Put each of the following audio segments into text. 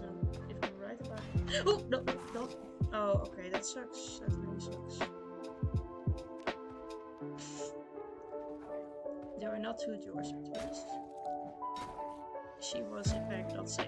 reason. If I'm right about it. Oh, no, no. Oh, okay, that sucks. That really sucks. They were not two yours, at least. She was, in fact, not safe.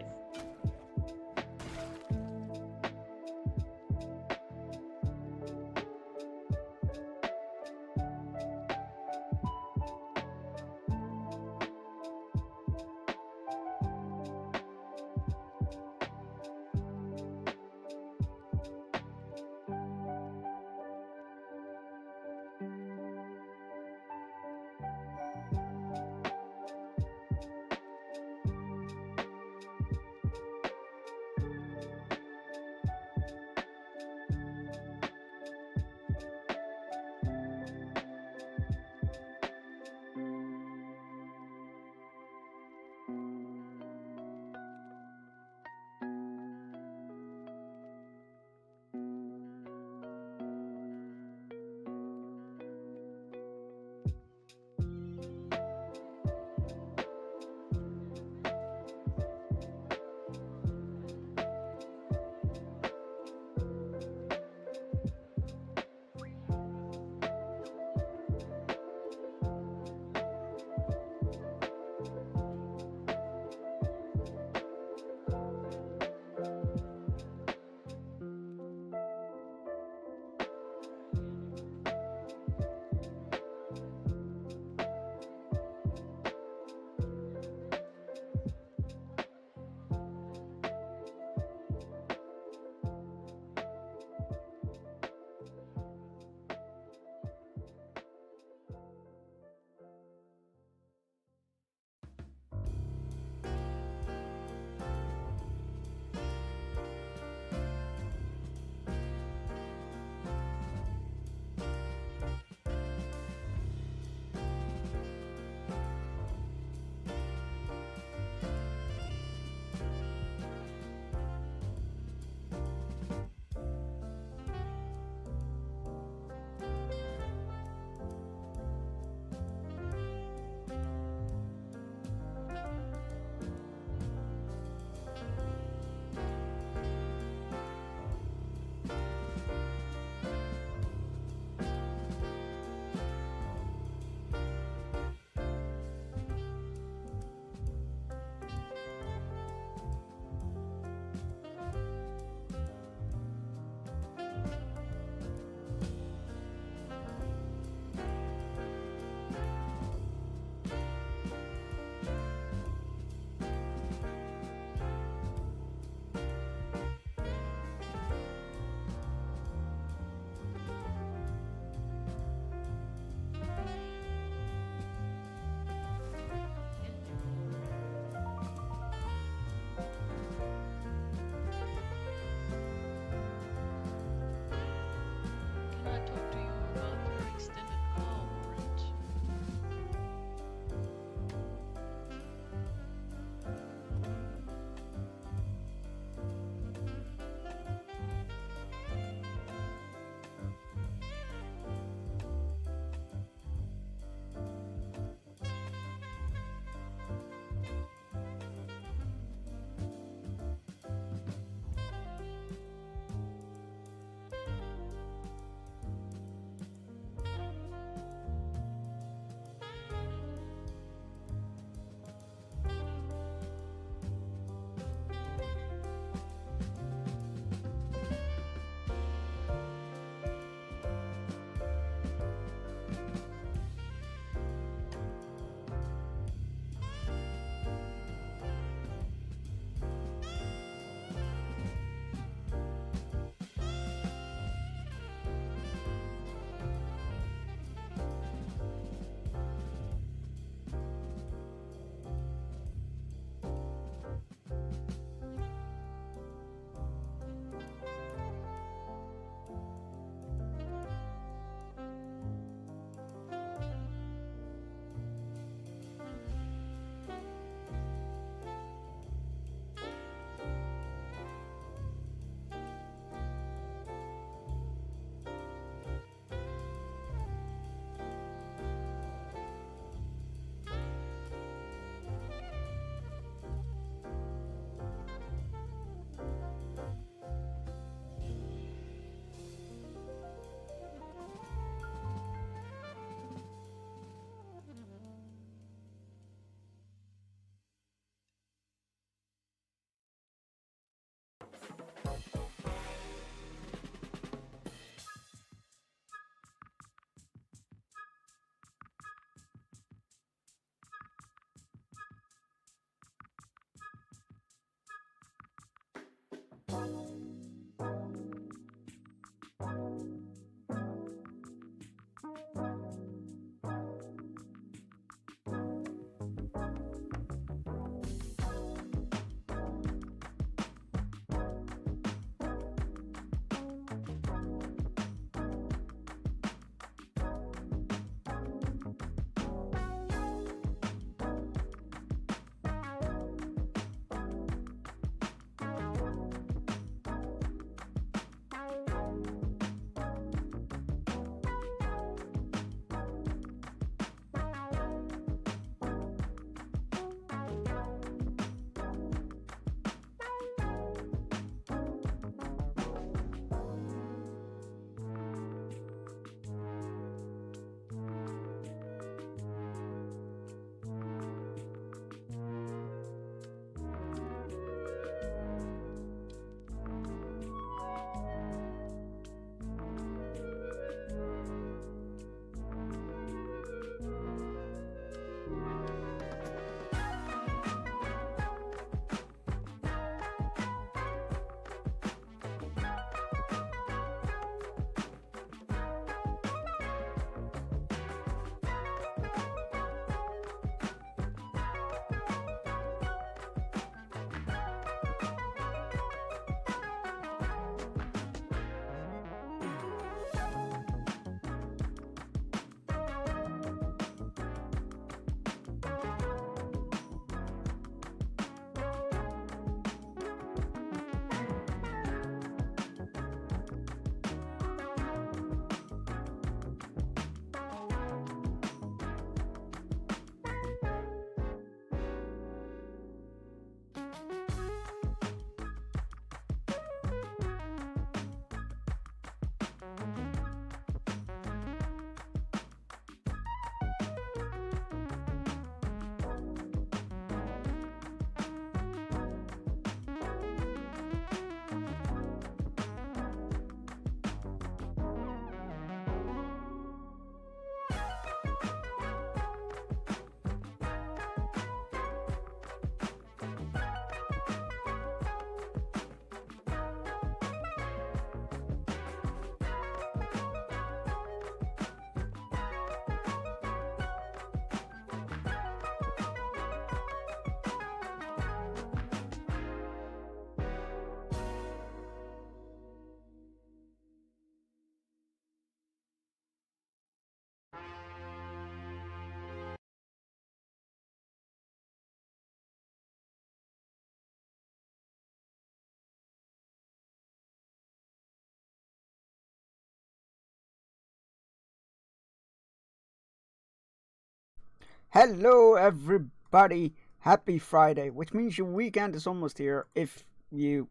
Hello everybody, happy Friday, which means your weekend is almost here if you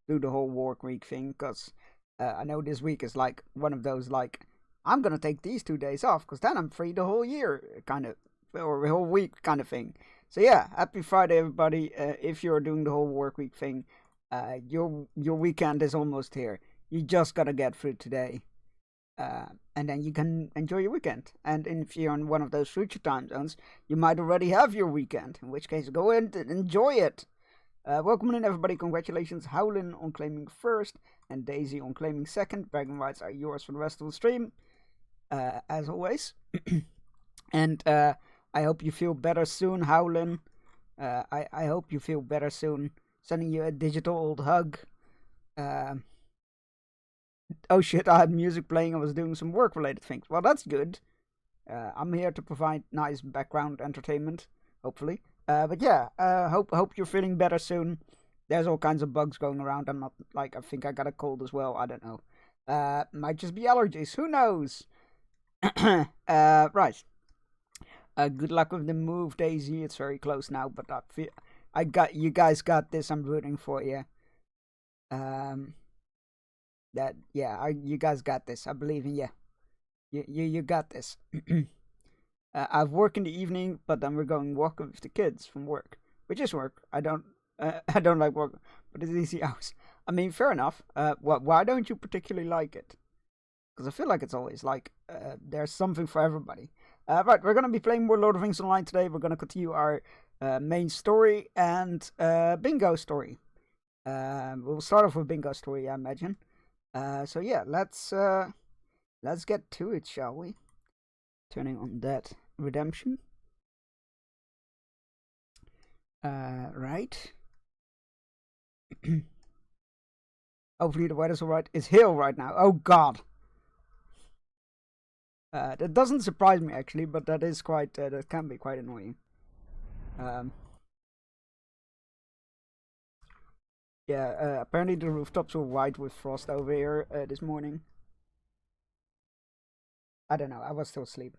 do the whole work week thing, because I know this week is like one of those like, I'm gonna take these 2 days off because then I'm free the whole year kind of, or the whole week kind of thing. So yeah, happy Friday everybody, if you're doing the whole work week thing, your weekend is almost here. You just gotta get through today. And then you can enjoy your weekend. And if you're in one of those future time zones, you might already have your weekend, in which case go in and enjoy it. Welcome in everybody, congratulations Howlin on claiming first, and Daisy on claiming second. Bragging rights are yours for the rest of the stream, as always. And I hope you feel better soon, Howlin. I hope you feel better soon. Sending you a digital old hug. Oh shit, I had music playing. I was doing some work-related things. Well, that's good. I'm here to provide nice background entertainment, hopefully. But yeah, hope you're feeling better soon. There's all kinds of bugs going around. I'm not, like, I think I got a cold as well. I don't know. Might just be allergies. Who knows? Right. Good luck with the move, Daisy. It's very close now, but you guys got this. I'm rooting for you. You guys got this. I believe in you. You got this. I work in the evening, but then we're going walking with the kids from work, which is work. I don't like work, but it's easy hours. I mean, fair enough. Why don't you particularly like it? Because I feel like it's always like there's something for everybody. Right, we're gonna be playing more Lord of the Rings Online today. We're gonna continue our main story and bingo story. We'll start off with bingo story, I imagine. So yeah, let's get to it, shall we? Turning on that redemption. Right. Hopefully the weather's alright. It's hail right now. Oh god. That doesn't surprise me actually, but that is quite that can be quite annoying. Yeah, apparently the rooftops were white with frost over here this morning. I don't know, I was still asleep.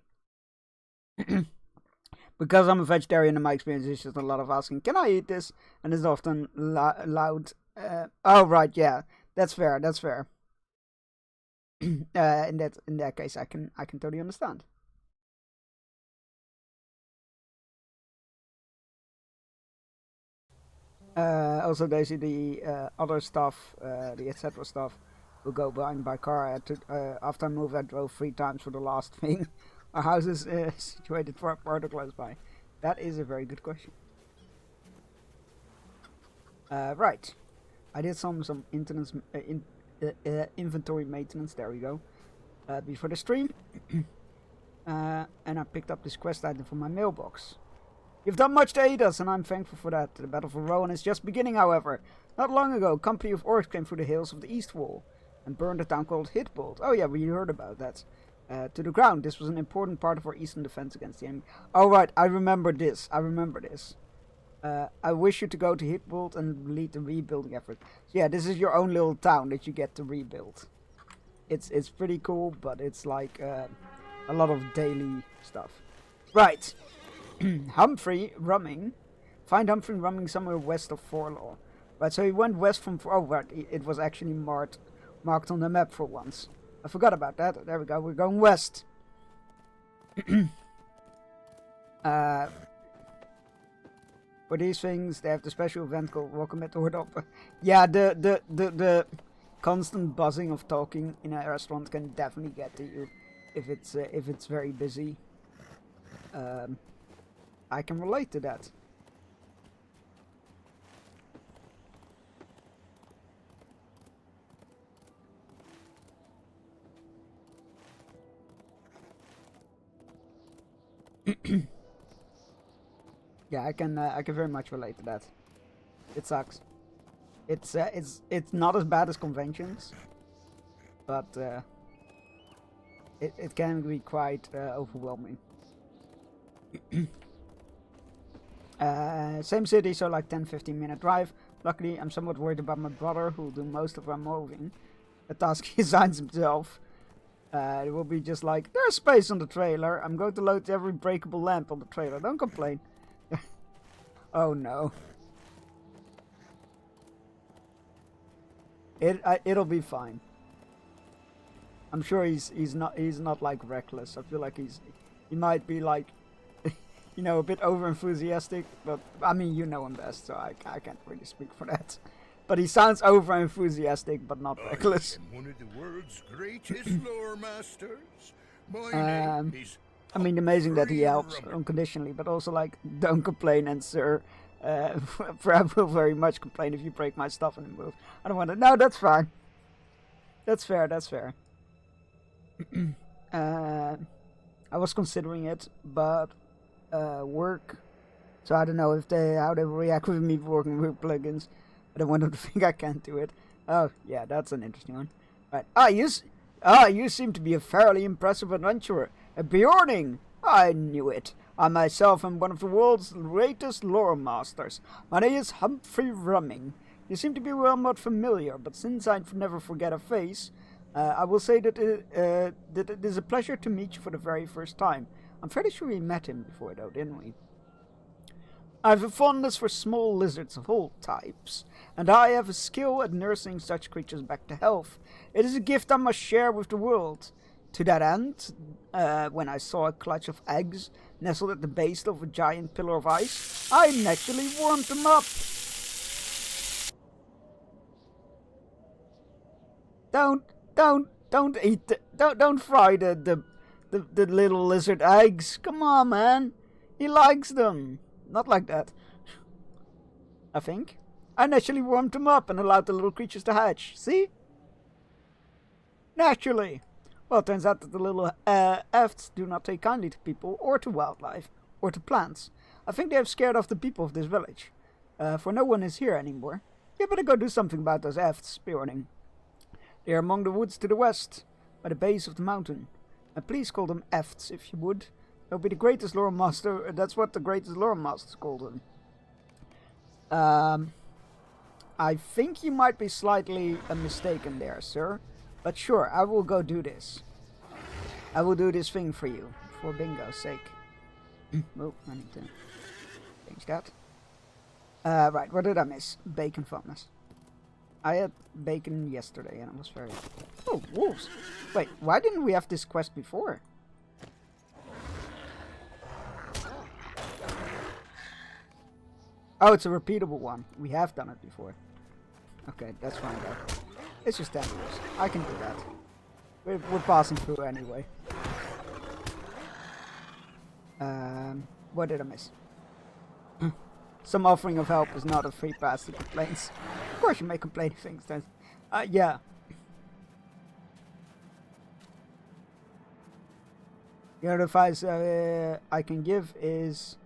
Because I'm a vegetarian and my experience is just a lot of asking, can I eat this? And it's often loud. Oh, right, yeah, that's fair. In that case, I can totally understand. Also, Daisy, the other stuff, the etc. stuff, will go by car. After I moved, I drove 3 times for the last thing. Our house is situated far or close by. That is a very good question. Right, I did some inventory maintenance. There we go. Before the stream, and I picked up this quest item from my mailbox. You've done much to aid us, and I'm thankful for that. The battle for Rohan is just beginning, however. Not long ago, a company of orcs came through the hills of the East Wall and burned a town called Hitbold. Oh yeah, we heard about that. To the ground. This was an important part of our eastern defense against the enemy. Oh right, I remember this. I wish you to go to Hitbold and lead the rebuilding effort. So yeah, this is your own little town that you get to rebuild. It's pretty cool, but it's like a lot of daily stuff. Right. Humphrey Rumming. Find Humphrey Rumming somewhere west of Forlaw. Right, so he went west from... Oh, right, it was actually marked on the map for once. I forgot about that. There we go, we're going west. For these things, they have the special event called Welcome at the Hordop. Yeah, the constant buzzing of talking in a restaurant can definitely get to you if it's very busy. I can relate to that. Yeah, I can very much relate to that. It sucks. It's not as bad as conventions, but it can be quite overwhelming. Same city, so like 10-15 minute drive. Luckily, I'm somewhat worried about my brother, who will do most of our moving. A task he assigns himself. It will be just like, there's space on the trailer. I'm going to load every breakable lamp on the trailer. Don't complain. Oh no. It'll be fine. I'm sure he's not like reckless. I feel like he might be like, you know, a bit over enthusiastic. But I mean, you know him best, so I can't really speak for that. But he sounds over enthusiastic, but not reckless. I am one of the world's greatest lore masters. My name is. I mean, amazing that he helps Rummer. unconditionally, but also like, don't complain, and sir, I will very much complain if you break my stuff in the move. I don't want to. No, that's fine. That's fair. That's fair. I was considering it, but work. So I don't know if how they will react with me working with plugins. I don't want them to think I can't do it. Oh yeah, that's an interesting one. Right. You seem to be a fairly impressive adventurer. A Bjorning! I knew it. I myself am one of the world's greatest lore masters. My name is Humphrey Rumming. You seem to be well not familiar, but since I never forget a face, I will say that it is a pleasure to meet you for the very first time. I'm fairly sure we met him before though, didn't we? I have a fondness for small lizards of all types, and I have a skill at nursing such creatures back to health. It is a gift I must share with the world. To that end, when I saw a clutch of eggs nestled at the base of a giant pillar of ice, I naturally warmed them up. Don't eat don't fry the little lizard eggs. Come on, man. He likes them. Not like that. I think. I naturally warmed them up and allowed the little creatures to hatch. See? Naturally. Well, it turns out that the little efts do not take kindly to people, or to wildlife, or to plants. I think they have scared off the people of this village. For no one is here anymore. You better go do something about those efts, Bjorning. They are among the woods to the west, by the base of the mountain. And please call them efts, if you would. They'll be the greatest lore master. That's what the greatest lore masters call them. I think you might be slightly mistaken there, sir. But sure, I will go do this. I will do this thing for you, for bingo's sake. Oh, I need to change that. Right, what did I miss? Bacon fondness. I had bacon yesterday and it was very... Oh, wolves! Wait, why didn't we have this quest before? Oh, it's a repeatable one. We have done it before. Okay, that's fine though. It's just 10 years. I can do that. We're passing through anyway. What did I miss? Some offering of help is not a free pass to complaints. Of course you may complain things then. Yeah. The other advice I can give is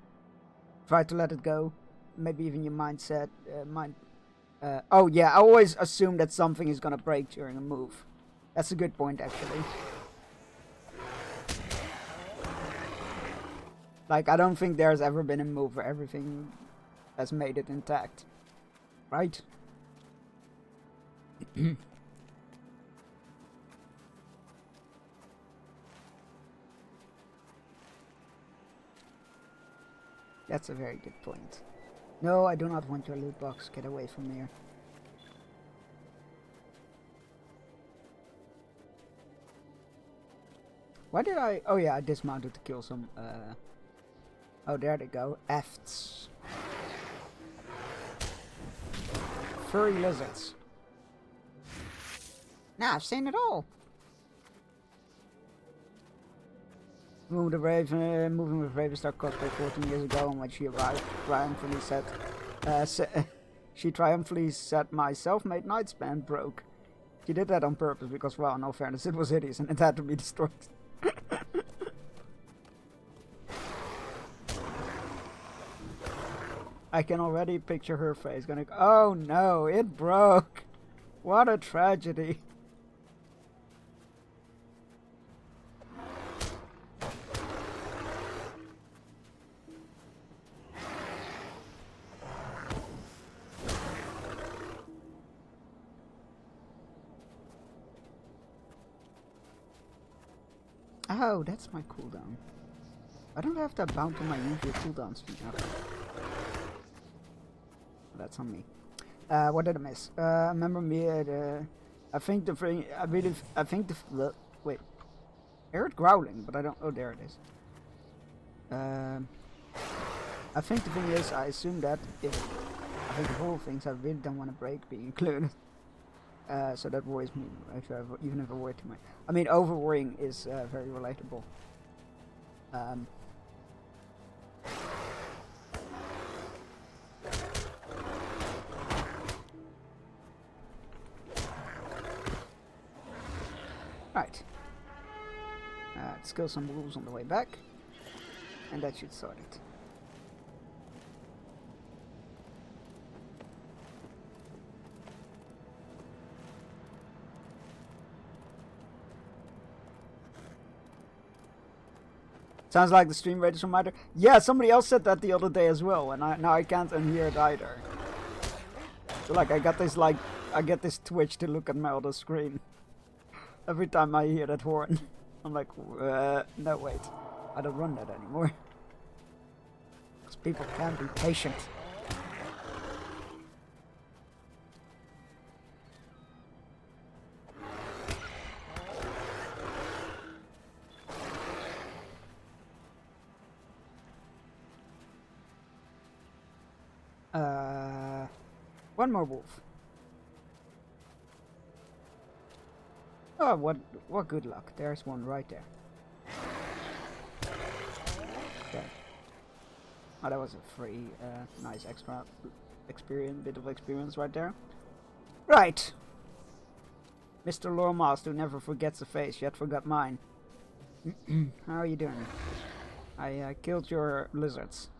try to let it go. Maybe even your mindset. Oh yeah, I always assume that something is gonna break during a move. That's a good point, actually. Like, I don't think there's ever been a move where everything has made it intact. Right? That's a very good point. No, I do not want your loot box. Get away from here. Why did I... Oh yeah, I dismounted to kill some... Oh, there they go. Efts. Furry lizards. Nah, I've seen it all. Moving with Ravenstar cosplay 14 years ago, and when she arrived, triumphantly said, my self-made nightspan broke. She did that on purpose because, well, in all fairness, it was hideous and it had to be destroyed. I can already picture her face going, oh no, it broke. What a tragedy. Oh, that's my cooldown. I don't have that bound to my usual cooldown speed. Okay. That's on me. What did I miss? Remember me at, I think the thing, I think the, wait. I heard growling, but I don't, oh, there it is. I think the thing is, I assume that if, I think the whole things I really don't want to break being included. So that worries me, even if I worry too much. I mean, overworrying is very relatable. Right. Let's kill some wolves on the way back. And that should sort it. Sounds like the stream rate is from either. Yeah, somebody else said that the other day as well, and now I can't unhear it either. So like I get this twitch to look at my other screen every time I hear that horn. I'm like, no wait, I don't run that anymore. Because people can't be patient. One more wolf. Oh, what good luck. There's one right there. Okay. Oh, that was a free, nice extra bit of experience right there. Right. Mr. Lore Master never forgets a face, yet forgot mine. How are you doing? I killed your lizards.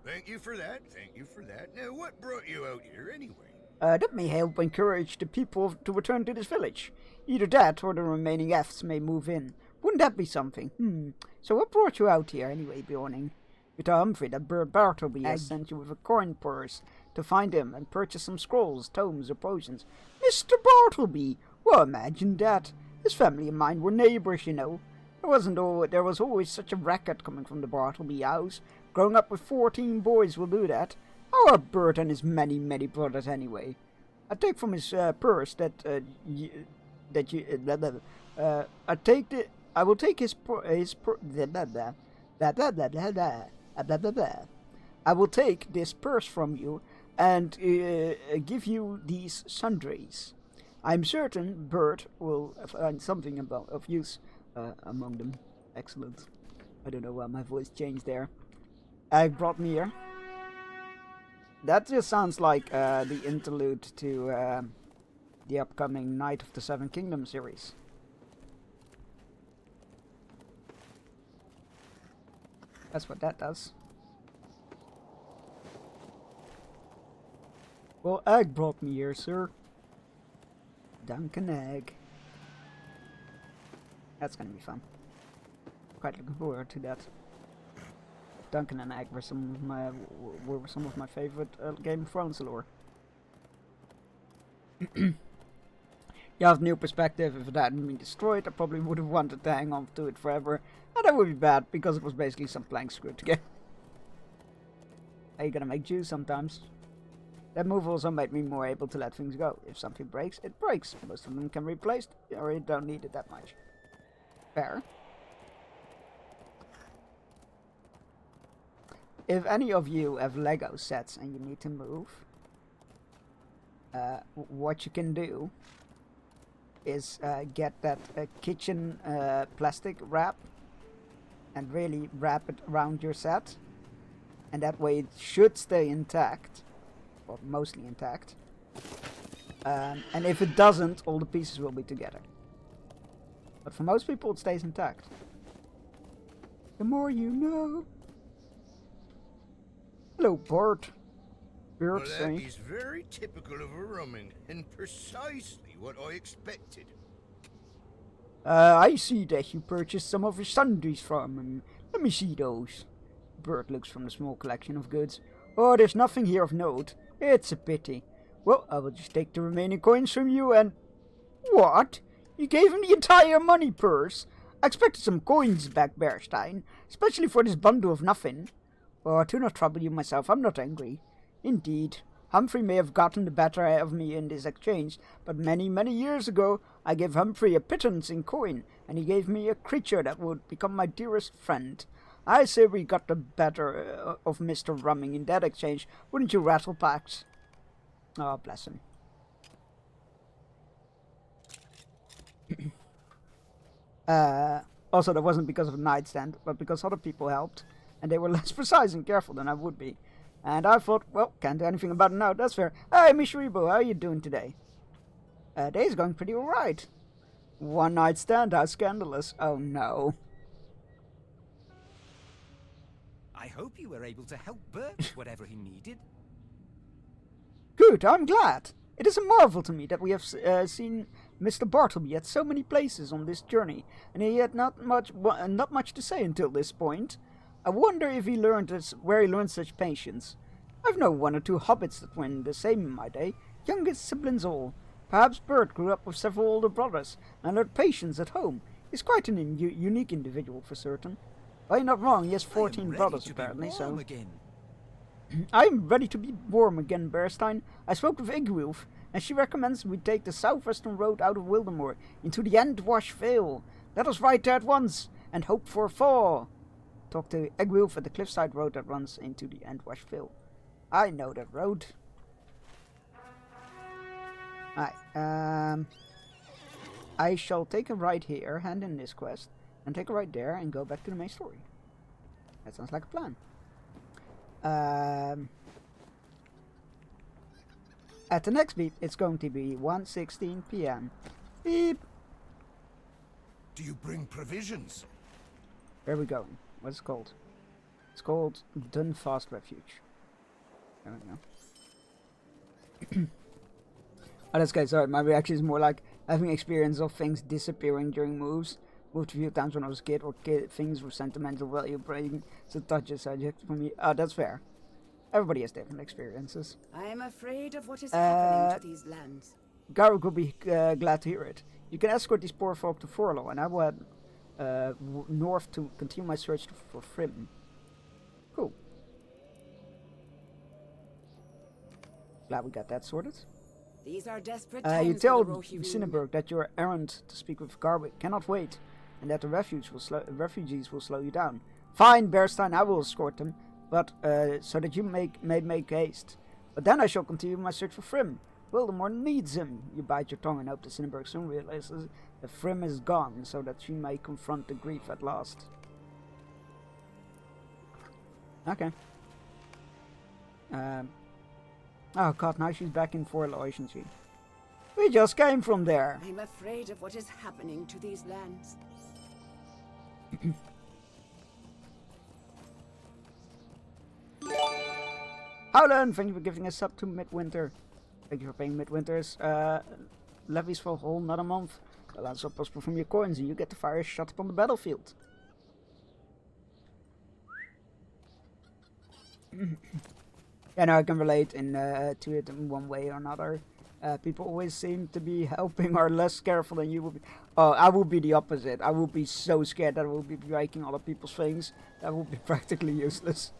Thank you for that. Thank you for that. Now, what brought you out here anyway? That may help encourage the people to return to this village. Either that, or the remaining Fs may move in. Wouldn't that be something? So what brought you out here anyway, Bjorning? You tell Humphrey that Bert Bartleby has sent you with a coin purse to find him and purchase some scrolls, tomes, or potions. Mr. Bartleby! Well, imagine that. His family and mine were neighbours, you know. There was always such a racket coming from the Bartleby house. Growing up with 14 boys will do that. How are Bert and his many brothers anyway? I take from his purse I will take I will take this purse from you and give you these sundries. I'm certain Bert will find something of use among them. Excellent. I don't know why my voice changed there. Egg brought me here. That just sounds like the interlude to the upcoming Knight of the Seven Kingdoms series. That's what that does. Well, Egg brought me here, sir. Duncan Egg. That's gonna be fun. Quite looking forward to that. Duncan and Egg were some of my favorite Game of Thrones lore. You have new perspective. If it hadn't been destroyed, I probably would have wanted to hang on to it forever, and that would be bad because it was basically some planks screwed together. Are you gonna make juice sometimes? That move also made me more able to let things go. If something breaks, it breaks. Most of them can be replaced, or you don't need it that much. Fair. If any of you have Lego sets and you need to move, what you can do is get that kitchen plastic wrap and really wrap it around your set, and that way it should stay intact, or mostly intact. And if it doesn't, all the pieces will be together. But for most people it stays intact. The more you know. Hello, Bart. Well, that is very typical of a Rumming, and precisely what I expected. I see that you purchased some of his sundries from him. Let me see those. Bert looks from the small collection of goods. Oh, there's nothing here of note. It's a pity. Well, I will just take the remaining coins from you and... What? You gave him the entire money purse? I expected some coins back, Bearstein, especially for this bundle of nothing. Oh, do not trouble you myself, I'm not angry. Indeed, Humphrey may have gotten the better of me in this exchange, but many, many years ago I gave Humphrey a pittance in coin, and he gave me a creature that would become my dearest friend. I say we got the better of Mr. Rumming in that exchange, wouldn't you, Rattlepax? Oh, bless him. Also, that wasn't because of the nightstand, but because other people helped, and they were less precise and careful than I would be. And I thought, well, can't do anything about it now, that's fair. Hey, Mishribo, how are you doing today? Day's going pretty alright. One night stand, how scandalous. Oh no. I hope you were able to help Bert whatever he needed. Good, I'm glad. It is a marvel to me that we have seen Mr. Bartleby at so many places on this journey, and he had not much to say until this point. I wonder if he learned where he learned such patience. I've known one or two hobbits that went the same in my day, youngest siblings all. Perhaps Bert grew up with several older brothers and learned patience at home. He's quite an unique individual for certain. Well, you're not wrong, he has 14 brothers apparently, so... Again. I am ready to be warm again, Bearstein. I spoke with Igwilf, and she recommends we take the southwestern road out of Wildemore into the Endwash Vale. Let us ride there at once, and hope for a thaw. Talk to Igwilf at the cliffside road that runs into the Endwash Vale. I know that road. I shall take a ride here, hand in this quest, and take a ride there and go back to the main story. That sounds like a plan. At the next beep, it's going to be 1:16 p.m. Beep! Do you bring provisions? Where are we going? What's it called? It's called Dunfast Refuge. There we go. Oh, that's good. Sorry, my reaction is more like having experience of things disappearing during moves. Moved a few times when I was a kid, or things with sentimental value bringing to touch a subject for me. Oh, that's fair. Everybody has different experiences. I am afraid of what is happening to these lands. Garruk will be glad to hear it. You can escort these poor folk to Forlo, and I will head north to continue my search for Frim. Cool. Glad we got that sorted. These are desperate times You tell for the Rohirrim. Cinnaberg that your errand to speak with Garwick cannot wait, and that the refugees will slow you down. Fine, Bearstein, I will escort them, but so that you may make haste. But then I shall continue my search for Frim. Wildemore needs him. You bite your tongue and hope that Cinnaberg soon realizes that Frim is gone, so that she may confront the grief at last. Okay. Oh god, now she's back in Forlo, isn't she? We just came from there. I'm afraid of what is happening to these lands. Howland, thank you for giving us up to Midwinter. Thank you for paying Midwinter's levies for a whole another month. The lands will prosper from your coins and you get to fire a shot upon the battlefield. Yeah, no, I can relate to it in one way or another. People always seem to be helping or less careful than you will be. Oh, I will be the opposite. I will be so scared that I will be breaking other people's things. That will be practically useless.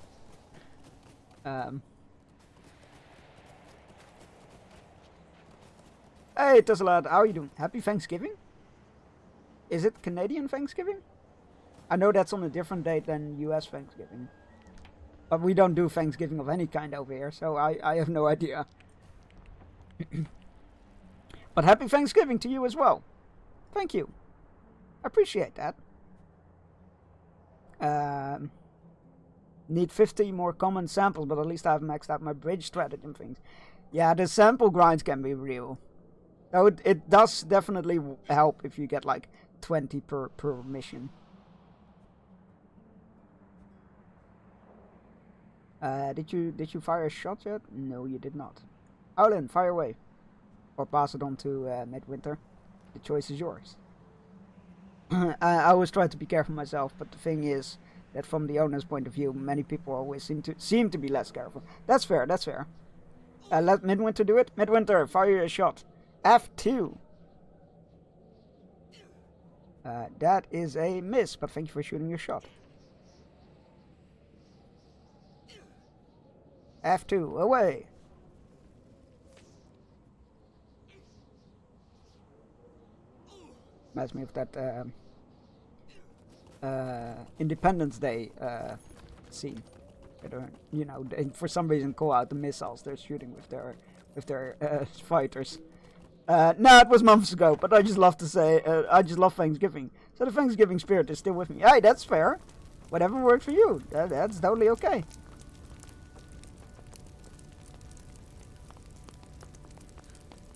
Hey, Tesselad, how are you doing? Happy Thanksgiving? Is it Canadian Thanksgiving? I know that's on a different date than US Thanksgiving. But we don't do Thanksgiving of any kind over here, so I have no idea. But happy Thanksgiving to you as well. Thank you. I appreciate that. Need 50 more common samples, but at least I've maxed out my bridge strategy and things. Yeah, the sample grinds can be real. Though it does definitely help if you get like 20 per mission. Did you fire a shot yet? No, you did not. Aulin, fire away. Or pass it on to Midwinter. The choice is yours. I always try to be careful myself, but the thing is that from the owner's point of view, many people always seem to be less careful. That's fair, that's fair. Let Midwinter do it. Midwinter, fire a shot. F2. That is a miss, but thank you for shooting your shot. F2, away! Reminds me of that Independence Day scene. You know, they, for some reason, call out the missiles they're shooting with their fighters. No, it was months ago, but I just love to say, I just love Thanksgiving. So the Thanksgiving spirit is still with me. Hey, that's fair. Whatever worked for you, that's totally okay.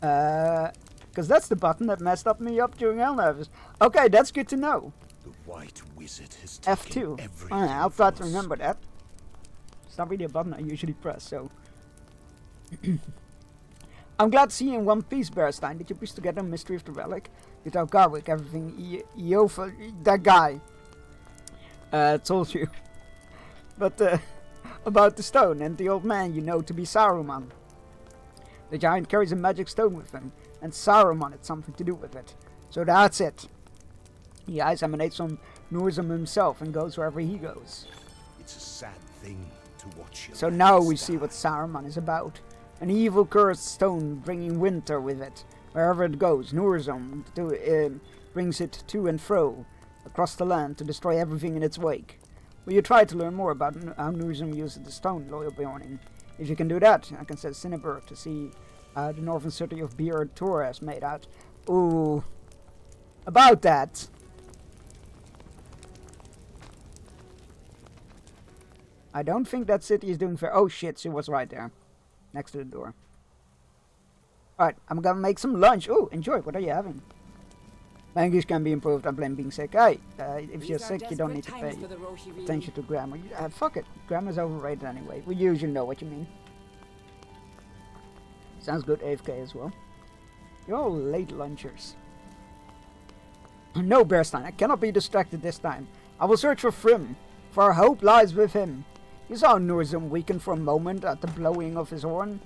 Because that's the button that messed me up during Elnavus. Okay, that's good to know. The White Wizard has taken F2. everything Alright, I'll try to from us. remember that. It's not really a button I usually press, so... I'm glad to see you in one piece, Bearstein. Did you piece together Mystery of the Relic? You tell Garwick everything Eofa, that guy, told you. But, about the stone and the old man you know to be Saruman. The giant carries a magic stone with him, and Saruman had something to do with it. So that's it. He eyes emanates from Nurzum himself and goes wherever he goes. It's a sad thing to watch your So now we lands see die. what Saruman is about. An evil cursed stone bringing winter with it. Wherever it goes, Nurzum brings it to and fro across the land to destroy everything in its wake. Will you try to learn more about how Nurzum uses the stone, Loyal Bjorning? If you can do that, I can send Cinnaburg to see the northern city of Bir Torres made out. Ooh. About that. I don't think that city is doing fair. Oh shit, she was right there. Next to the door. Alright, I'm gonna make some lunch. Oh, enjoy. What are you having? My English can be improved. I blame being sick. Hey, if you're These are sick, you don't need to desperate pay times for the Rohirrim. attention to grammar. Fuck it. Grammar's overrated anyway. We usually know what you mean. Sounds good, AFK as well. You're all late lunchers. No, Bearstein, I cannot be distracted this time. I will search for Frim, for our hope lies with him. You saw Nurzum weaken for a moment at the blowing of his horn.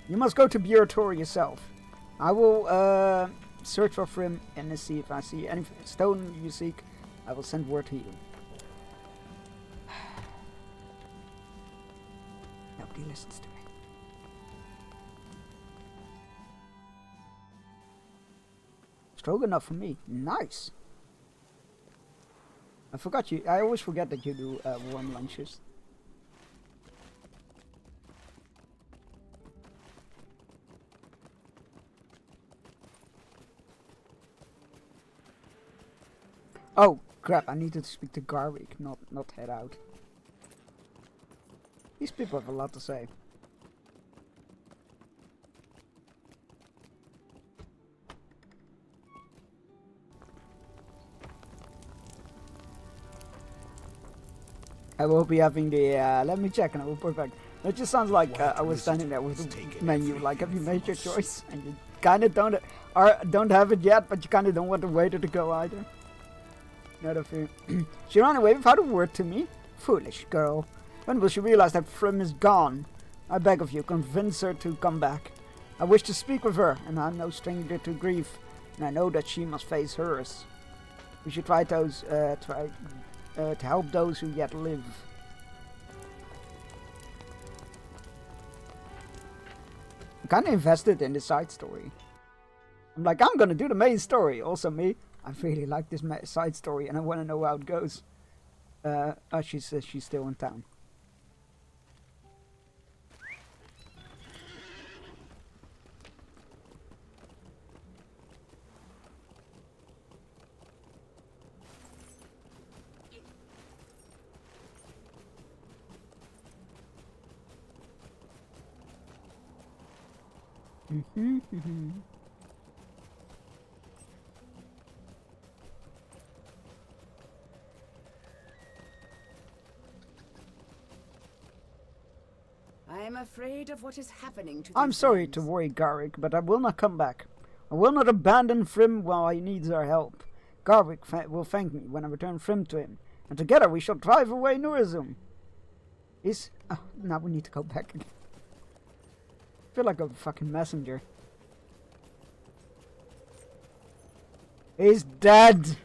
You must go to Bjortor yourself. I will search for Frim and see if I see any stone you seek. I will send word to you. Nobody listens to me. Stroganoff for me. Nice. I forgot you. I always forget that you do warm lunches. Oh crap! I needed to speak to Garwick, not head out. These people have a lot to say. I will be having the, let me check and I will put back. It just sounds like I was standing there with the menu, like, have you made your choice? And you kinda don't have it yet, but you kinda don't want the waiter to go either. Not a fear. She ran away without a word to me? Foolish girl. When will she realize that Frim is gone? I beg of you, convince her to come back. I wish to speak with her, and I'm no stranger to grief, and I know that she must face hers. We should try to help those who yet live. I'm kind of invested in the side story. I'm like, I'm gonna do the main story. Also me, I really like this side story and I want to know how it goes. Oh, she's still in town. I am afraid of what is happening to I'm these sorry lands. to worry Garwick, but I will not come back. I will not abandon Frim while he needs our help. Garwick will thank me when I return Frim to him, and together we shall drive away Nurzum. Oh, now we need to go back again. I feel like a fucking messenger. He's dead!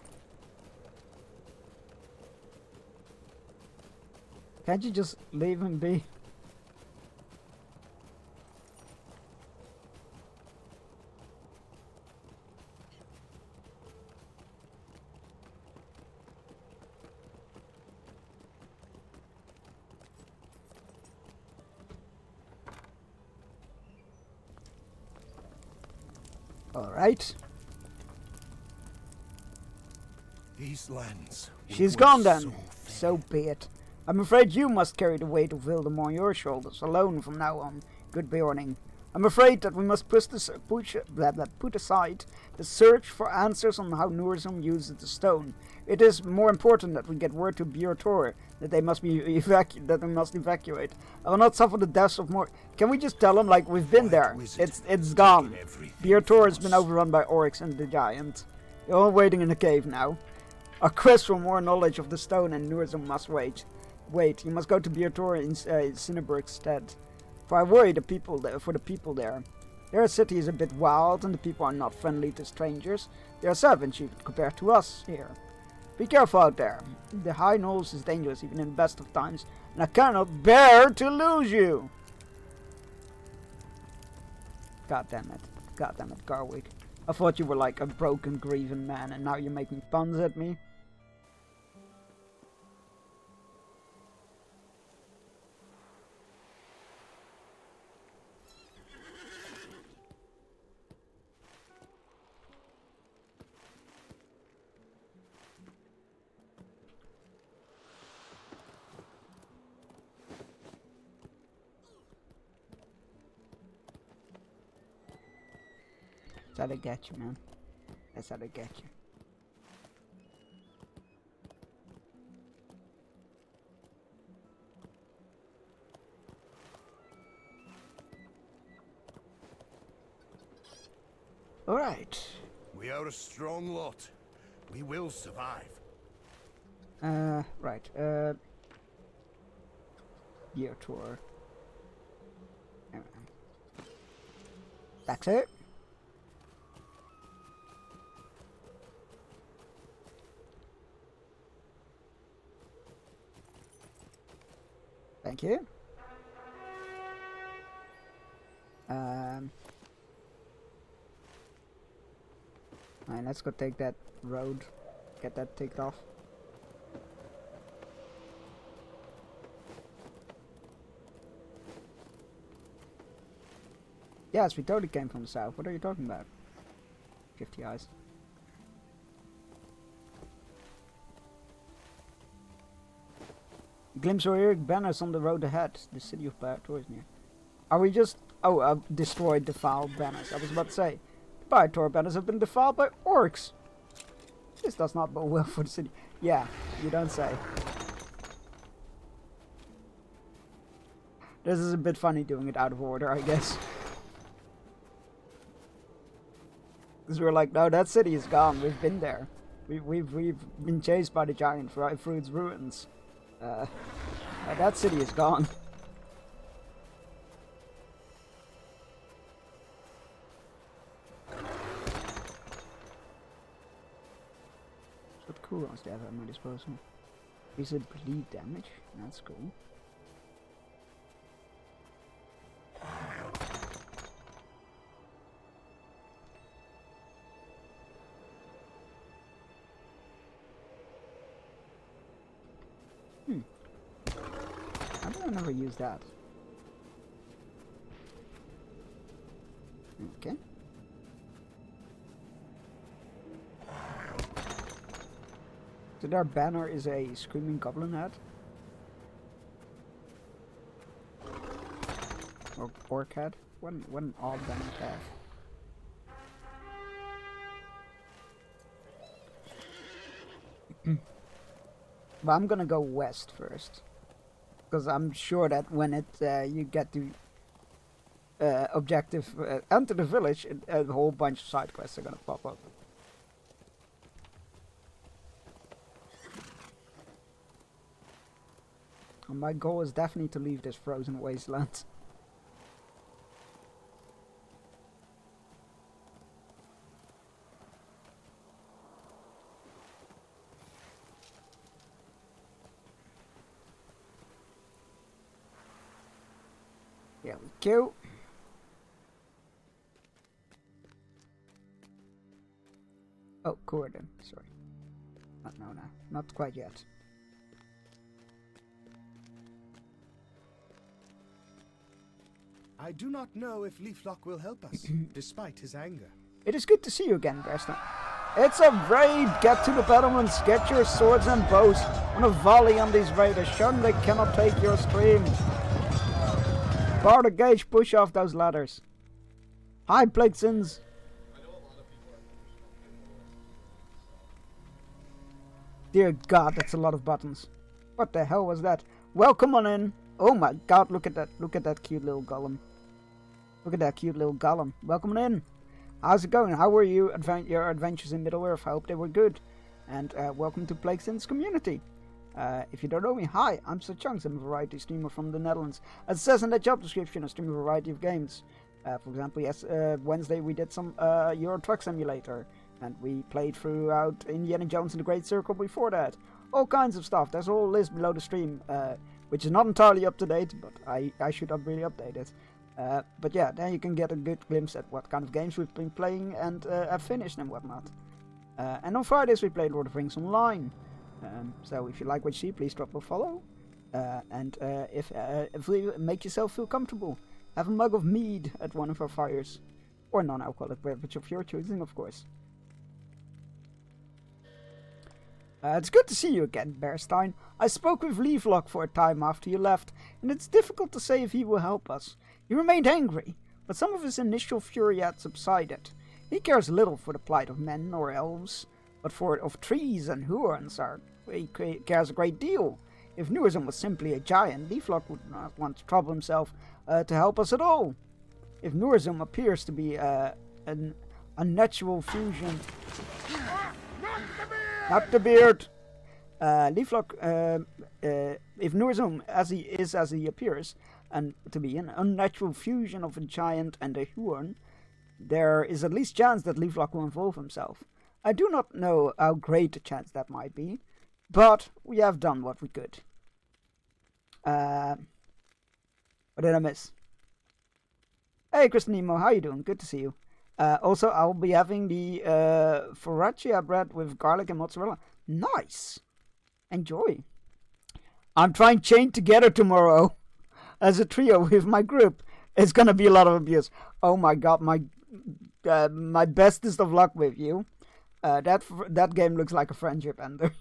Can't you just leave him be? All right. These lands. She's were gone then. so So be it. I'm afraid you must carry the weight of Wildem on your shoulders alone from now on. Good Bjorning. I'm afraid that we must put aside the search for answers on how Nurzum uses the stone. It is more important that we get word to Bjortor that they must evacuate. I will not suffer the deaths of more. Can we just tell them like we've been there? It's gone. Bjortor has been overrun by Oryx and the giant. They're all waiting in the cave now. Our quest for more knowledge of the stone and Nurzum must wait. Wait, you must go to Bjortor in Cinnaburg's stead. For I worry for the people there. Their city is a bit wild and the people are not friendly to strangers. They are savage compared to us here. Be careful out there. The high knolls is dangerous even in the best of times, and I cannot bear to lose you. God damn it, Garwick. I thought you were like a broken, grieving man, and now you're making puns at me. That's how they get you, man. That's how they get you. Alright. We are a strong lot. We will survive. Right. Year tour. That's it. Thank you. Alright, let's go take that road. Get that ticked off. Yes, we totally came from the south. What are you talking about? 50 eyes. Glimpse of Eric banners on the road ahead. The city of Bajor is near. Are we just... Oh, destroyed defiled banners. I was about to say. The Bajor banners have been defiled by orcs. This does not bode well for the city. Yeah, you don't say. This is a bit funny doing it out of order, I guess. Because we're like, no, that city is gone. We've been there. We've been chased by the giant through its ruins. That city is gone. What cooldowns do I have at my disposal? Is it bleed damage? That's cool. How do I never use that? Okay. So their banner is a screaming goblin head. Or orc head. What an odd banner to have. But I'm gonna go west first. Because I'm sure that when you get to objective enter the village, a whole bunch of side quests are gonna pop up. And my goal is definitely to leave this frozen wasteland. There we go. Oh, Corden, sorry. No, not quite yet. I do not know if Leaflock will help us, despite his anger. It is good to see you again, Bearstein. It's a raid! Get to the battlements, get your swords and bows. On a volley on these raiders. Show them they cannot take your stream. Bar the gauge, push off those ladders. Hi, Blixens. Dear God, that's a lot of buttons. What the hell was that? Welcome on in. Oh my God, look at that cute little golem. Look at that cute little golem. Welcome on in. How's it going? How were you? Your adventures in Middle-earth? I hope they were good. And welcome to Plaguesin's community. If you don't know me, hi, I'm Sir Chunks. I'm a variety streamer from the Netherlands. As it says in the job description, I stream a variety of games. For example, yes, Wednesday we did some Euro Truck Simulator. And we played throughout Indiana Jones and the Great Circle before that. All kinds of stuff. There's a whole list below the stream, which is not entirely up to date, but I should have really update it. But yeah, then you can get a good glimpse at what kind of games we've been playing and have finished and whatnot. And on Fridays we played Lord of the Rings Online. So if you like what you see, please drop a follow. And if you make yourself feel comfortable, have a mug of mead at one of our fires. Or non-alcoholic beverage of your choosing, of course. It's good to see you again, Bearstein. I spoke with Leaflock for a time after you left, and it's difficult to say if he will help us. He remained angry, but some of his initial fury had subsided. He cares little for the plight of men or elves, but of trees and Hurons he cares a great deal. If Nurzum was simply a giant, Leaflock would not want to trouble himself to help us at all. If Nurzum appears to be an unnatural fusion... Not the beard! Leaflock, if Nurzum, as he appears, and to be an unnatural fusion of a giant and a Huron, there is at least chance that Leaflock will involve himself. I do not know how great a chance that might be, but we have done what we could. What did I miss? Hey, Christinemo, how you doing? Good to see you. Also, I'll be having the focaccia bread with garlic and mozzarella. Nice! Enjoy. I'm trying Chained Together tomorrow as a trio with my group. It's gonna be a lot of abuse. Oh my God, my bestest of luck with you. That game looks like a friendship ender.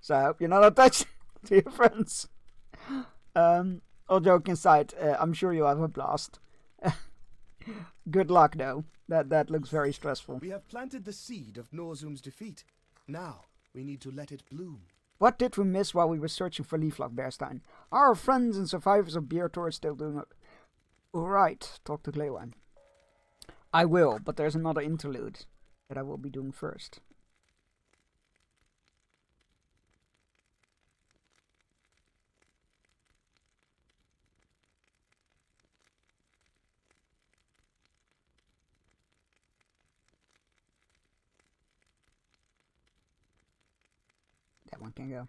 So I hope you're not attached to your friends. All joking aside, I'm sure you'll have a blast. Good luck, though. That looks very stressful. We have planted the seed of Norzum's defeat. Now, we need to let it bloom. What did we miss while we were searching for Leaflock, Bearstein? Are our friends and survivors of Beertor still doing it? Alright, talk to Glewan. I will, but there's another interlude that I will be doing first. That one can go.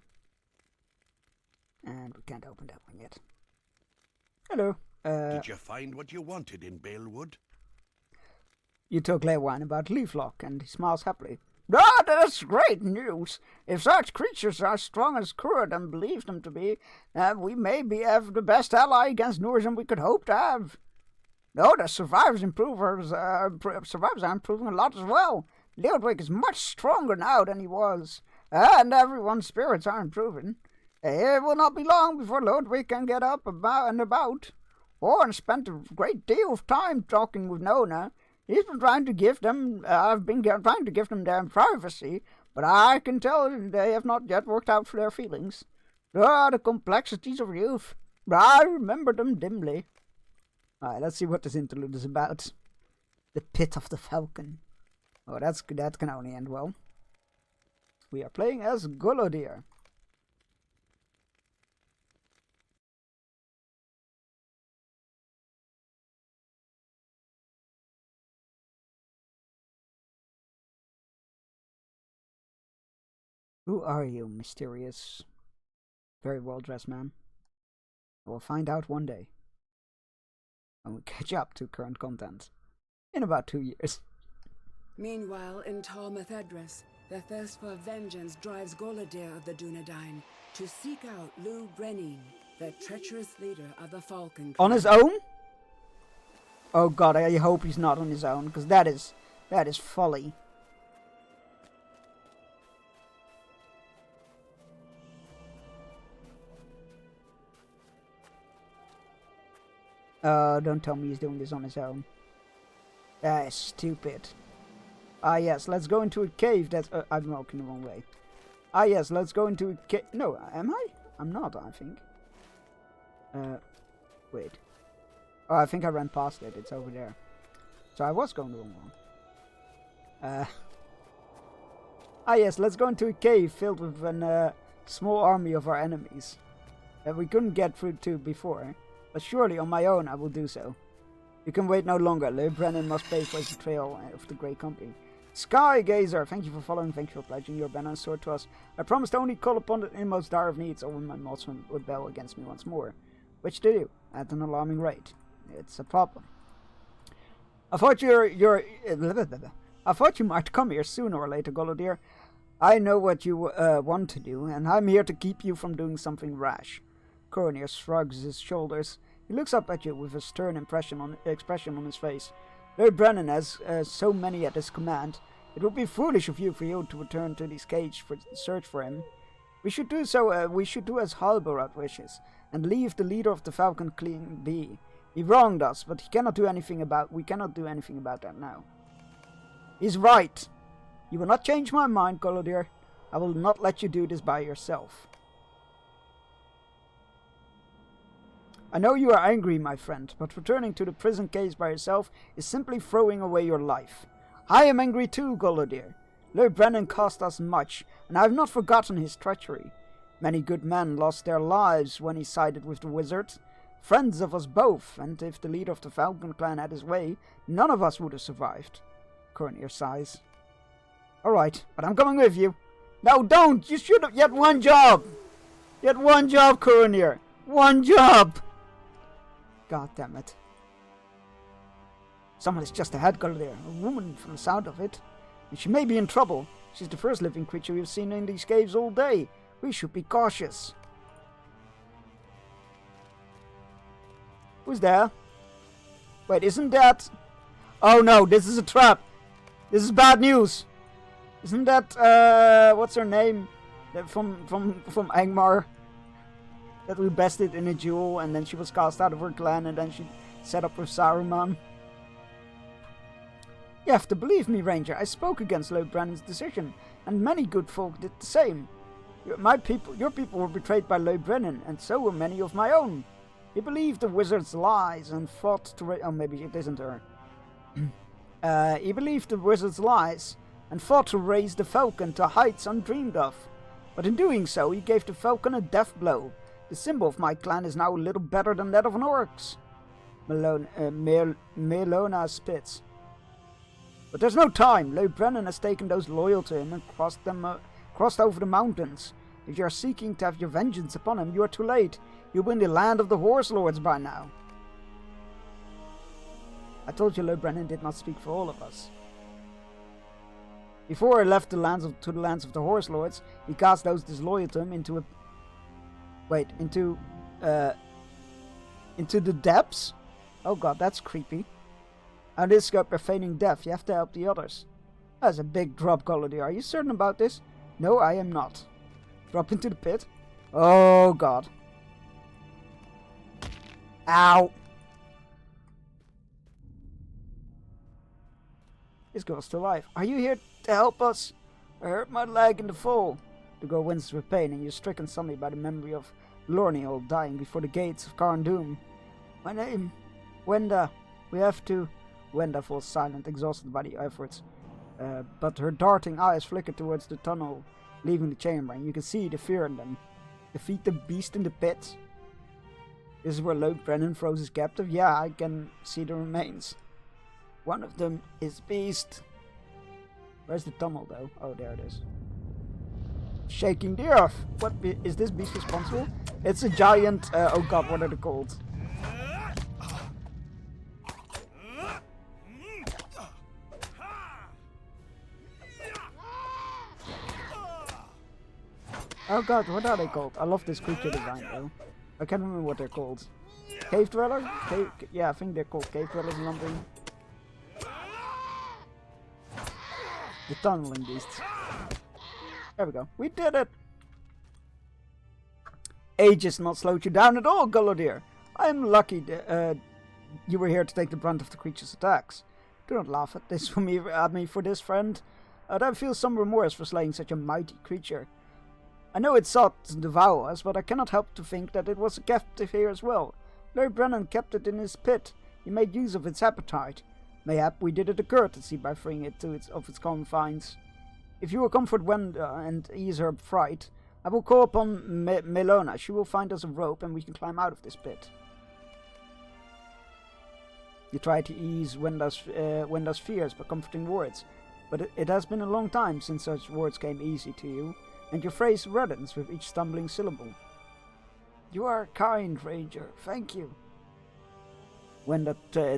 And we can't open that one yet. Hello. Did you find what you wanted in Balewood? You told Lewan about Leaflock, and he smiles happily. Ah, that's great news. If such creatures are as strong as Kurdan believes them to be, we may have the best ally against Nurzum we could hope to have. No, the survivors are improving a lot as well. Leodwick is much stronger now than he was. And everyone's spirits are improving. It will not be long before Leodwick can get up and about. Horn spent a great deal of time talking with Nona. He's been trying to give them, I've been trying to give them their privacy, but I can tell they have not yet worked out for their feelings. The complexities of youth. I remember them dimly. Alright, let's see what this interlude is about. The Pit of the Falcon. Oh, that can only end well. We are playing as Golodir. Who are you, mysterious, very well-dressed man? We'll find out one day. and we catch up to current content in about 2 years. Meanwhile, in Tal Methedras, the thirst for vengeance drives Golodir of the Dunedain to seek out Lu Brenin, the treacherous leader of the Falcon On Clan. his own? Oh god, I hope he's not on his own, because that is folly. Don't tell me he's doing this on his own. That is stupid. Ah yes, let's go into a cave that's... I'm walking the wrong way. Ah yes, let's go into a cave... No, am I? I'm not, I think. Wait. Oh, I think I ran past it. It's over there. So I was going the wrong one. Ah yes, let's go into a cave filled with a small army of our enemies that we couldn't get through to before. But surely on my own I will do so. You can wait no longer. Lew Brennan must pay for his betrayal of the Grey Company. Skygazer, thank you for following, thank you for pledging your banner and sword to us. I promise to only call upon it in most dire of needs, or when my modsman would rebel against me once more. Which to do, at an alarming rate. It's a problem. I thought I thought you might come here sooner or later, Golodir. I know what you want to do, and I'm here to keep you from doing something rash. Coronir shrugs his shoulders. He looks up at you with a stern expression on his face. Lew Brennan has so many at his command. It would be foolish of you for you to return to this cage for search for him. We should do so. We should do as Halbarad wishes, and leave the leader of the Falcon Clan be. He wronged us, but we cannot do anything about that now. He's right. You will not change my mind, Golodir. I will not let you do this by yourself. I know you are angry, my friend, but returning to the prison cage by yourself is simply throwing away your life. I am angry too, Golodir. Lew Brennan cost us much, and I have not forgotten his treachery. Many good men lost their lives when he sided with the wizard. Friends of us both, and if the leader of the Falcon Clan had his way, none of us would have survived. Coronir sighs. Alright, but I'm coming with you. No, don't! You should have... You had one job! You had one job, Coronir! One job! God damn it. Someone is just ahead, Golodir. A woman from the sound of it. And she may be in trouble. She's the first living creature we've seen in these caves all day. We should be cautious. Who's there? Wait, isn't that... Oh no, this is a trap. This is bad news. Isn't that, what's her name? From Angmar? That we bested in a duel, and then she was cast out of her clan, and then she set up with Saruman. You have to believe me, Ranger. I spoke against Lew Brennan's decision, and many good folk did the same. Your people were betrayed by Lew Brennan, and so were many of my own. He believed the wizard's lies and fought to... Oh, maybe it isn't her. He believed the wizard's lies and fought to raise the Falcon to heights undreamed of. But in doing so, he gave the Falcon a death blow. The symbol of my clan is now a little better than that of an orc's. Melona spits. But there's no time. Lew Brennan has taken those loyal to him and crossed over the mountains. If you are seeking to have your vengeance upon him, you are too late. You'll be in the land of the Horse Lords by now. I told you Lew Brennan did not speak for all of us. Before he left to the lands of the Horse Lords, he cast those disloyal to him into the depths? Oh god, that's creepy. And this got by feigning death, you have to help the others. That's a big drop, Golodir. Are you certain about this? No, I am not. Drop into the pit? Oh god. Ow! This girl's still alive. Are you here to help us? I hurt my leg in the fall. The girl winces with pain, and you're stricken suddenly by the memory of Lorniel dying before the gates of Karn Doom. My name, Wenda. We have to... Wenda falls silent, exhausted by the efforts. But her darting eyes flicker towards the tunnel, leaving the chamber, and you can see the fear in them. Defeat the beast in the pit. This is where Lew Brennan froze his captive? Yeah, I can see the remains. One of them is Beast. Where's the tunnel, though? Oh, there it is. Shaking the earth. What is this beast responsible? It's a giant... oh god, what are they called? Oh god, what are they called? I love this creature design though. I can't remember what they're called. Cave Dweller? Yeah, I think they're called Cave Dwellers or something. The tunneling beasts. There we go. We did it! Age has not slowed you down at all, Gullidir. I am lucky you were here to take the brunt of the creature's attacks. Do not laugh at me for this, friend. I feel some remorse for slaying such a mighty creature. I know it sought to devour us, but I cannot help to think that it was a captive here as well. Lord Brennan kept it in his pit. He made use of its appetite. Mayhap we did it a courtesy by freeing it of its confines. If you will comfort Wenda and ease her fright, I will call upon Melona. She will find us a rope and we can climb out of this pit. You try to ease Wenda's fears by comforting words, but it has been a long time since such words came easy to you, and your phrase reddens with each stumbling syllable. You are kind, Ranger. Thank you. Wenda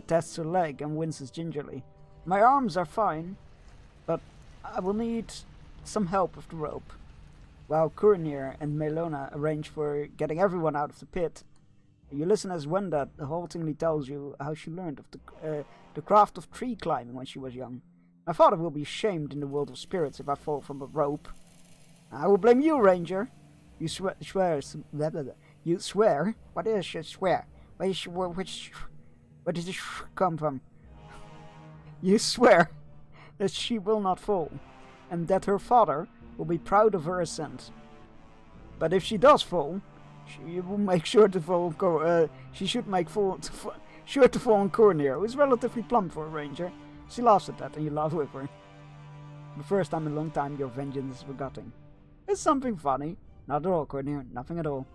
tests her leg and winces gingerly. My arms are fine, but I will need some help with the rope. While Kurinir and Melona arrange for getting everyone out of the pit, you listen as Wenda haltingly tells you how she learned of the craft of tree climbing when she was young. My father will be ashamed in the world of spirits if I fall from a rope. I will blame you, Ranger. You swear. You swear? What is you swear? Where does this come from? You swear that she will not fall, and that her father will be proud of her ascent. But if she does fall, she will make sure to fall. She should make sure to fall on Kurinir, who is relatively plump for a ranger. She laughs at that, and you laugh with her. The first time in a long time, your vengeance is forgotten. It's something funny. Not at all, Kurinir. Nothing at all.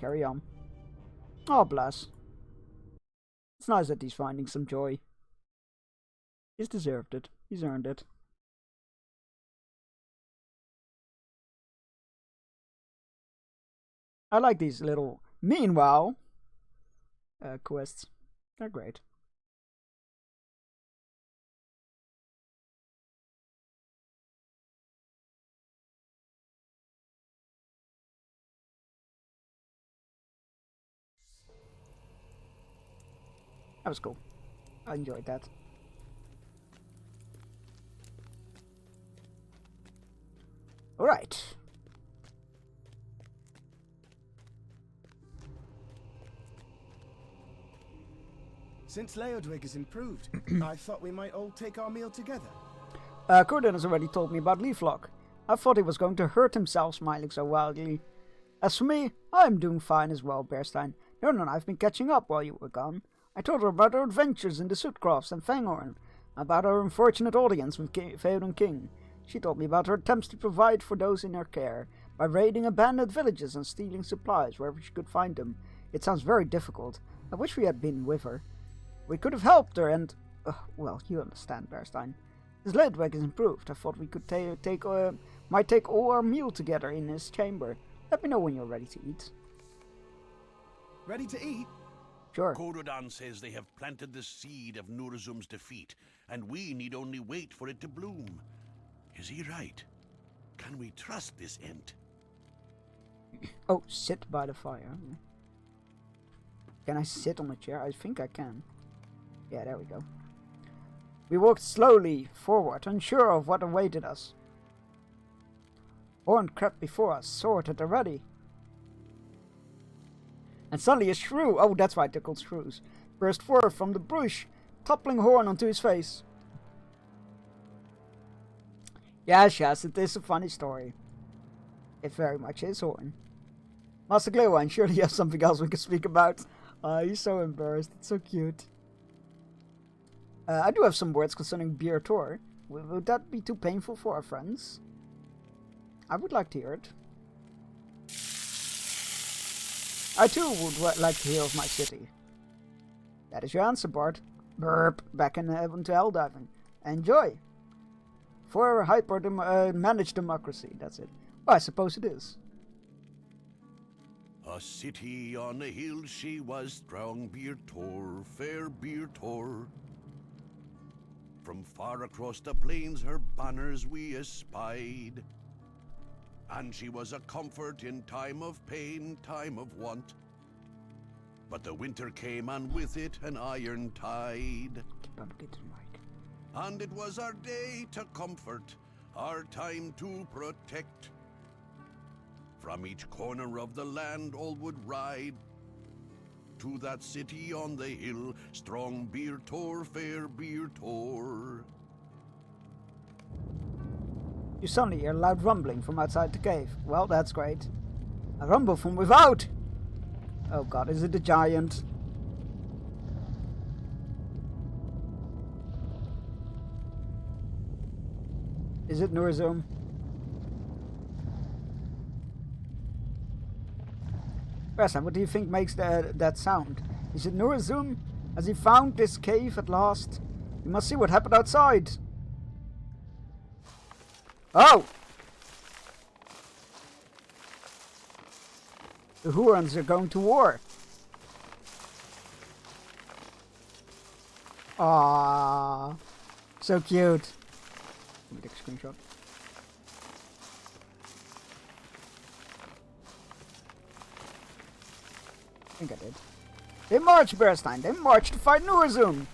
Carry on. Oh, bless. It's nice that he's finding some joy. He's deserved it. He's earned it. I like these little meanwhile quests. They're great. That was cool. I enjoyed that. Alright. Since Leodwig is improved, I thought we might all take our meal together. Corden has already told me about Leaflock. I thought he was going to hurt himself smiling so wildly. As for me, I am doing fine as well, Bearstein. Nern and I have been catching up while you were gone. I told her about our adventures in the Sootcrofts and Fangorn, about our unfortunate audience with Theoden King. She told me about her attempts to provide for those in her care, by raiding abandoned villages and stealing supplies wherever she could find them. It sounds very difficult. I wish we had been with her. We could have helped her and... well, you understand, Bearstein. As Leodwig is improved, I thought we could might take all our meal together in his chamber. Let me know when you're ready to eat. Ready to eat? Sure. Kododan says they have planted the seed of Nurzum's defeat, and we need only wait for it to bloom. Is he right? Can we trust this Ent? Oh, sit by the fire. Can I sit on the chair? I think I can. Yeah, there we go. We walked slowly forward, unsure of what awaited us. Horn crept before us, sword at the ready. And suddenly a shrew, oh that's why they're called shrews, burst forth from the bush, toppling Horn onto his face. Yes, it is a funny story. It very much is, Horn. Master Glewine, surely you have something else we can speak about. He's so embarrassed, it's so cute. I do have some words concerning Bir Tor. Would that be too painful for our friends? I would like to hear it. I too would like to hear of my city. That is your answer, Bart. Burp, back into Helldiving. Enjoy. For managed democracy, that's it. Well, I suppose it is. A city on a hill she was, strong Bir Tor, fair Bir Tor. From far across the plains her banners we espied. and she was a comfort in time of pain, time of want. But the winter came, and with it an iron tide. Keep on getting Mike. And it was our day to comfort, our time to protect. From each corner of the land all would ride to that city on the hill, strong beer Tor, fair beer Tor. You suddenly hear a loud rumbling from outside the cave. Well, that's great. A rumble from without! Oh god, is it the giant? Is it Nurzum? Bersan, what do you think makes that sound? Is it Nurzum? Has he found this cave at last? We must see what happened outside. Oh! The Hurons are going to war. Ah, so cute. Let me take a screenshot. I think I did. They march, Berstein. They march to fight Nurzum.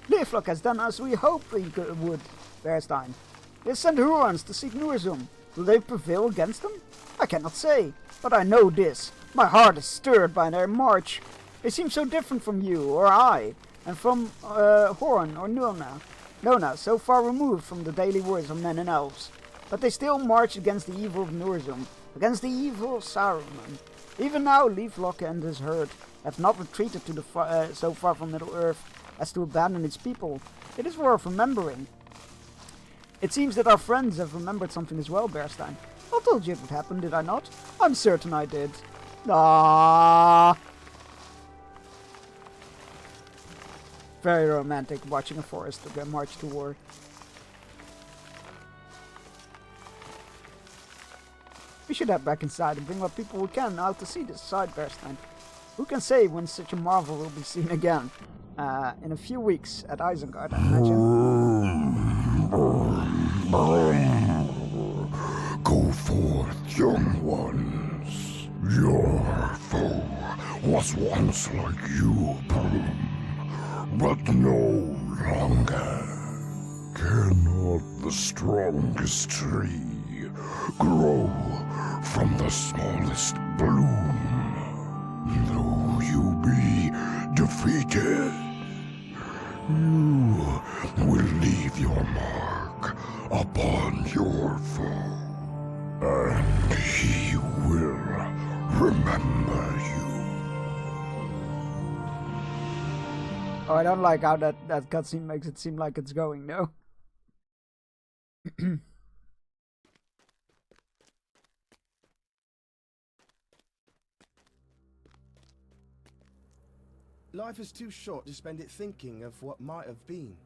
Leaflock has done as we hoped we would, Berstein. They sent Hurons to seek Nurzum. Will they prevail against them? I cannot say, but I know this. My heart is stirred by their march. They seem so different from you or I, and from Horan or Nona, so far removed from the daily words of men and elves. But they still march against the evil of Nurzum, against the evil of Saruman. Even now, Leaflock and his herd have not retreated to the so far from Middle-earth as to abandon its people. It is worth remembering. It seems that our friends have remembered something as well, Berstein. I told you it would happen, did I not? I'm certain I did. Ah. Very romantic, watching a forest march to war. We should head back inside and bring what people we can out to see this side, Berstein. Who can say when such a marvel will be seen again? In a few weeks at Isengard, I imagine. Go forth, young ones. Your foe was once like you, Broom, but no longer. Cannot the strongest tree grow from the smallest bloom? Though you be defeated, you will leave your mark upon your foe, and he will remember you. Oh, I don't like how that cutscene makes it seem like it's going, no? Life is too short to spend it thinking of what might have been.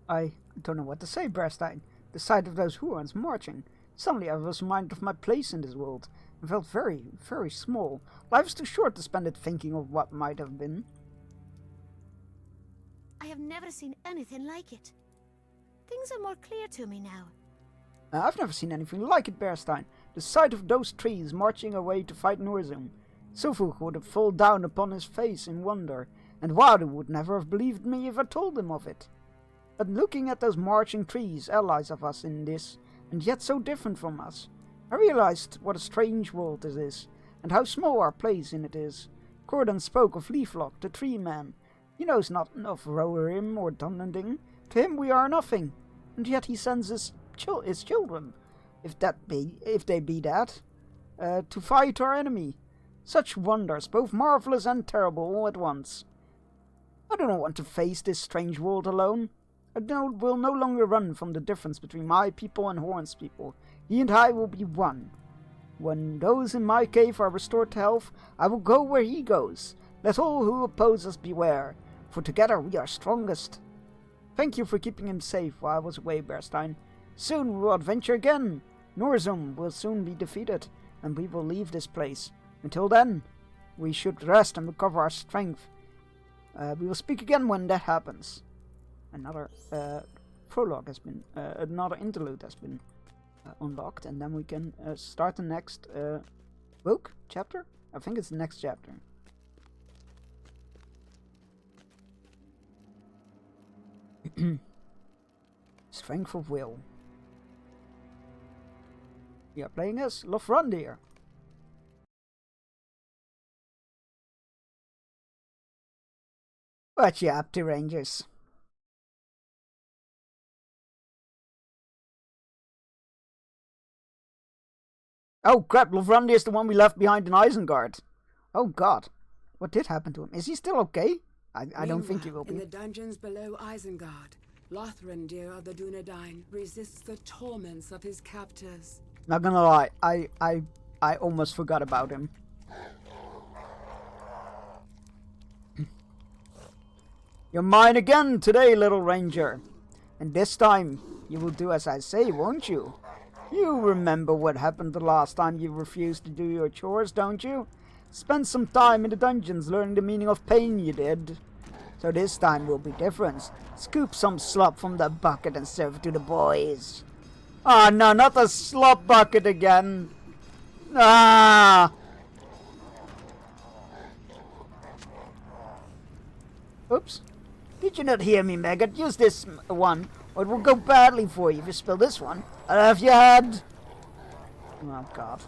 I don't know what to say, Berstein. The sight of those Hurons marching. Suddenly I was reminded of my place in this world, and felt very, very small. Life is too short to spend it thinking of what might have been. I have never seen anything like it. Things are more clear to me now. I've never seen anything like it, Berstein. The sight of those trees marching away to fight Nurzum. Sufuk would have fallen down upon his face in wonder, and Wadu would never have believed me if I told him of it. But looking at those marching trees, allies of us in this, and yet so different from us, I realized what a strange world this is, and how small our place in it is. Cordon spoke of Leaflock, the tree man. He knows not of Rohirrim or Dunlending. To him we are nothing, and yet he sends his children, if they be that, to fight our enemy. Such wonders, both marvelous and terrible all at once. I do not want to face this strange world alone. I will no longer run from the difference between my people and Horn's people. He and I will be one. When those in my cave are restored to health, I will go where he goes. Let all who oppose us beware, for together we are strongest. Thank you for keeping him safe while I was away, Berstein. Soon we will adventure again. Nurzum will soon be defeated, and we will leave this place. Until then, we should rest and recover our strength. We will speak again when that happens. Another prologue has been, another interlude has been unlocked, and then we can start the next book, chapter? I think it's the next chapter. Strength of will. We are playing as Lofrandir. What you up to, Rangers? Oh crap, Lofrandir is the one we left behind in Isengard. Oh god. What did happen to him? Is he still okay? I don't think he will be. In the dungeons below Isengard, Lothrandir of the Dunedain resists the torments of his captors. Not gonna lie, I almost forgot about him. You're mine again today, little ranger. And this time, you will do as I say, won't you? You remember what happened the last time you refused to do your chores, don't you? Spend some time in the dungeons learning the meaning of pain, you did. So this time will be different. Scoop some slop from the bucket and serve it to the boys. Ah, no, not the slop bucket again. Ah! Oops. Did you not hear me, maggot? Use this one, or it will go badly for you if you spill this one. I'll have your head. Oh, God.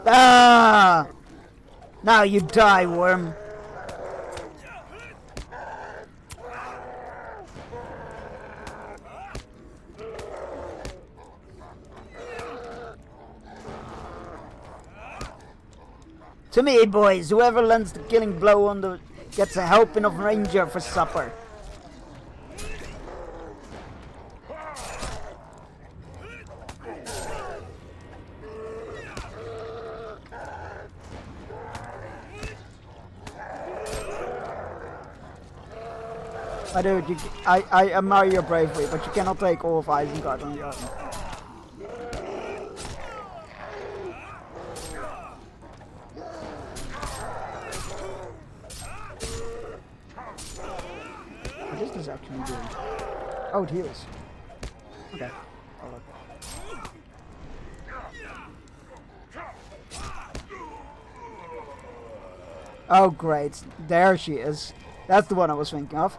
Ah! Now you die, worm. To me, boys, whoever lands the killing blow on the gets a helping of ranger for supper. My dude, I admire your bravery, but you cannot take all of Isengard on your own. What is this actually doing? Oh, it heals. Okay. Oh, great. There she is. That's the one I was thinking of.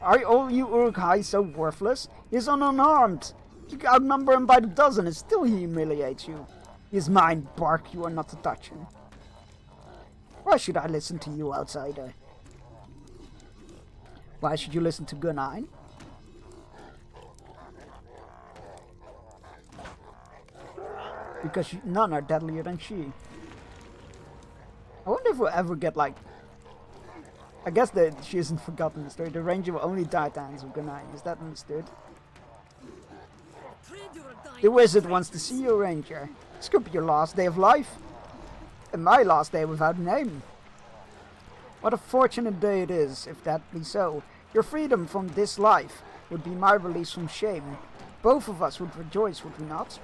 Are all you Uruk-hai so worthless? He's unarmed. You outnumber him by the dozen and still he humiliates you. He's mine, Bark. You are not to touch him. Why should I listen to you, outsider? Why should you listen to Gunnar? Because none are deadlier than she. I wonder if we'll ever get, like... I guess that she isn't forgotten in the story. The ranger will only die at the hands of Gunnar. Is that understood? The wizard wants to see you, ranger. This could be your last day of life. And my last day without a name. What a fortunate day it is, if that be so. Your freedom from this life would be my release from shame. Both of us would rejoice, would we not?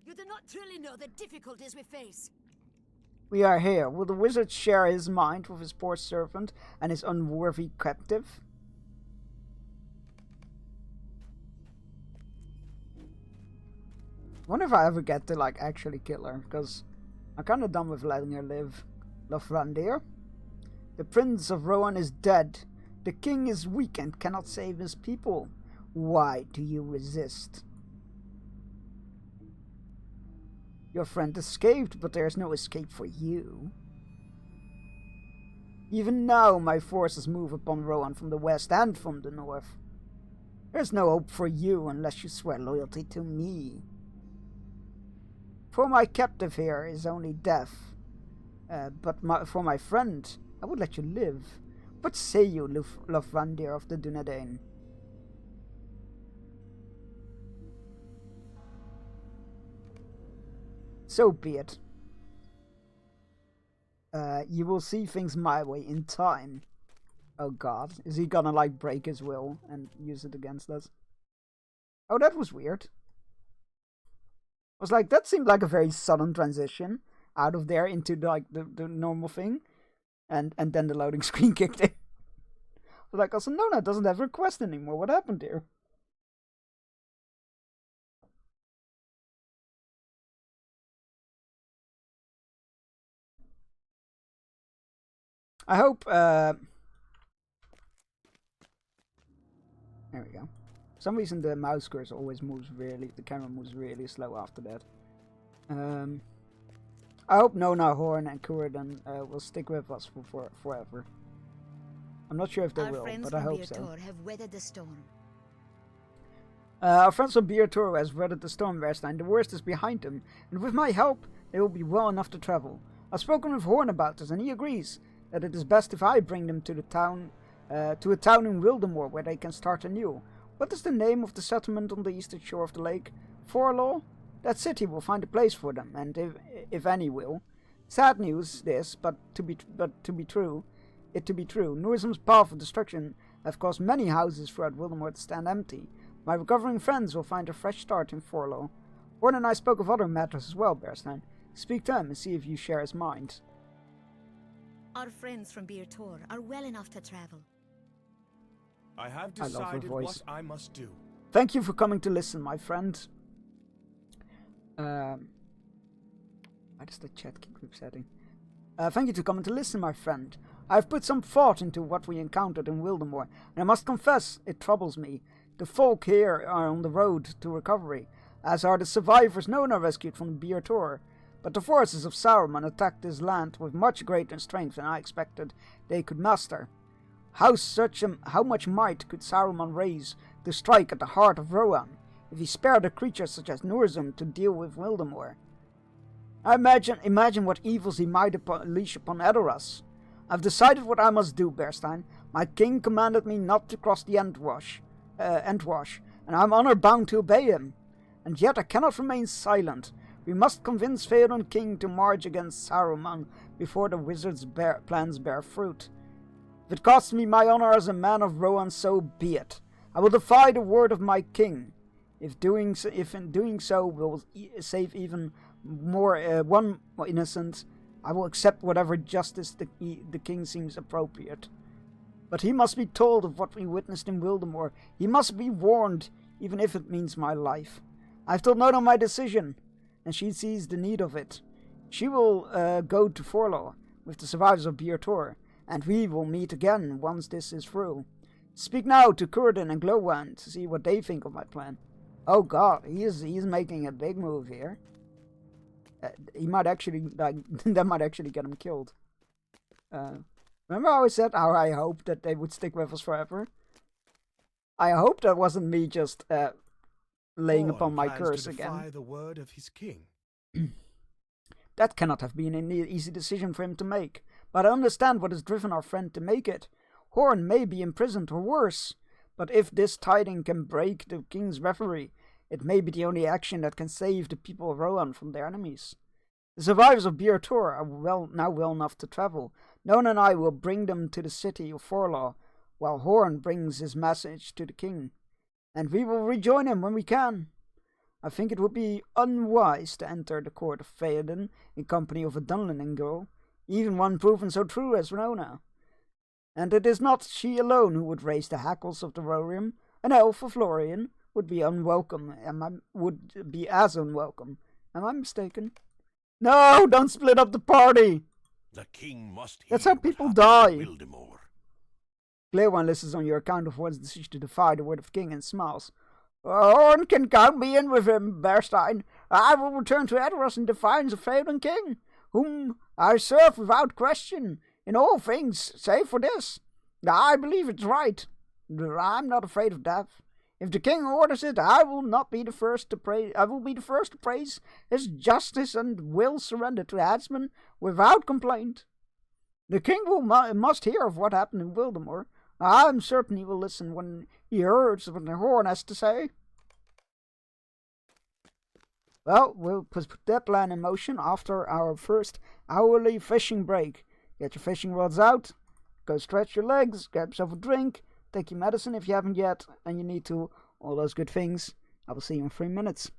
You do not truly know the difficulties we face. We are here. Will the wizard share his mind with his poor servant and his unworthy captive? I wonder if I ever get to, like, actually kill her, because I'm kind of done with letting her live. Lofrandir? The Prince of Rohan is dead. The king is weak and cannot save his people. Why do you resist? Your friend escaped, but there is no escape for you. Even now my forces move upon Rohan from the west and from the north. There's no hope for you unless you swear loyalty to me. For my captive here is only death. But for my friend, I would let you live. What say you, Lofrandir of the Dunedain? So be it. You will see things my way in time. Oh god, is he gonna, like, break his will and use it against us? Oh, that was weird. I was like, that seemed like a very sudden transition. out of there into the normal thing, and then the loading screen kicked in. Like, also, Nona doesn't have her quest anymore. What happened here? I hope, there we go. For some reason the mouse cursor always moves the camera moves really slow after that. I hope Nona, Horn, and Kuradin will stick with us for forever. I'm not sure if they will, but I hope so. Our friends from have weathered the storm. Our friends from Biator has weathered the storm, Verstein. The worst is behind them, and with my help, they will be well enough to travel. I've spoken with Horn about this, and he agrees that it is best if I bring them to the town, to a town in Wildemore where they can start anew. What is the name of the settlement on the eastern shore of the lake? Forlaw? That city will find a place for them, and if any will. Sad news, this, but to be true. Nuisam's path of destruction have caused many houses throughout Wildemore to stand empty. My recovering friends will find a fresh start in Forlaw. Horn and I spoke of other matters as well, Berstein. Speak to him and see if you share his mind. Our friends from Bir Tor are well enough to travel. I have decided what I must do. Thank you for coming to listen, my friend. Why does the chat keep resetting? Thank you for coming to listen, my friend. I have put some thought into what we encountered in Wildemore, and I must confess it troubles me. The folk here are on the road to recovery, as are the survivors Nona rescued from Bir Tor. But the forces of Saruman attacked this land with much greater strength than I expected they could master. How much might could Saruman raise to strike at the heart of Rohan, if he spared a creature such as Nurzum to deal with Wildemore? I imagine what evils he might unleash upon Edoras. I've decided what I must do, Berstein. My king commanded me not to cross the Endwash, and I'm honor-bound to obey him. And yet I cannot remain silent. We must convince Theoden King to march against Saruman before the wizard's plans bear fruit. If it costs me my honor as a man of Rohan, so be it. I will defy the word of my king. If in doing so will save even more one innocent, I will accept whatever justice the king seems appropriate. But he must be told of what we witnessed in Wildemore. He must be warned, even if it means my life. I've told Nona my decision, and she sees the need of it. She will go to Forlaw with the survivors of Bir Tor, and we will meet again once this is through. Speak now to Kuradin and Glowwan to see what they think of my plan. Oh God, he's making a big move here. He might actually, that might actually get him killed. Remember how I said how I hoped that they would stick with us forever? I hope that wasn't me just laying upon my curse again. Defy the word of his king. That cannot have been an easy decision for him to make, but I understand what has driven our friend to make it. Horn may be imprisoned or worse, but if this tiding can break the king's reverie, it may be the only action that can save the people of Rohan from their enemies. The survivors of Bir Tor are now well enough to travel. Nona and I will bring them to the city of Forlaw, while Horn brings his message to the king, and we will rejoin him when we can. I think it would be unwise to enter the court of Theoden in company of a Dunlending girl, even one proven so true as Nona. And it is not she alone who would raise the hackles of the Rohirrim. An elf of Lorien would be unwelcome, would be as unwelcome. Am I mistaken? No, don't split up the party! The king must hear. That's how people die. Glowwan listens on your account of Horn's decision to defy the word of the king and smiles. Horn can count me in with him, Berstein. I will return to Edoras in defiance of Theoden King, whom I serve without question in all things, save for this. I believe it's right. I'm not afraid of death. If the king orders it, I will be the first to praise his justice and will surrender to Hadsman without complaint. The king must hear of what happened in Wildemore. I'm certain he will listen when he hears what the Horn has to say. Well, we'll put that plan in motion after our first hourly fishing break. Get your fishing rods out, go stretch your legs, grab yourself a drink, take your medicine if you haven't yet, and you need to, all those good things. I will see you in 3 minutes.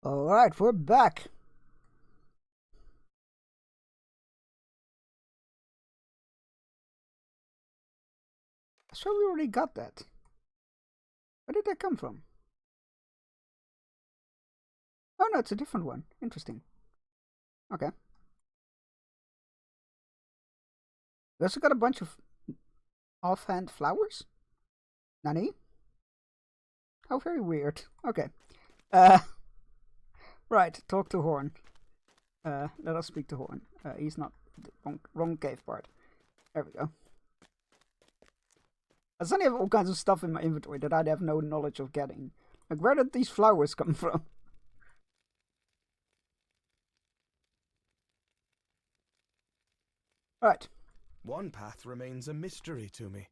Alright, we're back. So we already got that. Where did that come from? Oh no, it's a different one. Interesting. Okay. We also got a bunch of offhand flowers? Nani? How very weird. Okay. Right, talk to Horn. Let us speak to Horn. He's not the wrong cave part. There we go. I suddenly have all kinds of stuff in my inventory that I'd have no knowledge of getting. Like, where did these flowers come from? Right. One path remains a mystery to me.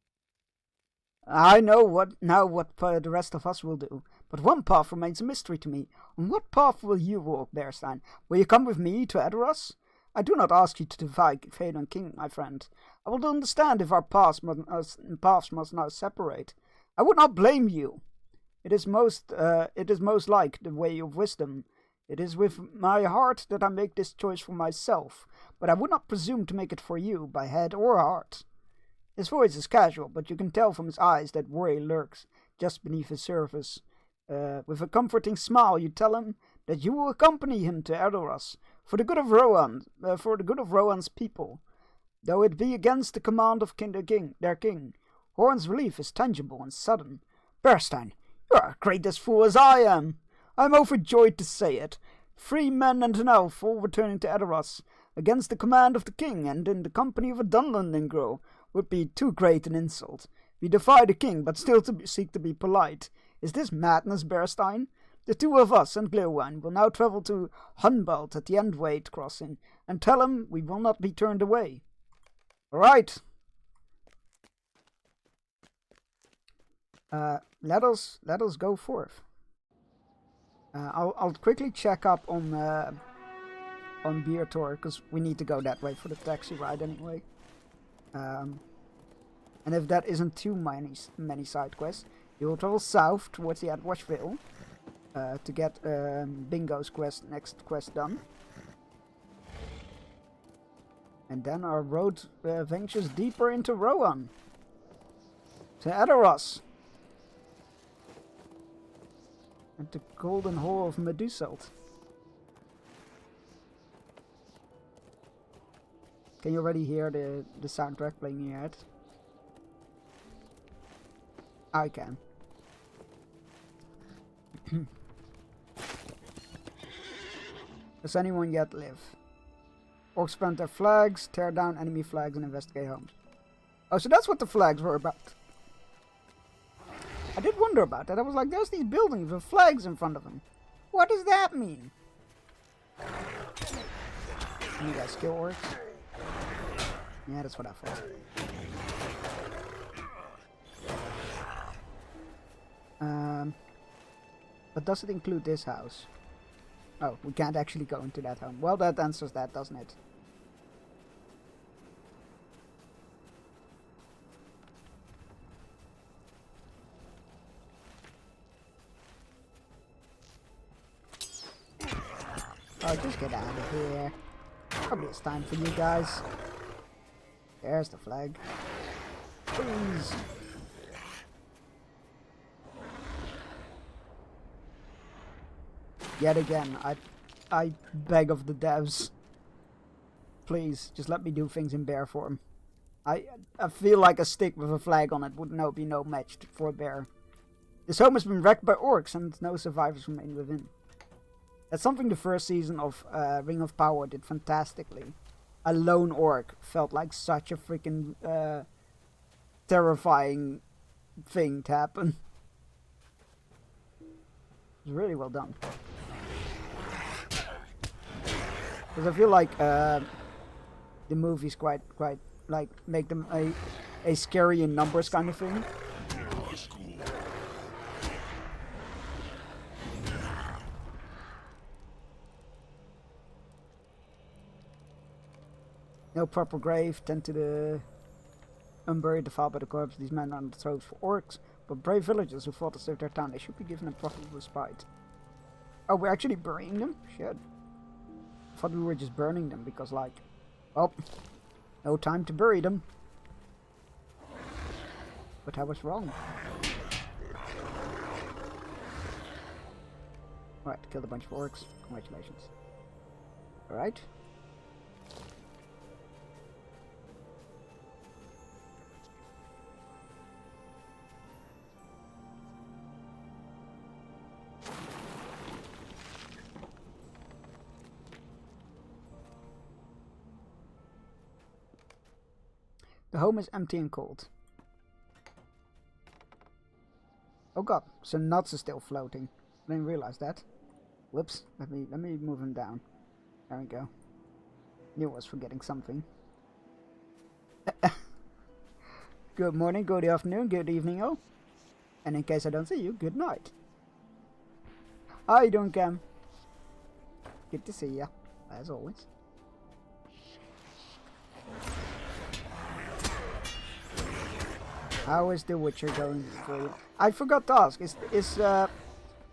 I know what the rest of us will do, but one path remains a mystery to me. On what path will you walk, Bearstein? Will you come with me to Edoras? I do not ask you to defy Phaedon King, my friend. I will understand if our paths must now separate. I would not blame you. It is most like the way of wisdom. It is with my heart that I make this choice for myself, but I would not presume to make it for you by head or heart. His voice is casual, but you can tell from his eyes that worry lurks just beneath his surface. With a comforting smile, you tell him that you will accompany him to Edoras for the good of Rohan, for the good of Rohan's people, though it be against the command of their king. Horn's relief is tangible and sudden. Bearstein, you are as great a fool as I am. I am overjoyed to say it. 3 men and an elf all returning to Edoras against the command of the king and in the company of a Dunlendingro would be too great an insult. We defy the king, but still seek to be polite. Is this madness, Bearstein? The 2 of us and Glewine will now travel to Hunbelt at the Endwade crossing, and tell him we will not be turned away. All right. Let us go forth. I'll quickly check up on Beertor, because we need to go that way for the taxi ride anyway. And if that isn't too many side quests, you will travel south towards the Edwashville to get Bingo's next quest done. And then our road ventures deeper into Rohan. To Edoras. And the Golden Hall of Medusalt. Can you already hear the soundtrack playing in your head? I can. Does anyone yet live? Orcs plant their flags, tear down enemy flags, and investigate homes. Oh, so that's what the flags were about. I did wonder about that. I was like, there's these buildings with flags in front of them. What does that mean? You guys kill orcs? Yeah, that's what I thought. But does it include this house? Oh, we can't actually go into that home. Well, that answers that, doesn't it? Oh, just get out of here. Probably it's time for you guys. There's the flag. Please. Yet again, I beg of the devs. Please, just let me do things in bear form. I feel like a stick with a flag on it would be no match for a bear. This home has been wrecked by orcs and no survivors remain within. That's something the first season of Ring of Power did fantastically. A lone orc felt like such a freaking terrifying thing to happen. It was really well done. Because I feel like the movies quite like make them a scary in numbers kind of thing. No proper grave, tend to the unburied, defiled by the corpse. These men are on the throats for orcs, but brave villagers who fought to save their town. They should be given a proper respite. Oh, we're actually burying them? Shit. I thought we were just burning them because, like, oh, no time to bury them. But I was wrong. Alright, killed a bunch of orcs. Congratulations. Alright. The home is empty and cold. Oh god, so nuts is still floating. I didn't realize that. Whoops, let me move him down. There we go. Knew I was forgetting something. Good morning, good afternoon, good evening all. And in case I don't see you, good night. How you doing, Cam? Good to see ya, as always. How is The Witcher going for you? I forgot to ask. Is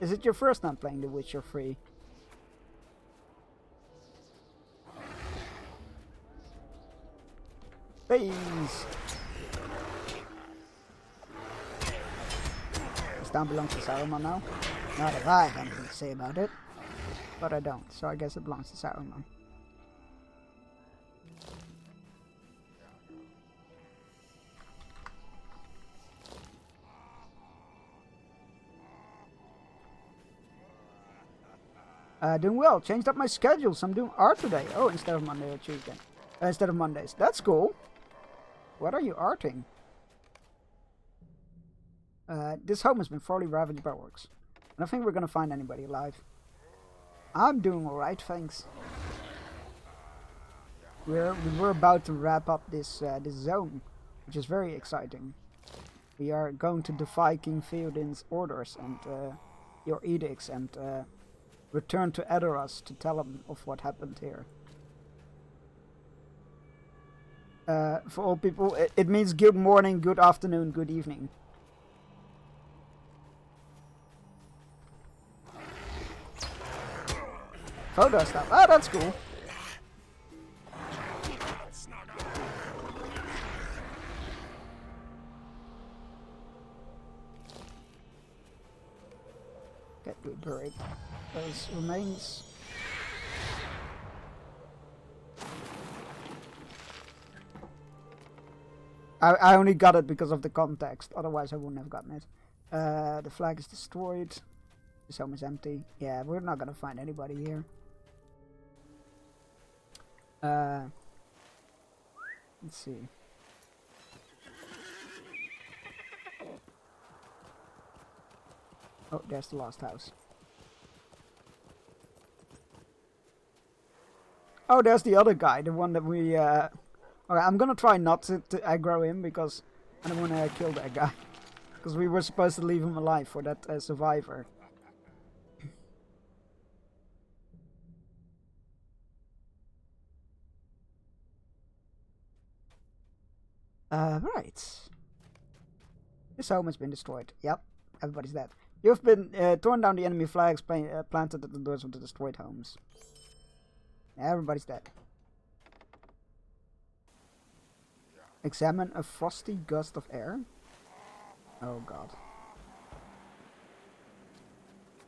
it your first time playing The Witcher 3? Please. This town belongs to Saruman now. Not that I have anything to say about it, but I don't. So I guess it belongs to Saruman. Doing well. Changed up my schedule, so I'm doing art today. Oh, instead of Monday or Tuesday. Instead of Mondays. That's cool. What are you arting? This home has been thoroughly ravaged by orcs. I don't think we're gonna find anybody alive. I'm doing alright, thanks. We're about to wrap up this this zone, which is very exciting. We are going to defy King Theoden's orders and your edicts and return to Edoras to tell him of what happened here. For all people, it means good morning, good afternoon, good evening. Photo stuff. Ah, that's cool. Get we buried those remains. I only got it because of the context, otherwise I wouldn't have gotten it. The flag is destroyed. This home is empty. Yeah, we're not gonna find anybody here. Let's see. Oh, there's the last house. Oh, there's the other guy, the one that we, Okay, I'm gonna try not to aggro him, because I don't wanna kill that guy. Because we were supposed to leave him alive for that survivor. Right. This home has been destroyed. Yep, everybody's dead. You've been torn down the enemy flags planted at the doors of the destroyed homes. Everybody's dead. Examine a frosty gust of air. Oh god.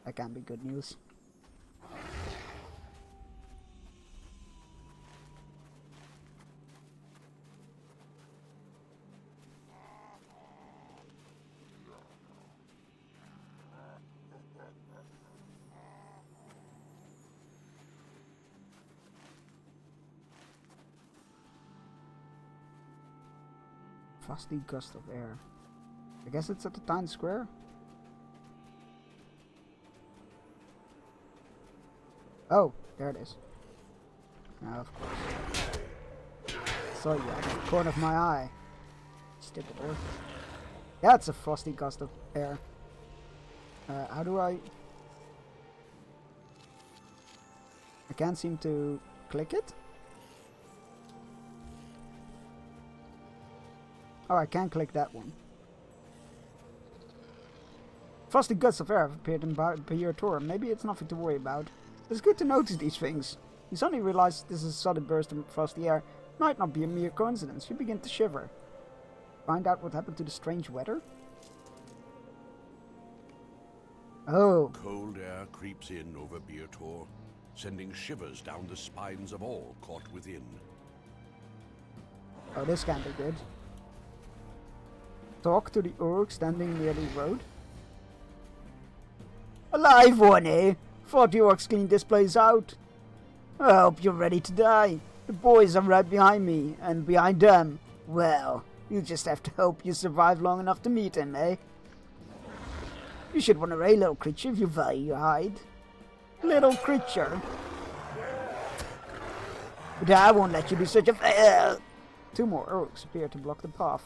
That can't be good news. Frosty gust of air. I guess it's at the town square. Oh, there it is. Now, of course. So yeah, at the corner of my eye. Stupid earth. Yeah, it's a frosty gust of air. How do I can't seem to click it. Oh, I can click that one. Frosty gusts of air have appeared in Pir Tor. Maybe it's nothing to worry about. It's good to notice these things. You suddenly realize this is a sudden burst of frosty air. Might not be a mere coincidence. You begin to shiver. Find out what happened to the strange weather? Oh. Cold air creeps in over Bir Tor, sending shivers down the spines of all caught within. Oh, this can't be good. Talk to the orc standing near the road. A live one, eh? Thought the orcs cleaned this place out. I hope you're ready to die. The boys are right behind me, and behind them, well, you just have to hope you survive long enough to meet him, eh? You should want a ray, little creature, if you value your hide. Little creature. But I won't let you do such a... Two more orcs appear to block the path.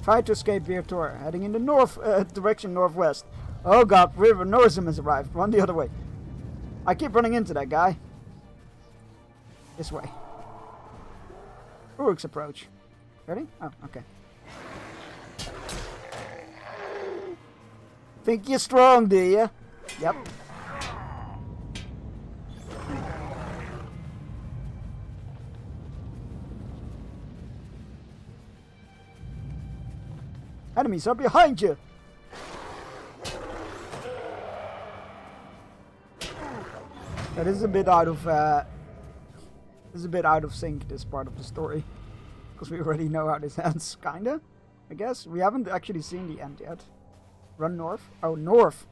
Try to escape Bir Tor, heading in the north direction northwest. Oh god, River Norzim has arrived. Run the other way. I keep running into that guy. This way. Uruk's approach. Ready? Oh, okay. Think you're strong, do you? Yep. Enemies are behind you! That is a bit out of sync, this part of the story. Because we already know how this ends, kinda. I guess. We haven't actually seen the end yet. Run north. Oh, north!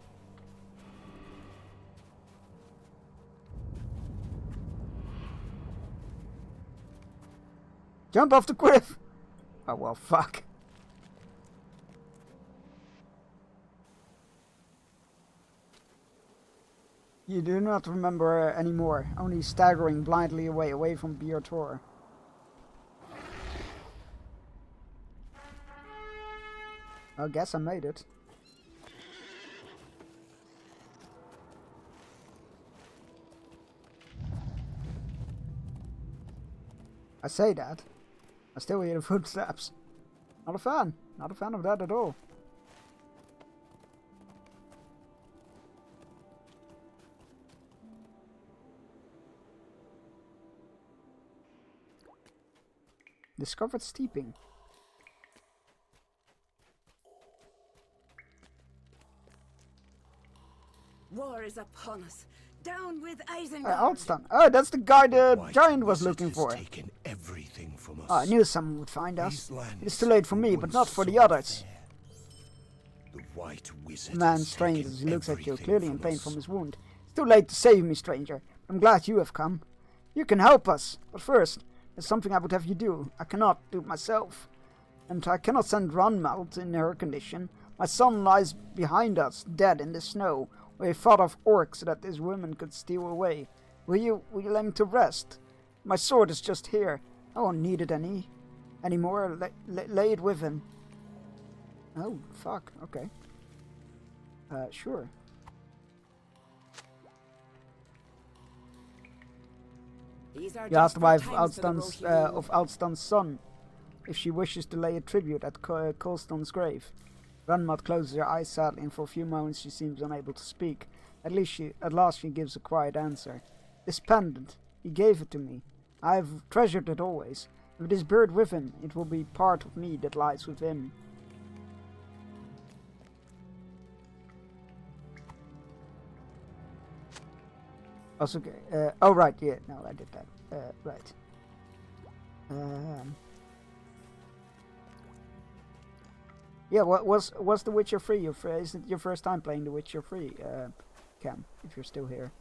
Jump off the cliff! Oh well, fuck. You do not remember anymore, only staggering blindly away from Bjortor. I guess I made it. I say that. I still hear the footsteps. Not a fan. Not a fan of that at all. Discovered steeping. War is upon us. Down with Isengard! Altstan. Oh, that's the guy the White giant was Wizard looking has for. taken everything from us. Oh, I knew someone would find us. These lands It is too late for me, were but not once for the so others. fair. The White Wizard The man has strains taken as he looks at you, everything clearly in from pain us. from his wound. It's too late to save me, stranger. I'm glad you have come. You can help us, but first, there's something I would have you do. I cannot do it myself. And I cannot send Runmelt in her condition. My son lies behind us, dead in the snow. We fought off orcs so that this woman could steal away. Will you let me to rest? My sword is just here. I won't need it anymore. Lay it with him. Oh, fuck. Okay. Sure. These are You asked the wife desperate times for the Rohirrim. of Altstan's son if she wishes to lay a tribute at Colston's grave. Runmat closes her eyes sadly, and for a few moments she seems unable to speak. At last she gives a quiet answer. This pendant, he gave it to me. I have treasured it always. If it is buried with him, it will be part of me that lies with him. Also, oh right, yeah, no, I did that. Right. Yeah, was The Witcher 3? Is it your first time playing The Witcher 3, Cam? If you're still here,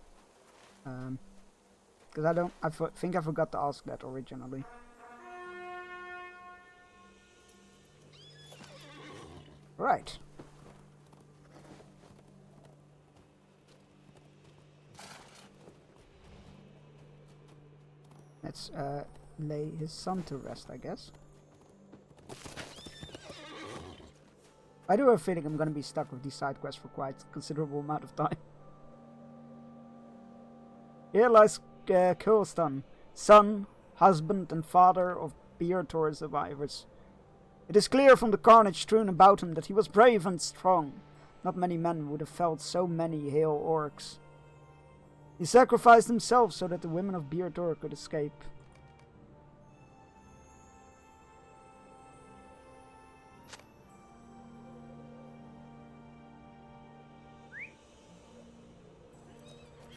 because I think I forgot to ask that originally. Right. Let's lay his son to rest, I guess. I do have a feeling I'm going to be stuck with these side quests for quite a considerable amount of time. Here lies Kulstan, son, husband and father of Bjortor survivors. It is clear from the carnage strewn about him that he was brave and strong. Not many men would have felled so many hale orcs. He sacrificed himself so that the women of Bjortor could escape.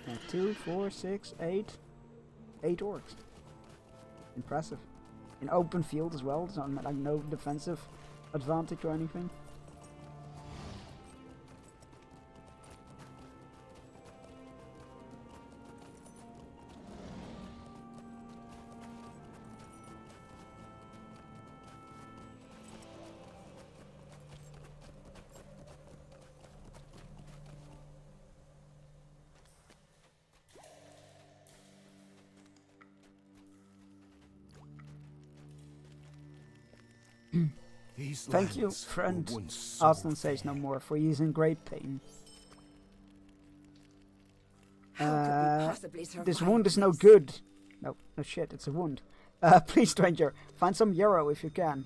And 2, 4, 6, 8. 8 orcs. Impressive. In open field as well, so like no defensive advantage or anything. Thank you, friend. Aslan says no more, for he is in great pain. This wound is no good. No shit, it's a wound. Please, stranger, find some yarrow if you can.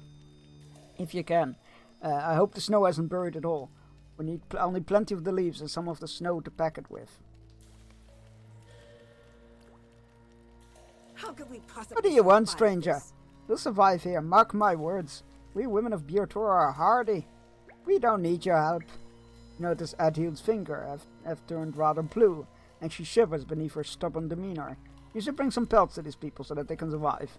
If you can. I hope the snow hasn't buried it all. We need only plenty of the leaves and some of the snow to pack it with. How could we possibly What do you want, survive stranger? this? We'll survive here, mark my words. We women of Bjortor are hardy. We don't need your help. Notice Adhild's finger have turned rather blue, and she shivers beneath her stubborn demeanor. You should bring some pelts to these people so that they can survive.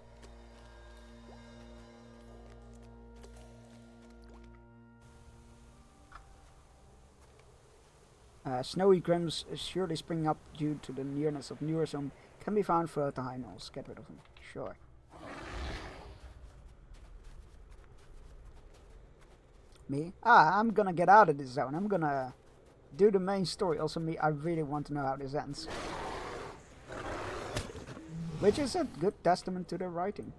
Snowy grims surely spring up due to the nearness of Nursum can be found throughout the high knolls. Get rid of them. Sure. Me? I'm gonna get out of this zone. I'm gonna do the main story. Also me, I really want to know how this ends. Which is a good testament to their writing.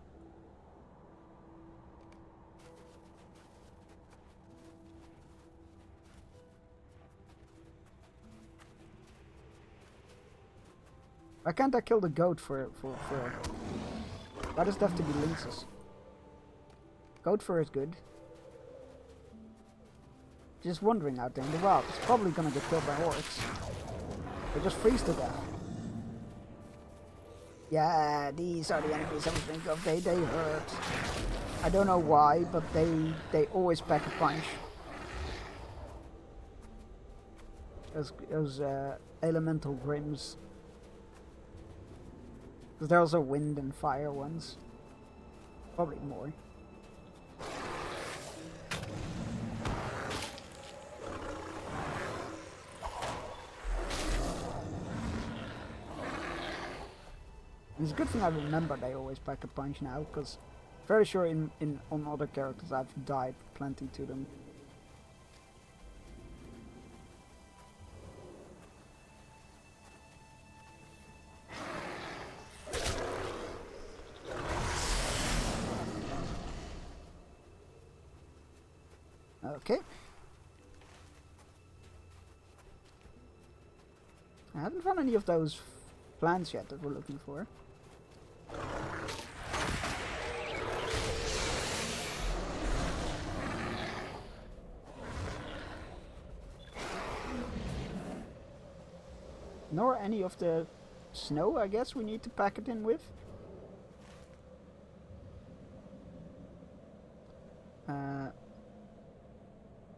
Why can't I kill the goat for why does it have to be lynxes? Goat fur is good. Just wandering out there in the wild. It's probably gonna get killed by orcs. They just freeze to death. Yeah, these are the enemies I was thinking of. They hurt. I don't know why, but they always pack a punch. Those elemental grims. Because there are also wind and fire ones. Probably more. It's a good thing I remember they always pack a punch now, because very sure on other characters I've died plenty to them. Okay. I haven't found any of those plants yet that we're looking for. Nor any of the snow, I guess we need to pack it in with.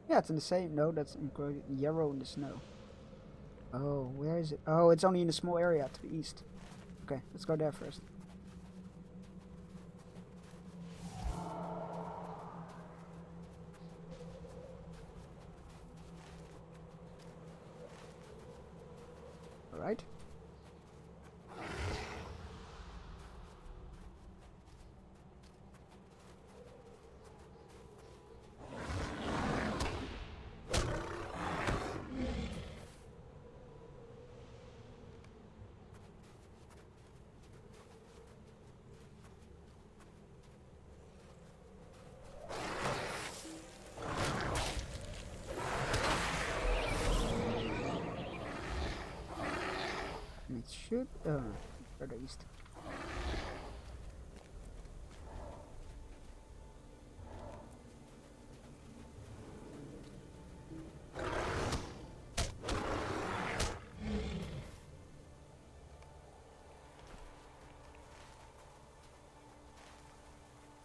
Yeah, it's in the same. No, that's included. Yarrow in the snow. Oh, where is it? Oh, it's only in a small area to the east. Okay, let's go there first. Alright. It should further east.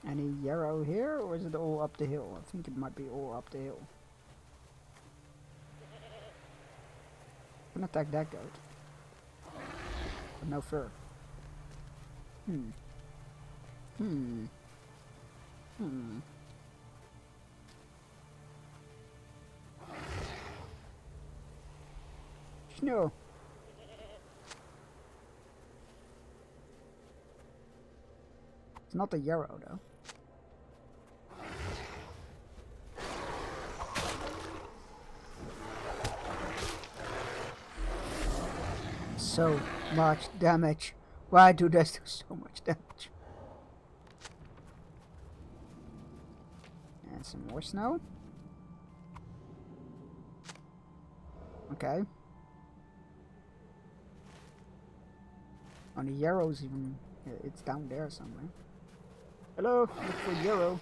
Any yarrow here, or is it all up the hill? I think it might be all up the hill. Can attack that goat. But no fur. Snow. It's not a yarrow though. So much damage. Why do they do so much damage? And some more snow. Okay. On the yarrows even, it's down there somewhere. Hello, look for yarrow.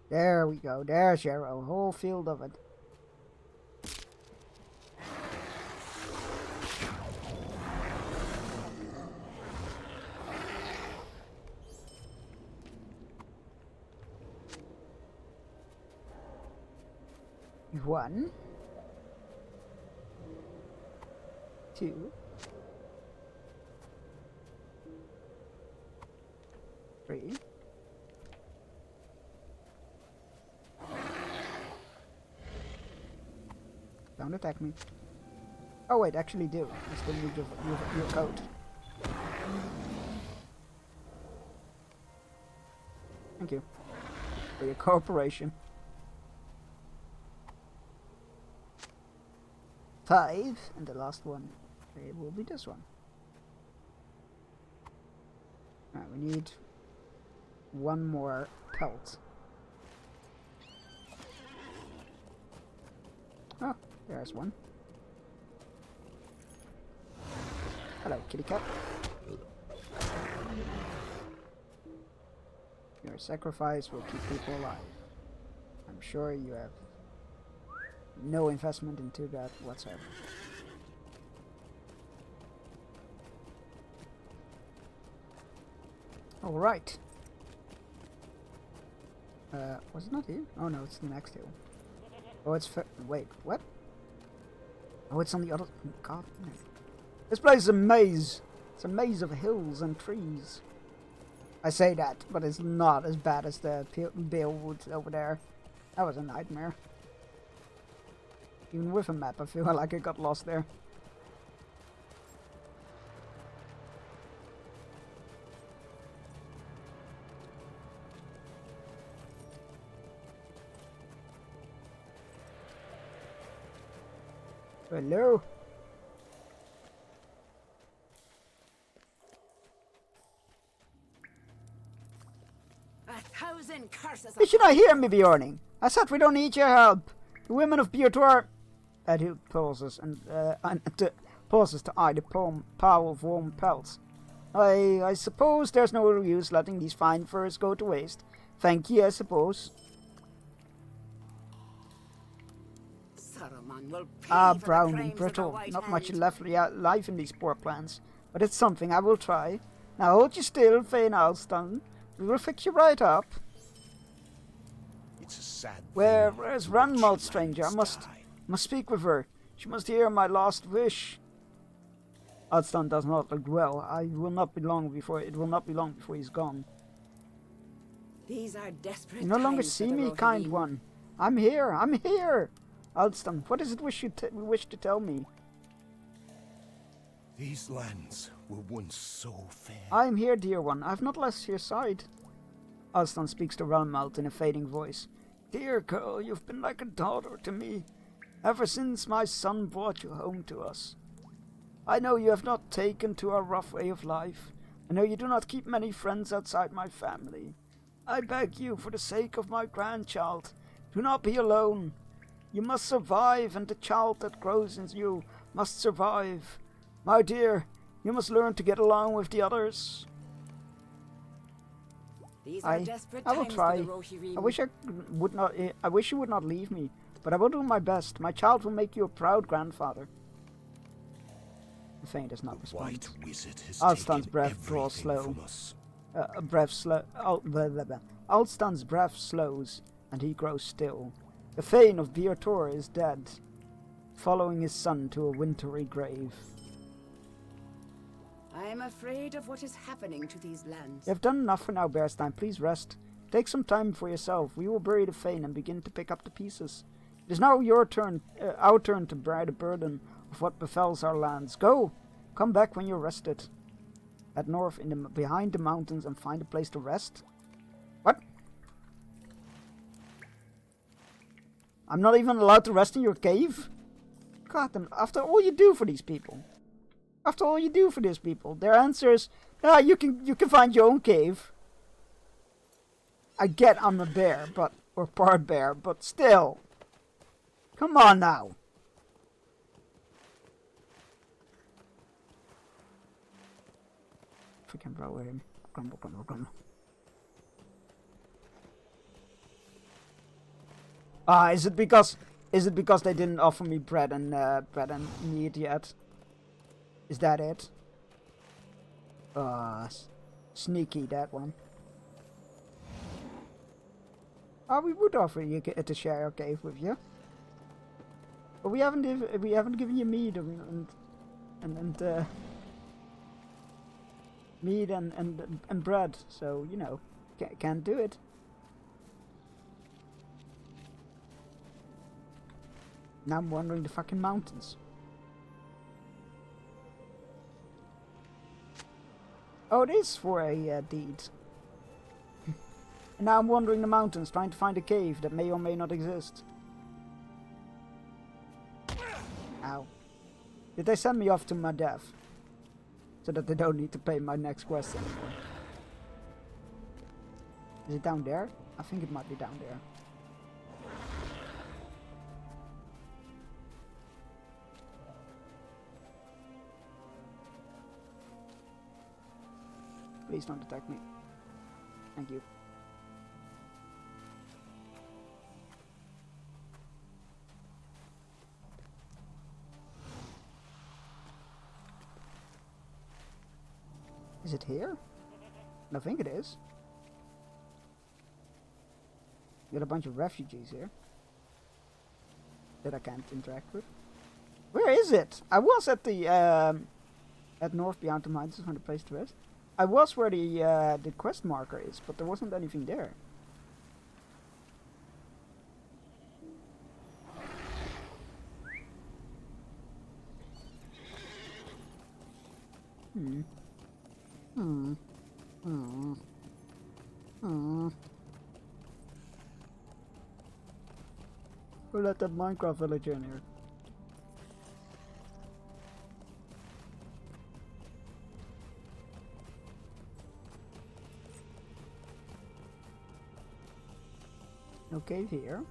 There we go, there's yarrow, a whole field of it. One, two, three, don't attack me. Oh wait, actually do. I still need your code. Thank you for your cooperation. 5, and the last one, it will be this one. Alright, we need one more pelt. Oh, there's one. Hello, kitty cat. Your sacrifice will keep people alive. I'm sure you have no investment into that whatsoever. Alright. Was it not here? Oh no, it's the next hill. Oh, it's wait, what? Oh, it's on the other... God, no. This place is a maze. It's a maze of hills and trees. I say that, but it's not as bad as the Balewood over there. That was a nightmare. Even with a map, I feel like I got lost there. Hello? A thousand curses. Did you not hear me, Bjorning? I said we don't need your help. The women of Bjortor... he pauses and pauses to eye the pile of warm pelts. I suppose there's no use letting these fine furs go to waste. Thank you, I suppose. Saruman will pay Ah, for the brown and crimes of the brittle. White Not much Hand. left life in these poor plants. But it's something I will try. Now hold you still, Fane Alston. We will fix you right up. It's a sad Where's Ranmalt, stranger? I must speak with her. She must hear my last wish. Alston does not look well. It will not be long before he's gone. These are desperate You no longer times for see the me, kind Rohirrim. one. I'm here. Alston, what is it wish to tell me? These lands were once so fair. I am here, dear one. I have not left your side. Alston speaks to Ranmalt in a fading voice. Dear girl, you've been like a daughter to me, ever since my son brought you home to us. I know you have not taken to our rough way of life. I know you do not keep many friends outside my family. I beg you, for the sake of my grandchild, do not be alone. You must survive, and the child that grows in you must survive. My dear, you must learn to get along with the others. These are desperate I will times try. for the Rohirrim. I wish you would not leave me, but I will do my best. My child will make you a proud grandfather. The Thane does not respond. White Wizard has Alston's taken breath draws everything slow. Alston's breath slows, and he grows still. The Thane of Bjortor is dead, following his son to a wintry grave. I am afraid of what is happening to these lands. You have done enough for now, Bearstein. Please rest. Take some time for yourself. We will bury the Thane and begin to pick up the pieces. It is now our turn to bear the burden of what befalls our lands. Go! Come back when you're rested. Head north behind the mountains and find a place to rest. What? I'm not even allowed to rest in your cave? God, after all you do for these people. After all you do for these people, their answer is, you can find your own cave. I get I'm a bear, or part bear, but still. Come on now. Freaking row with him. Grumble, grumble, grumble. Is it because they didn't offer me bread and meat yet? Is that it? Sneaky, that one. We would offer you to share our cave with you, but we haven't given you meat and bread, so you know, can't do it. Now I'm wandering the fucking mountains. Oh, it is for a deed. And now I'm wandering the mountains trying to find a cave that may or may not exist. Ow. Did they send me off to my death? So that they don't need to pay my next quest anymore. Is it down there? I think it might be down there. Please don't attack me. Thank you. Is it here? I think it is. Got a bunch of refugees here that I can't interact with. Where is it? I was at the at North Beyond the Mines. Is the place to rest. I was where the quest marker is, but there wasn't anything there. We'll let that Minecraft villager in here. No cave here.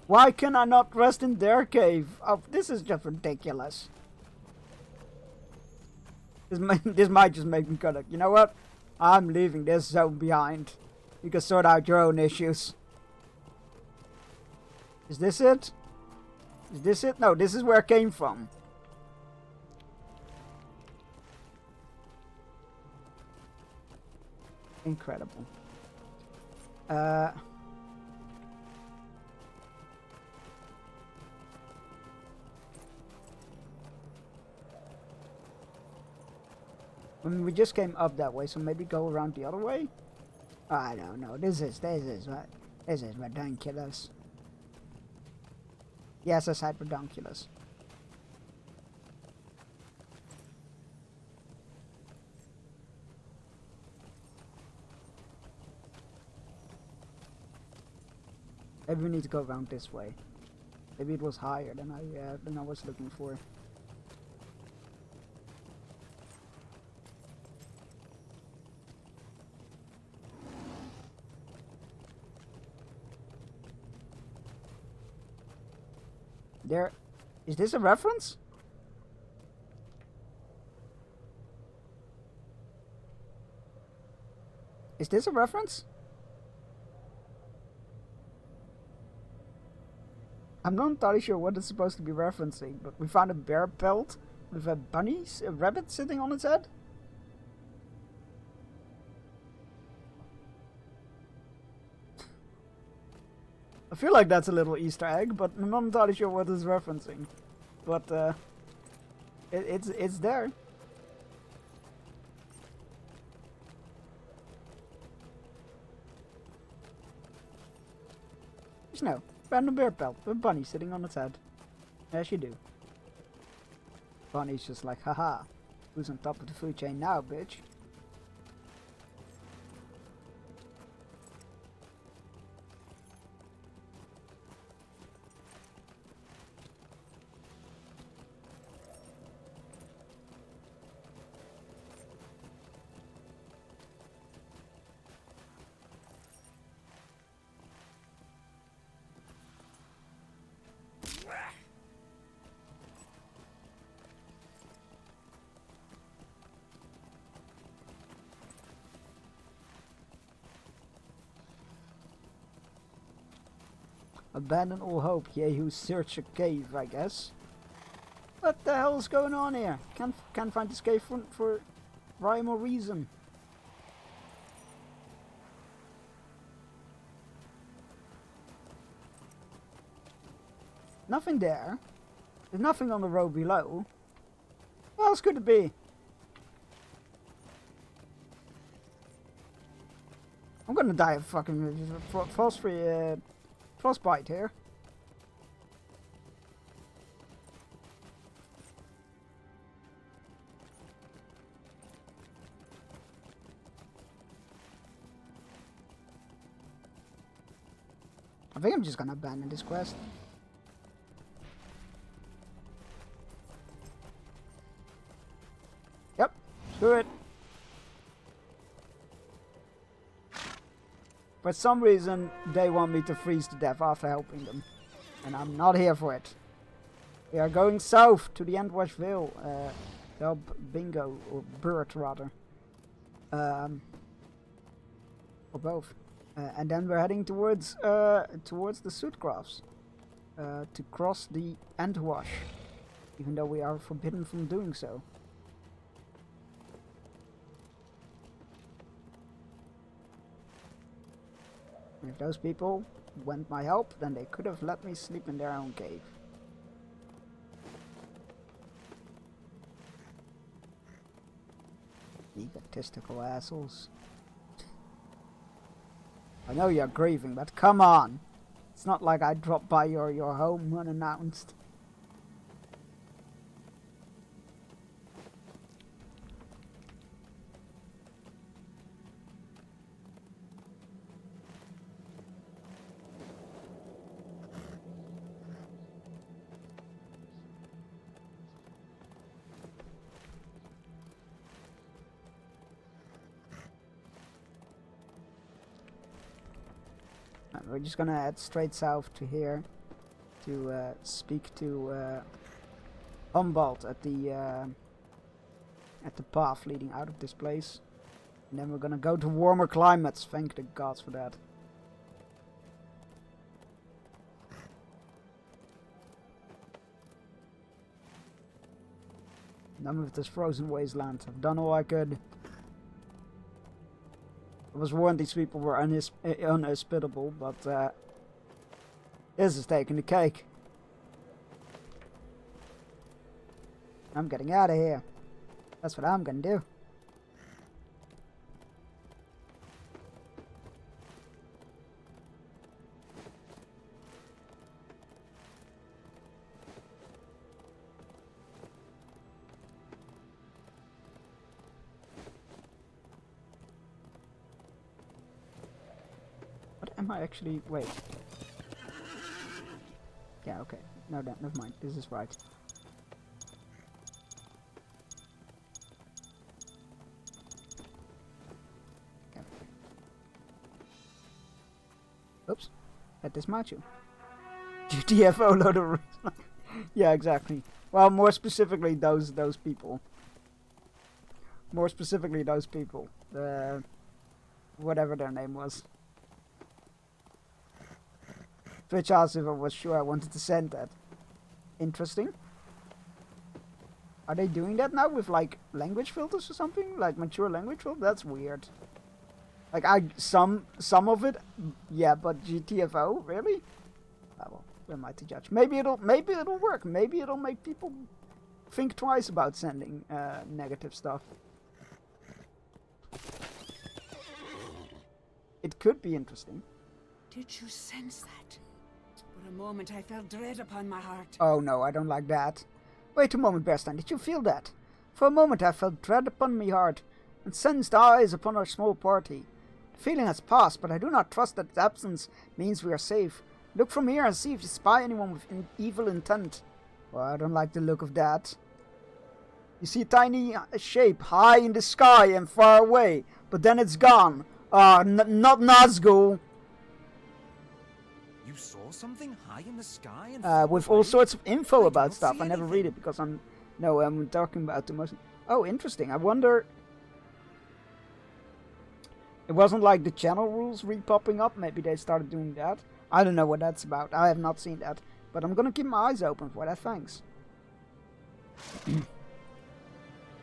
Why can I not rest in their cave? Oh, this is just ridiculous. This might just make me kind of, you know what? I'm leaving this zone behind. You can sort out your own issues. Is this it? Is this it? No, this is where it came from. Incredible. I mean, we just came up that way, so maybe go around the other way? I don't know. This is ridiculous. Yes, I said ridiculous. Maybe we need to go around this way. Maybe it was higher than I was looking for. There, is this a reference? Is this a reference? I'm not entirely sure what it's supposed to be referencing, but we found a bear pelt with a rabbit sitting on its head. I feel like that's a little Easter egg, but I'm not entirely sure what it's referencing. But it's there. Snow. Random bear pelt with a bunny sitting on its head. As you do. Bunny's just like, haha. Who's on top of the food chain now, bitch? Abandon all hope, ye who search a cave, I guess. What the hell is going on here? Can't find this cave for rhyme or reason. Nothing there. There's nothing on the road below. What else could it be? I'm gonna die of fucking frostbite here. I think I'm just gonna abandon this quest. Yep, screw it. For some reason, they want me to freeze to death after helping them. And I'm not here for it. We are going south to the Endwash Vale. Bingo, or Bird rather. Or both. And then we're heading towards the Sudgrafs. To cross the Endwash. Even though we are forbidden from doing so. And if those people want my help, then they could have let me sleep in their own cave. Egotistical assholes. I know you're grieving, but come on! It's not like I dropped by your home unannounced. We're just gonna head straight south to here to speak to Humboldt at the path leading out of this place, and then we're gonna go to warmer climates. Thank the gods for that. Done with this frozen wasteland. I've done all I could. I was warned these people were unhospitable, but this is taking the cake. I'm getting out of here. That's what I'm gonna do. Am I actually... wait. Yeah, okay. No, never mind. This is right. Okay. Oops. That dismount you. GTFO load of... yeah, exactly. Well, more specifically, those people. More specifically, those people. Whatever their name was. Twitch asked if I was sure I wanted to send that. Interesting. Are they doing that now with like language filters or something? Like mature language filters? That's weird. Like some of it, yeah, but GTFO, really? Oh, well, who am I to judge? Maybe it'll work. Maybe it'll make people think twice about sending negative stuff. It could be interesting. Did you sense that? For a moment I felt dread upon my heart. Oh no, I don't like that. Wait a moment, Bearstein, did you feel that? For a moment I felt dread upon my heart, and sensed eyes upon our small party. The feeling has passed, but I do not trust that its absence means we are safe. Look from here and see if you spy anyone with evil intent. Well, I don't like the look of that. You see a tiny shape high in the sky and far away, but then it's gone. Ah, not Nazgul. You saw something high in the sky and with all sorts of info about stuff. I never read it because I'm talking about the most. Oh, interesting. I wonder. It wasn't like the channel rules re-popping up. Maybe they started doing that. I don't know what that's about. I have not seen that, but I'm gonna keep my eyes open for that. Thanks.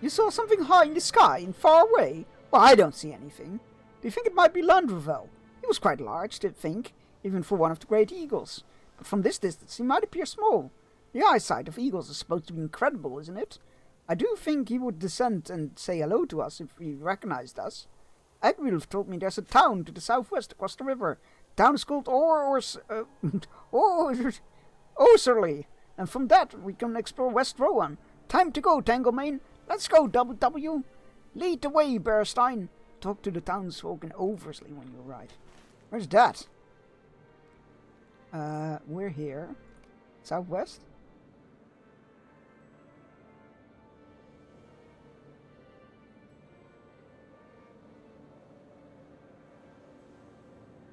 You saw something high in the sky and far away. Well, I don't see anything. Do you think it might be Landrevel? He was quite large, to think. Even for one of the great eagles. But from this distance he might appear small. The eyesight of eagles is supposed to be incredible, isn't it? I do think he would descend and say hello to us if he recognized us. Agrilf told me there's a town to the southwest across the river. The town is called Orserly. And from that we can explore West Rowan. Time to go, Tanglemane. Let's go, W. Lead the way, Bearstein. Talk to the townsfolk in Oversley when you arrive. Where's that? We're here. Southwest?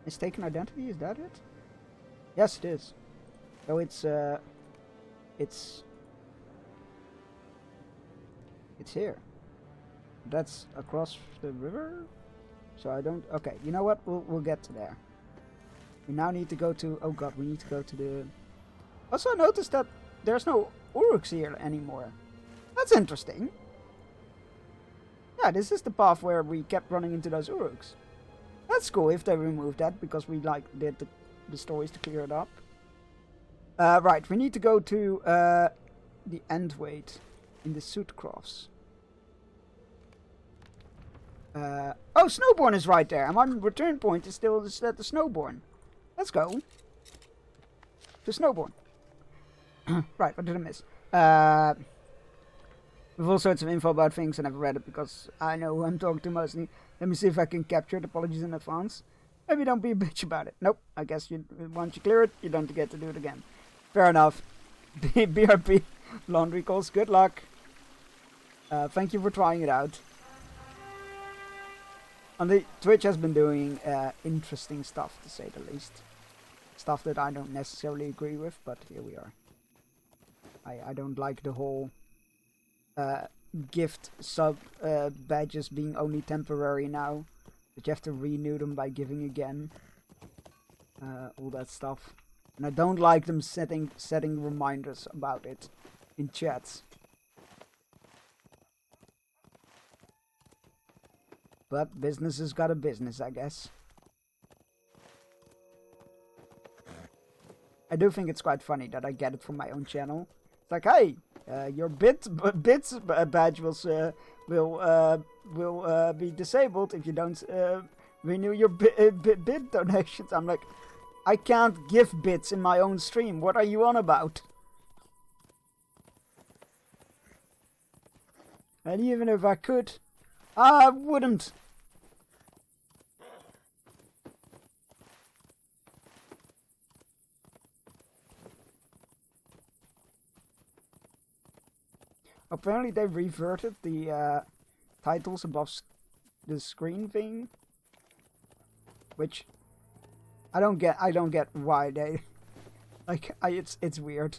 Mistaken identity, is that it? Yes, it is. So it's here. That's across the river? So I don't... Okay, you know what? We'll get to there. We now need to go to... Oh god, we need to go to the... Also, I noticed that there's no Uruks here anymore. That's interesting. Yeah, this is the path where we kept running into those Uruks. That's cool if they removed that, because we like did the stories to clear it up. Right, we need to go to the Endwait in the Sudcrofts. Oh, Snowborn is right there, and my return point is still at the Snowborn. Let's go to Snowborn. Right, what did I miss? With all sorts of info about things, I never read it because I know who I'm talking to mostly. Let me see if I can capture it. Apologies in advance. Maybe don't be a bitch about it. Nope, I guess once you clear it, you don't get to do it again. Fair enough. BRP laundry calls. Good luck. Thank you for trying it out. And the Twitch has been doing interesting stuff, to say the least. Stuff that I don't necessarily agree with, but here we are. I don't like the whole gift sub badges being only temporary now. That you have to renew them by giving again. All that stuff. And I don't like them setting reminders about it in chats. But business has got a business, I guess. I do think it's quite funny that I get it from my own channel. It's like, hey, your bits badge will be disabled if you don't renew your bit donations. I'm like, I can't give bits in my own stream. What are you on about? And even if I could, I wouldn't. Apparently they reverted the titles above the screen thing, which I don't get why they like. It's weird.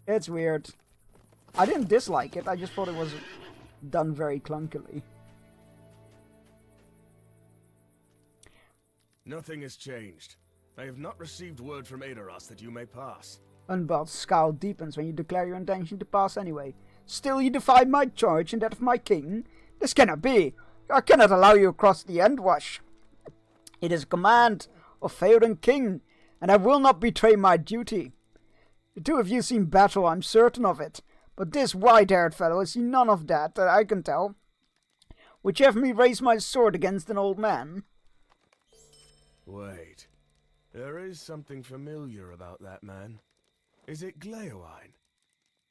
It's weird. I didn't dislike it. I just thought it was done very clunkily. Nothing has changed. I have not received word from Aedoras that you may pass. Unbald's scowl deepens when you declare your intention to pass anyway. Still you defy my charge and that of my king? This cannot be. I cannot allow you across the Endwash. It is a command of Theoden King, and I will not betray my duty. The two of you seen battle, I'm certain of it. But this white-haired fellow has seen none of that I can tell. Would you have me raise my sword against an old man? Wait. There is something familiar about that man. Is it Gleoine?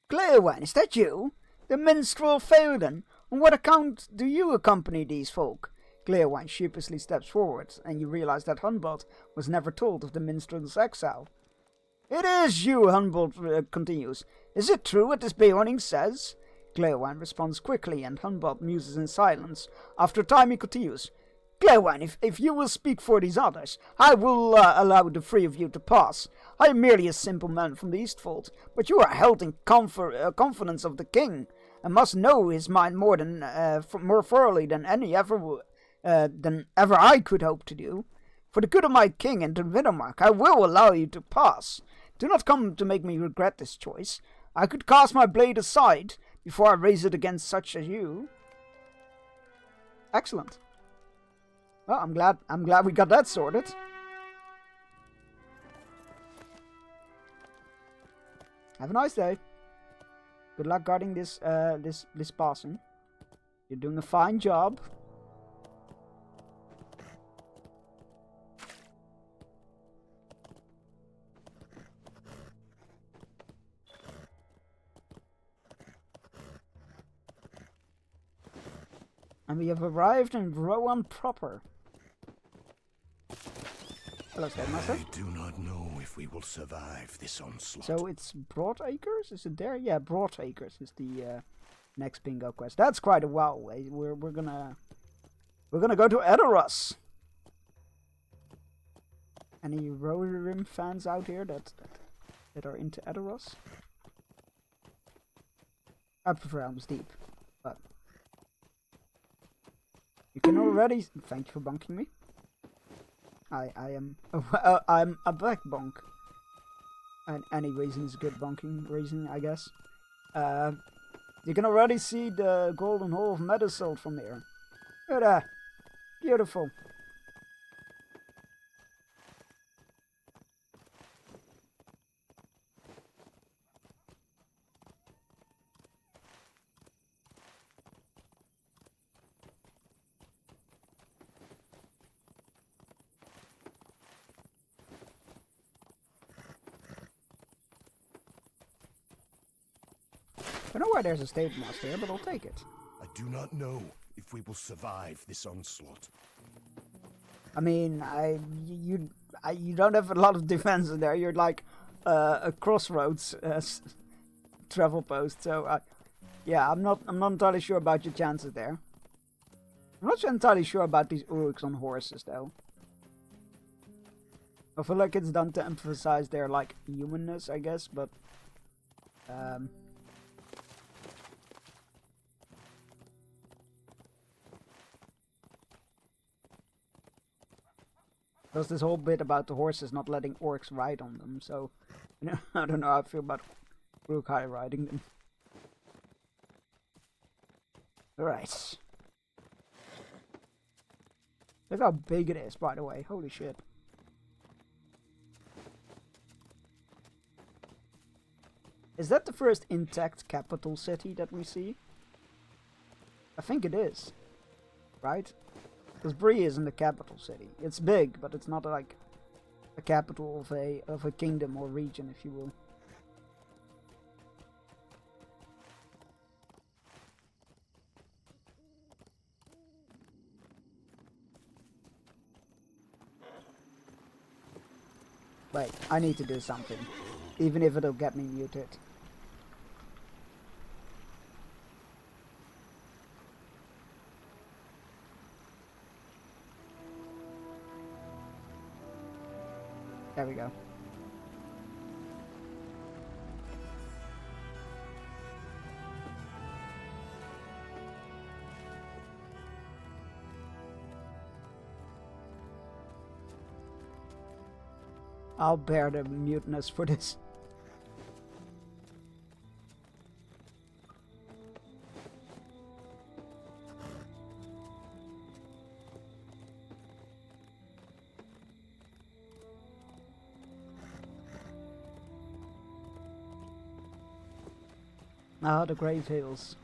Gleoine, is that you? The minstrel Theoden? On what account do you accompany these folk? Gleoine sheepishly steps forward, and you realize that Hunbald was never told of the minstrel's exile. It is you, Hunbald continues. Is it true what this Beorning says? Gleoine responds quickly, and Hunbald muses in silence. After a time he continues. Gleoine, if you will speak for these others, I will allow the three of you to pass. I am merely a simple man from the Eastfold, but you are held in confidence of the king, and must know his mind more thoroughly than ever I could hope to do. For the good of my king and the Widowmark, I will allow you to pass. Do not come to make me regret this choice. I could cast my blade aside before I raise it against such as you. Excellent. Well, I'm glad we got that sorted. Have a nice day. Good luck guarding this passing. You're doing a fine job. And we have arrived in Rohan proper. Hello, Stabmaster. I do not know if we will survive this onslaught. So it's Broadacres? Is it there? Yeah, Broadacres is the next bingo quest. That's quite a while away. We're gonna go to Edoras. Any Rohirrim fans out here that are into Edoras? I prefer Helm's Deep, but you can already. Thank you for bunking me. I am I'm a black bonk. And any reason is a good bonking reason, I guess. You can already see the Golden Hall of Medusult from here. Look at that. Beautiful. I don't know why there's a stable master here, but I'll take it. I do not know if we will survive this onslaught. I mean, you don't have a lot of defense in there. You're like a crossroads travel post. So yeah, I'm not entirely sure about your chances there. I'm not entirely sure about these Uruks on horses though. I feel like it's done to emphasize their like humanness, I guess, but there's this whole bit about the horses not letting orcs ride on them, so you know, I don't know how I feel about Uruk-hai riding them. Alright. Look how big it is, by the way. Holy shit. Is that the first intact capital city that we see? I think it is. Right? Because Bree isn't the capital city. It's big, but it's not like a capital of a kingdom or region, if you will. Wait, I need to do something. Even if it'll get me muted. There we go. I'll bear the muteness for this. Ah, the Grave Hills.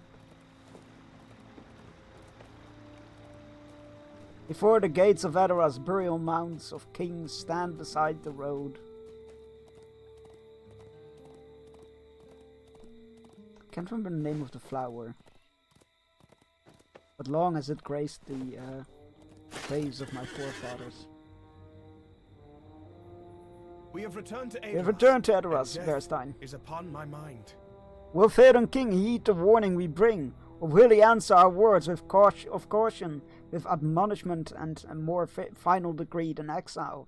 Before the gates of Edoras, burial mounds of kings stand beside the road. Can't remember the name of the flower. But long as it graced the graves of my forefathers. We have returned to Edoras. We have returned to Edoras, Verstein. Is upon my mind. Will Theoden King heed the warning we bring, or will he answer our words with caution, with admonishment and a more final degree than exile?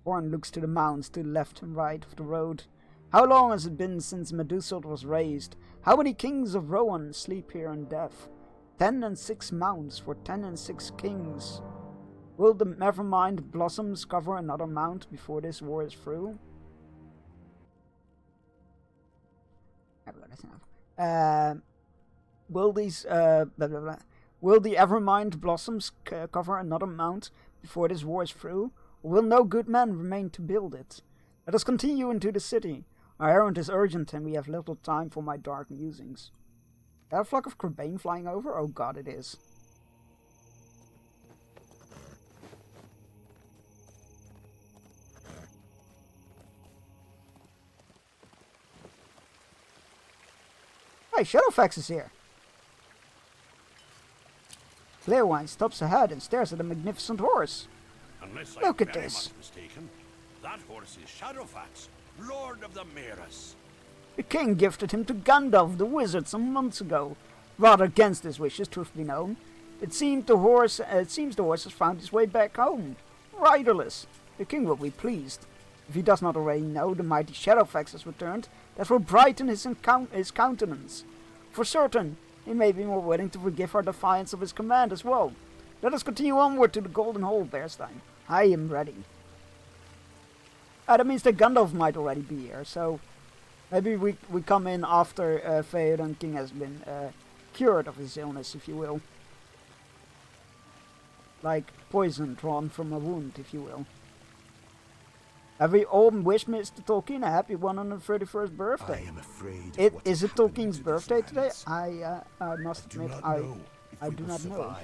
Horn looks to the mounds to the left and right of the road. How long has it been since Medusult was raised? How many kings of Rohan sleep here in death? 10 and 6 mounds for 10 and 6 kings. Will the Nevermind blossoms cover another mount before this war is through? Will these will the Evermind blossoms cover another mount before this war is through? Or will no good man remain to build it? Let us continue into the city. Our errand is urgent, and we have little time for my dark musings. Is that a flock of Crebain flying over? Oh god, it is. Hey, Shadowfax is here. Clearwine stops ahead and stares at a magnificent horse. Unless Look I'm at very this. much mistaken, That horse is Shadowfax, Lord of the Maris. The king gifted him to Gandalf the wizard some months ago, rather against his wishes, truth be known. It seems the horse has found his way back home, riderless. The king will be pleased. If he does not already know, the mighty Shadowfax has returned. That will brighten his countenance. For certain, he may be more willing to forgive our defiance of his command as well. Let us continue onward to the Golden Hole, Bearstein. I am ready. That means that Gandalf might already be here, so maybe we come in after Theoden King has been cured of his illness, if you will. Like poison drawn from a wound, if you will. Have we all wished Mr. Tolkien a happy 131st birthday? I am afraid Is it Tolkien's birthday today? I must admit, I do not know.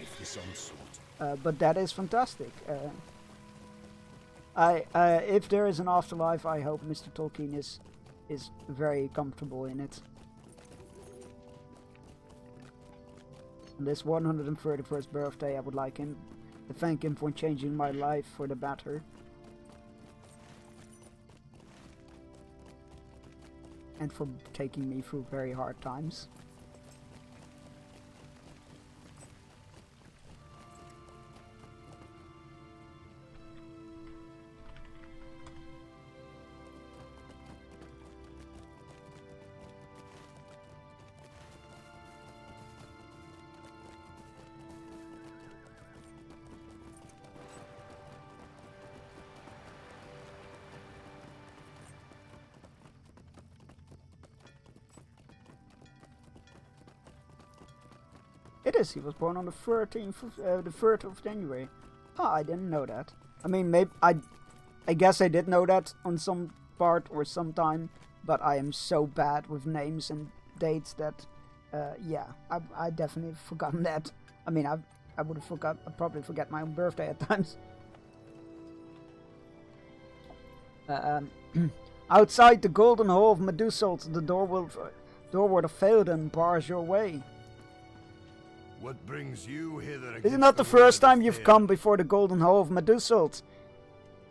But that is fantastic. If there is an afterlife, I hope Mr. Tolkien is very comfortable in it. On this 131st birthday, I would like him to thank him for changing my life for the better. And for taking me through very hard times. It is. He was born on the 3rd of January. Ah, I didn't know that. I mean, maybe I guess I did know that on some part or sometime, but I am so bad with names and dates that, yeah, I definitely forgotten that. I mean, I would have I'd probably forget my own birthday at times. Outside the Golden Hole of Medusalt, the doorward of Theoden bars your way. What brings you hither? This is not the first time you've come before the Golden Hole of Medusalt.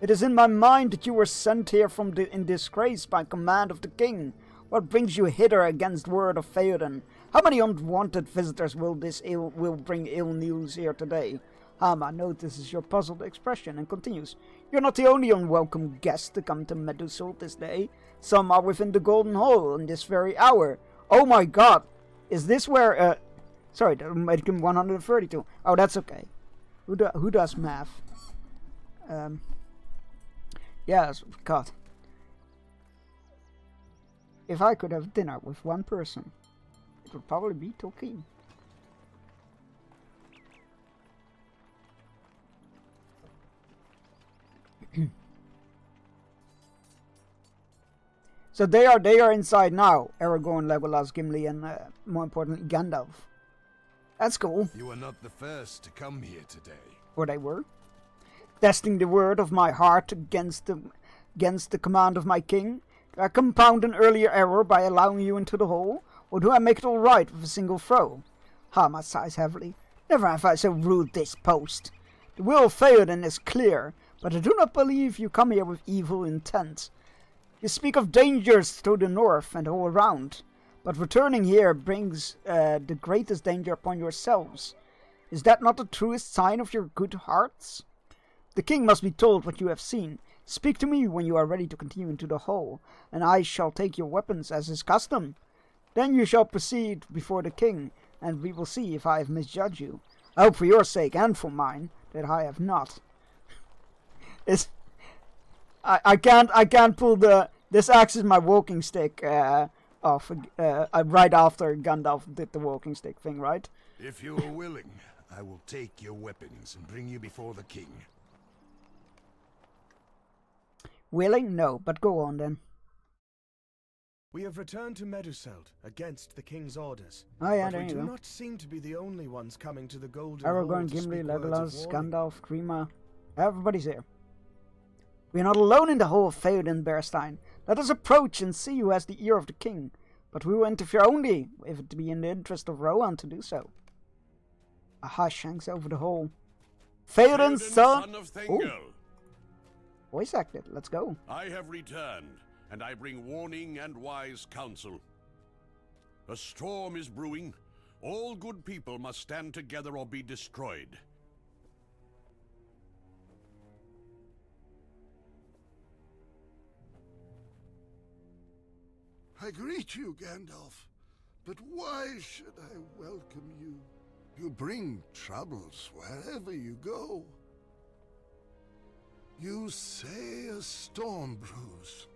It is in my mind that you were sent here in disgrace by command of the king. What brings you hither against word of Theoden? How many unwanted visitors will bring ill news here today? Hama notices your puzzled expression and continues. You're not the only unwelcome guest to come to Medusalt this day. Some are within the Golden Hole in this very hour. Oh my god! Is this where, sorry, that would make him 132. Oh, that's okay. Who does math? Yes, God. If I could have dinner with one person, it would probably be Tolkien. So they are inside now. Aragorn, Legolas, Gimli, and more importantly, Gandalf. That's cool. You are not the first to come here today. Or they were. Testing the word of my heart against the command of my king. Do I compound an earlier error by allowing you into the hole? Or do I make it all right with a single throw? Hama sighs heavily. Never have I so ruled this post. The will of Theoden is clear, but I do not believe you come here with evil intent. You speak of dangers to the north and all around, but returning here brings the greatest danger upon yourselves. Is that not the truest sign of your good hearts? The king must be told what you have seen. Speak to me when you are ready to continue into the hole, and I shall take your weapons as is custom. Then you shall proceed before the king, and we will see if I have misjudged you. I hope for your sake and for mine that I have not. I can't pull this axe is my walking stick off right after Gandalf did the walking stick thing, right? If you are willing, I will take your weapons and bring you before the king. Willing? No, but go on then. We have returned to Medusalt against the king's orders. Oh yeah, but there we you do go. not seem to be the only ones coming to the Golden Hole Aragorn, to Gimli, speak words of Legolas, warning. Gandalf, Grima. Everybody's here. We are not alone in the Hole of Theoden, Bearstein. Let us approach and see who has the ear of the king. But we will interfere only if it be in the interest of Rohan to do so. A hush hangs over the hole. Theoden's son... of Thingol. Voice acted. Let's go. I have returned, and I bring warning and wise counsel. A storm is brewing. All good people must stand together or be destroyed. I greet you, Gandalf. But why should I welcome you? You bring troubles wherever you go. You say a storm brews.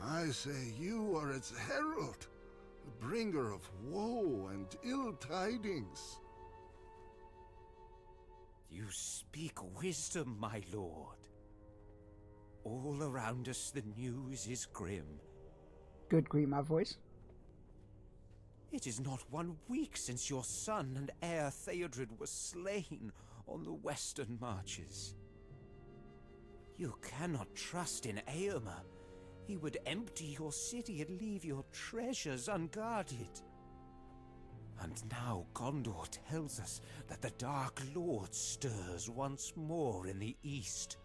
I say you are its herald, the bringer of woe and ill tidings. You speak wisdom, my lord. All around us the news is grim. Good Grima voice. It is not 1 week since your son and heir Theodred was slain on the western marches. You cannot trust in Éomer. He would empty your city and leave your treasures unguarded. And now Gondor tells us that the Dark Lord stirs once more in the east.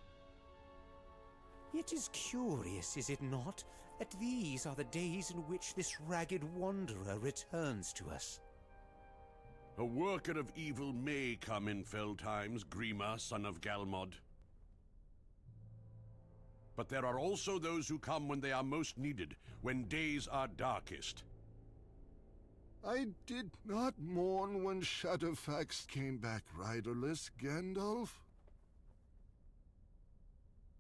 It is curious, is it not, that these are the days in which this ragged wanderer returns to us. A worker of evil may come in fell times, Grima, son of Galmod. But there are also those who come when they are most needed, when days are darkest. I did not mourn when Shadowfax came back riderless, Gandalf.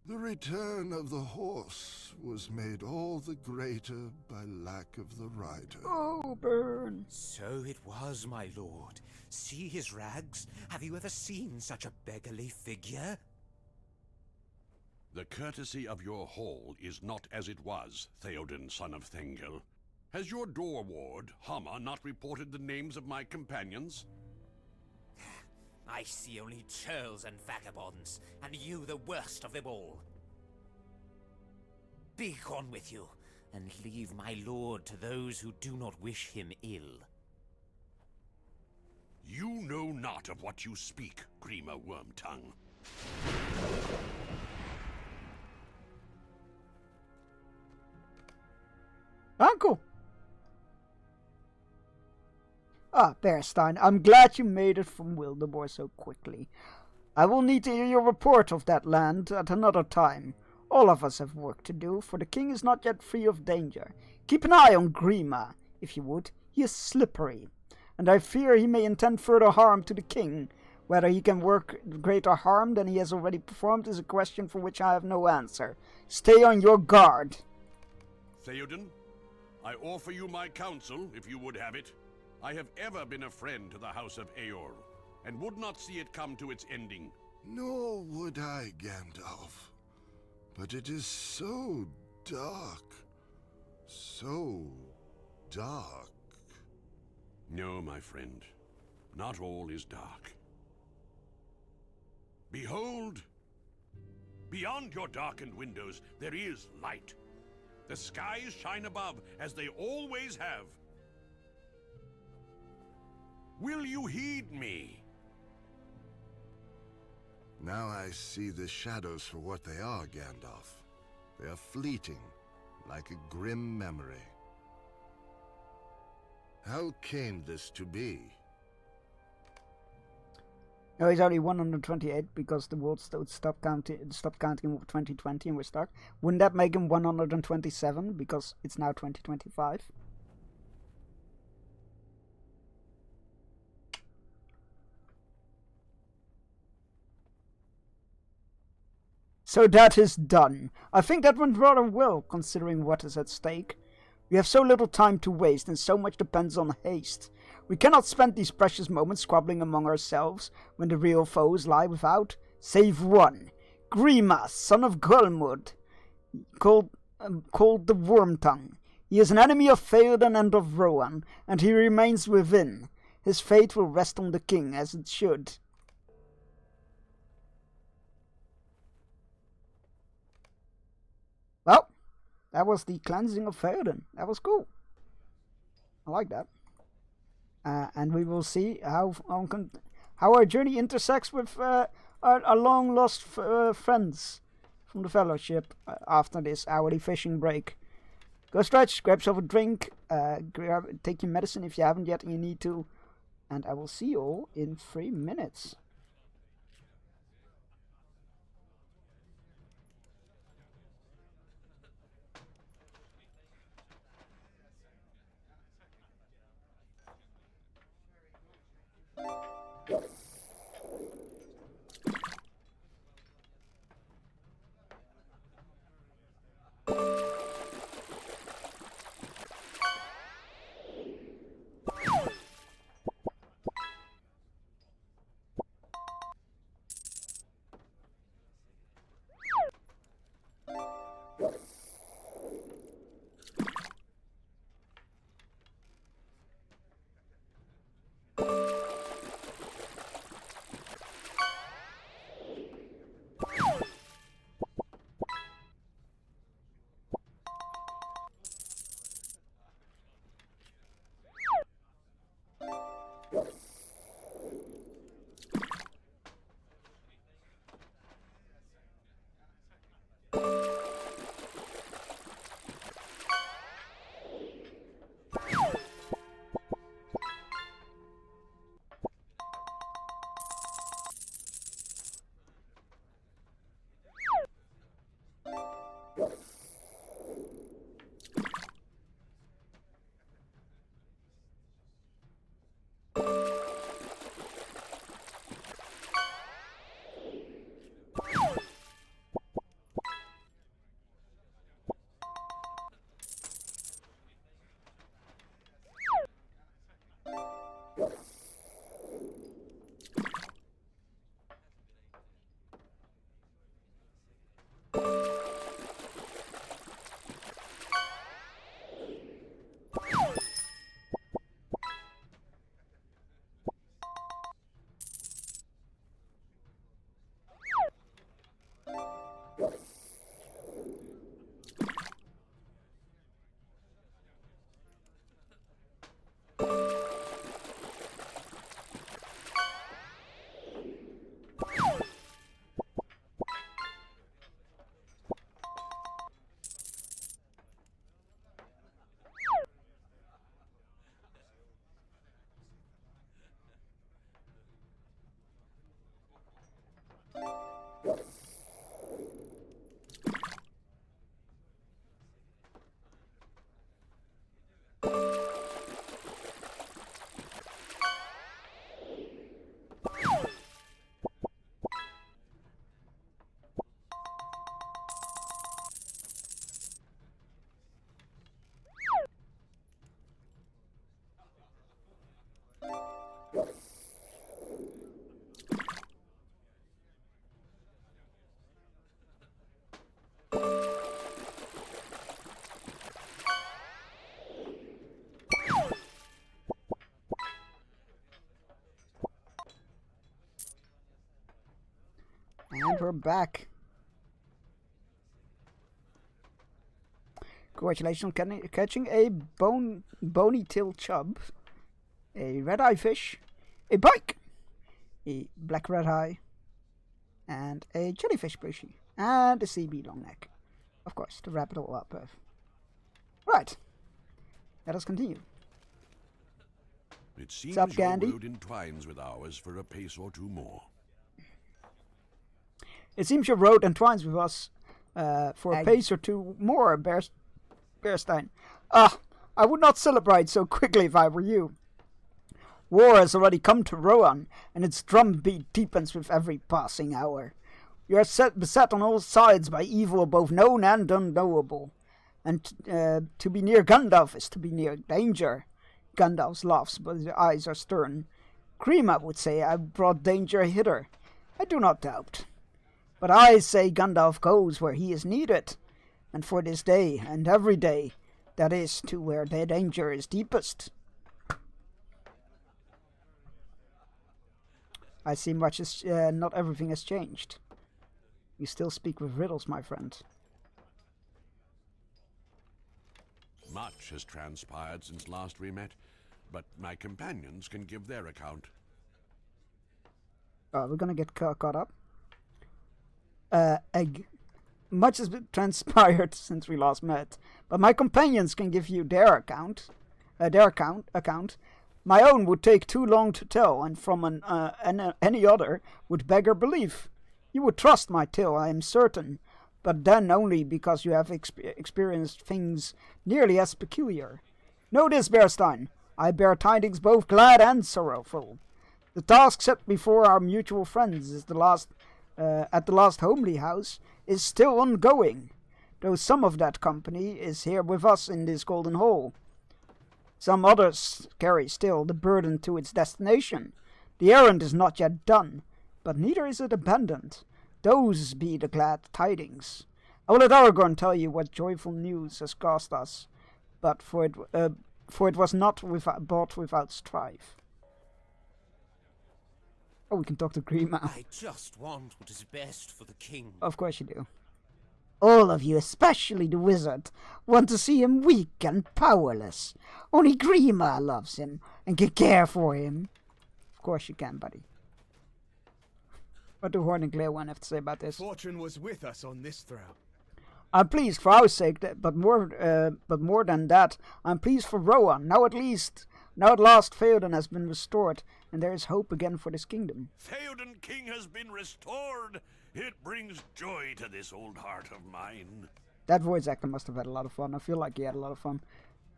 The return of the horse was made all the greater by lack of the rider. Oh, burn. So it was, my lord. See his rags? Have you ever seen such a beggarly figure? The courtesy of your hall is not as it was, Theoden, son of Thengel. Has your door ward, Hama, not reported the names of my companions? I see only churls and vagabonds, and you the worst of them all. Be gone with you, and leave my lord to those who do not wish him ill. You know not of what you speak, Grima Wormtongue. Uncle! Ah, Bearstein, I'm glad you made it from Wildemort so quickly. I will need to hear your report of that land at another time. All of us have work to do, for the king is not yet free of danger. Keep an eye on Grima, if you would. He is slippery, and I fear he may intend further harm to the king. Whether he can work greater harm than he has already performed is a question for which I have no answer. Stay on your guard. Theoden, I offer you my counsel, if you would have it. I have ever been a friend to the House of Eorl, and would not see it come to its ending. Nor would I, Gandalf. But it is so dark. So dark. No, my friend. Not all is dark. Behold! Beyond your darkened windows, there is light. The skies shine above, as they always have. Will you heed me? Now I see the shadows for what they are, Gandalf. They are fleeting, like a grim memory. How came this to be? No, he's only 128 because the world stopped counting with 2020 and we're stuck. Wouldn't that make him 127 because it's now 2025? So that is done. I think that went rather well, considering what is at stake. We have so little time to waste, and so much depends on haste. We cannot spend these precious moments squabbling among ourselves, when the real foes lie without, save one. Grima, son of Gulmud, called the Wormtongue. He is an enemy of Theoden and of Rohan, and he remains within. His fate will rest on the king, as it should. Well, that was the cleansing of Theoden. That was cool. I like that. And we will see how our journey intersects with our long-lost friends from the Fellowship after this hourly fishing break. Go stretch, grab yourself a drink, take your medicine if you haven't yet and you need to. And I will see you all in 3 minutes. And we're back. Congratulations on catching a bony-tail chub, a red-eye fish, a pike, a black red-eye, and a jellyfish bushy, and a CB longneck. Of course, to wrap it all up. Right. Let us continue. It seems Sup, your Gandhi? road entwines with ours for a pace or two more. It seems your road entwines with us for a pace or two more, Bearstein. I would not celebrate so quickly if I were you. War has already come to Rohan, and its drumbeat deepens with every passing hour. We are beset on all sides by evil both known and unknowable. And to be near Gandalf is to be near danger. Gandalf laughs, but his eyes are stern. Grima would say I brought danger hither. I do not doubt. But I say Gandalf goes where he is needed, and for this day and every day, that is to where the danger is deepest. I see much as not everything has changed. You still speak with riddles, my friend. Much has transpired since last we met, but my companions can give their account. We're gonna get caught up. much has been transpired since we last met, but my companions can give you their account. My own would take too long to tell, and from any other would beggar belief. You would trust my tale, I am certain, but then only because you have experienced things nearly as peculiar. Know this, Berstein, I bear tidings both glad and sorrowful. The task set before our mutual friends is at the last homely house is still ongoing, though some of that company is here with us in this golden hall. Some others carry still the burden to its destination. The errand is not yet done, but neither is it abandoned. Those be the glad tidings. I will let Aragorn tell you what joyful news has cost us, but for it was not bought without strife. Oh, we can talk to Grima. I just want what is best for the king. Of course you do. All of you, especially the wizard, want to see him weak and powerless. Only Grima loves him and can care for him. Of course you can, buddy. What do Horn and Glaewan have to say about this? Fortune was with us on this throw. I'm pleased for our sake, but more than that, I'm pleased for Rohan. Now at last Theoden has been restored, and there is hope again for this kingdom. Theoden King has been restored. It brings joy to this old heart of mine. That voice actor must have had a lot of fun. I feel like he had a lot of fun.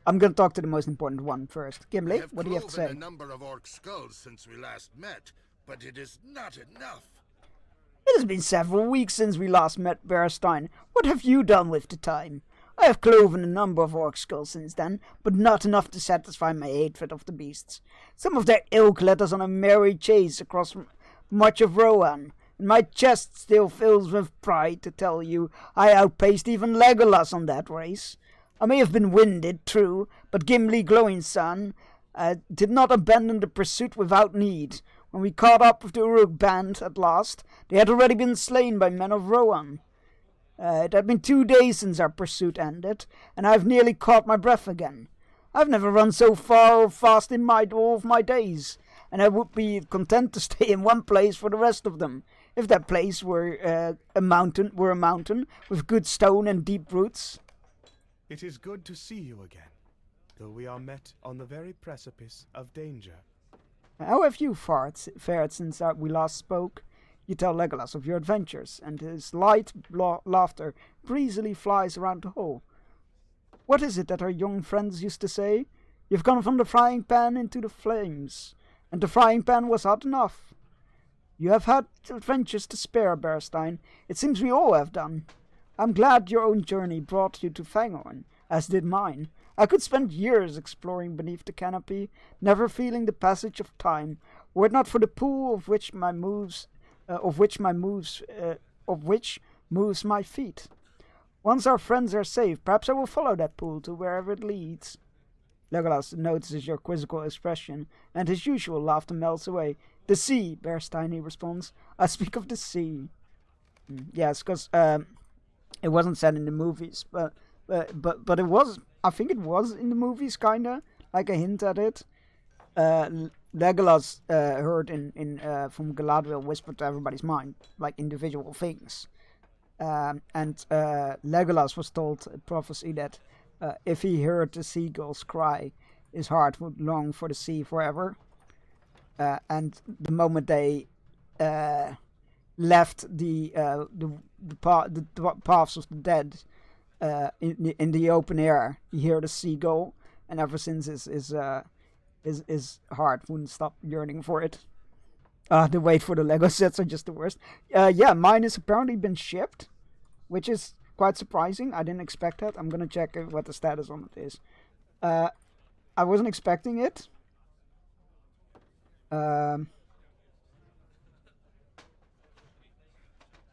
I'm going to talk to the most important one first. Gimli, what do you have to say? I have cloven a number of orc skulls since we last met, but it is not enough. It has been several weeks since we last met, Berstein. What have you done with the time? I have cloven a number of orc skulls since then, but not enough to satisfy my hatred of the beasts. Some of their ilk led us on a merry chase across much of Rohan, and my chest still fills with pride to tell you I outpaced even Legolas on that race. I may have been winded, true, but Gimli, Glowing's son, did not abandon the pursuit without need. When we caught up with the Uruk band at last, they had already been slain by men of Rohan. It had been 2 days since our pursuit ended, and I have nearly caught my breath again. I've never run so far or fast in all of my days, and I would be content to stay in one place for the rest of them, if that place were a mountain with good stone and deep roots. It is good to see you again, though we are met on the very precipice of danger. How have you fared since we last spoke? You tell Legolas of your adventures, and his light laughter breezily flies around the hall. What is it that our young friends used to say? You've gone from the frying pan into the flames, and the frying pan was hot enough. You have had adventures to spare, Berstein. It seems we all have done. I'm glad your own journey brought you to Fangorn, as did mine. I could spend years exploring beneath the canopy, never feeling the passage of time, were it not for the pool of which moves my feet. Once our friends are safe, perhaps I will follow that pool to wherever it leads. Legolas notices your quizzical expression, and his usual laughter melts away. The sea, Berstein, he responds. I speak of the sea. Yes, because it wasn't said in the movies, but it was. I think it was in the movies, kinda like a hint at it. Legolas heard from Galadriel whispered to everybody's mind, like individual things, and Legolas was told a prophecy that if he heard the seagulls cry, his heart would long for the sea forever. And the moment they left the paths of the dead. In the open air, you hear the seagull, and ever since his heart wouldn't stop yearning for it. The wait for the Lego sets are just the worst. Yeah, mine has apparently been shipped, which is quite surprising. I didn't expect that. I'm gonna check what the status on it is. I wasn't expecting it.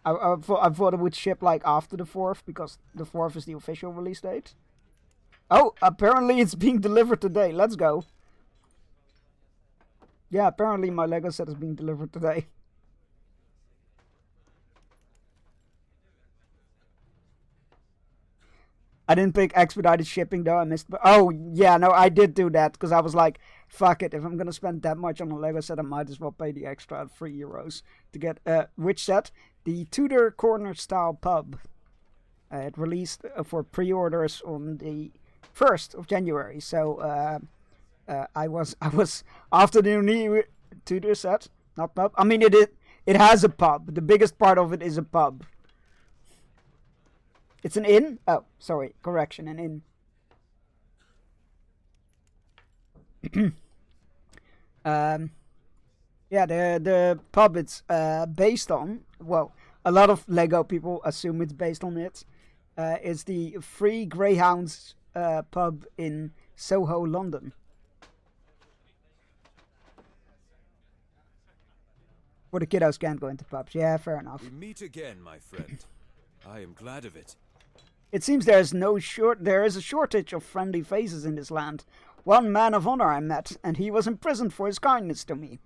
I thought it would ship like after the 4th, because the 4th is the official release date. Oh, apparently it's being delivered today. Let's go. Yeah, apparently my Lego set is being delivered today. I didn't pick expedited shipping though. I missed. Oh yeah, no, I did do that because I was like, fuck it. If I'm gonna spend that much on a Lego set, I might as well pay the extra €3 to get which set? The Tudor Corner style pub. It released for pre-orders on the 1st of January. So I was after the new Tudor set, not pub. I mean it has a pub. The biggest part of it is a pub. It's an inn. Oh, sorry, correction, an inn. Yeah, the pub it's based on. Well, a lot of Lego people assume it's based on it. It's the Free Greyhounds pub in Soho, London. For the kiddos can't go into pubs. Yeah, fair enough. We meet again, my friend. I am glad of it. It seems there is a shortage of friendly faces in this land. One man of honor I met, and he was imprisoned for his kindness to me.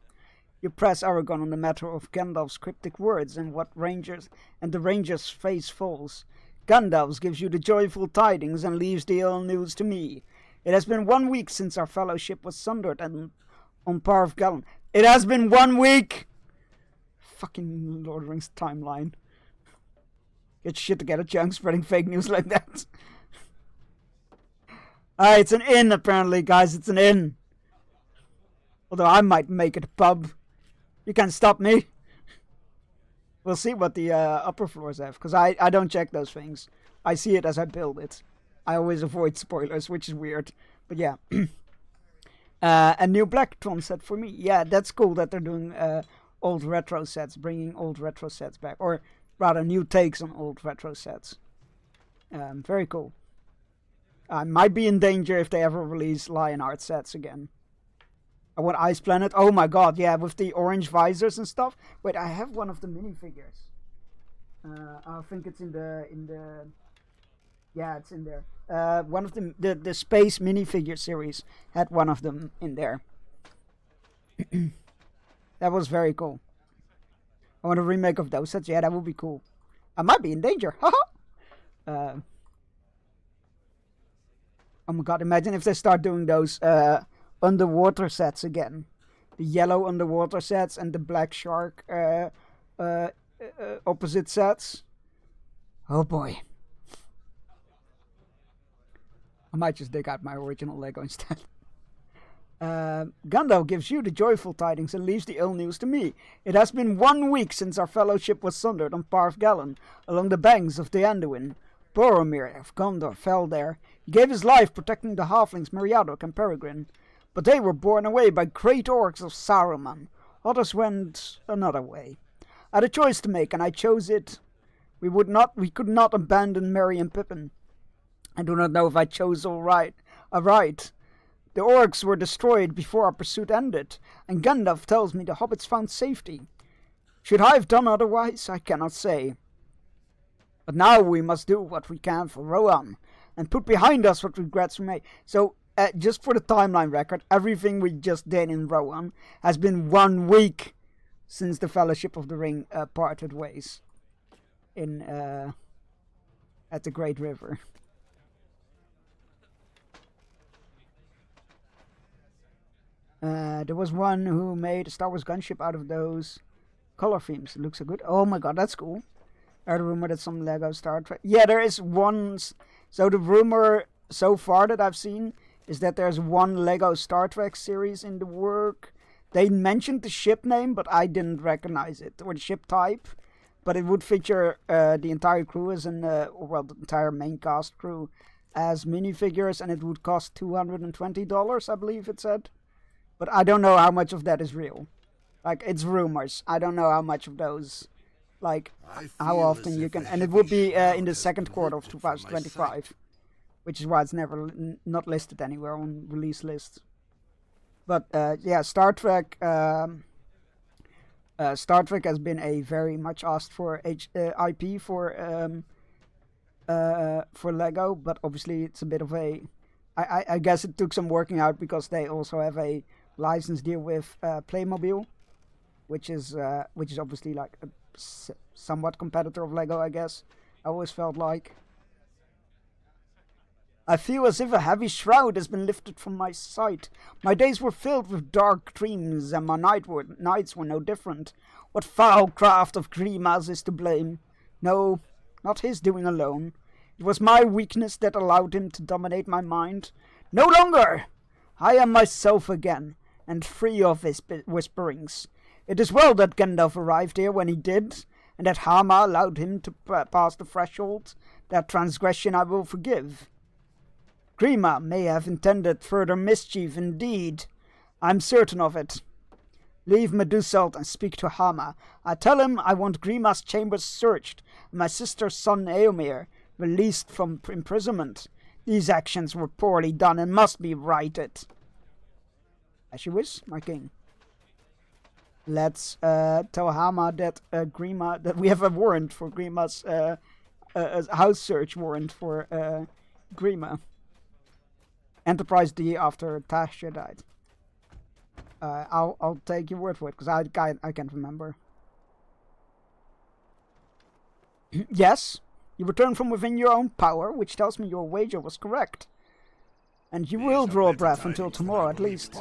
You press Aragorn on the matter of Gandalf's cryptic words and the ranger's face falls. Gandalf gives you the joyful tidings and leaves the ill news to me. It has been 1 week since our fellowship was sundered and on Parv Galen. It has been 1 week! Fucking Lord of the Rings timeline. Get shit together, Chunk, spreading fake news like that. It's an inn, apparently, guys. It's an inn. Although I might make it a pub. You can't stop me. We'll see what the upper floors have, because I don't check those things. I see it as I build it. I always avoid spoilers, which is weird. But yeah. A new Blacktron set for me. Yeah, that's cool that they're doing old retro sets, bringing old retro sets back. Or rather, new takes on old retro sets. Very cool. I might be in danger if they ever release Lionheart sets again. I want Ice Planet. Oh my god, yeah, with the orange visors and stuff. Wait, I have one of the minifigures. I think it's in the. Yeah, it's in there. One of the space minifigure series had one of them in there. That was very cool. I want a remake of those sets. Yeah, that would be cool. I might be in danger. Haha. Oh my god, imagine if they start doing those underwater sets again. The yellow underwater sets and the black shark opposite sets. Oh boy. I might just dig out my original Lego instead. Gandalf gives you the joyful tidings and leaves the ill news to me. It has been 1 week since our fellowship was sundered on Parv Galen, along the banks of the Anduin. Boromir of Gondor fell there. He gave his life protecting the halflings Meriadoc and Peregrine. But they were borne away by great orcs of Saruman. Others went another way. I had a choice to make, and I chose it. We could not abandon Merry and Pippin. I do not know if I chose aright. The orcs were destroyed before our pursuit ended, and Gandalf tells me the hobbits found safety. Should I have done otherwise? I cannot say. But now we must do what we can for Rohan, and put behind us what regrets we made. So, just for the timeline record, everything we just did in Rohan has been 1 week since the Fellowship of the Ring parted ways at the Great River. There was one who made a Star Wars gunship out of those color themes. It looks so good. Oh my god, that's cool. I heard a rumor that some Lego Star Trek... Yeah, there is one... So the rumor so far that I've seen is that there's one Lego Star Trek series in the work. They mentioned the ship name, but I didn't recognize it. Or the ship type. But it would feature the entire crew as the entire main cast crew as minifigures, and it would cost $220, I believe it said. But I don't know how much of that is real. Like, it's rumors. I don't know how much of those, like, how often you can... And it would be in the second quarter of 2025. Which is why it's never not listed anywhere on release lists. But, yeah, Star Trek... Star Trek has been a very much asked for IP for Lego. But obviously it's a bit of a... I guess it took some working out because they also have a license deal with Playmobil, which is obviously like a somewhat competitor of Lego, I guess. I always felt like. I feel as if a heavy shroud has been lifted from my sight. My days were filled with dark dreams, and my nights were no different. What foul craft of Grima's is to blame? No, not his doing alone. It was my weakness that allowed him to dominate my mind. No longer! I am myself again, and free of his whisperings. It is well that Gandalf arrived here when he did, and that Hama allowed him to pass the threshold. That transgression I will forgive. Grima may have intended further mischief indeed. I am certain of it. Leave Meduseld and speak to Hama. I tell him I want Grima's chambers searched, and my sister's son Eomer released from imprisonment. These actions were poorly done and must be righted. As you wish, my king. Let's tell Hama that Grima, that we have a warrant for Grima's a house search warrant for Grima. Enterprise D after Tasha died. I'll take your word for it because I can't remember. Yes, you return from within your own power, which tells me your wager was correct. And you will draw a breath until tomorrow at least.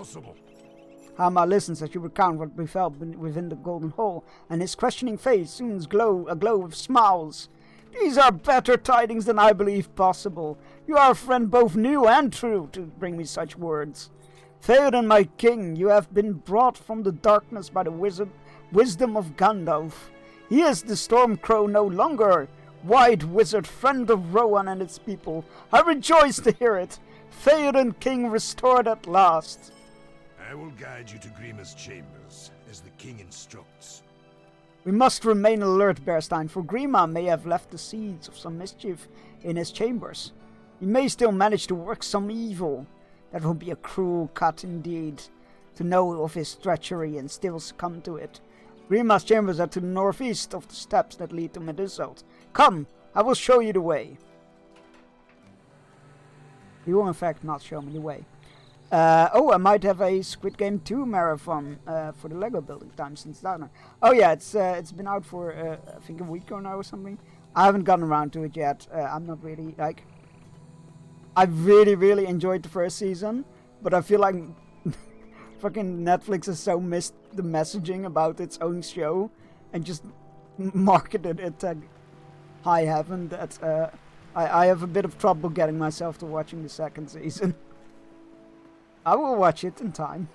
Hama listens as you recount what befell within the Golden Hall, and his questioning face soon aglow with smiles. These are better tidings than I believed possible. You are a friend both new and true to bring me such words. Theoden, my king, you have been brought from the darkness by the wisdom of Gandalf. He is the Stormcrow no longer, white wizard friend of Rohan and its people. I rejoice to hear it. Theoden, king restored at last. I will guide you to Grima's chambers, as the king instructs. We must remain alert, Bearstein, for Grima may have left the seeds of some mischief in his chambers. He may still manage to work some evil. That would be a cruel cut indeed, to know of his treachery and still succumb to it. Grima's chambers are to the northeast of the steps that lead to Meduseld. Come, I will show you the way. He will in fact not show me the way. I might have a Squid Game 2 marathon for the Lego building time since that. Oh yeah, it's been out for I think a week or now or something. I haven't gotten around to it yet. I'm not really like. I really enjoyed the first season, but I feel like fucking Netflix has so missed the messaging about its own show and just marketed it to high heaven that I have a bit of trouble getting myself to watching the second season. I will watch it in time.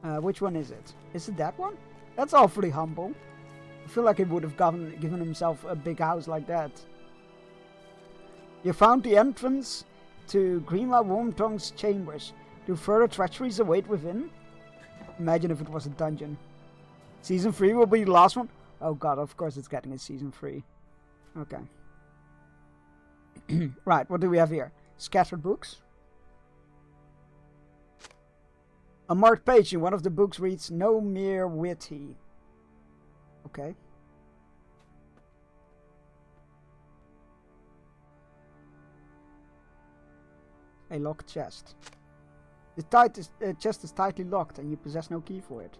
Which one is it? Is it that one? That's awfully humble. I feel like he would have given himself a big house like that. You found the entrance to Grima Wormtongue's chambers. Do further treacheries await within? Imagine if it was a dungeon. Season 3 will be the last one? Oh god, of course it's getting a season 3. Okay. Right, what do we have here? Scattered books. A marked page in one of the books reads, No mere witty. Okay. A locked chest. The chest is tightly locked and you possess no key for it.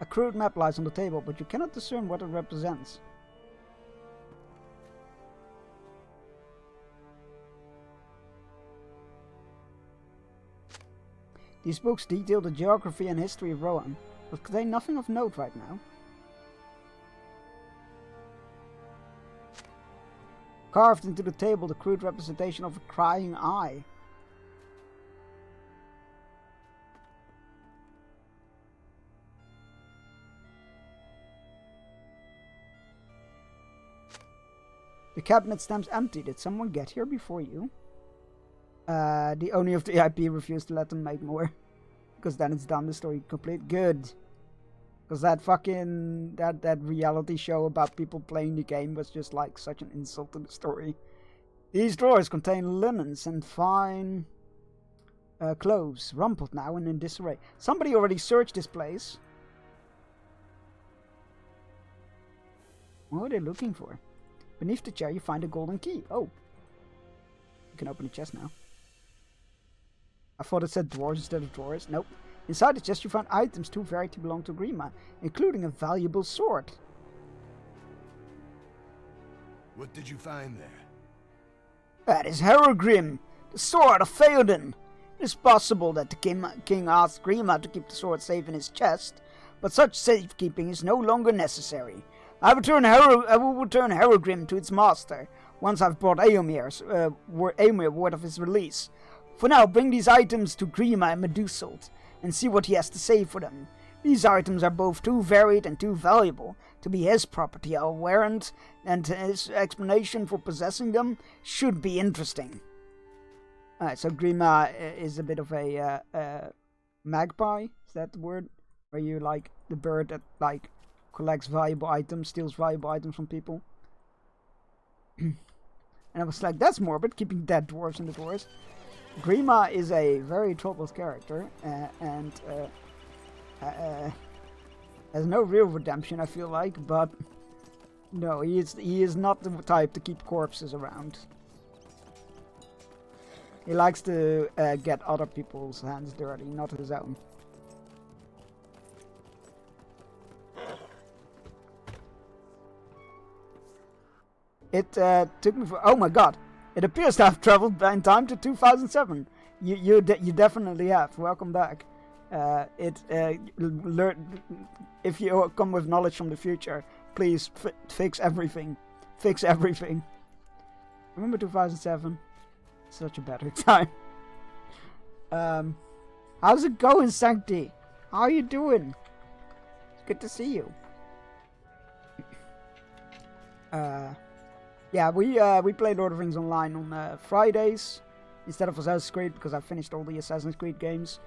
A crude map lies on the table, but you cannot discern what it represents. These books detail the geography and history of Rohan, but contain nothing of note right now. Carved into the table, the crude representation of a crying eye. The cabinet stands empty. Did someone get here before you? The owner of the IP refused to let them make more. Because then it's done, the story complete. Good. Because that fucking, that reality show about people playing the game was just like such an insult to the story. These drawers contain linens and fine clothes, rumpled now and in disarray. Somebody already searched this place. What are they looking for? Beneath the chair you find a golden key. Oh. You can open the chest now. I thought it said drawers instead of drawers. Nope. Inside the chest you find items too varied to belong to Grima, including a valuable sword. What did you find there? That is Herogrim, the sword of Theoden. It is possible that the king asked Grima to keep the sword safe in his chest, but such safekeeping is no longer necessary. I will return Harrogrim to its master once I've brought Éomer word of his release. For now, bring these items to Grima and Medusalt and see what he has to say for them. These items are both too varied and too valuable to be his property, I'll warrant, and his explanation for possessing them should be interesting. Alright, so Grima is a bit of a magpie, is that the word? Where you, like, the bird that, like, collects valuable items, steals valuable items from people. And I was like, that's morbid, keeping dead dwarves in the doors. Grima is a very troubled character, and has no real redemption, I feel like, but no, he is not the type to keep corpses around. He likes to get other people's hands dirty, not his own. It took me for... Oh my god! It appears to have traveled in time to 2007. You definitely have. Welcome back. If you come with knowledge from the future, please fix everything. Fix everything. Remember 2007? Such a better time. How's it going, Sancti? How are you doing? It's good to see you. Yeah, we play Lord of the Rings Online on Fridays instead of Assassin's Creed because I finished all the Assassin's Creed games.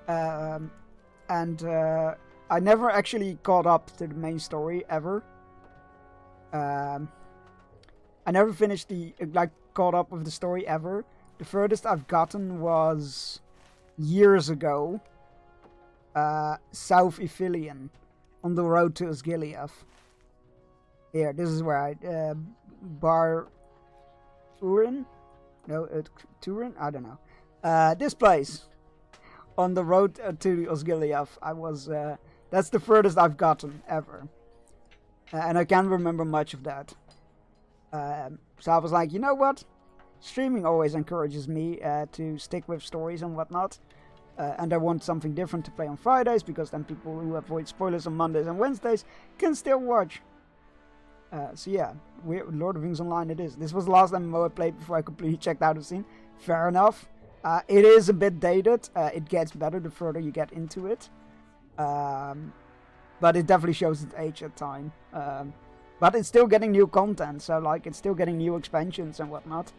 I never actually caught up to the main story ever. I never finished caught up with the story ever. The furthest I've gotten was years ago, South Ithilien, on the road to Osgiliath. Here, this is where I Bar Urin? No, Turin? I don't know. This place. On the road to Osgiliath. I was, that's the furthest I've gotten, ever. And I can't remember much of that. So I was like, you know what? Streaming always encourages me to stick with stories and whatnot. And I want something different to play on Fridays, because then people who avoid spoilers on Mondays and Wednesdays can still watch. So yeah, Lord of the Rings Online it is. This was the last MMO I played before I completely checked out of the scene. Fair enough. It is a bit dated. It gets better the further you get into it. But it definitely shows its age at time. But it's still getting new content, so like it's still getting new expansions and whatnot.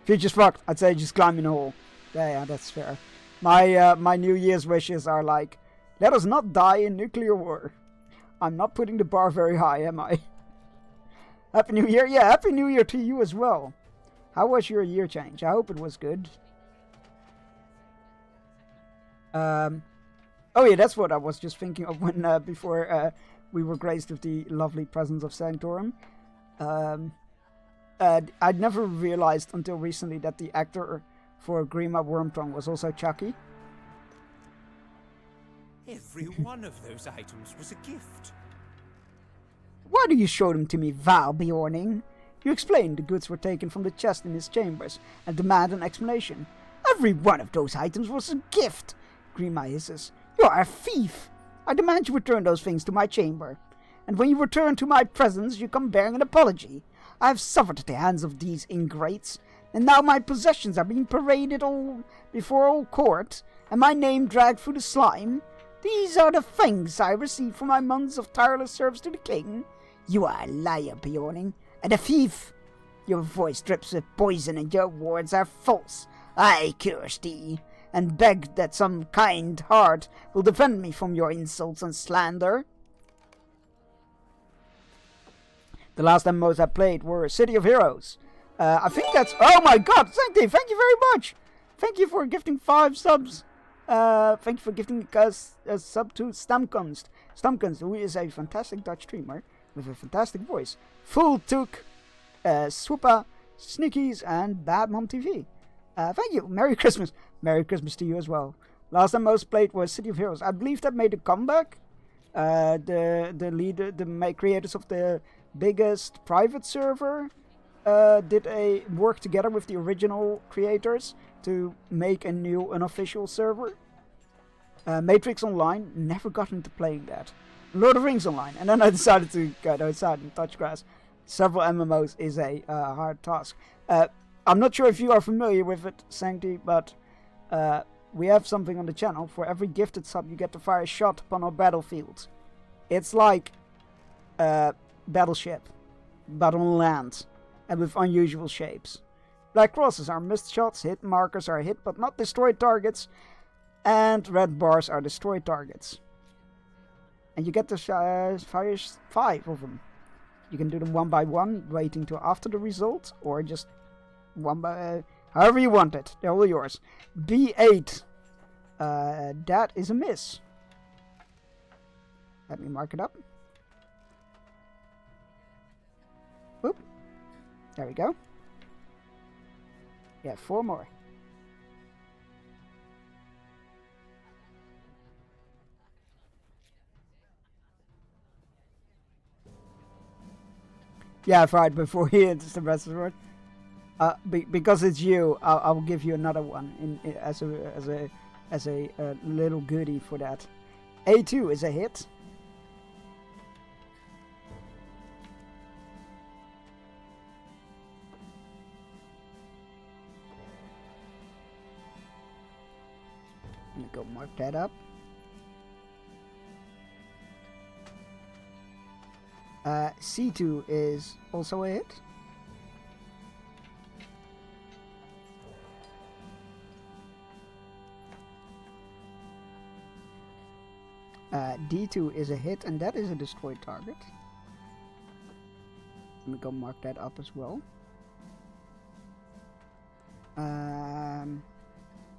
If you're just fucked, I'd say just climb in a hole. Yeah, that's fair. My New Year's wishes are like, let us not die in nuclear war. I'm not putting the bar very high, am I? Happy New Year. Yeah, Happy New Year to you as well. How was your year change? I hope it was good. Oh yeah, that's what I was just thinking of when before we were graced with the lovely presence of Sanctorum. I'd never realized until recently that the actor for Grima Wormtongue was also Chucky. Every one of those items was a gift. Why do you show them to me, Val Bjorning? You explained the goods were taken from the chest in his chambers and demand an explanation. Every one of those items was a gift, Grima hisses. You are a thief. I demand you return those things to my chamber. And when you return to my presence, you come bearing an apology. I have suffered at the hands of these ingrates, and now my possessions are being paraded before all court, and my name dragged through the slime. These are the thanks I received for my months of tireless service to the king. You are a liar, Bjorning, and a thief. Your voice drips with poison and your words are false. I curse thee, and beg that some kind heart will defend me from your insults and slander. The last MMOs I played were City of Heroes. I think that's... Oh my god, Sancti, thank you very much! Thank you for gifting 5 subs. Thank you for gifting a sub to Stamkunst. Stamkunst, who is a fantastic Dutch streamer with a fantastic voice. Full Took, Swoopa, Sneakies, and Bad Mom TV. Thank you. Merry Christmas. Merry Christmas to you as well. Last time most played was City of Heroes. I believe that made a comeback. The creators of the biggest private server did a work together with the original creators to make a new unofficial server. Matrix Online, never got into playing that. Lord of the Rings Online, and then I decided to go outside and touch grass. Several MMOs is a hard task. I'm not sure if you are familiar with it, Sancti, but we have something on the channel. For every gifted sub, you get to fire a shot upon our battlefield. It's like Battleship, but on land, and with unusual shapes. Black crosses are missed shots, hit markers are hit but not destroyed targets, and red bars are destroyed targets. And you get to fire 5 of them. You can do them one by one, waiting till after the result, or just one by... however you want it. They're all yours. B8. That is a miss. Let me mark it up. Oop. There we go. Yeah, 4 more. Yeah, I've tried before he hits the rest of the word. Because it's you, I'll give you another one as a little goodie for that. A2 is a hit. Let me go mark that up. C2 is also a hit. D2 is a hit, and that is a destroyed target. Let me go mark that up as well.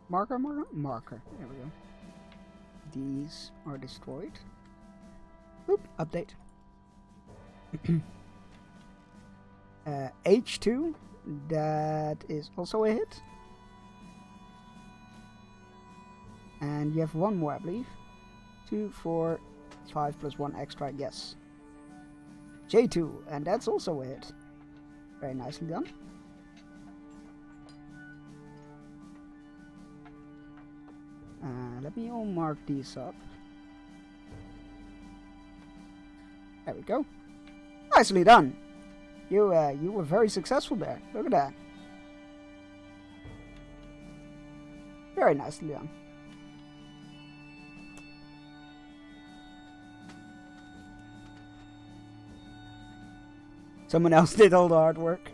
Marker. There we go. These are destroyed. Oop, update. H2, that is also a hit. And you have one more, I believe. 2, 4, 5 plus 1 extra, yes. J2, and that's also a hit. Very nicely done. Let me all mark these up. There we go. Nicely done. You were very successful there. Look at that. Very nicely done. Someone else did all the hard work.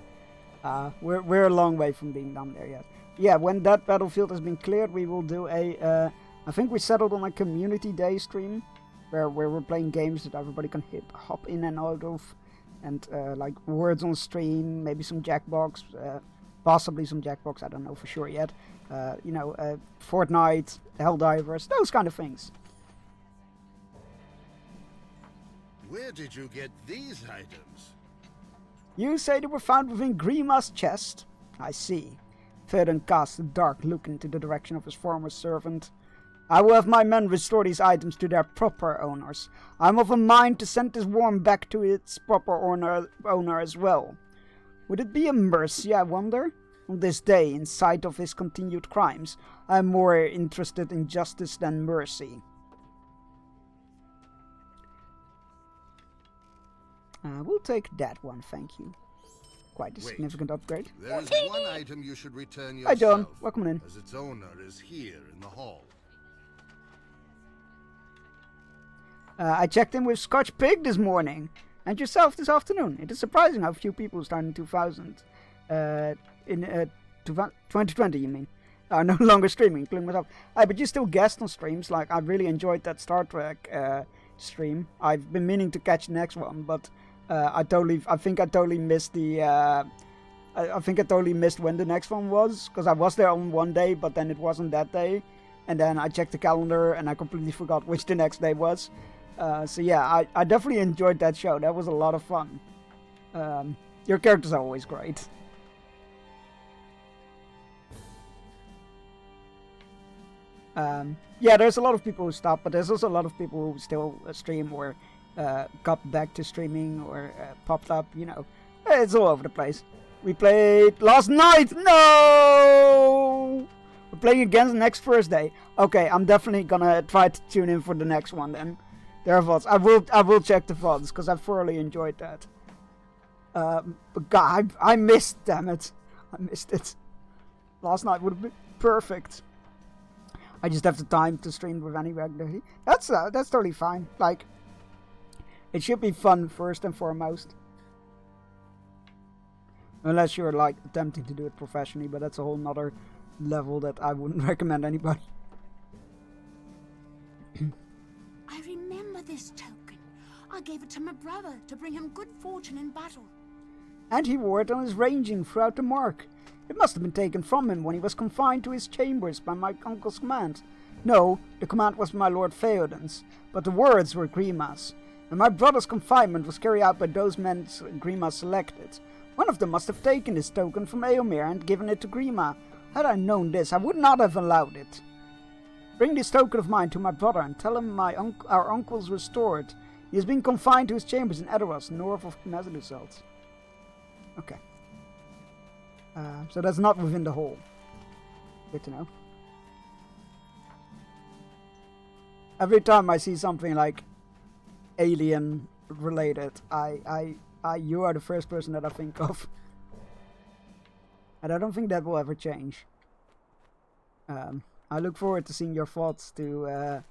We're a long way from being done there yet. Yeah, when that battlefield has been cleared, we will do a... I think we settled on a community day stream, where we're playing games that everybody can hop in and out of, and like words on stream, maybe some Jackbox, possibly some Jackbox, I don't know for sure yet. You know, Fortnite, Helldivers, those kind of things. Where did you get these items? You say they were found within Grima's chest? I see. Theoden casts a dark look into the direction of his former servant. I will have my men restore these items to their proper owners. I am of a mind to send this worm back to its proper owner as well. Would it be a mercy, I wonder? On this day, in sight of his continued crimes, I am more interested in justice than mercy. We'll take that one, thank you. Quite a significant upgrade. There is one item you should return yourself. Hi John, welcome in. As its owner is here in the hall. I checked in with Scotch Pig this morning, and yourself this afternoon. It is surprising how few people starting in 2000, in 2020 you mean, are no longer streaming, including myself. But you still guest on streams, like I really enjoyed that Star Trek stream. I've been meaning to catch the next one, but I think I totally missed the, I think I totally missed when the next one was, because I was there on one day, but then it wasn't that day, and then I checked the calendar and I completely forgot which the next day was. So yeah, I definitely enjoyed that show. That was a lot of fun. Your characters are always great. Yeah, there's a lot of people who stop, but there's also a lot of people who still stream or got back to streaming or popped up, you know. It's all over the place. We played last night! No! We're playing again next Thursday. Okay, I'm definitely gonna try to tune in for the next one then. There are VODs. I will check the VODs because I thoroughly enjoyed that. But God, I missed, damn it. I missed it. Last night would have been perfect. I just have the time to stream with any regularly. That's totally fine. Like, it should be fun first and foremost. Unless you're like attempting to do it professionally, but that's a whole nother level that I wouldn't recommend anybody. I remember this token. I gave it to my brother to bring him good fortune in battle. And he wore it on his ranging throughout the mark. It must have been taken from him when he was confined to his chambers by my uncle's command. No, the command was my Lord Theoden's, but the words were Grima's. And my brother's confinement was carried out by those men Grima selected. One of them must have taken this token from Eomer and given it to Grima. Had I known this, I would not have allowed it. Bring this token of mine to my brother and tell him our uncle's restored. He has been confined to his chambers in Edoras, north of Meselusalt. Okay. So that's not within the hall. Good to know. Every time I see something like alien related, you are the first person that I think of. And I don't think that will ever change. I look forward to seeing your thoughts to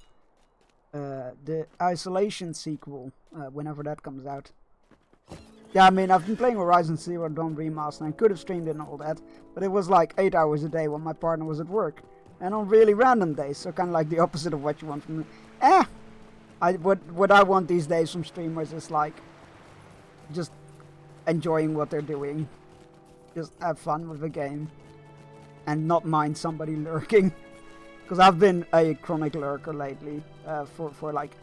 the Isolation sequel, whenever that comes out. Yeah, I mean, I've been playing Horizon Zero Dawn Remaster and I could have streamed it and all that, but it was like 8 hours a day when my partner was at work. And on really random days, so kind of like the opposite of what you want from me. What I want these days from streamers is like, just enjoying what they're doing. Just have fun with the game. And not mind somebody lurking. Because I've been a chronic lurker lately, for like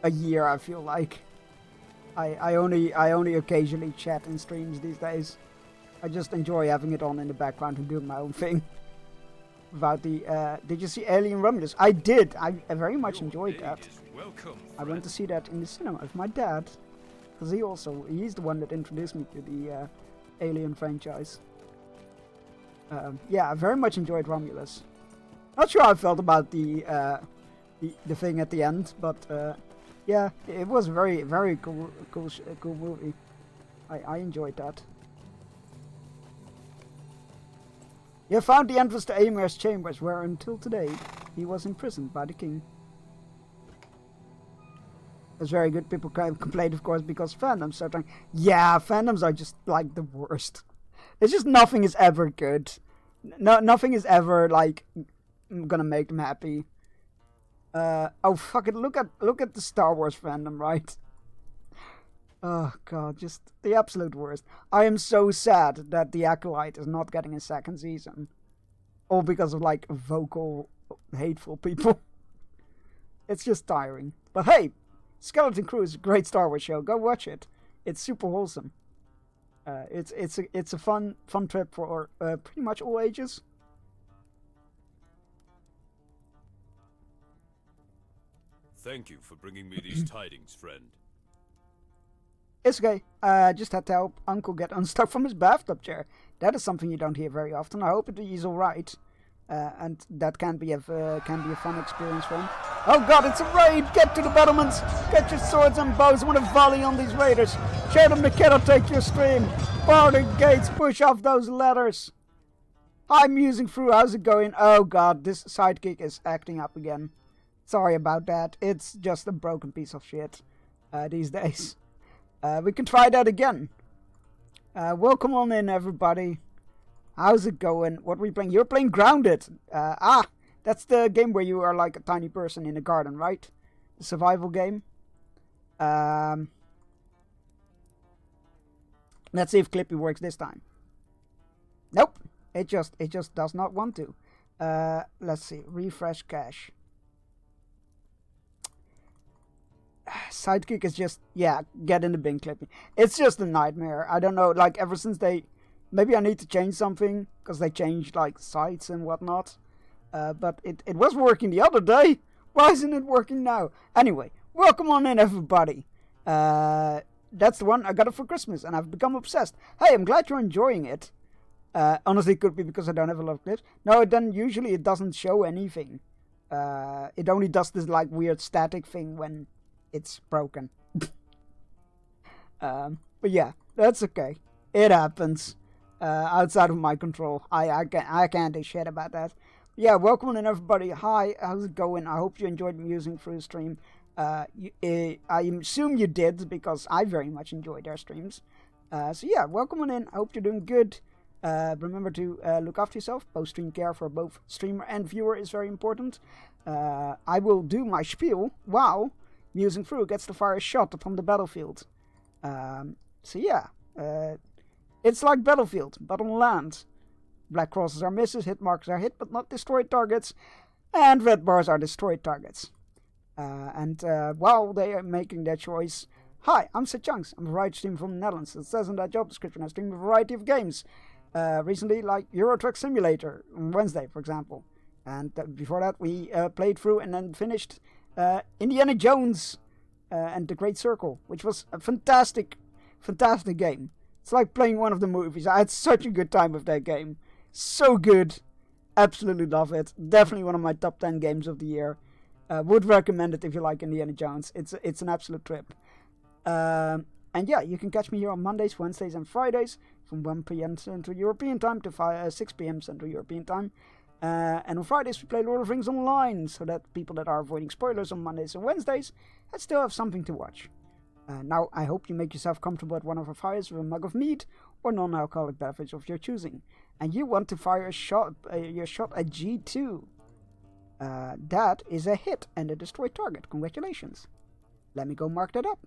a year, I feel like. I only occasionally chat in streams these days. I just enjoy having it on in the background and doing my own thing. About the, did you see Alien Romulus? I did. I very much enjoyed that. I went to see that in the cinema with my dad. Because he's the one that introduced me to the Alien franchise. Yeah, I very much enjoyed Romulus. Not sure how I felt about the thing at the end, but yeah, it was a very cool movie. I enjoyed that. You found the entrance to Eomer's chambers, where until today he was imprisoned by the king. It's very good. People complain, of course, because fandoms are trying. Yeah, fandoms are just like the worst. It's just nothing is ever good. Nothing is ever like gonna make them happy. Oh fuck it! Look at the Star Wars fandom, right? Oh god, just the absolute worst. I am so sad that The Acolyte is not getting a second season, all because of like vocal, hateful people. It's just tiring. But hey, Skeleton Crew is a great Star Wars show. Go watch it. It's super wholesome. It's a fun trip for pretty much all ages. Thank you for bringing me these tidings, friend. It's okay. Just had to help Uncle get unstuck from his bathtub chair. That is something you don't hear very often. I hope he's all right, and that can be a fun experience for him. Oh God, it's a raid! Get to the battlements! Get your swords and bows! I want to volley on these raiders. Show them the kid'll take your stream. Bar the gates. Push off those ladders. Hi, musing through. How's it going? Oh God, this sidekick is acting up again. Sorry about that. It's just a broken piece of shit these days. We can try that again. Welcome on in, everybody. How's it going? What are we playing? You're playing Grounded. That's the game where you are like a tiny person in a garden, right? The survival game. Let's see if Clippy works this time. Nope. It just does not want to. Let's see. Refresh cache. Sidekick is just, yeah, get in the bin, Clippy. It's just a nightmare. I don't know, like, ever since maybe I need to change something, because they changed, like, sites and whatnot. But it was working the other day. Why isn't it working now? Anyway, welcome on in, everybody. That's the one. I got it for Christmas, and I've become obsessed. Hey, I'm glad you're enjoying it. Honestly, it could be because I don't have a lot of clips. No, then usually it doesn't show anything. It only does this like weird static thing when it's broken. But yeah, that's okay. It happens. Outside of my control. I can't do shit about that. Yeah, welcome in everybody. Hi, how's it going? I hope you enjoyed musing through the stream. I assume you did, because I very much enjoyed our streams. So yeah, welcome on in. I hope you're doing good. Remember to look after yourself. Post-stream care for both streamer and viewer is very important. I will do my spiel while musing through gets to fire a shot upon the battlefield. So yeah, it's like Battlefield, but on land. Black crosses are misses, hit markers are hit but not destroyed targets, and red bars are destroyed targets. While they are making their choice, hi, I'm Sid Chunks. I'm a variety streamer from the Netherlands. It says in that job description I stream a variety of games. Recently, like Euro Truck Simulator on Wednesday, for example. And before that, we played through and then finished Indiana Jones and The Great Circle, which was a fantastic game. It's like playing one of the movies. I had such a good time with that game. So good. Absolutely love it. Definitely one of my top 10 games of the year. Would recommend it if you like Indiana Jones. It's an absolute trip. And yeah, you can catch me here on Mondays, Wednesdays and Fridays from 1 p.m. Central European Time to 6 p.m. Central European Time. And on Fridays we play Lord of the Rings Online, so that people that are avoiding spoilers on Mondays and Wednesdays still have something to watch. Now, I hope you make yourself comfortable at one of our fires with a mug of mead or non-alcoholic beverage of your choosing. And you want to fire your shot at G2. That is a hit and a destroyed target. Congratulations. Let me go mark that up.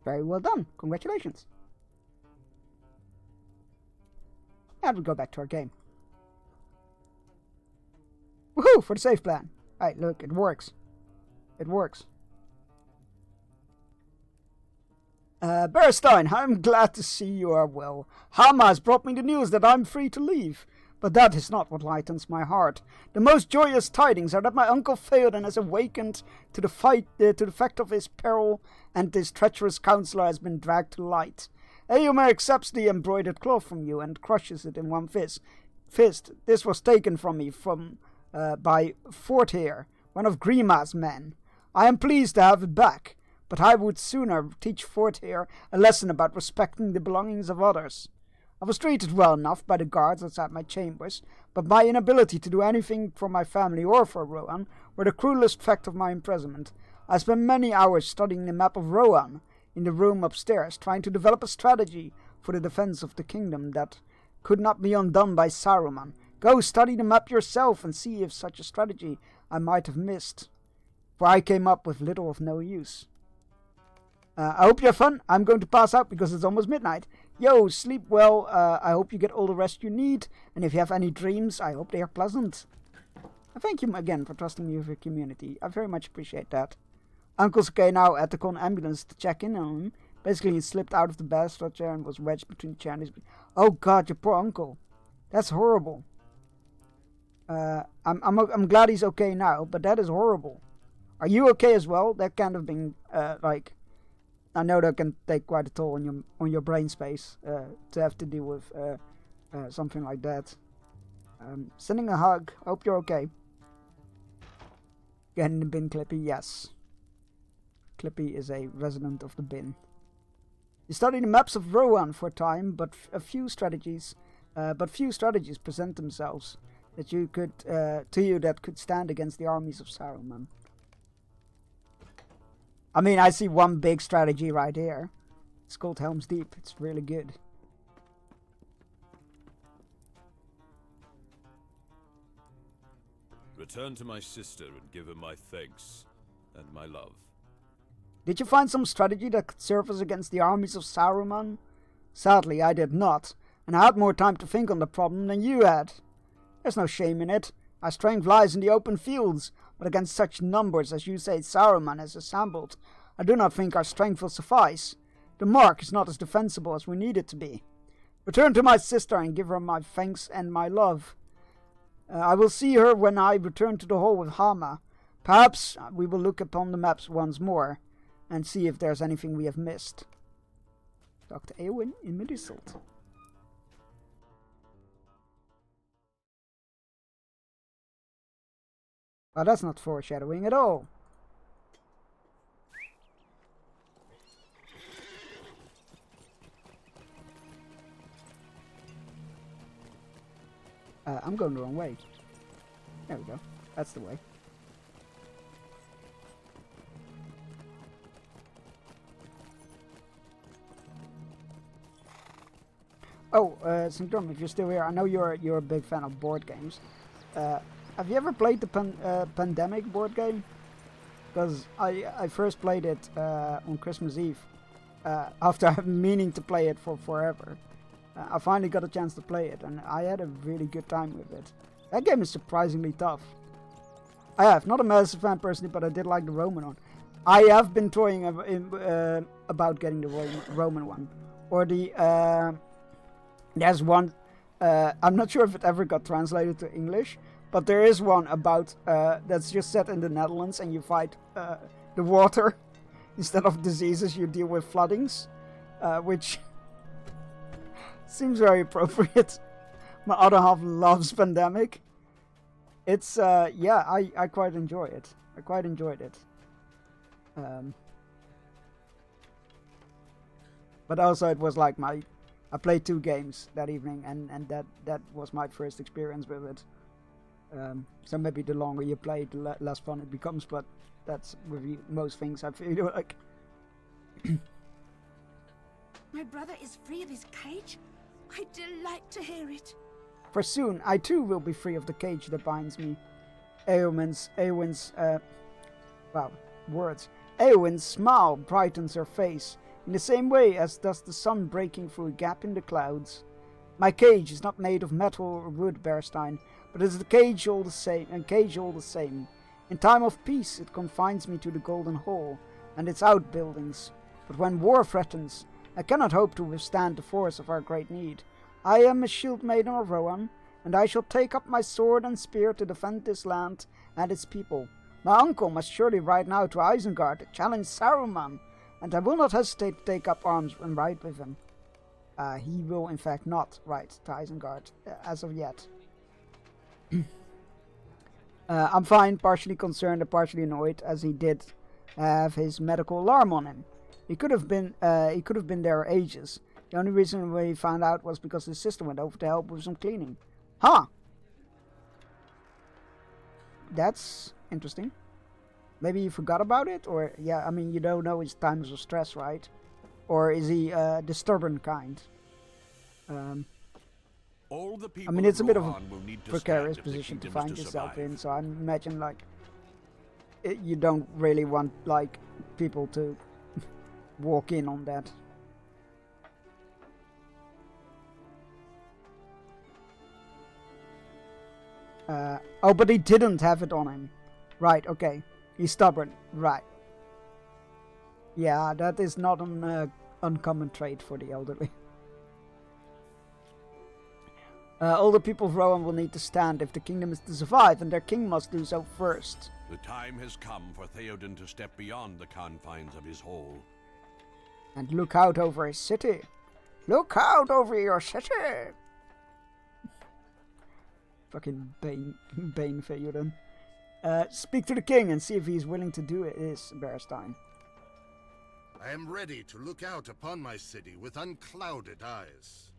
Very well done. Congratulations. And we'll go back to our game. Woohoo! For the save plan. Alright, look, it works. It works. Berstein, I'm glad to see you are well. Hama has brought me the news that I'm free to leave. But that is not what lightens my heart. The most joyous tidings are that my uncle Theoden has awakened to the fact of his peril, and this treacherous counselor has been dragged to light. Eomer accepts the embroidered cloth from you and crushes it in one fist. This was taken from me by Forthair, one of Grima's men. I am pleased to have it back, but I would sooner teach Forthair a lesson about respecting the belongings of others. I was treated well enough by the guards outside my chambers, but my inability to do anything for my family or for Rohan were the cruelest fact of my imprisonment. I spent many hours studying the map of Rohan in the room upstairs, trying to develop a strategy for the defense of the kingdom that could not be undone by Saruman. Go study the map yourself and see if such a strategy I might have missed, for I came up with little of no use. I hope you have fun. I'm going to pass out because it's almost midnight. Yo, sleep well. I hope you get all the rest you need. And if you have any dreams, I hope they are pleasant. Thank you again for trusting me with your community. I very much appreciate that. Uncle's okay now at the con ambulance to check in on him. Basically, he slipped out of the bastard chair and was wedged between the chair and his... Oh god, your poor uncle. That's horrible. I'm glad he's okay now, but that is horrible. Are you okay as well? That kind of being, I know that can take quite a toll on your brain space to have to deal with something like that. Sending a hug. Hope you're okay. Getting the bin, Clippy. Yes. Clippy is a resident of the bin. You study the maps of Rohan for a time, but few strategies present themselves that you could that could stand against the armies of Saruman. I mean, I see one big strategy right here. It's called Helm's Deep. It's really good. Return to my sister and give her my thanks and my love. Did you find some strategy that could serve us against the armies of Saruman? Sadly, I did not, and I had more time to think on the problem than you had. There's no shame in it. Our strength lies in the open fields, but against such numbers as you say Saruman has assembled, I do not think our strength will suffice. The mark is not as defensible as we need it to be. Return to my sister and give her my thanks and my love. I will see her when I return to the hall with Hama. Perhaps we will look upon the maps once more and see if there's anything we have missed. Dr. Eowyn in Middelselt. Well, that's not foreshadowing at all. I'm going the wrong way. There we go. That's the way. Oh, St. Drum, if you're still here, I know you're a big fan of board games. Have you ever played the Pandemic board game? Because I first played it on Christmas Eve. After I've been meaning to play it for forever. I finally got a chance to play it, and I had a really good time with it. That game is surprisingly tough. I have not a massive fan personally, but I did like the Roman one. I have been toying about getting the Roman one. Or the... there's one... I'm not sure if it ever got translated to English, but there is one about... that's just set in the Netherlands, and you fight the water. Instead of diseases, you deal with floodings. Which... seems very appropriate. My other half loves Pandemic. It's, yeah, I quite enjoy it. I quite enjoyed it. But also it was like I played 2 games that evening, and that was my first experience with it. So maybe the longer you play, the less fun it becomes, but that's with most things, I feel like. My brother is free of his cage? I delight to hear it. For soon, I too will be free of the cage that binds me. Eowyn's words. Eowyn's smile brightens her face, in the same way as does the sun breaking through a gap in the clouds. My cage is not made of metal or wood, Bearstein, but it is the cage all the same. In time of peace, it confines me to the Golden Hall and its outbuildings. But when war threatens, I cannot hope to withstand the force of our great need. I am a shield maiden of Rohan, and I shall take up my sword and spear to defend this land and its people. My uncle must surely ride now to Isengard to challenge Saruman, and I will not hesitate to take up arms and ride with him. He will in fact not ride to Isengard, as of yet. I'm fine, partially concerned and partially annoyed, as he did have his medical alarm on him. He could have been there ages. The only reason we found out was because his sister went over to help with some cleaning. Huh. That's interesting. Maybe he forgot about it, or yeah, I mean, you don't know his times of stress, right? Or is he the stubborn kind? All the people I mean, it's a bit of a will need to precarious stand if the position to kingdom is find yourself survive. in, so I imagine like you don't really want like people to walk in on that. Oh, but he didn't have it on him. Right, okay. He's stubborn. Right. Yeah, that is not an uncommon trait for the elderly. All the people of Rohan will need to stand if the kingdom is to survive, and their king must do so first. The time has come for Theoden to step beyond the confines of his hole. And look out over his city. Look out over your city! Fucking Bane Theoden. Speak to the king and see if he's willing to do this, Bearstein. I am ready to look out upon my city with unclouded eyes.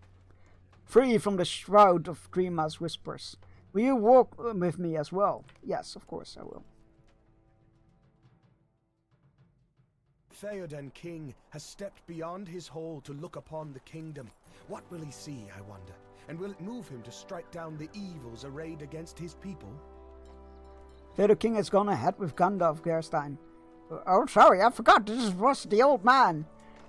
Free from the shroud of Grima's whispers. Will you walk with me as well? Yes, of course I will. Theoden King has stepped beyond his hall to look upon the kingdom. What will he see, I wonder? And will it move him to strike down the evils arrayed against his people? Theoden King has gone ahead with Gandalf, Gerstein. Oh, sorry, I forgot, this was the old man.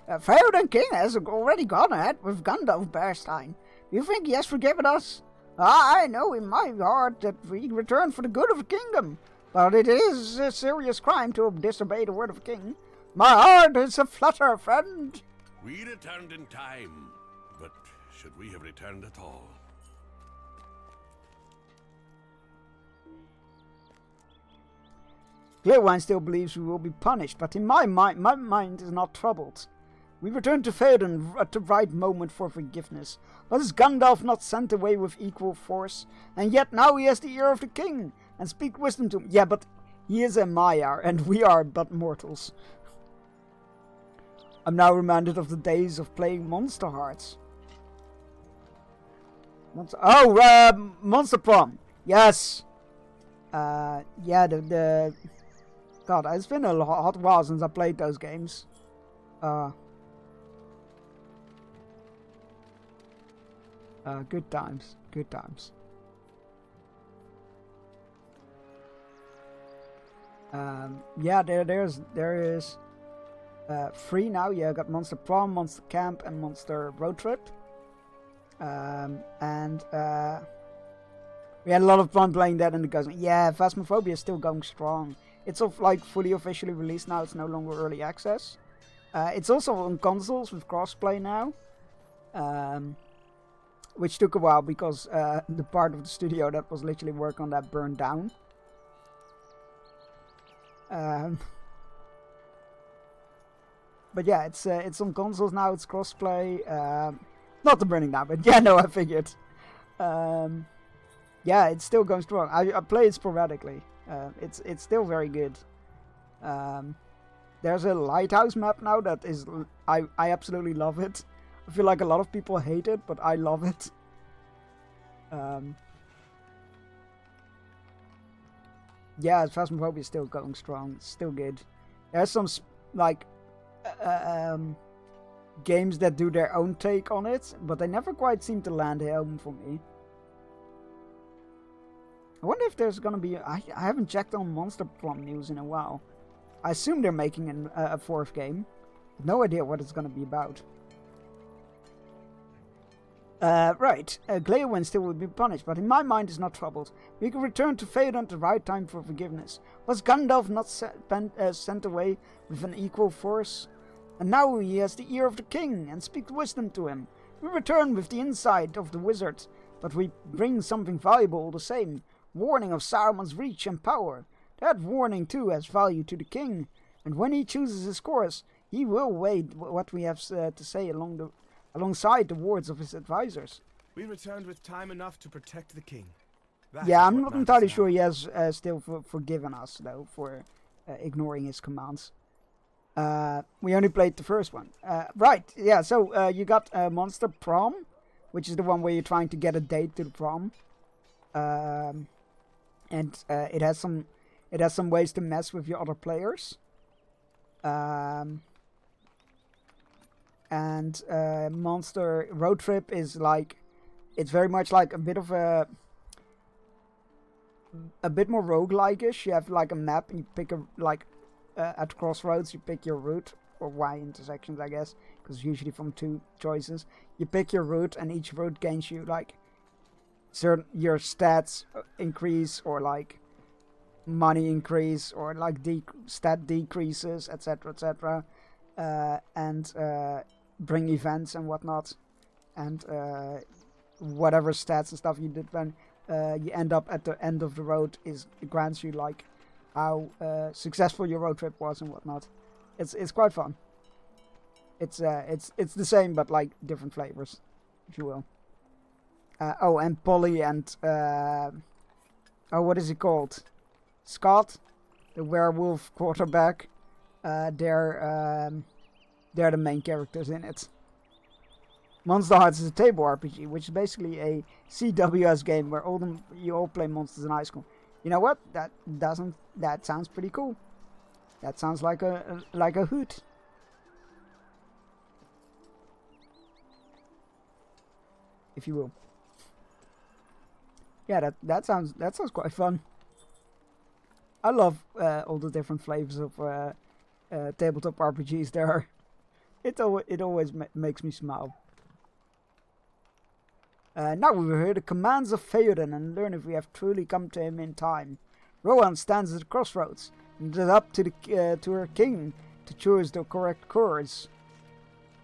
Theoden King has already gone ahead with Gandalf, Bearstein. You think he has forgiven us? I know in my heart that we return for the good of the kingdom. But it is a serious crime to disobey the word of a king. My heart is a flutter, friend. We returned in time, but should we have returned at all? Clearwine still believes we will be punished, but in my mind is not troubled. We return to Theoden at the right moment for forgiveness. Was Gandalf not sent away with equal force? And yet now he has the ear of the king, and speak wisdom to him. Yeah, but he is a Maiar, and we are but mortals. I'm now reminded of the days of playing Monster Hearts. Monster Prom. Yes. Yeah, the God, it's been a hot while since I played those games. Good times. Good times. Yeah, there is 3 now. Yeah, I got Monster Prom, Monster Camp, and Monster Road Trip. We had a lot of fun playing that in the Ghost. Yeah, Phasmophobia is still going strong. It's fully officially released now. It's no longer early access. It's also on consoles with crossplay now. Which took a while because the part of the studio that was literally working on that burned down. But yeah, it's on consoles now. It's crossplay. Not the burning down, but yeah, no, I figured. Yeah, it's still going strong. I play it sporadically. It's still very good. There's a lighthouse map now that is I absolutely love it. I feel like a lot of people hate it, but I love it. Yeah, Phasmophobia is still going strong. It's still good. There's some games that do their own take on it, but they never quite seem to land home for me. I wonder if there's gonna be... I haven't checked on Monster Prom news in a while. I assume they're making a 4th game. No idea what it's gonna be about. Right. Gleowin still will be punished, but in my mind is not troubled. We can return to Theoden at the right time for forgiveness. Was Gandalf not sent away with an equal force? And now he has the ear of the king, and speak wisdom to him. We return with the insight of the wizard, but we bring something valuable all the same. Warning of Saruman's reach and power. That warning too has value to the king, and when he chooses his course, he will weigh what we have to say alongside the words of his advisors. We returned with time enough to protect the king. Yeah, I'm not entirely sure he has still forgiven us, though, for ignoring his commands. We only played the first one. Right, yeah, so you got Monster Prom, which is the one where you're trying to get a date to the prom. And it has some ways to mess with your other players. And Monster Road Trip is like, it's very much like a bit of a bit more roguelike-ish. You have like a map and you pick at crossroads you pick your route, or Y intersections I guess, because usually from 2 choices. You pick your route and each route gains you like certain, your stats increase, or like money increase, or like stat decreases, etc, etc. And bring events and whatnot, and whatever stats and stuff you did when you end up at the end of the road it grants you like how successful your road trip was and whatnot. It's quite fun. It's the same but like different flavors, if you will. And Polly and what is he called? Scott, the werewolf quarterback. They're the main characters in it. Monster Hearts is a table RPG, which is basically a CWS game where you all play monsters in high school. You know what? That sounds pretty cool. That sounds like a hoot. If you will. Yeah, that sounds quite fun. I love all the different flavors of tabletop RPGs there are. It always makes me smile. Now we will hear the commands of Theoden and learn if we have truly come to him in time. Rohan stands at the crossroads, and it is up to her king to choose the correct course.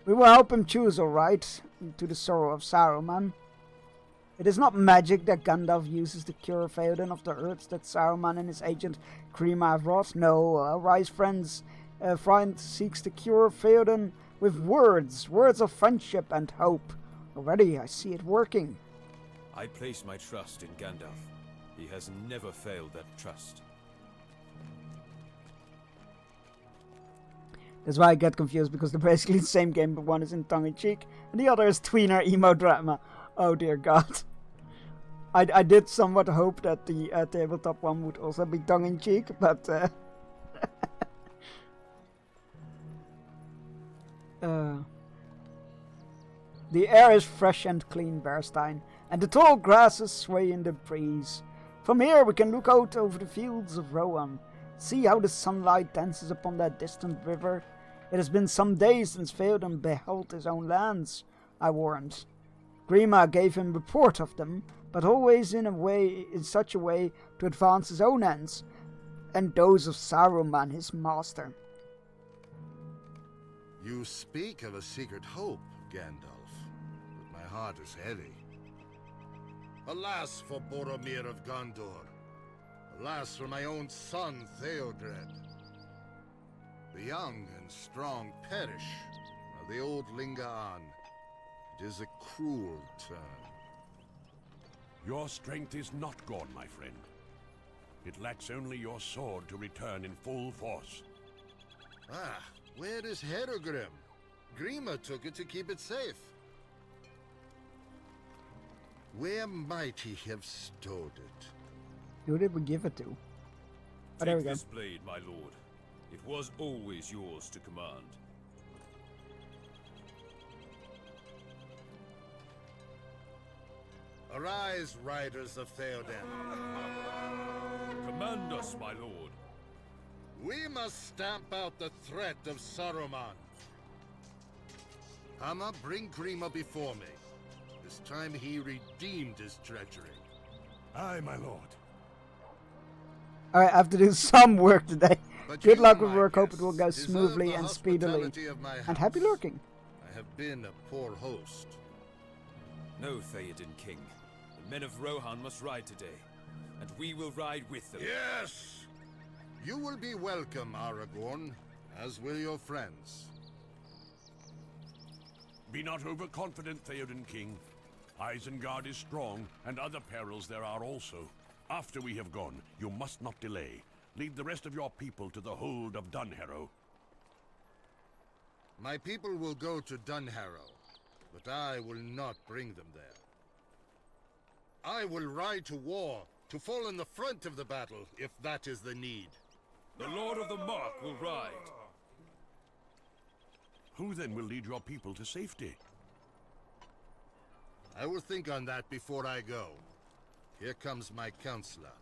We will help him choose, alright, to the sorrow of Saruman. It is not magic that Gandalf uses to cure Theoden of the hurts that Saruman and his agent Grima have wrought. No, Wise Friend seeks to cure Theoden with words of friendship and hope. Already I see it working. I place my trust in Gandalf. He has never failed that trust. That's why I get confused, because they're basically the same game, but one is in tongue-in-cheek, and the other is tweener emo drama. Oh dear God. I did somewhat hope that the tabletop one would also be tongue-in-cheek, but... The air is fresh and clean, Berstein, and the tall grasses sway in the breeze. From here we can look out over the fields of Rohan, see how the sunlight dances upon that distant river. It has been some days since Theoden beheld his own lands, I warrant. Grima gave him report of them, but always in such a way to advance his own ends, and those of Saruman, his master. You speak of a secret hope, Gandalf, but my heart is heavy. Alas for Boromir of Gondor. Alas for my own son, Theodred. The young and strong perish, while the old linger on. It is a cruel turn. Your strength is not gone, my friend. It lacks only your sword to return in full force. Ah, where is Herogrim? Grima took it to keep it safe. Where might he have stored it? Who did we give it to? Oh, there we Take go. this blade, my lord. It was always yours to command. Arise, riders of Theoden. Command us, my lord. We must stamp out the threat of Saruman. Hama, bring Grima before me. This time he redeemed his treachery. Aye, my lord. Alright, I have to do some work today. But Good you, luck with my work, hope it guests, will go deserve smoothly the and speedily. hospitality of my And happy house. lurking. I have been a poor host. No, Theoden King. The men of Rohan must ride today, and we will ride with them. Yes! You will be welcome, Aragorn, as will your friends. Be not overconfident, Theoden King. Isengard is strong, and other perils there are also. After we have gone, you must not delay. Lead the rest of your people to the hold of Dunharrow. My people will go to Dunharrow, but I will not bring them there. I will ride to war, to fall in the front of the battle, if that is the need. The Lord of the Mark will ride. Who then will lead your people to safety? I will think on that before I go. Here comes my counselor.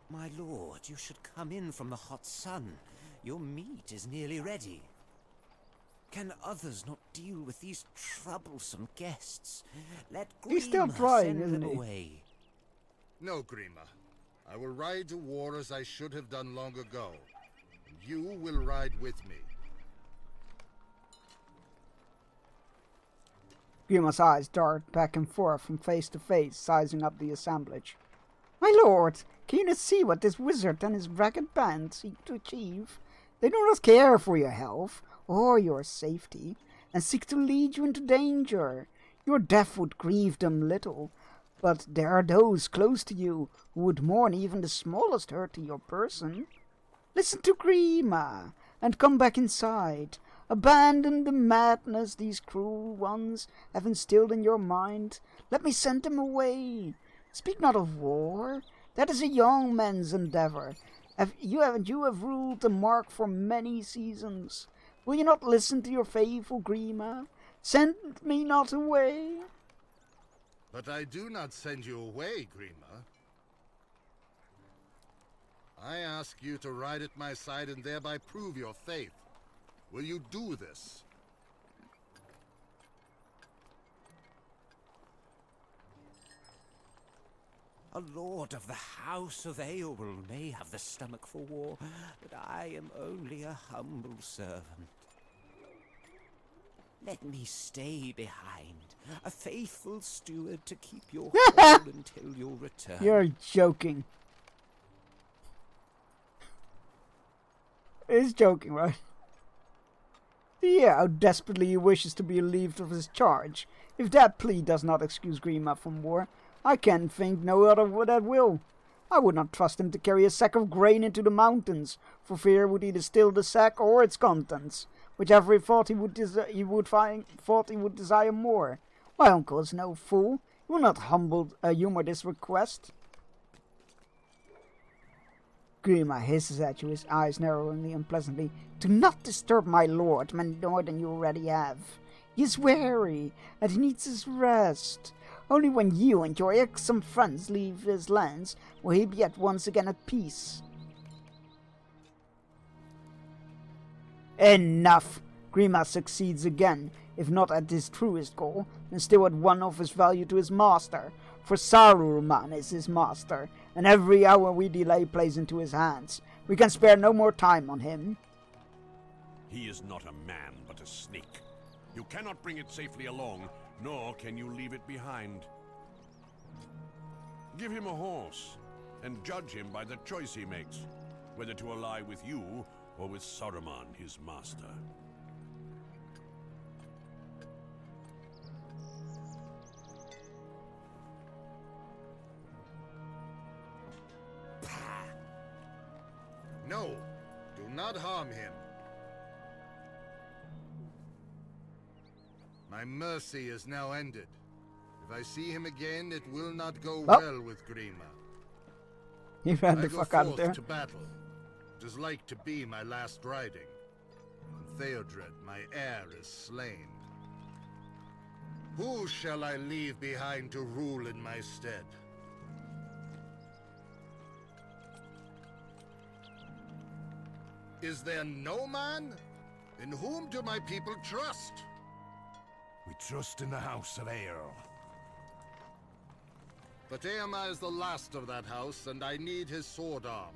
My lord, you should come in from the hot sun. Your meat is nearly ready. Can others not deal with these troublesome guests? Let He's still Grima trying, send isn't them he? away. No, Grima. I will ride to war as I should have done long ago. You will ride with me. Grima's eyes dart back and forth from face to face, sizing up the assemblage. My lord, can you not see what this wizard and his ragged band seek to achieve? They do not care for your health or your safety, and seek to lead you into danger. Your death would grieve them little, but there are those close to you who would mourn even the smallest hurt to your person. Listen to Grima, and come back inside. Abandon the madness these cruel ones have instilled in your mind. Let me send them away. Speak not of war. That is a young man's endeavor. You have ruled the Mark for many seasons. Will you not listen to your faithful Grima? Send me not away. But I do not send you away, Grima. I ask you to ride at my side and thereby prove your faith. Will you do this? A lord of the House of Eorl may have the stomach for war, but I am only a humble servant. Let me stay behind, a faithful steward to keep your hold until your return. You're joking. He's joking, right? Yeah, how desperately he wishes to be relieved of his charge. If that plea does not excuse Grima from war, I can think no other that will. I would not trust him to carry a sack of grain into the mountains, for fear it would either steal the sack or its contents, whichever he thought he would desire more. My uncle is no fool. He will not humor this request. Grima hisses at you, his eyes narrowing unpleasantly. Do not disturb my lord more than you already have. He is weary, and he needs his rest. Only when you and your irksome friends leave his lands will he be at once again at peace. Enough! Grima succeeds again, if not at his truest goal, then still at one of his value to his master. For Saruman is his master, and every hour we delay plays into his hands. We can spare no more time on him. He is not a man, but a snake. You cannot bring it safely along, nor can you leave it behind. Give him a horse, and judge him by the choice he makes, whether to ally with you or with Saruman, his master. No, do not harm him. My mercy is now ended. If I see him again, it will not go well with Grima. He ran the fuck out of there. To battle. It is like to be my last riding. And Theodred, my heir, is slain. Who shall I leave behind to rule in my stead? Is there no man? In whom do my people trust? We trust in the House of Earl. But Eomer is the last of that house, and I need his sword arm.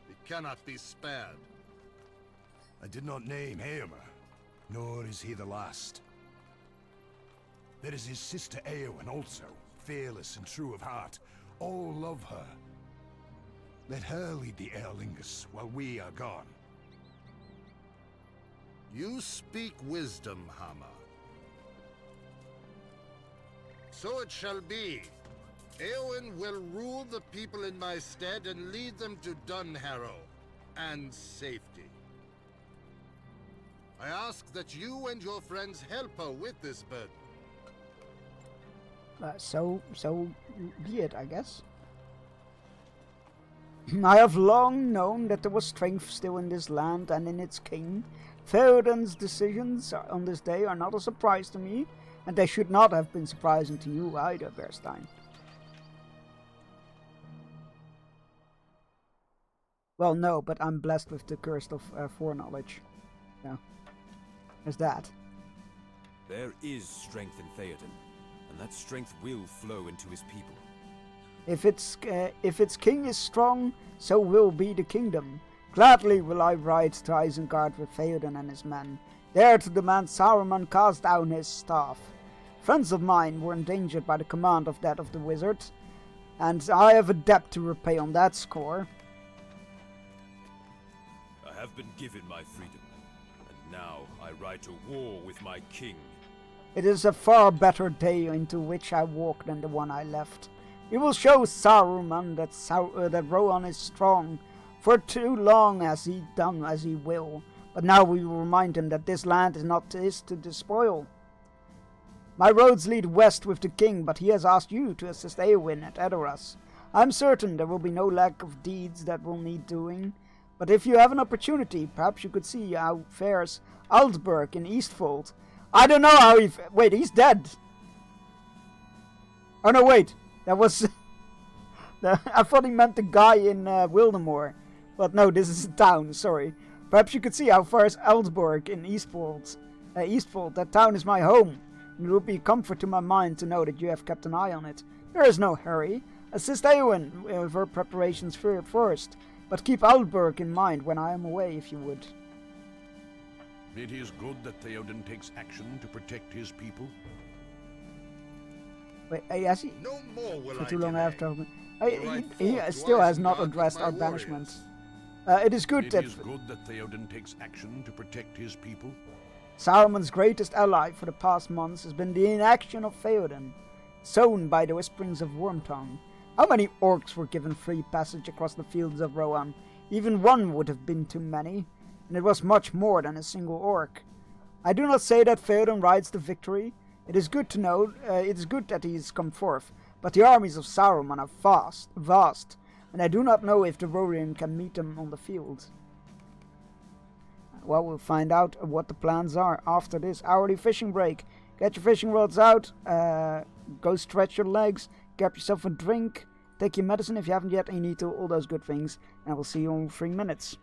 It cannot be spared. I did not name Eomer, nor is he the last. There is his sister Eowyn also, fearless and true of heart. All love her. Let her lead the Erlingus while we are gone. You speak wisdom, Hammer. So it shall be. Eowyn will rule the people in my stead and lead them to Dunharrow and safety. I ask that you and your friends help her with this burden. So be it, I guess. I have long known that there was strength still in this land and in its king. Theoden's decisions on this day are not a surprise to me, and they should not have been surprising to you either, Bearstein. Well, no, but I'm blessed with the curse of foreknowledge. So, there's that. There is strength in Theoden, and that strength will flow into his people. If its king is strong, so will be the kingdom. Gladly will I ride to Isengard with Theoden and his men, there to demand Saruman cast down his staff. Friends of mine were endangered by the command of that of the wizard, and I have a debt to repay on that score. I have been given my freedom, and now I ride to war with my king. It is a far better day into which I walk than the one I left. We will show Saruman that Rohan is strong. For too long has he done as he will, but now we will remind him that this land is not his to despoil. My roads lead west with the king, but he has asked you to assist Eowyn at Edoras. I am certain there will be no lack of deeds that will need doing, but if you have an opportunity, perhaps you could see how fares Aldburg in Eastfold. I don't know how wait, he's dead! Oh no, wait, that was... I thought he meant the guy in Wildemore. But no, this is a town, sorry. Perhaps you could see how far is Aldburg in Eastfold. That town is my home. It would be a comfort to my mind to know that you have kept an eye on it. There is no hurry. Assist Eowyn with her preparations first, but keep Aldburg in mind when I am away, if you would. It is good that Theoden takes action to protect his people. Wait, has he? No more will For I too long delay. after. Ride He forth to still has not Isengard with addressed my our warriors. banishments. It is good It that is good that Theoden takes action to protect his people. Saruman's greatest ally for the past months has been the inaction of Theoden, sown by the whisperings of Wormtongue. How many orcs were given free passage across the fields of Rohan? Even one would have been too many, and it was much more than a single orc. I do not say that Theoden rides to victory. It is good to know, it is good that he has come forth, but the armies of Saruman are vast, and I do not know if the Rohirrim can meet them on the field. Well, we'll find out what the plans are after this hourly fishing break. Get your fishing rods out, go stretch your legs, grab yourself a drink, take your medicine if you haven't yet, and you need to, all those good things, and I will see you in 3 minutes.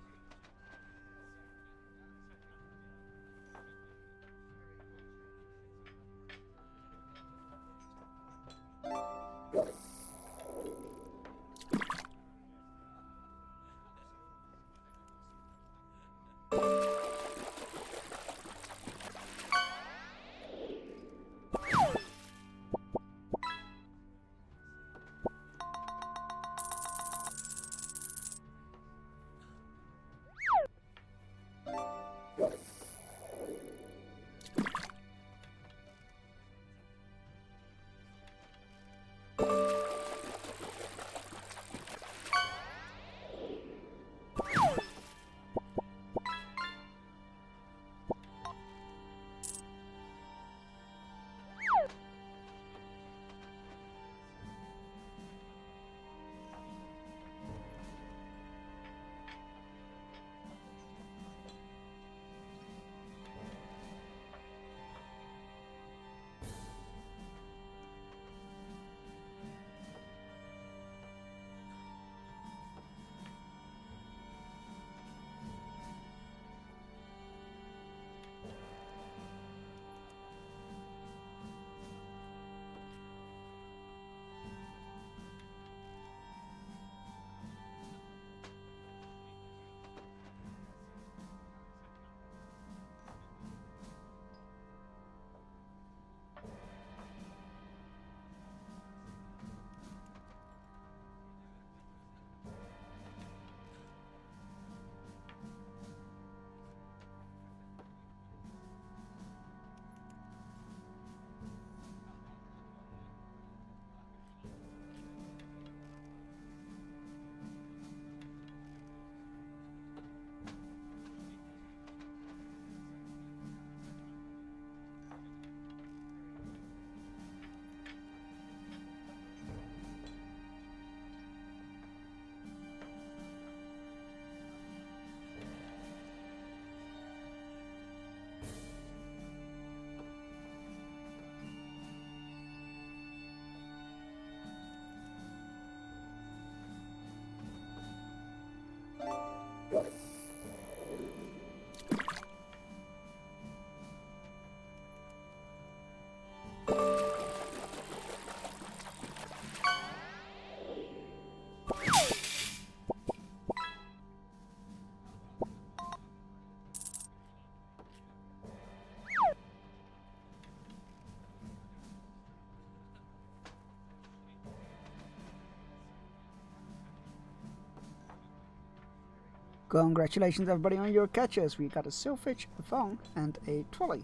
Congratulations everybody on your catches. We got a silverfish, a thong, and a trolley.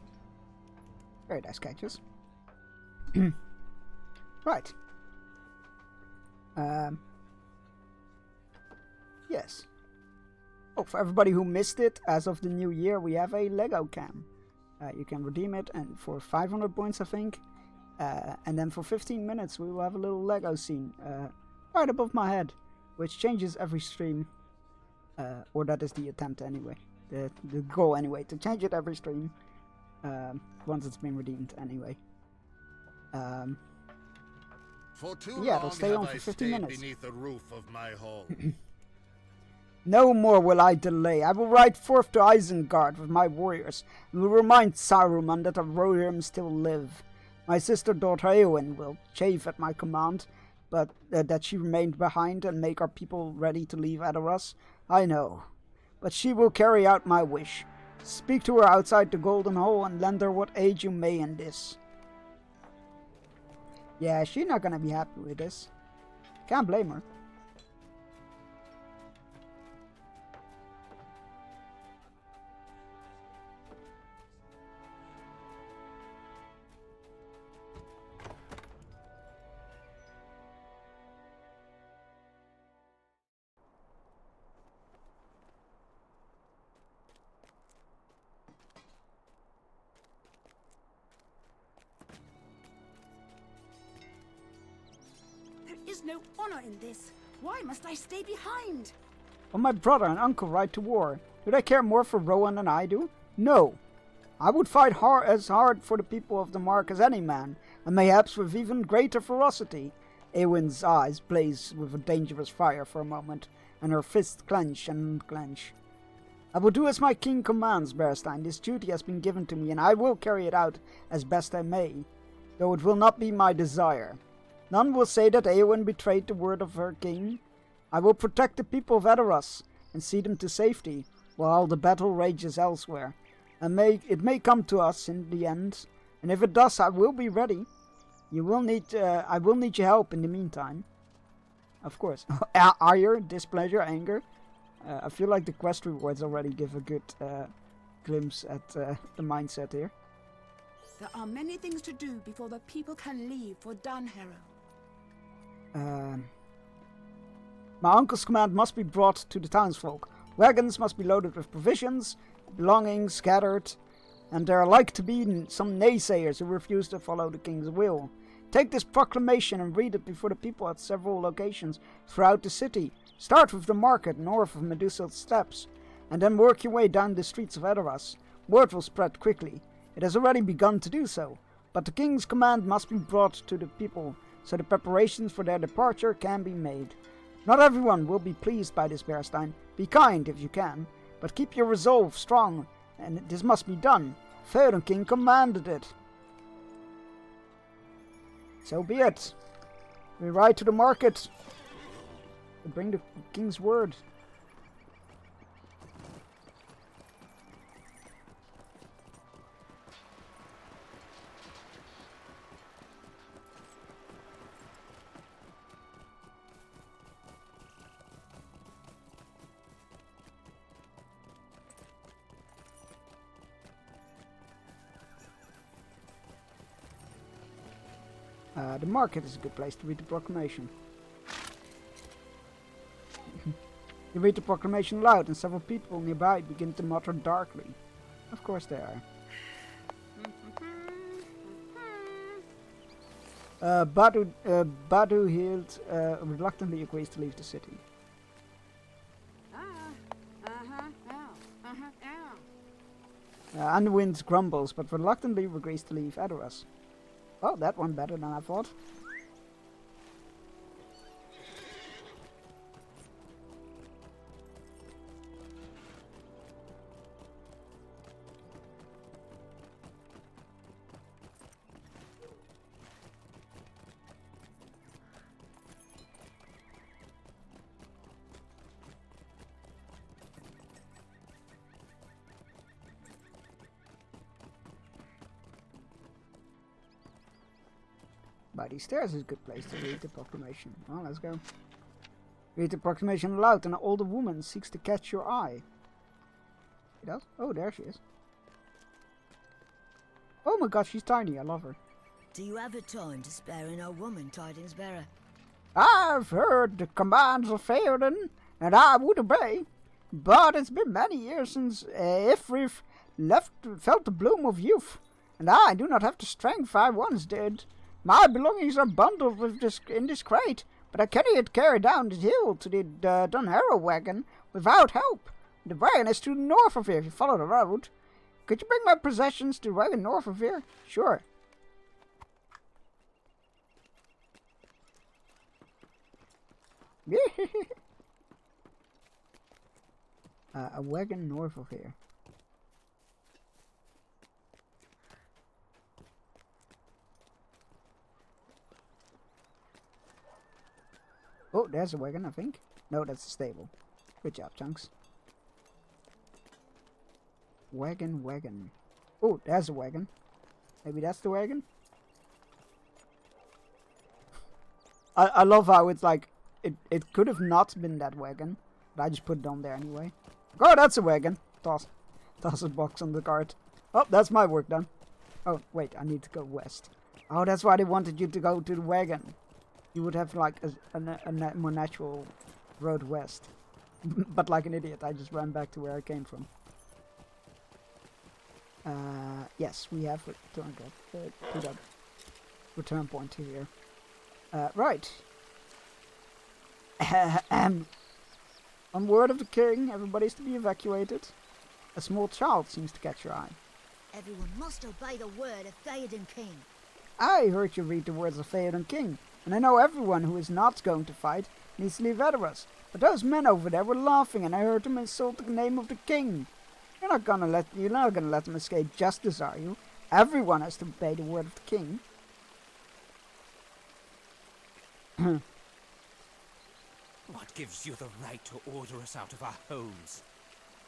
Very nice catches. Right. Yes. Oh, for everybody who missed it, as of the new year, we have a Lego cam. You can redeem it, and for 500 points, I think. And then for 15 minutes, we will have a little Lego scene right above my head, which changes every stream. Or that is the attempt anyway. The goal anyway, to change it every stream. Once it's been redeemed anyway. For too yeah, long it'll stay have on I for 15 stayed minutes. beneath the roof of my hall. No more will I delay. I will ride forth to Isengard with my warriors, and will remind Saruman that the Rohirrim still live. My sister daughter Eowyn will chafe at my command, but that she remained behind and make our people ready to leave Edoras, I know. But she will carry out my wish. Speak to her outside the Golden Hall and lend her what aid you may in this. Yeah, she's not gonna be happy with this. Can't blame her. There is no honor in this. Why must I stay behind? When my brother and uncle ride to war, do they care more for Rohan than I do? No. I would fight as hard for the people of the Mark as any man, and mayhaps with even greater ferocity. Eowyn's eyes blaze with a dangerous fire for a moment, and her fists clench and unclench. I will do as my king commands, Berestein. This duty has been given to me, and I will carry it out as best I may, though it will not be my desire. None will say that Eowyn betrayed the word of her king. I will protect the people of Edoras and see them to safety, while the battle rages elsewhere. And it may come to us in the end, and if it does, I will be ready. I will need your help in the meantime. Of course. Ire, displeasure, anger. I feel like the quest rewards already give a good glimpse at the mindset here. There are many things to do before the people can leave for Dunharrow. My uncle's command must be brought to the townsfolk. Wagons must be loaded with provisions, belongings scattered, and there are like to be some naysayers who refuse to follow the king's will. Take this proclamation and read it before the people at several locations throughout the city. Start with the market north of Medusa's Steps, and then work your way down the streets of Edoras. Word will spread quickly. It has already begun to do so, but the king's command must be brought to the people, so the preparations for their departure can be made. Not everyone will be pleased by this, Berestein. Be kind if you can, but keep your resolve strong, and this must be done. Theoden King commanded it. So be it. We ride to the market to bring the king's word. The market is a good place to read the proclamation. You read the proclamation aloud, and several people nearby begin to mutter darkly. Of course they are. Badhuhild reluctantly agrees to leave the city. Anduin grumbles, but reluctantly agrees to leave Edoras. Oh, that went better than I thought. By these stairs is a good place to read the proclamation. Well, let's go. Read the proclamation aloud, and an older woman seeks to catch your eye. She does? Oh, there she is. Oh my god, she's tiny. I love her. Do you have a time to spare an old woman, tidings bearer? I've heard the commands of Theoden, and I would obey. But it's been many years since Ifrith felt the bloom of youth, and I do not have the strength I once did. My belongings are bundled in this crate, but I cannot carry down the hill to the Dunharrow wagon without help. The wagon is to the north of here if you follow the road. Could you bring my possessions to the wagon north of here? Sure. A wagon north of here. Oh, there's a wagon, I think. No, that's a stable. Good job, Chunks. Wagon. Oh, there's a wagon. Maybe that's the wagon? I love how it's like, it could have not been that wagon, but I just put it on there anyway. Oh, that's a wagon. Toss a box on the cart. Oh, that's my work done. Oh, wait, I need to go west. Oh, that's why they wanted you to go to the wagon. You would have like a more natural road west. But like an idiot, I just ran back to where I came from. Yes, we have returned to that return point here. Right. On word of the king, everybody's to be evacuated. A small child seems to catch your eye. Everyone must obey the word of Theoden King. I heard you read the words of Theoden King, and I know everyone who is not going to fight needs to leave Edoras. But those men over there were laughing, and I heard them insult the name of the king. You're not gonna let them escape justice, are you? Everyone has to obey the word of the king. What gives you the right to order us out of our homes?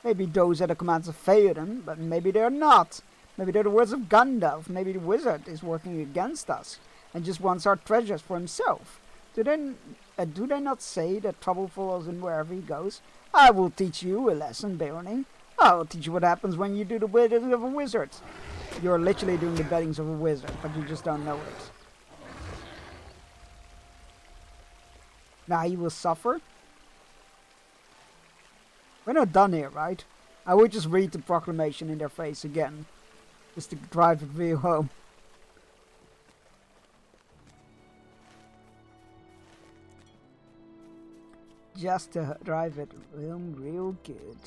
Maybe those are the commands of Theoden, but maybe they're not. Maybe they're the words of Gandalf. Maybe the wizard is working against us and just wants our treasures for himself. Do they not say that trouble follows him wherever he goes? I will teach you a lesson, Beorning. I'll teach you what happens when you do the bidding of a wizard. You're literally doing the biddings of a wizard, but you just don't know it. Now you will suffer. We're not done here, right? I would just read the proclamation in their face again, just to drive it real home. Just to drive it home real good.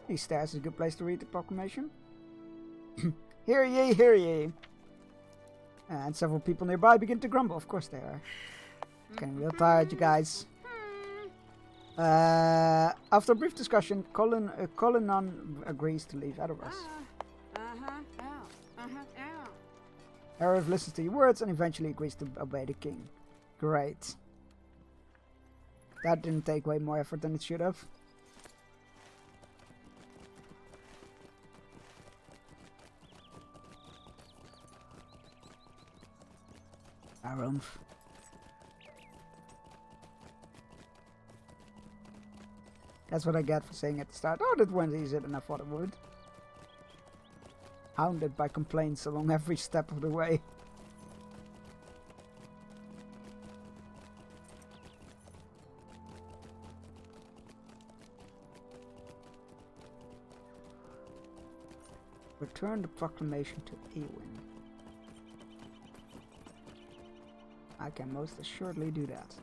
These stairs is a good place to read the proclamation. Hear ye, hear ye. And several people nearby begin to grumble. Of course they are. Getting real tired, you guys. After a brief discussion, Colinon agrees to leave Edoras. Erev listens to your words and eventually agrees to obey the king. Great. That didn't take way more effort than it should have. Arumph. That's what I get for saying at the start, oh, that went easier than I thought it would. Hounded by complaints along every step of the way. Return the proclamation to Eowyn. I can most assuredly do that.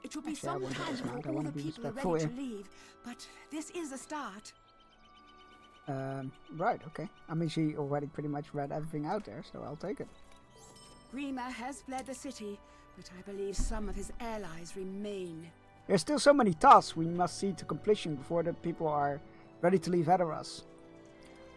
It will be Actually, I some won't time dismount. I before all wanna the be people are respectful ready to here. leave, but this is a start. Right, okay. I mean, she already pretty much read everything out there, so I'll take it. Grima has fled the city, but I believe some of his allies remain. There's still so many tasks we must see to completion before the people are ready to leave Edoras.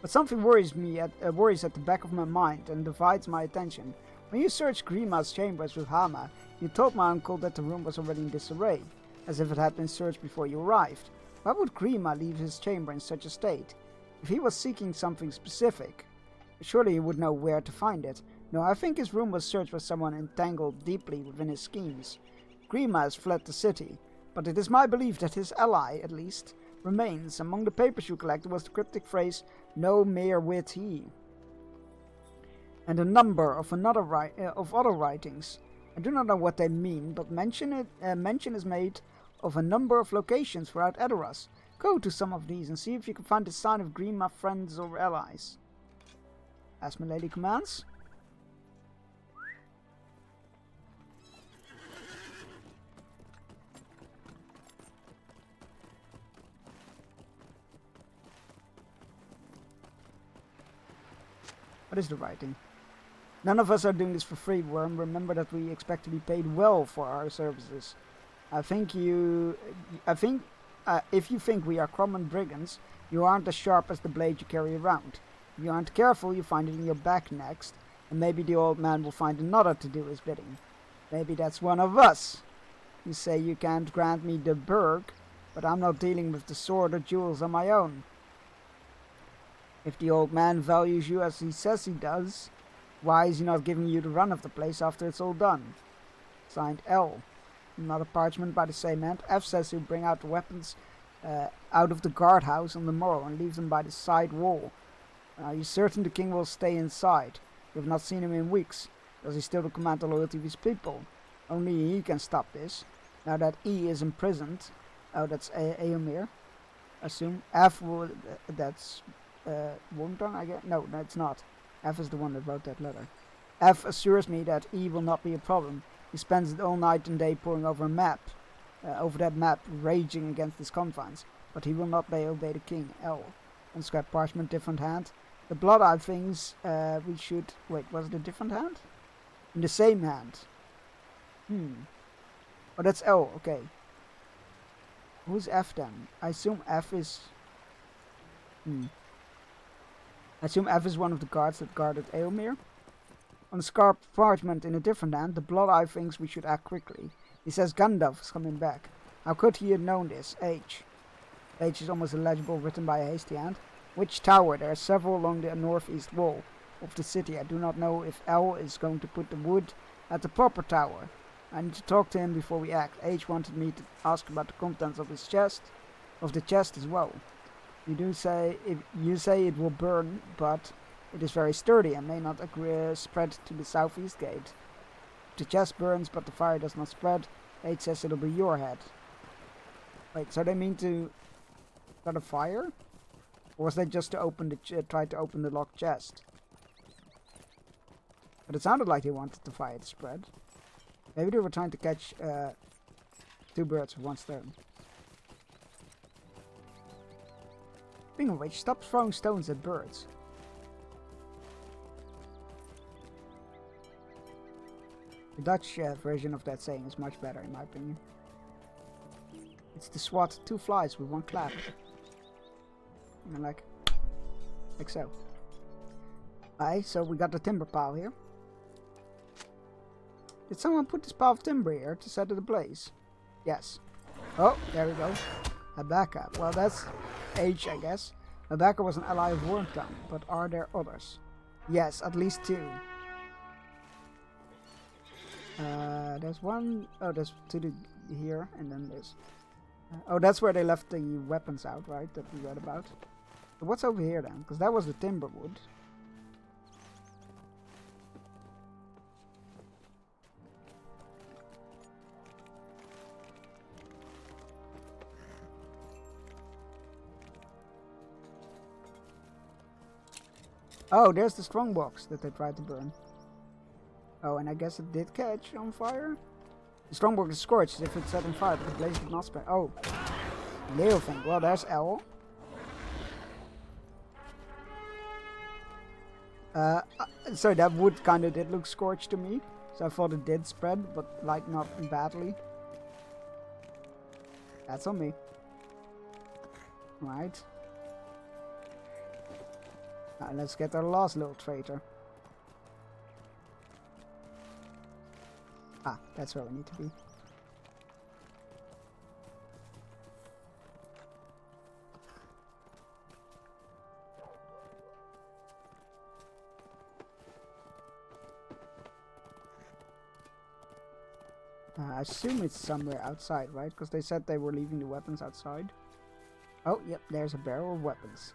But something worries at the back of my mind and divides my attention. When you searched Grima's chambers with Hama, you told my uncle that the room was already in disarray, as if it had been searched before you arrived. Why would Grima leave his chamber in such a state? If he was seeking something specific, surely he would know where to find it. No, I think his room was searched by someone entangled deeply within his schemes. Grima has fled the city, but it is my belief that his ally, at least, remains. Among the papers you collected was the cryptic phrase, "No mere wit he," and a number of other writings. I do not know what they mean, but mention is made of a number of locations throughout Edoras. Go to some of these and see if you can find a sign of Grima friends or allies. As my lady commands. What is the writing? None of us are doing this for free, Worm. Remember that we expect to be paid well for our services. If you think we are common brigands, you aren't as sharp as the blade you carry around. If you aren't careful, you find it in your back next, and maybe the old man will find another to do his bidding. Maybe that's one of us. You say you can't grant me the burg, but I'm not dealing with the sword or jewels on my own. If the old man values you as he says he does, why is he not giving you the run of the place after it's all done? Signed L. Another parchment by the same hand. F says he'll bring out the weapons out of the guardhouse on the morrow and leave them by the side wall. Are you certain the king will stay inside? You have not seen him in weeks. Does he still command the loyalty of his people? Only he can stop this. Now that E is imprisoned. Oh, that's Eomer. Assume F will. That's Wongdong, I guess. No, it's not. F is the one that wrote that letter. F assures me that E will not be a problem. He spends it all night and day poring over a map. Over that map, raging against his confines. But he will not obey the king. L. Unscrap parchment, different hand. The blood eye things we should... Wait, was it a different hand? In the same hand. Oh, that's L, okay. Who's F then? I assume F is... I assume F is one of the guards that guarded Eomer. On scarp parchment in a different hand, the blood eye thinks we should act quickly. He says Gandalf is coming back. How could he have known this? H. H is almost illegible, written by a hasty hand. Which tower? There are several along the northeast wall of the city. I do not know if L is going to put the wood at the proper tower. I need to talk to him before we act. H wanted me to ask about the contents of his chest, of the chest as well. You say it will burn, but it is very sturdy and may not spread to the southeast gate. If the chest burns, but the fire does not spread, H says it'll be your head. Wait, so they mean to start a fire? Or was that just to open the try to open the locked chest? But it sounded like they wanted the fire to spread. Maybe they were trying to catch two birds with one stone. Speaking of which, stop throwing stones at birds. The Dutch version of that saying is much better in my opinion. It's to swat two flies with one clap. And like so. Alright, so we got the timber pile here. Did someone put this pile of timber here to set it ablaze? Yes. Oh, there we go. Habakkuk. Well, that's H, I guess. Habakkuk was an ally of Wormtongue, but are there others? Yes, at least two. There's one. Oh, there's two here, and then there's. Oh, that's where they left the weapons out, right? That we read about. So what's over here then? Because that was the timber wood. Oh, there's the strongbox that they tried to burn. Oh, and I guess it did catch on fire? The strongbox is scorched if it's set on fire, but the blaze did not spread. Oh, Leofink. Well, there's L. So that wood kind of did look scorched to me. So I thought it did spread, but like not badly. That's on me. Right. Now let's get our last little traitor. Ah, that's where we need to be. I assume it's somewhere outside, right? Because they said they were leaving the weapons outside. Oh, yep, there's a barrel of weapons.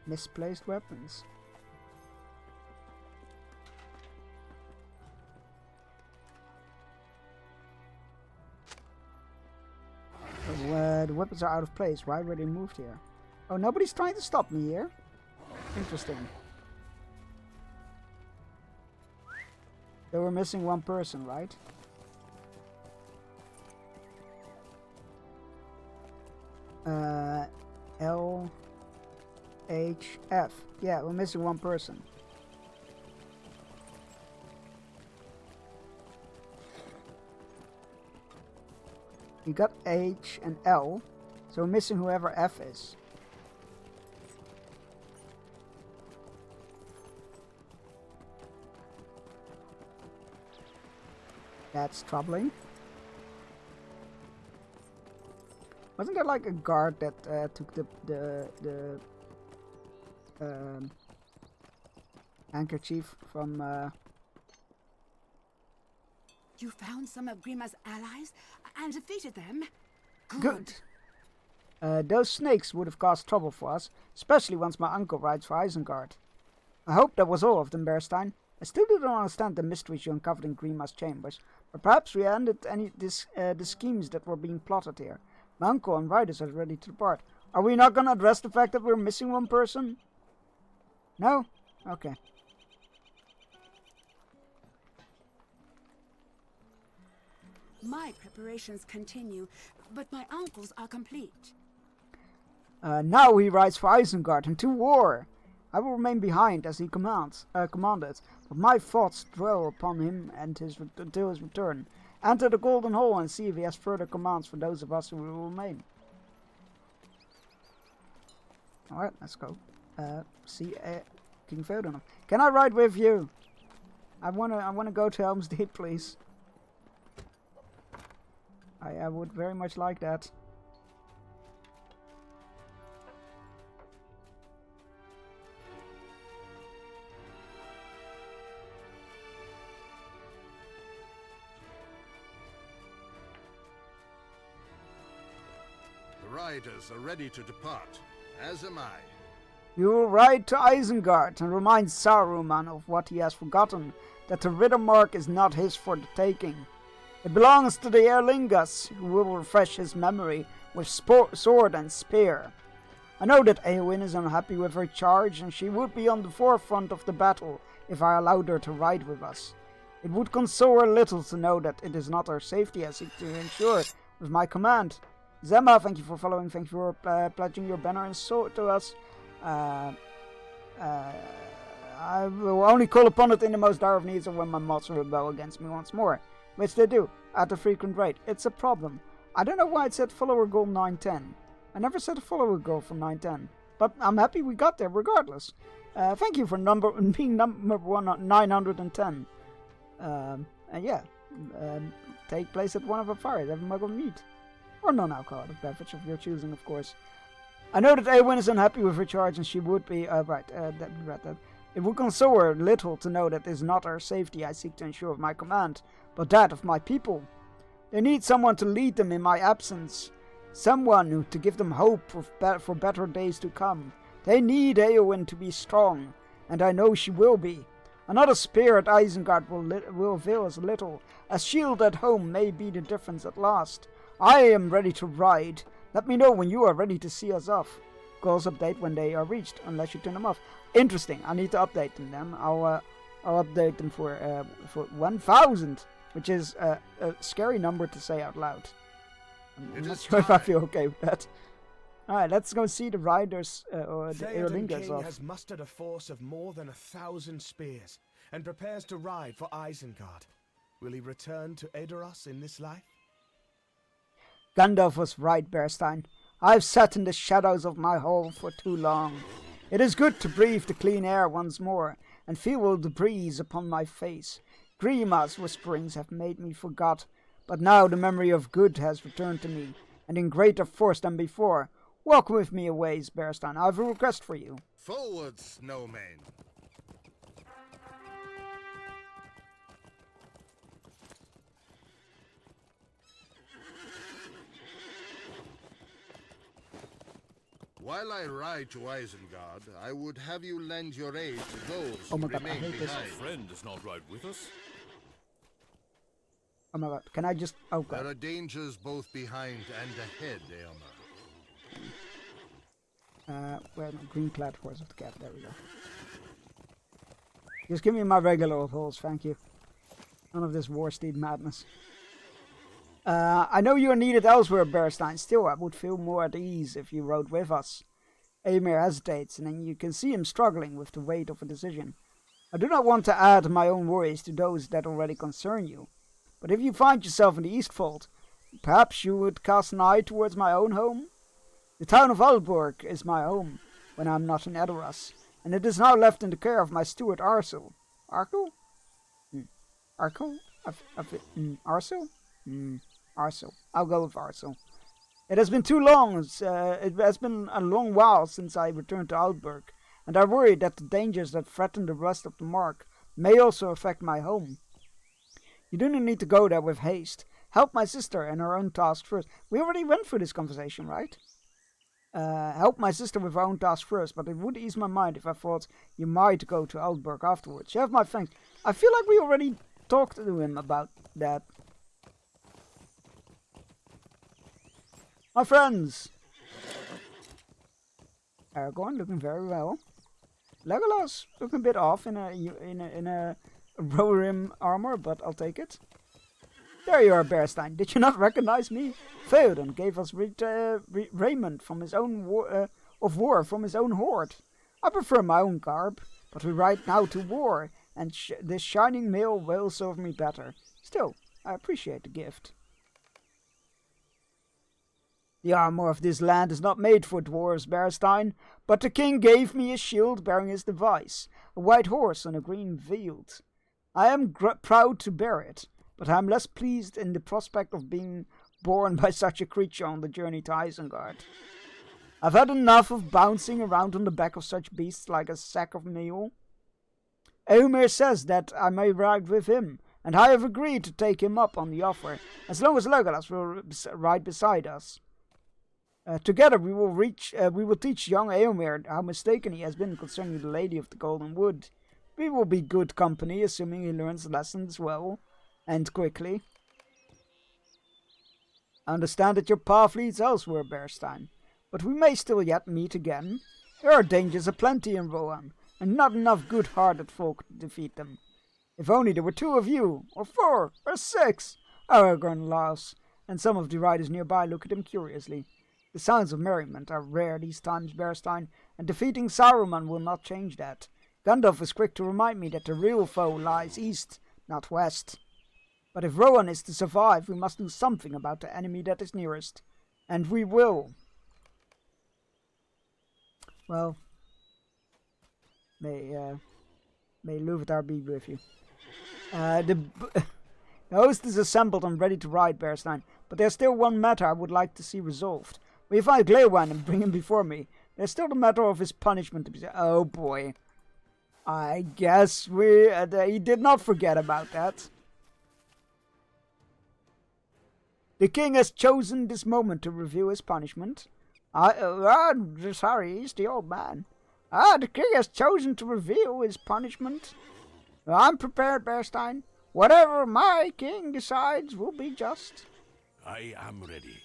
Misplaced weapons. The weapons are out of place. Why were they moved here? Oh, nobody's trying to stop me here. Interesting. They were missing one person, right? L H F. Yeah, we're missing one person. We got H and L, so we're missing whoever F is. That's troubling. Wasn't there like a guard that took the handkerchief from? You found some of Grima's allies and defeated them? Good. Those snakes would have caused trouble for us, especially once my uncle rides for Isengard. I hope that was all of them, Bearstein. I still don't understand the mysteries you uncovered in Grima's chambers, but perhaps we ended the schemes that were being plotted here. My uncle and riders are ready to depart. Are we not going to address the fact that we're missing one person? No? Okay. My preparations continue, but my uncle's are complete. Now he rides for Isengard and to war. I will remain behind as he commanded, but my thoughts dwell upon him and until his return. Enter the Golden Hall and see if he has further commands for those of us who will remain. Alright, let's go. See King Theoden. Can I ride with you? I wanna go to Helm's Deep, please. I would very much like that. The riders are ready to depart, as am I. You will ride to Isengard and remind Saruman of what he has forgotten, that the Riddermark is not his for the taking. It belongs to the Erlingas, who will refresh his memory with sword and spear. I know that Eowyn is unhappy with her charge, and she would be on the forefront of the battle if I allowed her to ride with us. It would console her little to know that it is not our safety I seek to ensure with my command. Zemma, thank you for following, thank you for pledging your banner and sword to us. I will only call upon it in the most dire of needs or when my mods rebel against me once more. Which they do, at a frequent rate. It's a problem. I don't know why it said follower goal 910. I never set a follower goal for 910. But I'm happy we got there regardless. Thank you for being number 910. And yeah, take place at one of our fires, have a mug of meat. Or non-alcoholic beverage of your choosing, of course. I know that Eowyn is unhappy with her charge and she would be, It would console her little to know that it is not our safety I seek to ensure of my command, but that of my people. They need someone to lead them in my absence. Someone to give them hope for better days to come. They need Eowyn to be strong, and I know she will be. Another spear at Isengard will avail us little. A shield at home may be the difference at last. I am ready to ride. Let me know when you are ready to see us off. Goals update when they are reached, unless you turn them off. Interesting. I need to update them then. I'll update them for 1,000, which is a scary number to say out loud. I'm not sure if I feel okay with that. Alright, let's go see the riders, or the Theoden Erlingas King off. has mustered a force of more than 1,000 spears, and prepares to ride for Isengard. Will he return to Edoras in this life? Gandalf was right, Bearstein. I've sat in the shadows of my hall for too long. It is good to breathe the clean air once more, and feel the breeze upon my face. Grima's whisperings have made me forgot, but now the memory of good has returned to me, and in greater force than before. Walk with me a ways, Bearstein. I have a request for you. Forward, snowmen! While I ride to Isengard, I would have you lend your aid to those Oh my who God, I remain hate this. behind. Our friend does not ride with us. Oh my god, can I just... Oh god. There are dangers both behind and ahead, Eomer. Where the green clad horse of the cat, there we go. Just give me my regular old horse, thank you. None of this war steed madness. I know you are needed elsewhere, Bearstein. Still, I would feel more at ease if you rode with us. Eomer hesitates, and then you can see him struggling with the weight of a decision. I do not want to add my own worries to those that already concern you. But if you find yourself in the Eastfold, perhaps you would cast an eye towards my own home? The town of Ardborg is my home when I am not in Edoras, and it is now left in the care of my steward Arsel. Arkle? Arkle? Arsel? Arsel. I'll go with Arsel. It has been too long. It has been a long while since I returned to Ardborg, and I worry that the dangers that threaten the rest of the Mark may also affect my home. You do not need to go there with haste. Help my sister in her own task first. We already went through this conversation, right? Help my sister with her own task first, but it would ease my mind if I thought you might go to Ardborg afterwards. You have my thanks. I feel like we already talked to him about that. My friends! Aragorn looking very well. Legolas looking a bit off in a Rohirrim armor, but I'll take it. There you are, Bearstein. Did you not recognize me? Theoden gave us raiment from his own war from his own hoard. I prefer my own garb, but we ride now to war, and this shining mail will serve me better. Still, I appreciate the gift. The armor of this land is not made for dwarves, Bearstein, but the king gave me a shield bearing his device, a white horse on a green field. I am proud to bear it, but I am less pleased in the prospect of being borne by such a creature on the journey to Isengard. I've had enough of bouncing around on the back of such beasts like a sack of meal. Eomer says that I may ride with him, and I have agreed to take him up on the offer, as long as Legolas will ride beside us. Together we will teach young Eomer how mistaken he has been concerning the Lady of the Golden Wood. We will be good company, assuming he learns lessons well, and quickly. I understand that your path leads elsewhere, Bearstein, but we may still yet meet again. There are dangers aplenty in Rohan, and not enough good-hearted folk to defeat them. If only there were 2 of you, or 4, or 6! Aragorn laughs, and some of the riders nearby look at him curiously. The sounds of merriment are rare these times, Bearstein, and defeating Saruman will not change that. Gandalf is quick to remind me that the real foe lies east, not west. But if Rohan is to survive, we must do something about the enemy that is nearest. And we will. Well, may Ilúvatar be with you. The host is assembled and ready to ride, Bearstein, but there's still one matter I would like to see resolved. We find Gléowan and bring him before me. There's still the matter of his punishment to be... Oh boy. I guess he did not forget about that. The king has chosen this moment to review his punishment. Sorry, he's the old man. The king has chosen to reveal his punishment. I'm prepared, Bearstein. Whatever my king decides will be just. I am ready.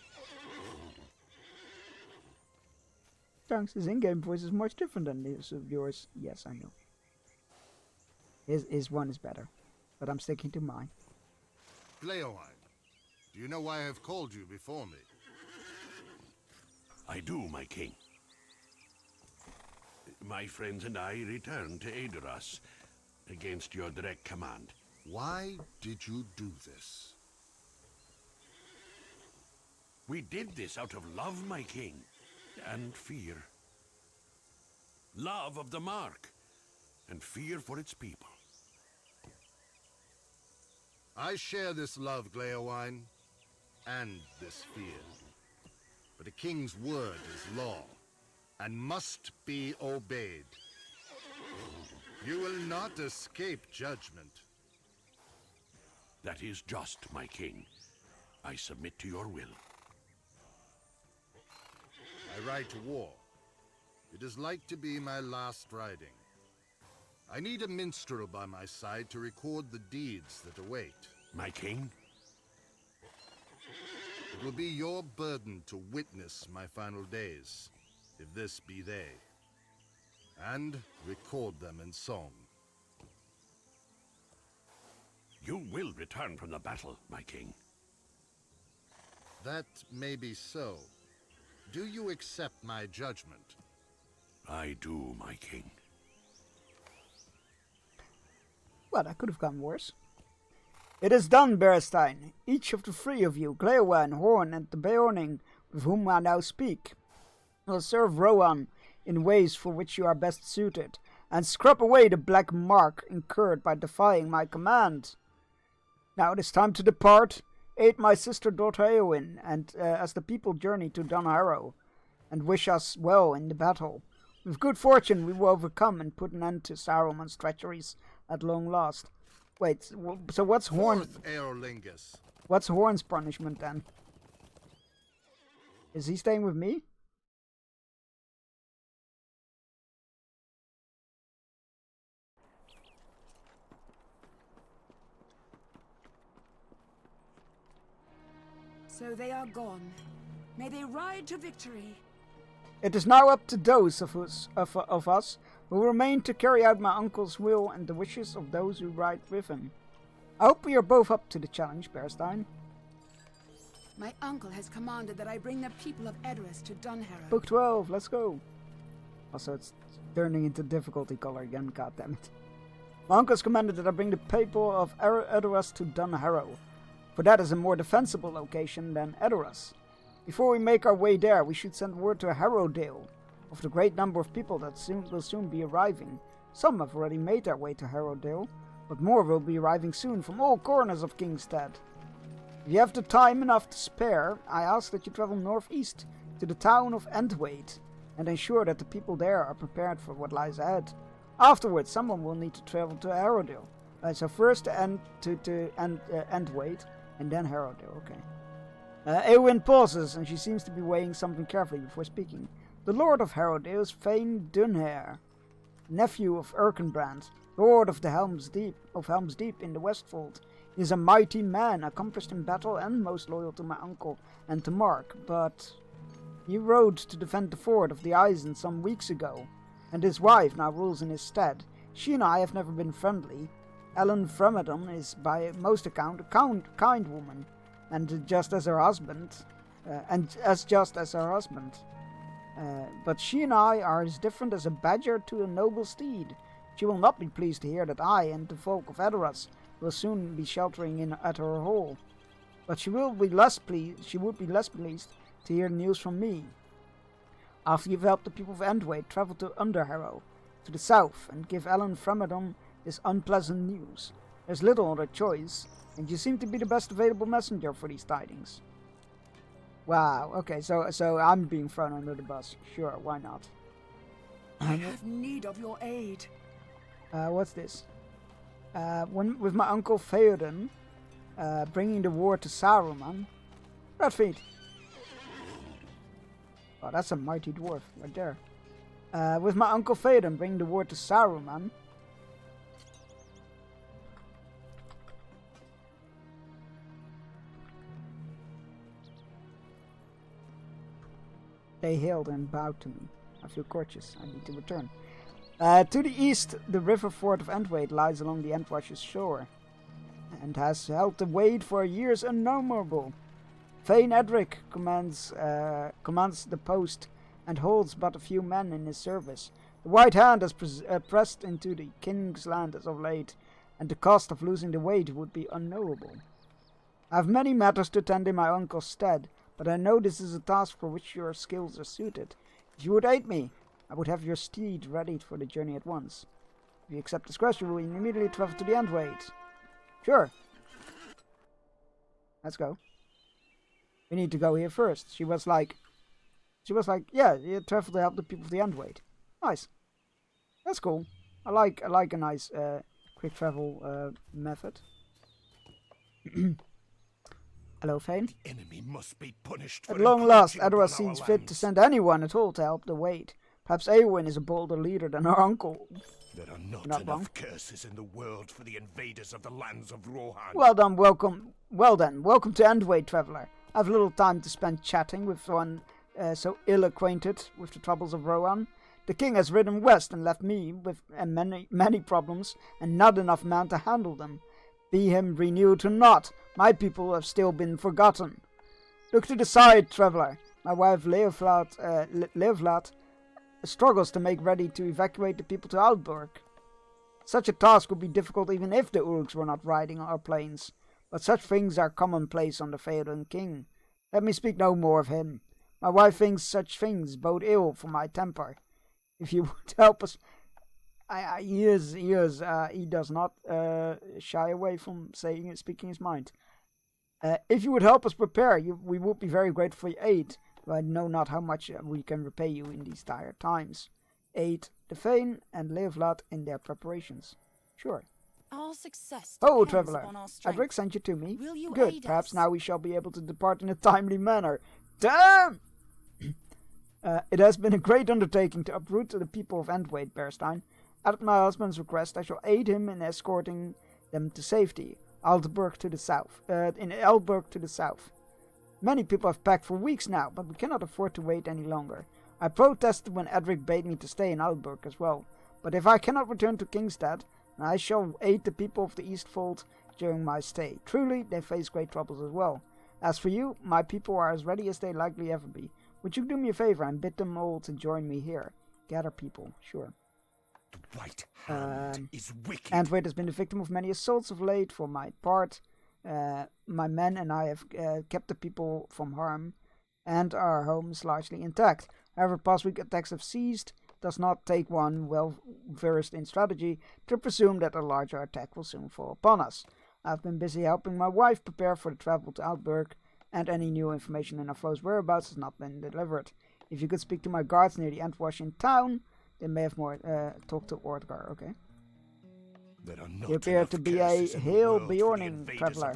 Thanks, his in-game voice is much different than yours. Yes, I know. His one is better, but I'm sticking to mine. Gléowan, do you know why I have called you before me? I do, my king. My friends and I returned to Edoras against your direct command. Why did you do this? We did this out of love, my king, and fear. Love of the Mark, and fear for its people. I share this love, Gléowan, and this fear. But a king's word is law, and must be obeyed. You will not escape judgment. That is just, my king. I submit to your will. I ride to war. It is like to be my last riding. I need a minstrel by my side to record the deeds that await. My king? It will be your burden to witness my final days, if this be they, and record them in song. You will return from the battle, my king. That may be so. Do you accept my judgment? I do, my king. Well, that could have gone worse. It is done, Berestein. Each of the three of you, Gleowen, Horn, and the Beorning, with whom I now speak, will serve Rohan in ways for which you are best suited, and scrub away the black mark incurred by defying my command. Now it is time to depart. Aid my sister daughter Eowyn, and as the people journey to Dunharrow, and wish us well in the battle. With good fortune we will overcome and put an end to Saruman's treacheries at long last. Wait, so what's Horn? Aerlingus. What's Horn's punishment then? Is he staying with me? So they are gone. May they ride to victory. It is now up to those of us who remain to carry out my uncle's will and the wishes of those who ride with him. I hope we are both up to the challenge, Berestein. My uncle has commanded that I bring the people of Edoras to Dunharrow. Book 12, let's go. Also, it's turning into difficulty color again, goddammit. My uncle has commanded that I bring the people of Edoras to Dunharrow, for that is a more defensible location than Edoras. Before we make our way there, we should send word to Harrowdale of the great number of people that will soon be arriving. Some have already made their way to Harrowdale, but more will be arriving soon from all corners of Kingstead. If you have the time enough to spare, I ask that you travel northeast to the town of Endwade and ensure that the people there are prepared for what lies ahead. Afterwards, someone will need to travel to Harrowdale. So first to Endwade and then Harrowdale, okay. Eowyn pauses, and she seems to be weighing something carefully before speaking. The Lord of Harrowdale is Fane Dunhair, nephew of Erkenbrand, Lord of the Helm's Deep in the Westfold. He is a mighty man, accomplished in battle and most loyal to my uncle and to Mark, but he rode to defend the ford of the Eisen some weeks ago, and his wife now rules in his stead. She and I have never been friendly. Ellen Fremedon is by most account a kind woman, and just as her husband, but she and I are as different as a badger to a noble steed. She will not be pleased to hear that I and the folk of Edoras will soon be sheltering in at her hall, but she would be less pleased to hear news from me. After you've helped the people of Endwade, travel to Underharrow, to the south, and give Ellen Fremedon this unpleasant news. There's little other choice, and you seem to be the best available messenger for these tidings. Wow, okay, so I'm being thrown under the bus. Sure, why not? I have need of your aid. What's this? With my uncle Theoden, bringing the war to Saruman. Redfeet. Oh, that's a mighty dwarf right there. With my uncle Theoden bringing the war to Saruman. They hailed and bowed to me. I feel courteous. I need to return. To the east, the river ford of Endwade lies along the Endwash's shore, and has held the wade for years innumerable. Fane Edric commands the post, and holds but a few men in his service. The White Hand has pressed into the King's land as of late, and the cost of losing the wade would be unknowable. I have many matters to attend in my uncle's stead, but I know this is a task for which your skills are suited. If you would aid me, I would have your steed ready for the journey at once. If you accept this quest, we will immediately travel to the Endwade. Sure. Let's go. We need to go here first. She was like, yeah, you travel to help the people of the Endwade. Nice. That's cool. I like a nice quick travel method. Hello, Fane. The enemy must be punished for at long last, encroaching upon Edoras our seems fit to lands. send anyone at all to help the wade. Perhaps Eowyn is a bolder leader than her uncle. There are not Not enough wrong. curses in the world for the invaders of the lands of Rohan. Well done, welcome to Endwade, traveller. I have little time to spend chatting with one so ill-acquainted with the troubles of Rohan. The king has ridden west and left me with many problems, and not enough men to handle them. Be him renewed or not, my people have still been forgotten. Look to the side, traveller. My wife Leoflat struggles to make ready to evacuate the people to Outburg. Such a task would be difficult even if the Urgs were not riding our plains. But such things are commonplace on the Theoden king. Let me speak no more of him. My wife thinks such things bode ill for my temper. If you would help us... he does not shy away from speaking his mind. If you would help us prepare, we would be very grateful for your aid, though I know not how much we can repay you in these dire times. Aid the Thane and Leoflat in their preparations. Sure. Our success Oh, depends traveler, upon our strength. Edric sent you to me. Will you Good, aid perhaps us? now we shall be able to depart in a timely manner. Damn! It has been a great undertaking to uproot the people of Endwade, Bearstein. At my husband's request, I shall aid him in escorting them to safety. Eldberg to the south. Many people have packed for weeks now, but we cannot afford to wait any longer. I protested when Edric bade me to stay in Eldberg as well. But if I cannot return to Kingstead, I shall aid the people of the Eastfold during my stay. Truly, they face great troubles as well. As for you, my people are as ready as they likely ever be. Would you do me a favor and bid them all to join me here? Gather people, sure. The White Hand is wicked. Antwaite has been the victim of many assaults of late. For my part, my men and I have kept the people from harm and our homes largely intact. However, past week attacks have ceased. It does not take one well versed in strategy to presume that a larger attack will soon fall upon us. I've been busy helping my wife prepare for the travel to Outburg, and any new information in our foes' whereabouts has not been delivered. If you could speak to my guards near the Entwash in town, they may have more talk to Ortgar, okay? You appear to be a hail Bjorning traveler.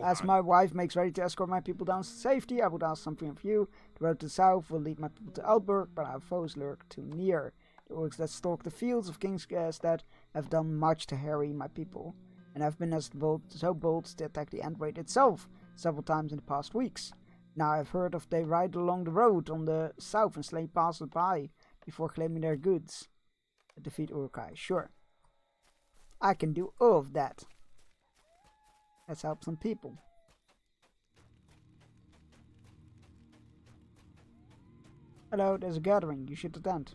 As my wife makes ready to escort my people down to safety, I would ask something of you. The road to the south will lead my people to Outburg, but our foes lurk too near. The orcs that stalk the fields of Kingstead have done much to harry my people, and have been so bold to attack the Endwade itself several times in the past weeks. Now I've heard of they ride along the road on the south and slay passers-by before claiming their goods. Defeat Uruk-hai, sure. I can do all of that. Let's help some people. Hello, there's a gathering. You should attend.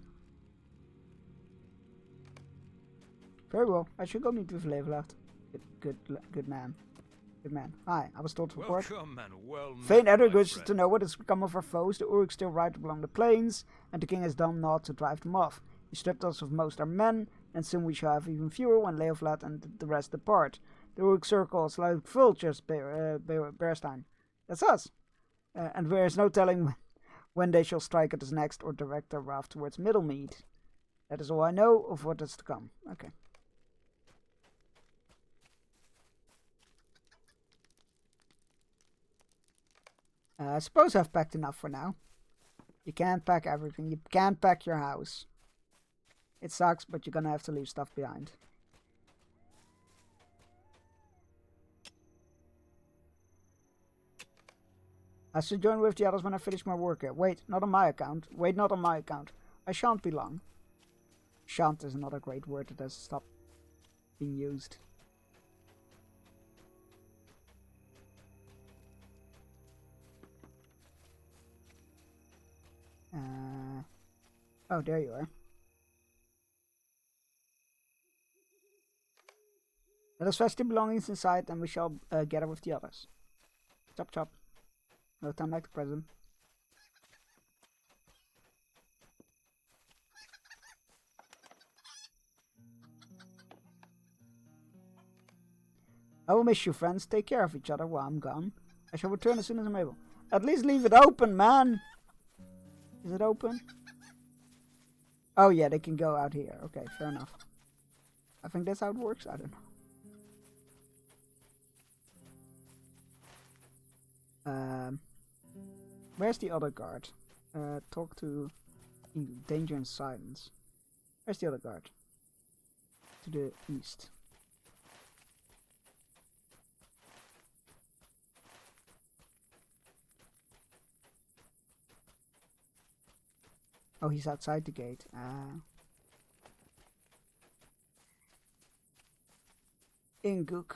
Very well. I should go meet with Leoflat. Good man. Good man. Hi, I was told to report. Welcome and well met, Thane Edric my wishes friend. to know what has become of our foes. The Uruk still ride along the plains, and the king has done naught to drive them off. He stripped us of most our men, and soon we shall have even fewer when Leoflat and the rest depart. The Uruk circles like vultures, Bearstein. That's us. And there is no telling when they shall strike at us next or direct their wrath towards Middlemead. That is all I know of what is to come. Okay. I suppose I've packed enough for now. You can't pack everything. You can't pack your house. It sucks, but you're gonna have to leave stuff behind. I should join with the others when I finish my work here. Wait, not on my account. Wait, not on my account. I shan't be long. Shan't is not a great word that has stopped being used. Oh, there you are. Let us fetch the belongings inside and we shall gather with the others. Chop chop. No time like the present. I will miss you, friends. Take care of each other while I'm gone. I shall return as soon as I'm able. At least leave it open, man! Is it open? Oh yeah, they can go out here. Okay, fair enough. I think that's how it works. I don't know. Where's the other guard? Talk to danger and silence. Where's the other guard? To the east. Oh, he's outside the gate. Inguk.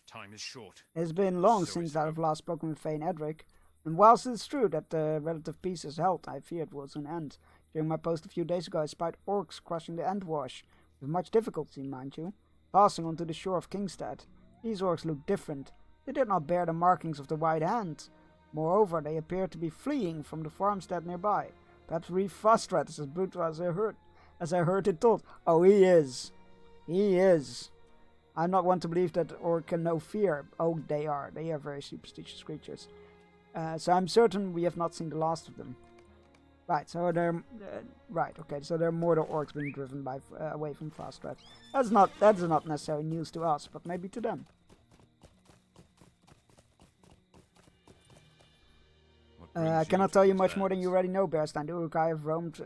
Time is short. It has been long So since is I have last spoken with Thane Edric, and whilst it is true that the relative peace is held, I fear it will soon end. During my post a few days ago, I spied orcs crossing the Endwash, with much difficulty, mind you. passing on to the shore of Kingstead. These orcs looked different. They did not bear the markings of the White Hand. Moreover, they appeared to be fleeing from the farmstead nearby. Perhaps Reeve Fastred is as brutal as I heard it told. Oh, he is. He is. I'm not one to believe that orc can know fear. Oh, they are. They are very superstitious creatures. So I'm certain we have not seen the last of them. Right, so they're right. Okay, so there are mortal orcs being driven by away from Fastred. That's not necessarily news to us, but maybe to them. I cannot tell you much more than you already know, Bearstein. The Uruk-hai have roamed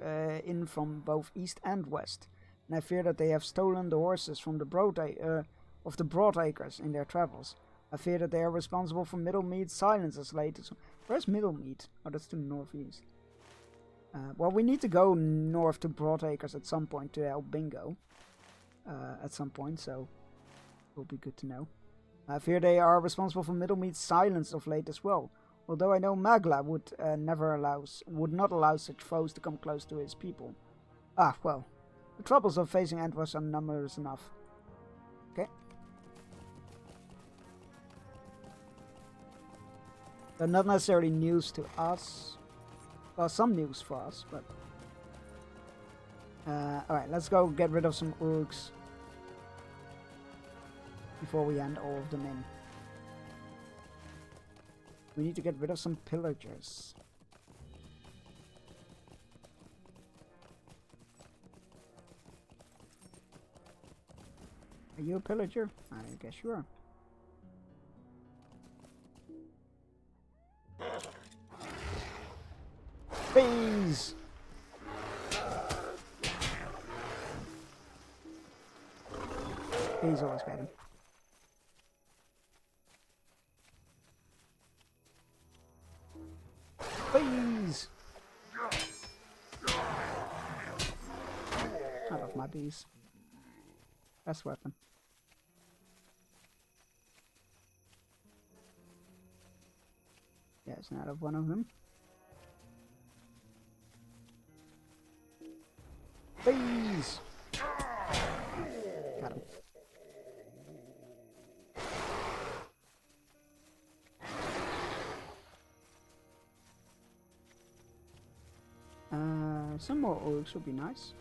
in from both east and west, and I fear that they have stolen the horses from the Broadacres in their travels. I fear that they are responsible for Middlemead's silence as late as... Where's Middlemead? Oh, that's to the northeast. Well, we need to go north to Broadacres at some point to help Bingo. At some point, so it will be good to know. I fear they are responsible for Middlemead's silence of late as well. Although I know Magla would not allow such foes to come close to his people. Ah, well. The troubles of facing Antwas are numerous enough. Okay. They're not necessarily news to us. Well, some news for us, but... Alright, let's go get rid of some Uruks. Before we hand all of them in. We need to get rid of some pillagers. Are you a pillager? I guess you are. Bees! Bees always get him. Bees! I love my bees. Best weapon. Yes, out of one of them. Bees! Got him. Some more orcs would be nice.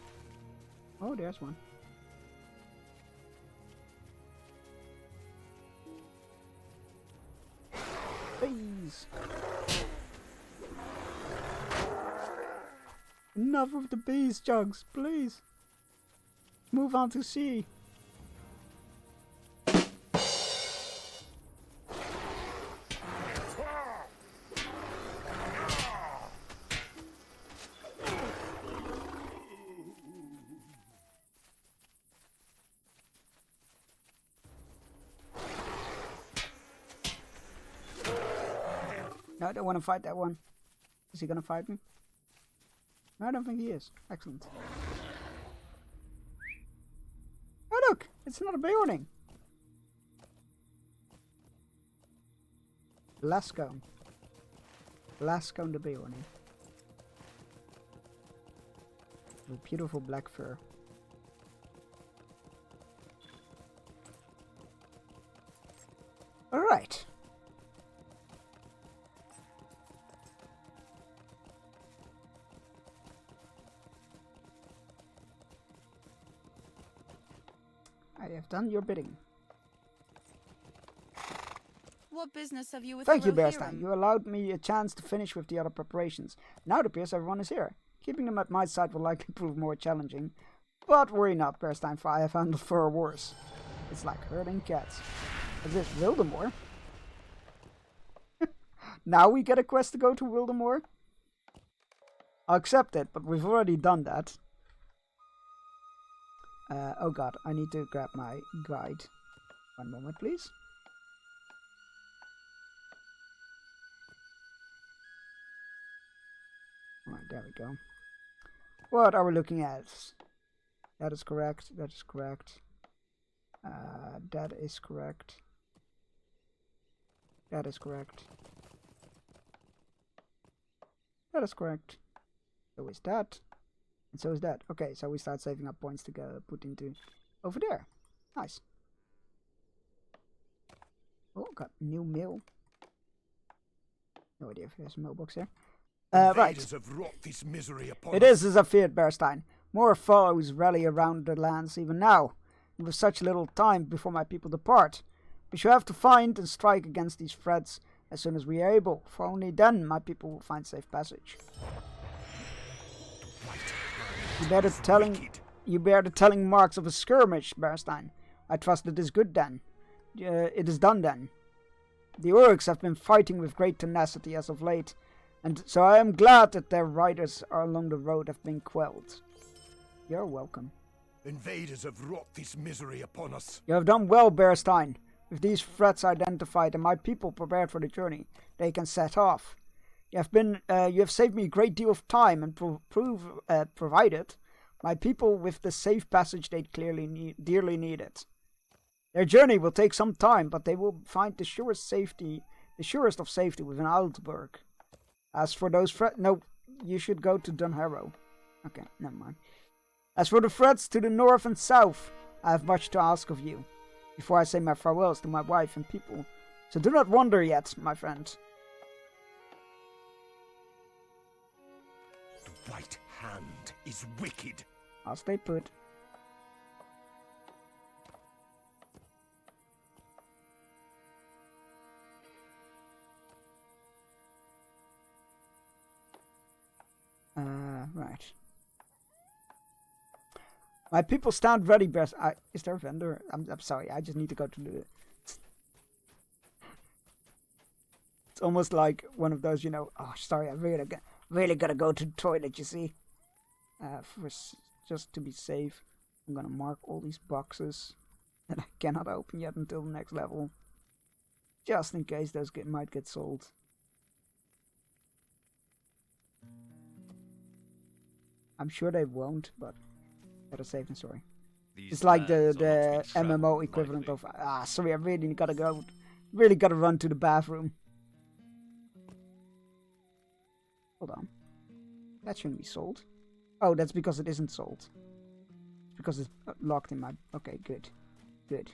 Oh, there's one. Bees! Enough of the bees, Jugs, please. Move on to sea. No, I don't want to fight that one. Is he going to fight me? No, I don't think he is. Excellent. Oh look! It's not a Beorning! Lascone. Lascone the Beorning. With beautiful black fur. Alright. I have done your bidding. What business have you with Thank you, the Bearstein. You allowed me a chance to finish with the other preparations. Now it appears everyone is here. Keeping them at my side will likely prove more challenging. But worry not, Bearstein, for I have handled far worse. It's like herding cats. Is this Wildemore? Now we get a quest to go to Wildemore? I'll accept it, but we've already done that. Oh god, I need to grab my guide. One moment, please. Alright, there we go. What are we looking at? That is correct, that is correct. That is correct. That is correct. That is correct. So is that. And so is that. Okay, so we start saving up points to go put into over there. Nice. Oh, got new mill. No idea if there's a mailbox here. Right. Invaders have wrought this misery upon It us. is as I feared, Bearstein. More foes rally around the lands even now, and with such little time before my people depart. We shall have to find and strike against these threats as soon as we are able, for only then my people will find safe passage. You bear the telling marks of a skirmish, Bearstein. I trust it is good then. It is done then. The Urks have been fighting with great tenacity as of late, and so I am glad that their riders along the road have been quelled. You're welcome. Invaders have wrought this misery upon us. You have done well, Bearstein. With these threats identified and my people prepared for the journey, they can set off. You have saved me a great deal of time and provided my people with the safe passage they dearly needed. Their journey will take some time, but they will find the surest of safety within Aldburg. As for those threats, no, you should go to Dunharrow. Okay, never mind. As for the threats to the north and south, I have much to ask of you, before I say my farewells to my wife and people. So do not wander yet, my friend. The White Hand is wicked. I'll stay put. Right. My people stand ready, Bess. Is there a vendor? I'm sorry, I just need to go to the... It's almost like one of those, oh, sorry, I really gotta go to the toilet, you see. Just to be safe, I'm gonna mark all these boxes that I cannot open yet until the next level. Just in case those might get sold. I'm sure they won't, but better safe than sorry. It's like the MMO equivalent of sorry, I really gotta go. Really gotta run to the bathroom. Hold on. That shouldn't be sold. Oh, that's because it isn't sold. It's because it's locked in my... Okay, good. Good.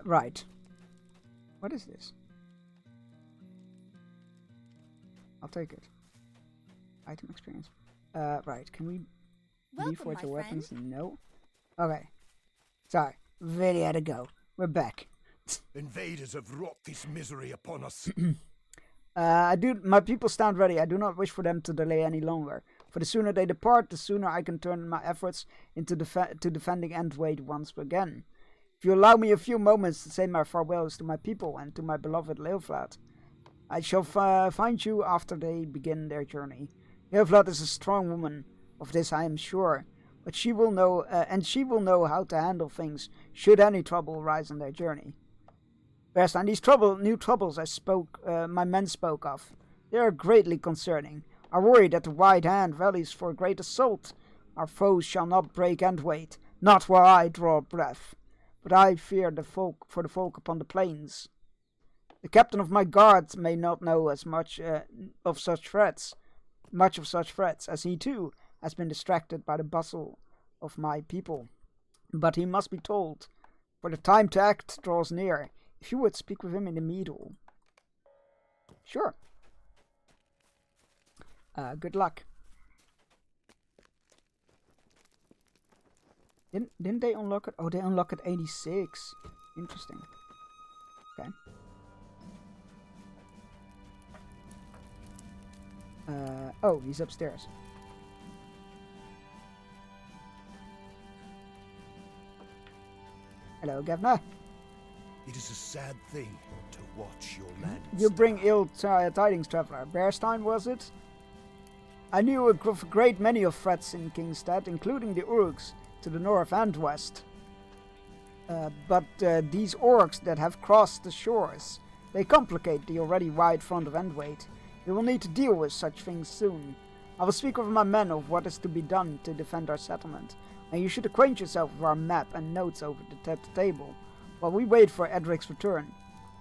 Right. What is this? I'll take it. Item experience. Right, can we reforge the weapons? No. Okay. Sorry, really had to go. We're back. Invaders have wrought this misery upon us. My people stand ready. I do not wish for them to delay any longer. For the sooner they depart, the sooner I can turn my efforts into defending Endwade once again. If you allow me a few moments to say my farewells to my people and to my beloved Leoflat, I shall find you after they begin their journey. Leoflat is a strong woman, of this I am sure, but she will know, and she will know how to handle things should any trouble arise on their journey. Bearstein, these new troubles my men spoke of, they are greatly concerning. I worry that the White Hand rallies for a great assault. Our foes shall not break Endwade, not while I draw breath. But I fear for the folk upon the plains. The captain of my guard may not know as much of such threats as he too has been distracted by the bustle of my people. But he must be told, for the time to act draws near. If you would speak with him in the meadow. Sure. Good luck. Didn't they unlock it? Oh, they unlock it 86. Interesting. Okay. Oh, he's upstairs. Hello, Governor. It is a sad thing to watch your land. You bring ill tidings, traveler. Bearstein, was it? I knew a great many of threats in Kingstead, including the Urks to the north and west. But these orcs that have crossed the shores, they complicate the already wide front of Endwade. We will need to deal with such things soon. I will speak with my men of what is to be done to defend our settlement, and you should acquaint yourself with our map and notes over the table, while we wait for Edric's return.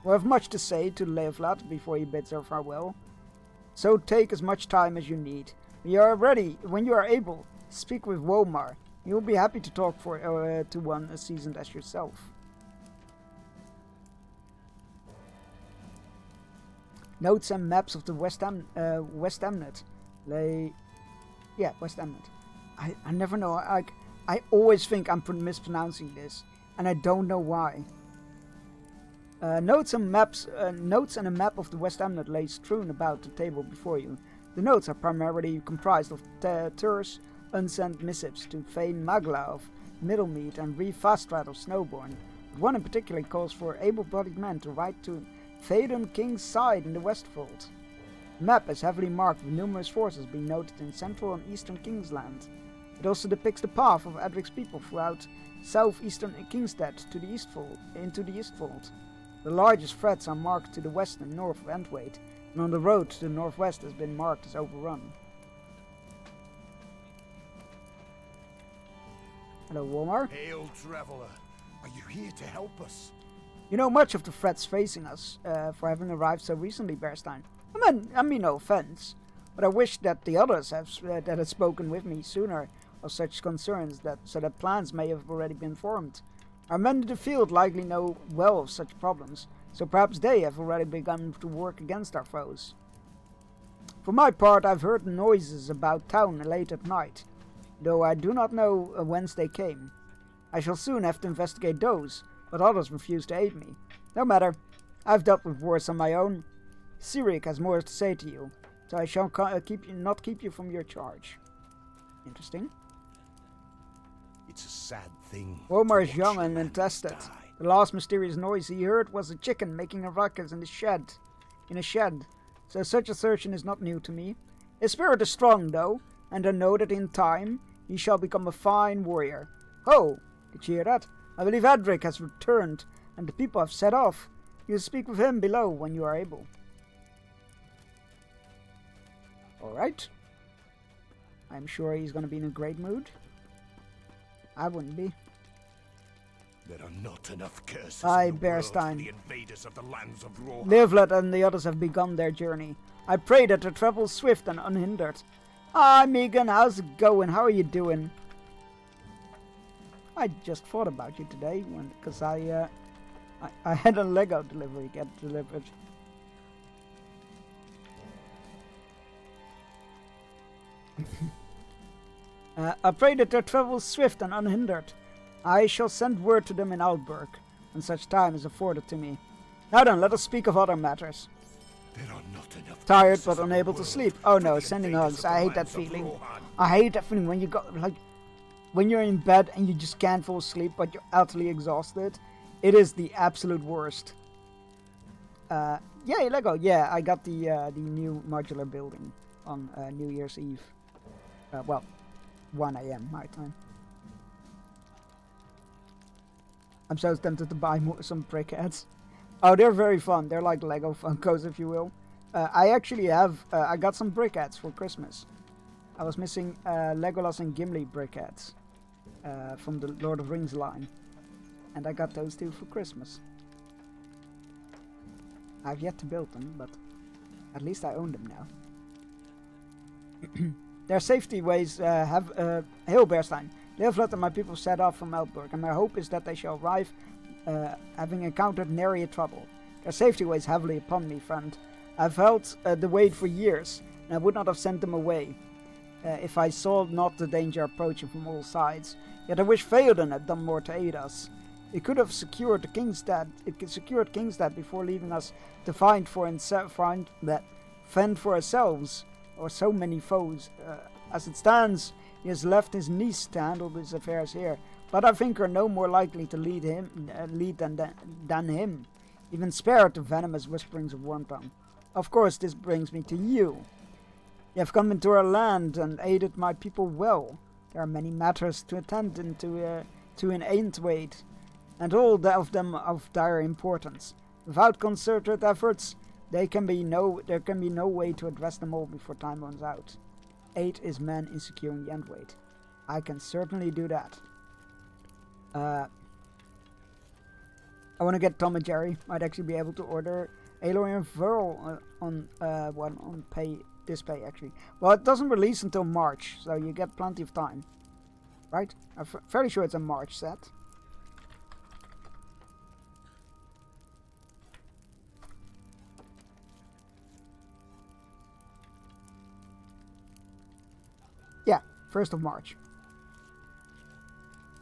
We'll have much to say to Leoflat before he bids our farewell. So take as much time as you need. When you are able, speak with Womar. He will be happy to talk to one as seasoned as yourself. Notes and maps of the West Emnet. West Emnet. I never know. I always think I'm mispronouncing this, and I don't know why. Notes and a map of the West Emnet lay strewn about the table before you. The notes are primarily comprised of terse, unsent missives to Thane Magla of Middlemead and Reeve Fastrat of Snowbourne. One in particular calls for able-bodied men to ride to Theoden King's side in the Westfold. The map is heavily marked with numerous forces being noted in central and eastern Kingsland. It also depicts the path of Edric's people throughout southeastern Kingstead to the into the Eastfold. The largest threats are marked to the west and north of Entwaite, and on the road to the northwest has been marked as overrun. Hello, Walmar. Hail, traveler. Are you here to help us? You know much of the threats facing us for having arrived so recently, Bearstein. I mean no offense, but I wish that the others that had spoken with me sooner of such concerns, so that plans may have already been formed. Our men in the field likely know well of such problems, so perhaps they have already begun to work against our foes. For my part, I've heard noises about town late at night, though I do not know whence they came. I shall soon have to investigate those, but others refuse to aid me. No matter, I've dealt with wars on my own. Cyric has more to say to you, so I shall not keep you from your charge. Interesting. It's a sad thing. Omar is young and untested. The last mysterious noise he heard was a chicken making a ruckus in a shed, so such assertion is not new to me. His spirit is strong, though, and I know that in time he shall become a fine warrior. Ho! Did you hear that? I believe Edric has returned, and the people have set off. You'll speak with him below when you are able. Alright. I'm sure he's going to be in a great mood. I wouldn't be. There are not enough curses Aye, in the world for Bearstein. the invaders of the lands of Rohan. Livlet and the others have begun their journey. I pray that they travel swift and unhindered. Hi, Megan, how's it going? How are you doing? I just thought about you today, because I had a Lego delivery get delivered. I pray that their travel swift and unhindered. I shall send word to them in Outburg, when such time is afforded to me. Now then, let us speak of other matters. There are not enough Tired curses but in the unable to world sleep. Oh for no, the sending invaders hugs. of the I hate that lands of feeling. Rohan. I hate that feeling when you got, when you're in bed and you just can't fall asleep but you're utterly exhausted. It is the absolute worst. Yay, Lego. Yeah, I got the new modular building on New Year's Eve. Well, 1 a.m. my time. I'm so tempted to buy some brickheads. Oh, they're very fun. They're like Lego Funkos, if you will. I actually have... I got some brickheads for Christmas. I was missing Legolas and Gimli brickheads from the Lord of the Rings line. And I got those two for Christmas. I've yet to build them, but at least I own them now. Their safety ways have... Hail, Bearstein. Livlet and my people set off from Outburg, and my hope is that they shall arrive having encountered nary a trouble. Their safety weighs heavily upon me, friend. I've held the weight for years, and I would not have sent them away if I saw not the danger approaching from all sides. Yet I wish Theoden had done more to aid us. It could have secured Kingstead before leaving us to fend for ourselves, or so many foes. As it stands, he has left his niece to handle his affairs here, but I think her no more likely to lead than him. Even spared the venomous whisperings of Wormtongue. Of course, this brings me to you. You have come into our land and aided my people well. There are many matters to attend to in Ainthwaite, and all of them of dire importance. Without concerted efforts, there can be no way to address them all before time runs out. 8 is men in securing the Endweight. I can certainly do that. I want to get Tom and Jerry. Might actually be able to order Aloy and Verl on this pay actually. Well, it doesn't release until March, so you get plenty of time. Right? I'm fairly sure it's a March set. 1st of March.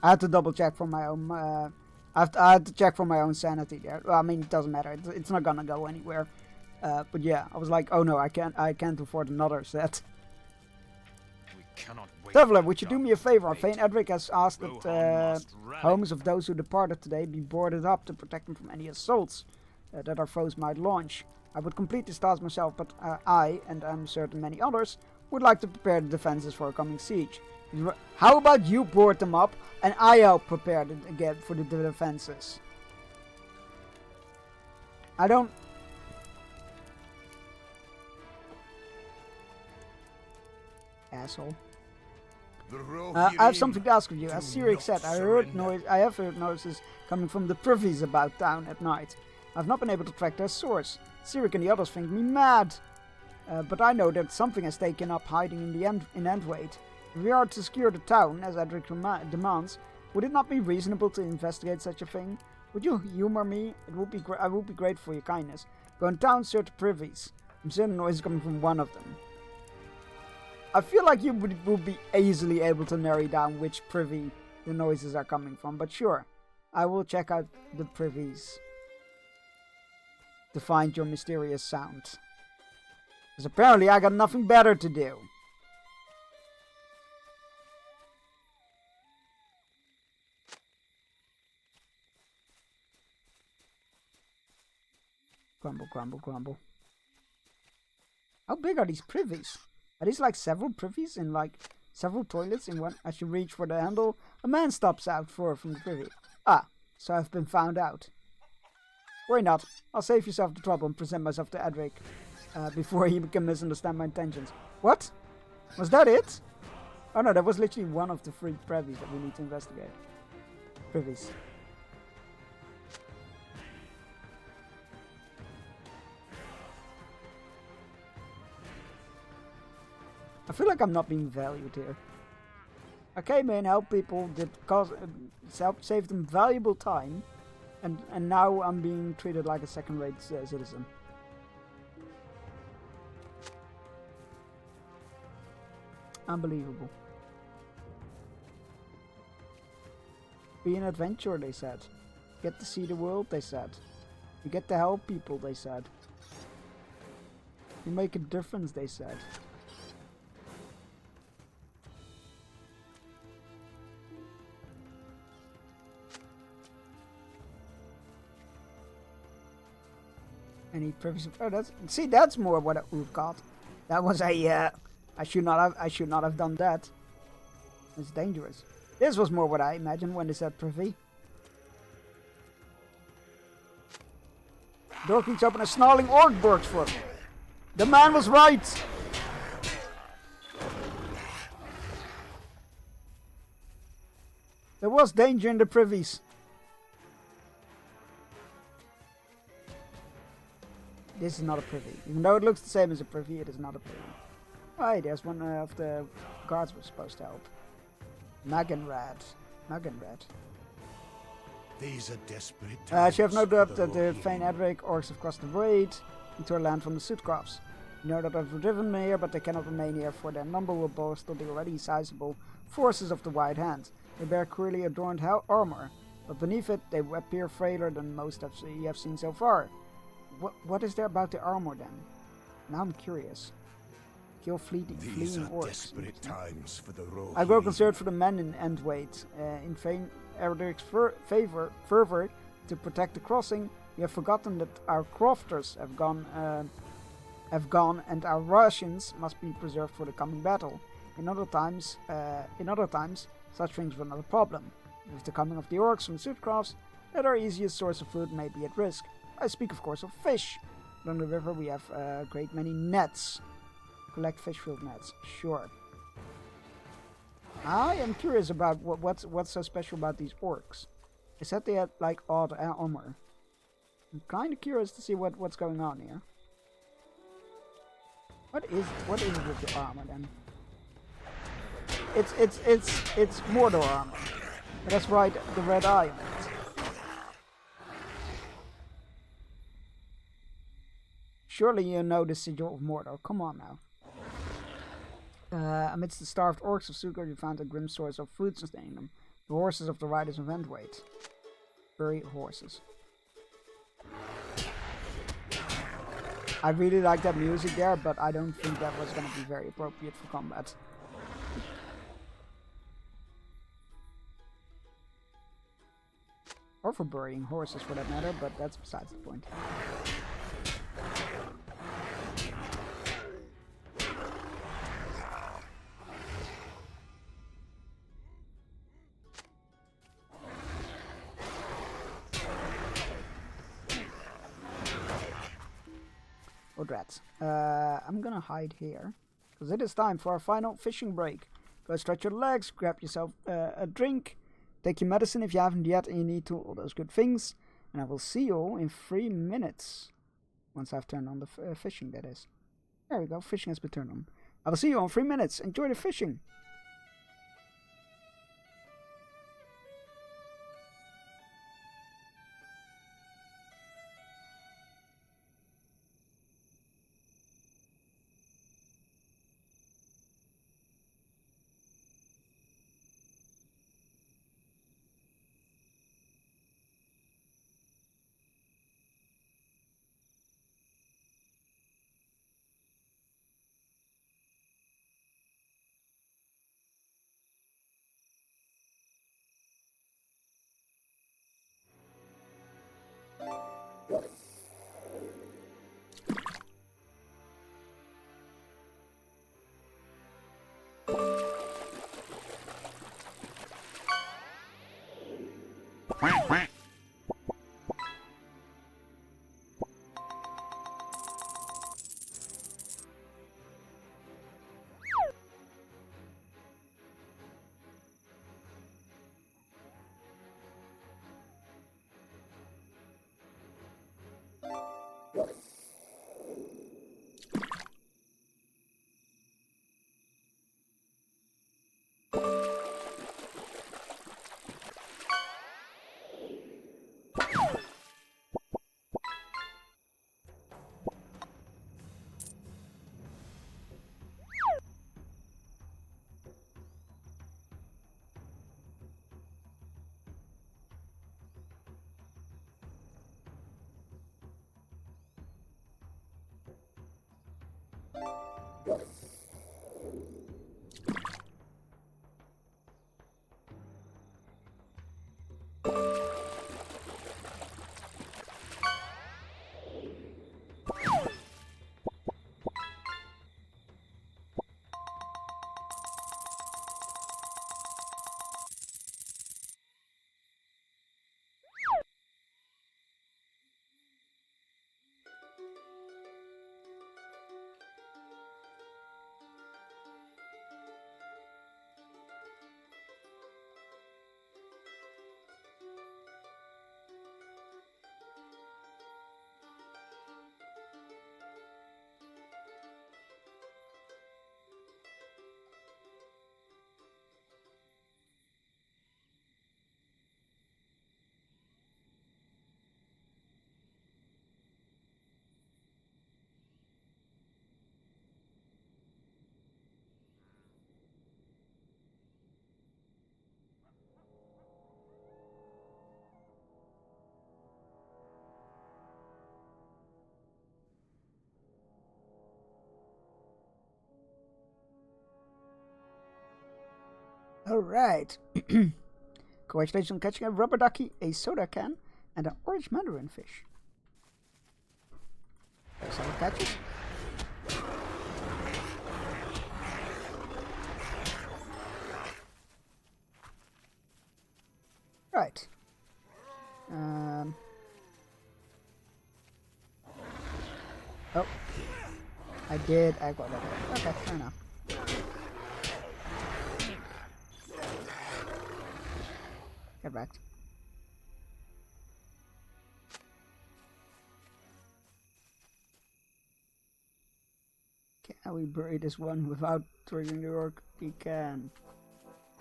I had to double check for my own. I had to check for my own sanity there. Well, I mean, it doesn't matter. It's not gonna go anywhere. But yeah, I was like, oh no, I can't afford another set. We cannot wait. Traveler, would you do me a favor? Thane Edric has asked that homes of those who departed today be boarded up to protect them from any assaults that our foes might launch. I would complete this task myself, but I, and I'm certain many others, would like to prepare the defenses for a coming siege. How about you board them up, and I help prepare it again for the defenses? I don't... Asshole. I have something to ask of you. As Sirik said, I have heard noises coming from the privies about town at night. I've not been able to track their source. Sirik and the others think me mad. But I know that something has taken up hiding in Endwait. If we are to secure the town, as Edric demands, would it not be reasonable to investigate such a thing? Would you humor me? I would be grateful for your kindness. Go in town, search the privies. I'm certain noise is coming from one of them. I feel like you would be easily able to narrow down which privy the noises are coming from, but sure, I will check out the privies to find your mysterious sound. Because apparently I got nothing better to do. Grumble, grumble, grumble. How big are these privies? Are these like several privies in like several toilets in one? As you reach for the handle, a man stops out from the privy. Ah, so I've been found out. Worry not. I'll save yourself the trouble and present myself to Edric before he can misunderstand my intentions. What? Was that it? Oh no, that was literally one of the 3 privies that we need to investigate. Privies. I feel like I'm not being valued here. I came in, help people, save them valuable time, and now I'm being treated like a second-rate citizen. Unbelievable. Be an adventurer, they said. Get to see the world, they said. You get to help people, they said. You make a difference, they said. Any privacy? Oh, that's more what we've got. That was a I should not have done that. It's dangerous. This was more what I imagined when they said privy. Door keeps open, a snarling orc bursts forth. The man was right. There was danger in the privies. This is not a privy. Even though it looks the same as a privy, it is not a privy. Oh, hey, there's one of the guards we're supposed to help. Magenrad. These are desperate times. You have no doubt that the Thane Edric orcs have crossed the raid into our land from the Sootcrafts. You know that they've driven here, but they cannot remain here, for their number will bolster the already sizable forces of the White Hand. They bear cruelly adorned armor, but beneath it they appear frailer than most you have seen so far. What is there about the armor then? Now I'm curious. Kill fleeing orcs. Desperate times for the Rohirrim. I grow concerned for the men in Endwait. In Thane Edric's fervor to protect the crossing, we have forgotten that our crofters have gone, and our rations must be preserved for the coming battle. In other times, such things were not a problem. With the coming of the orcs from Sootcrafts, that our easiest source of food may be at risk. I speak, of course, of fish. Along the river we have a great many nets. Collect fish field nets, sure. I am curious about what's so special about these orcs. They said they had like odd armor. I'm kind of curious to see what's going on here. What is it with the armor then? It's Mordor armor. But that's right, the red eye on it. Surely you know the sigil of Mordor. Come on now. Amidst the starved orcs of Sugor, you found a grim source of food sustaining them. The horses of the riders of Endwait. Bury horses. I really like that music there, but I don't think that was going to be very appropriate for combat. Or for burying horses for that matter, but that's besides the point. Rats. I'm gonna hide here, because it is time for our final fishing break. Go stretch your legs, grab yourself a drink, take your medicine if you haven't yet and you need to, all those good things. And I will see you all in 3 minutes. Once I've turned on the fishing, that is. There we go, fishing has been turned on. I will see you all in 3 minutes. Enjoy the fishing. Alright. Congratulations on catching a rubber ducky, a soda can, and an orange mandarin fish. There's all the catches. Right. Oh. I did. I got that. Okay, fair enough. Get wrecked. Can we bury this one without triggering the orc? We can.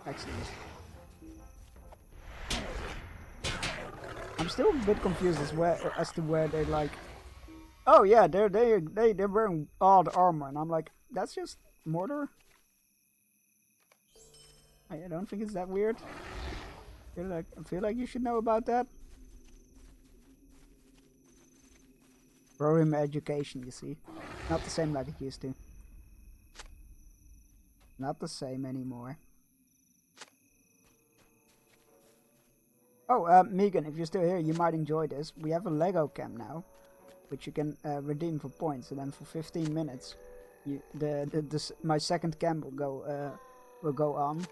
Excellent. I'm still a bit confused as to where they like. Oh yeah, they're wearing all the armor, and I'm like, that's just mortar. I don't think it's that weird. I feel like you should know about that. Rohirrim education, you see. Not the same like it used to. Not the same anymore. Oh, Megan, if you're still here, you might enjoy this. We have a Lego cam now, which you can redeem for points, and then for 15 minutes, my second cam will go on,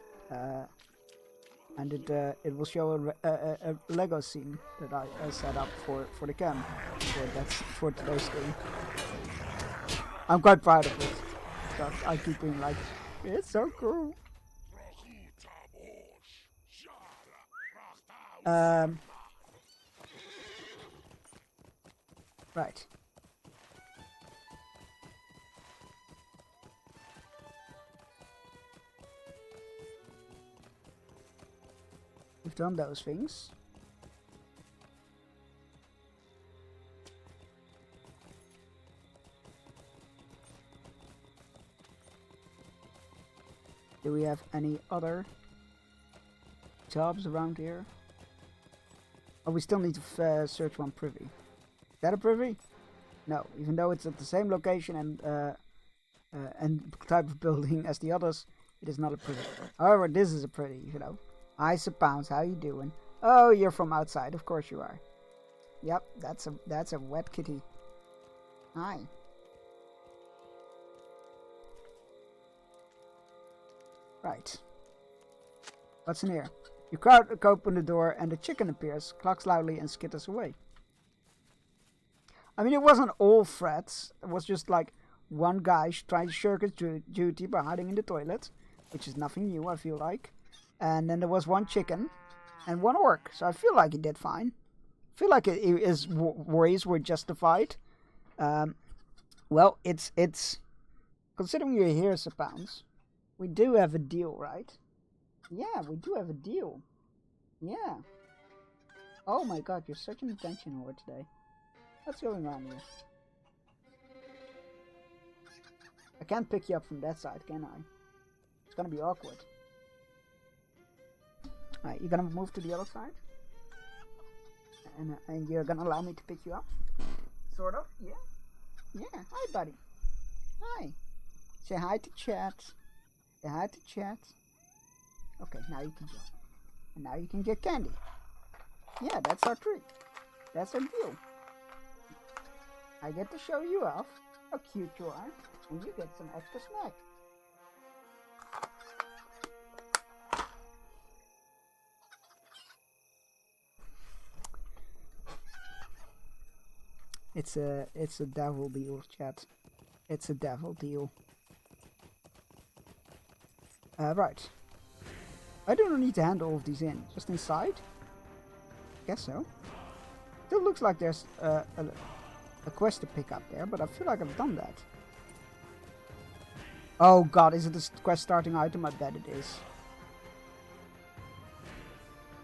and it will show a Lego scene that I set up for the cam for today's stream. I'm quite proud of it. So I keep being like, it's so cool. Right. We've done those things. Do we have any other jobs around here? Oh, we still need to search one privy. Is that a privy? No, even though it's at the same location and type of building as the others, it is not a privy. However, this is a privy, you know. Isa Pounds, how you doing? Oh, you're from outside, of course you are. Yep, that's a wet kitty. Hi. Right. What's in here? You crack open the door and the chicken appears, clucks loudly and skitters away. I mean, it wasn't all threats. It was just like one guy trying to shirk his duty by hiding in the toilet, which is nothing new, I feel like. And then there was one chicken and one orc, so I feel like he did fine. I feel like his worries were justified. Well, it's considering you're here, Sir Pounds, we do have a deal, right? Yeah, we do have a deal. Yeah. Oh my god, you're such an attention whore today. What's going on here? I can't pick you up from that side, can I? It's gonna be awkward. Alright, you're gonna move to the other side? And you're gonna allow me to pick you up? Sort of, yeah. Yeah, hi buddy. Hi. Say hi to chat. Say hi to chat. Okay, now you can jump. And now you can get candy. Yeah, that's our treat. That's our deal. I get to show you off how cute you are, and you get some extra snack. It's a devil deal, chat. It's a devil deal. Right. I don't need to hand all of these in. Just inside? Guess so. Still looks like there's a quest to pick up there, but I feel like I've done that. Oh god, is it a quest starting item? I bet it is.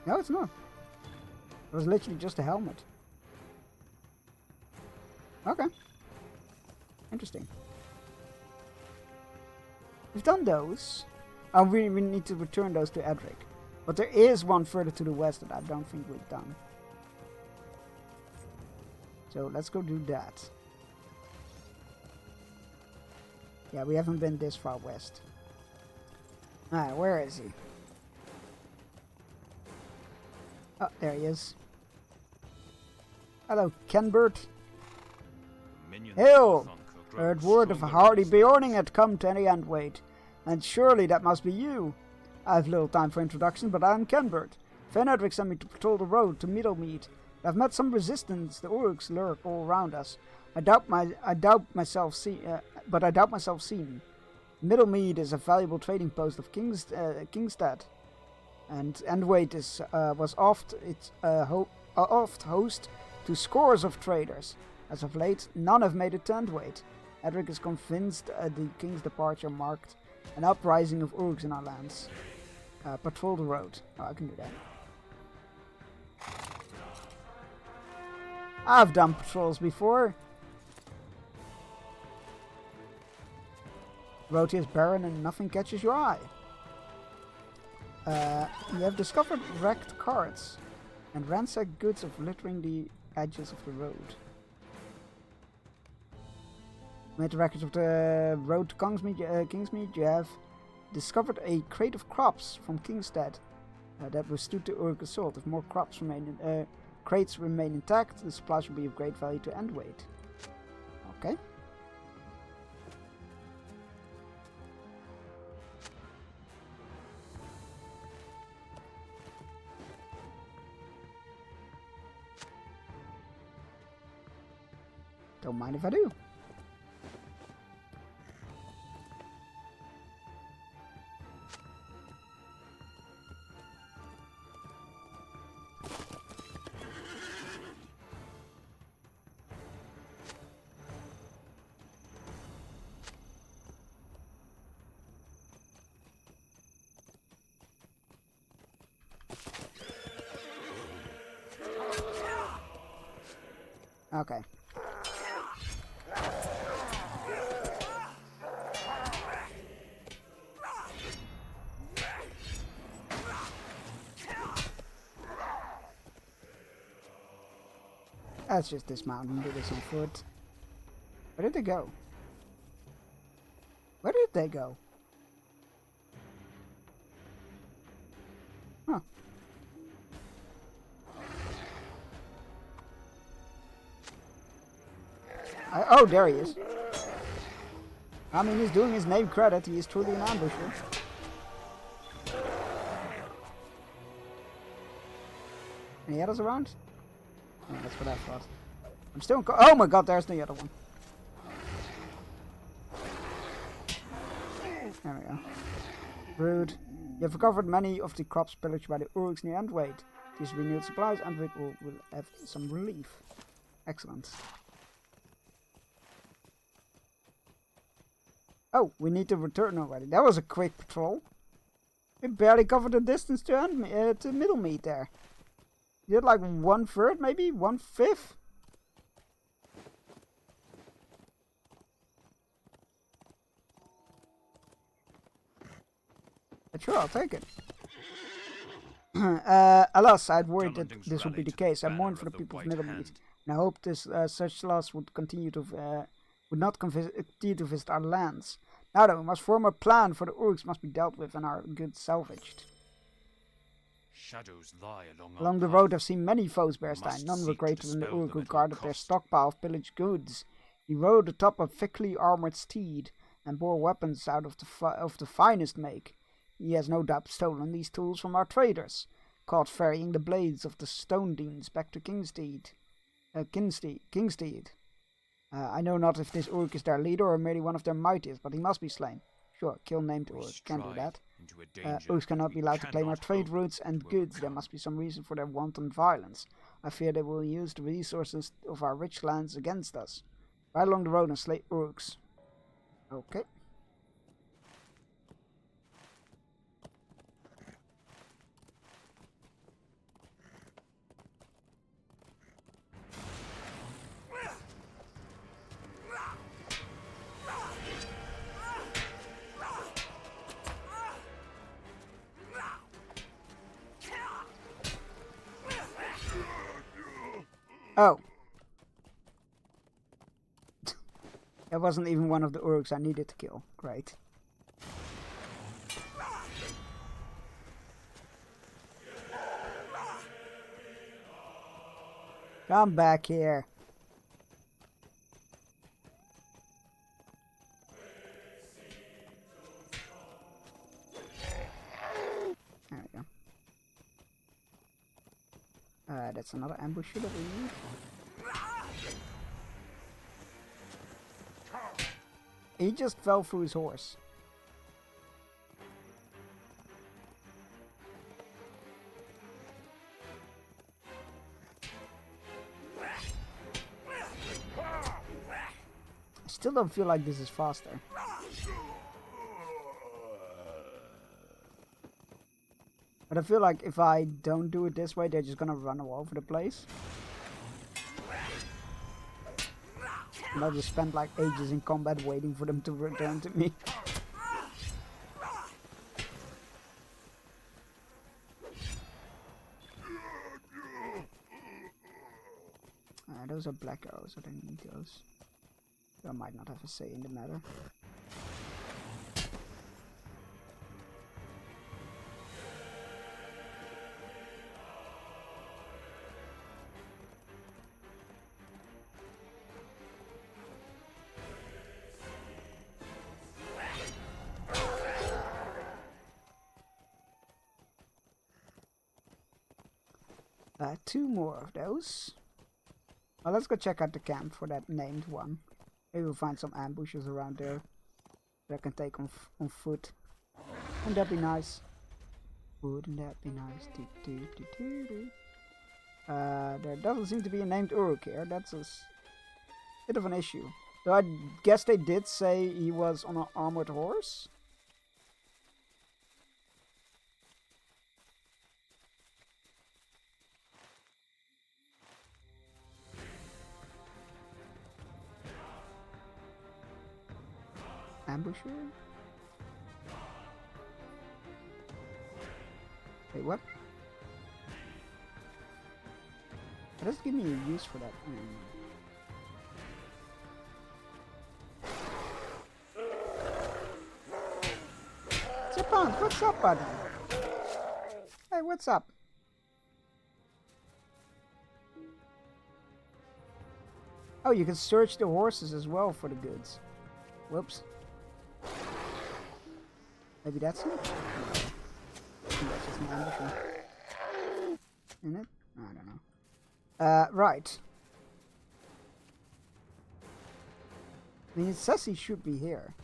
No, it's not. It was literally just a helmet. Okay. Interesting. We've done those. We need to return those to Edric. But there is one further to the west that I don't think we've done. So let's go do that. Yeah, we haven't been this far west. Alright, where is he? Oh, there he is. Hello, Kenbert. Hail! Heard word of a hardy Bjorning had come to any Endwait. And surely that must be you. I have little time for introduction, but I am Kenbert. Fenedric sent me to patrol the road to Middlemead. I've met some resistance. The Urks lurk all around us. I doubt myself seen. Middlemead is a valuable trading post of Kingstead, and Endwait was oft host to scores of traders. As of late, none have made it to Endwait. Edric is convinced the king's departure marked an uprising of Urks in our lands. Patrol the road. Oh, I can do that. I've done patrols before. Road is barren and nothing catches your eye. You have discovered wrecked carts and ransacked goods of littering the edges of the road. Made the records of the road to Kingsmead, you have discovered a crate of crops from Kingstead that withstood the Uruk assault. If more crates remain intact, the supplies will be of great value to Endwait. Okay. Don't mind if I do. Okay. Let's just dismount and do this on foot. Where did they go? Where did they go? Huh. Oh, there he is. I mean, he's doing his name credit. He is truly an ambusher. Any others around? Oh, that's what I thought. I'm still oh my god, there's the other one. There we go. Rude. You have recovered many of the crops pillaged by the Uruks near Endwait. These renewed supplies, Endwait will have some relief. Excellent. Oh, we need to return already. That was a quick patrol. We barely covered the distance to Middlemead there. You did like 1/3, maybe 1/5. But sure, I'll take it. Alas, I'd worried that this would be the case. I mourned for the people of Middlemead, and I hoped this such loss would continue to would not continue to visit our lands. Now then, we must form a plan, for the Uruks must be dealt with and our goods salvaged. Shadows lie along the road I've seen many foes, Bearstein. None were greater than the Uruk who guarded their stockpile of pillaged goods. He rode atop a thickly armored steed and bore weapons out of the finest make. He has no doubt stolen these tools from our traders, caught ferrying the blades of the stone deans back to Kingstead. I know not if this Uruk is their leader or merely one of their mightiest, but he must be slain. Sure, kill named Uruk. Can't do that. Uruks cannot be allowed to claim our trade routes and goods. There must be some reason for their wanton violence. I fear they will use the resources of our rich lands against us. Ride along the road and slay Uruks. Okay. Oh. That wasn't even one of the Uruks I needed to kill. Great. Come back here. There we go. That's another ambusher that we need. He just fell through his horse. I still don't feel like this is faster. But I feel like if I don't do it this way, they're just gonna run all over the place. And I'll just spend like ages in combat waiting for them to return to me. those are black arrows. I don't need those. So I might not have a say in the matter. Two more of those. Well, let's go check out the camp for that named one. Maybe we'll find some ambushes around there that I can take on foot. Wouldn't that be nice? Wouldn't that be nice? There doesn't seem to be a named Uruk here. That's a bit of an issue. Though I guess they did say he was on an armored horse. Ambusher? Wait, what? It doesn't give me a use for that. Zipant, what's up, buddy? Hey, what's up? Oh, you can search the horses as well for the goods. Whoops. Maybe that's it? No. That's just an ambush. Isn't it? I don't know. Right. I mean, it says he should be here.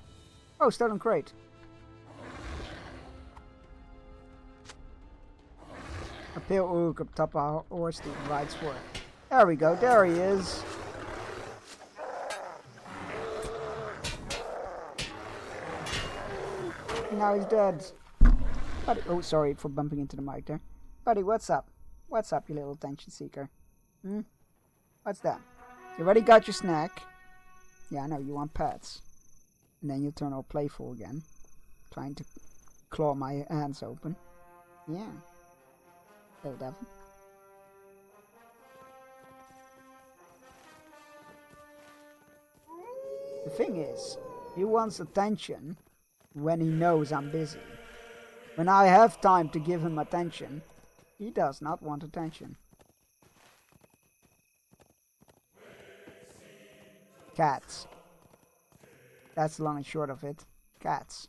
Oh, stolen crate. A pale Uruk up top of a horse that rides for it. There we go, there he is. Now he's dead. Buddy, oh, sorry for bumping into the mic there. Buddy, what's up? What's up, you little attention seeker? What's that? You already got your snack. Yeah, I know, you want pets. And then you turn all playful again. Trying to claw my hands open. Yeah. Little devil. The thing is, he wants attention when he knows I'm busy. When I have time to give him attention, he does not want attention. Cats. That's the long and short of it. Cats.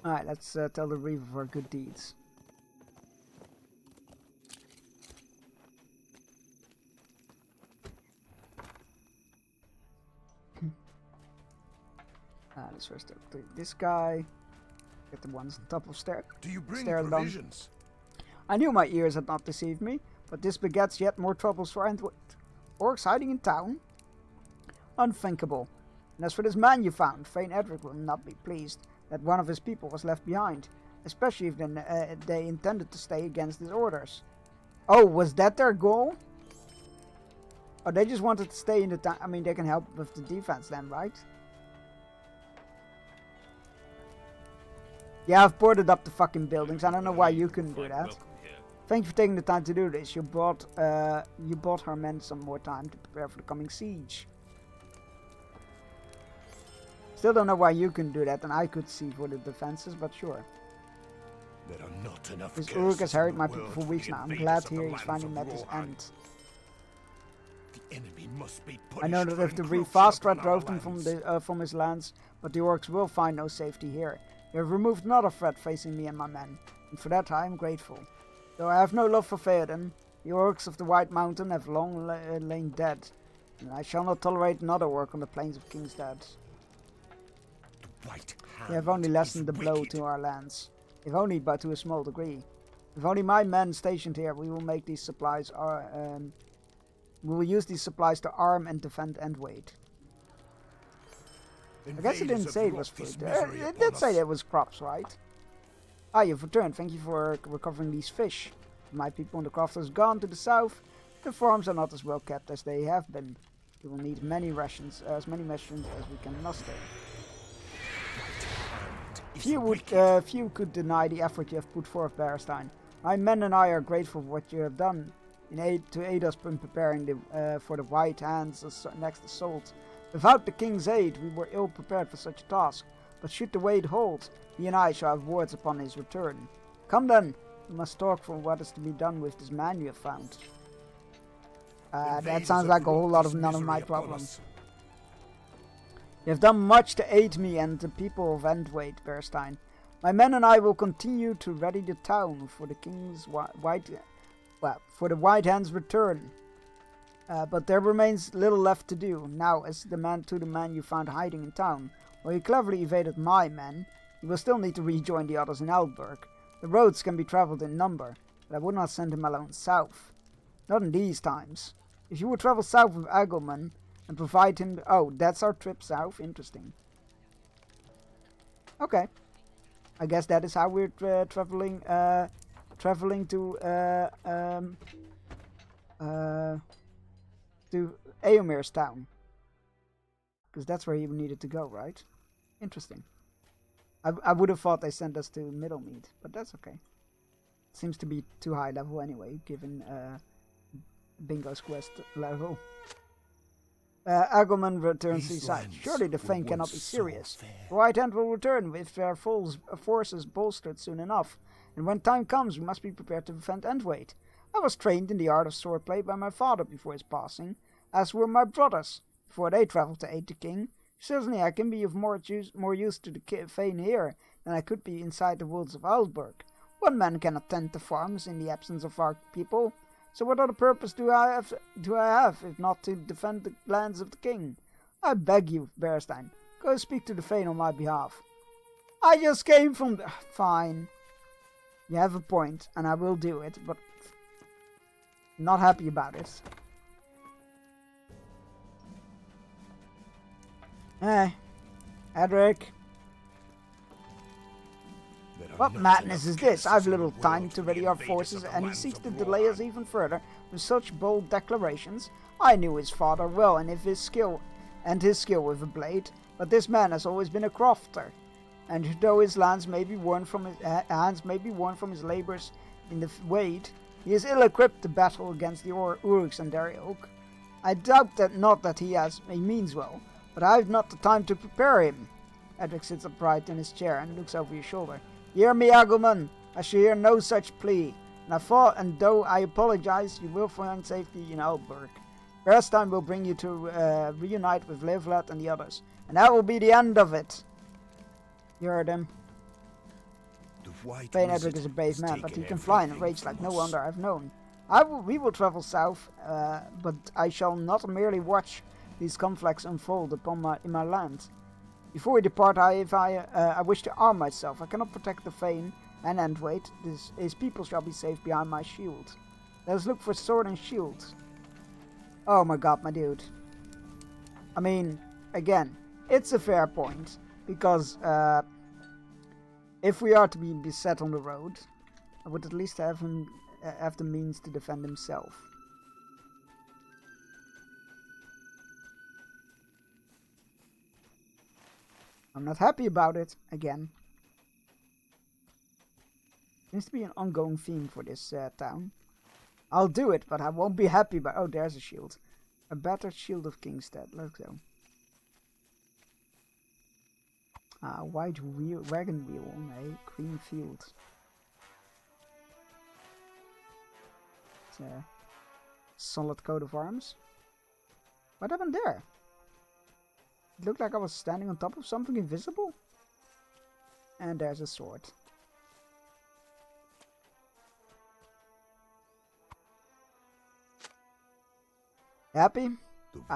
Alright, let's tell the Reaver of our good deeds. Let's first take this guy. Get the ones on top of Do you bring provisions? I knew my ears had not deceived me, but this begets yet more troubles for Antwoord. Orcs hiding in town? Unthinkable. And as for this man you found, Thane Edric will not be pleased that one of his people was left behind, especially if they intended to stay against his orders. Oh, was that their goal? Oh, they just wanted to stay in the town. I mean, they can help with the defense then, right? Yeah, I've boarded up the fucking buildings. I don't know why you couldn't do that. Thank you for taking the time to do this. You bought her men some more time to prepare for the coming siege. Still don't know why you couldn't do that, and I could see for the defenses, but sure. There are not enough. This Uruk has harried my people for weeks now. I'm glad to hear he's finally met his end. The enemy must be punished. I know that if the Vastrat drove them from his lands, but the orcs will find no safety here. They have removed another threat facing me and my men, and for that I am grateful. Though I have no love for Theoden, the orcs of the White Mountain have long lain dead, and I shall not tolerate another orc on the plains of Kingstead. They have only lessened the blow to our lands, if only but to a small degree. If only my men stationed here, we will make these supplies we will use these supplies to arm and defend Endwade. I guess it didn't say it was food. It did say it was crops, right? Ah, you've returned. Thank you for recovering these fish. My people and the crafters gone to the south. The farms are not as well kept as they have been. We will need many rations, as many rations as we can muster. Few could deny the effort you have put forth, Berestein. My men and I are grateful for what you have done. to aid us in preparing for the White Hand's next assault. Without the king's aid, we were ill prepared for such a task. But should the wait hold, he and I shall have words upon his return. Come then, we must talk for what is to be done with this man you have found. That sounds like a whole lot of none of my problems. You have done much to aid me and the people of Endwait, Bearstein. My men and I will continue to ready the town for the king's for the White Hand's return. But there remains little left to do. Now, as the man you found hiding in town, while you cleverly evaded my men, you will still need to rejoin the others in Eldberg. The roads can be travelled in number, but I would not send him alone south. Not in these times. If you would travel south with Agelman and provide him... Oh, that's our trip south? Interesting. Okay. I guess that is how we're traveling to Eomer's town. Because that's where he needed to go, right? Interesting. I would have thought they sent us to Middlemead, but that's okay. Seems to be too high level anyway, given Bingo's quest level. Agelman returns to his side. Surely the thing cannot be serious. The White Hand will return with their forces bolstered soon enough, and when time comes we must be prepared to defend Endwait. I was trained in the art of swordplay by my father before his passing, as were my brothers, before they travelled to aid the king. Certainly I can be of more use to the Thane here than I could be inside the walls of Eldberg. One man cannot tend the farms in the absence of our people, so what other purpose do I have if not to defend the lands of the king? I beg you, Bearstein, go speak to the Thane on my behalf. I just came from the... Fine. You have a point, and I will do it, but... not happy about it. Edric. What madness is this? I've little time to ready our forces, and he seeks to delay us even further with such bold declarations. I knew his father well, and his skill with a blade, but this man has always been a crofter, and though his hands may be worn from his labours in the Wade, he is ill-equipped to battle against the Uruks and Darioak. I doubt that he means well, but I have not the time to prepare him. Edric sits upright in his chair and looks over his shoulder. Hear me, Agelman. I shall hear no such plea. And though I apologize, you will find safety in Eldberg. Bearstein will bring you to reunite with Livlat and the others, and that will be the end of it. You heard him. Thane Edric is a brave man, but he can fly and rage like no other I've known. We will travel south, but I shall not merely watch these conflicts unfold in my land. Before we depart, I wish to arm myself. I cannot protect the Thane and Endwait. His people shall be safe behind my shield. Let us look for sword and shield. Oh my god, my dude. I mean, again, it's a fair point, because if we are to be beset on the road, I would at least have the means to defend himself. I'm not happy about it, again. Seems to be an ongoing theme for this town. I'll do it, but I won't be happy about... Oh, there's a shield. A battered shield of Kingstead. Let's go. White wagon wheel on a green field. It's a solid coat of arms. What happened there? It looked like I was standing on top of something invisible. And there's a sword. Happy?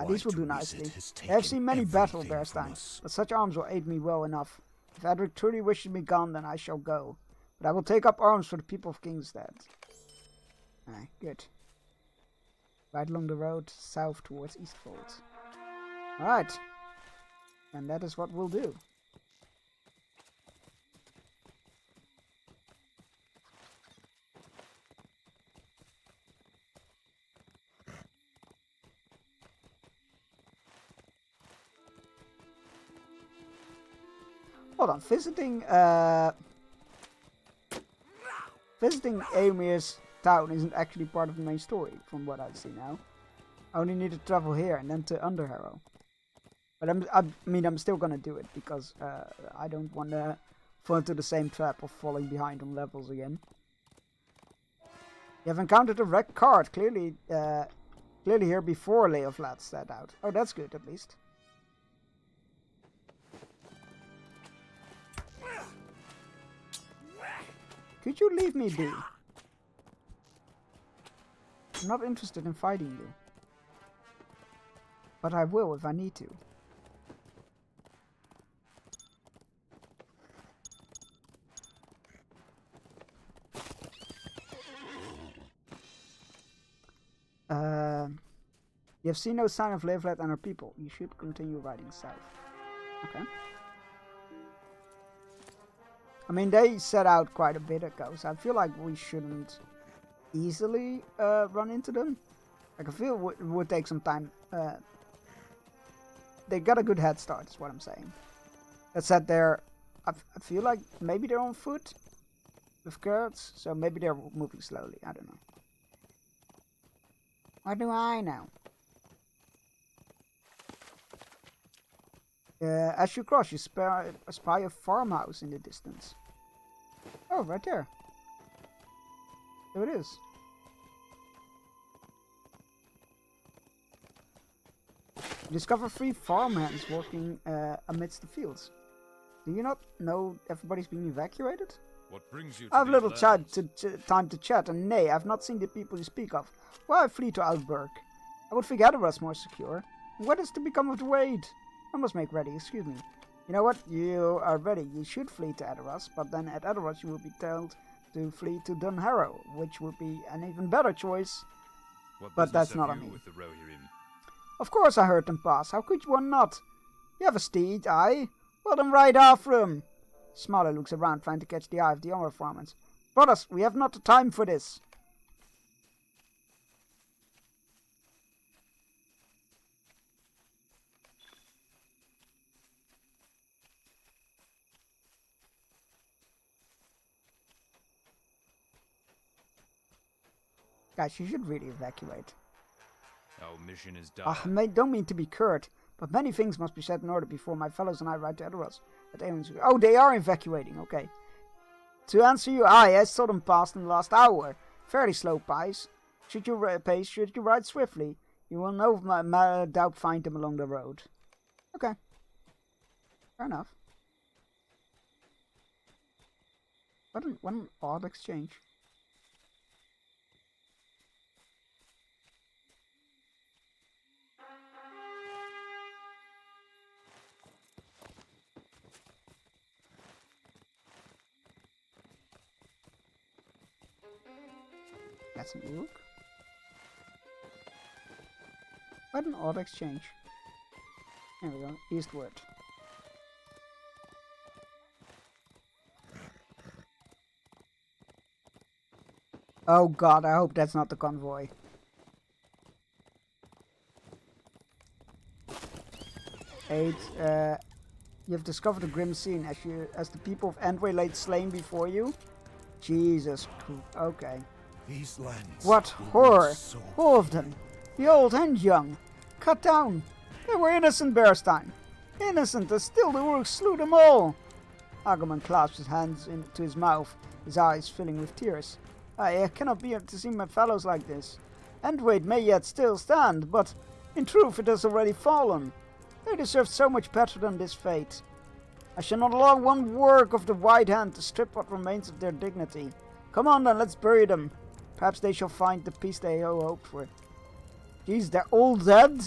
These will do nicely. I have seen many battles, Bearstein, but such arms will aid me well enough. If Edric truly wishes me gone, then I shall go. But I will take up arms for the people of Kingstead. Good. Right along the road, south towards Eastfold. Alright. And that is what we'll do. Hold on, visiting Eomer's town isn't actually part of the main story, from what I see now. I only need to travel here and then to Underharrow. But I'm still gonna do it because I don't want to fall into the same trap of falling behind on levels again. You have encountered a wrecked cart, clearly here before Leoflat set out. Oh, that's good at least. Could you leave me be? I'm not interested in fighting you. But I will if I need to. You have seen no sign of Leoflat and her people. You should continue riding south. Okay. I mean, they set out quite a bit ago, so I feel like we shouldn't easily run into them. Like, I feel it would take some time. They got a good head start, is what I'm saying. That said, I feel like maybe they're on foot with carrots, so maybe they're moving slowly. I don't know. What do I know? As you cross, you spy a farmhouse in the distance. Oh, right there. There it is. You discover 3 farmhands working amidst the fields. Do you not know everybody's being evacuated? What brings you to I have little time to chat, and nay, I've not seen the people you speak of. Why flee to Outburg? I would think Edoras more secure. What is to become of the Wade? I must make ready, excuse me. You know what? You are ready. You should flee to Edoras, but then at Edoras you will be told to flee to Dunharrow, which would be an even better choice. But that's not on me. With the row you're in? Of course I heard them pass. How could one not? You have a steed, aye? Well then ride after him. Smaller looks around, trying to catch the eye of the younger farmers. Brothers, we have not the time for this. Guys, you should really evacuate. Our mission is done. I don't mean to be curt, but many things must be set in order before my fellows and I ride to Edoras. Oh, they are evacuating, okay. To answer you, I saw them pass in the last hour. Fairly slow pace. Should you ride swiftly, you will no doubt find them along the road. Okay. Fair enough. What an odd exchange. That's an Uruk. What an odd exchange. There we go, eastward. Oh god, I hope that's not the convoy. Eight, you have discovered a grim scene as the people of Endway lay slain before you. Jesus Christ, okay. These lands. What horror! All of them, the old and young, cut down. They were innocent, Bearstein. Innocent, as still the Uruks slew them all. Agumon clasped his hands into his mouth, his eyes filling with tears. I cannot bear to see my fellows like this. Endwade may yet still stand, but in truth it has already fallen. They deserve so much better than this fate. I shall not allow one work of the White Hand to strip what remains of their dignity. Come on then, let's bury them. Perhaps they shall find the peace they hope for. Jeez, they're all dead?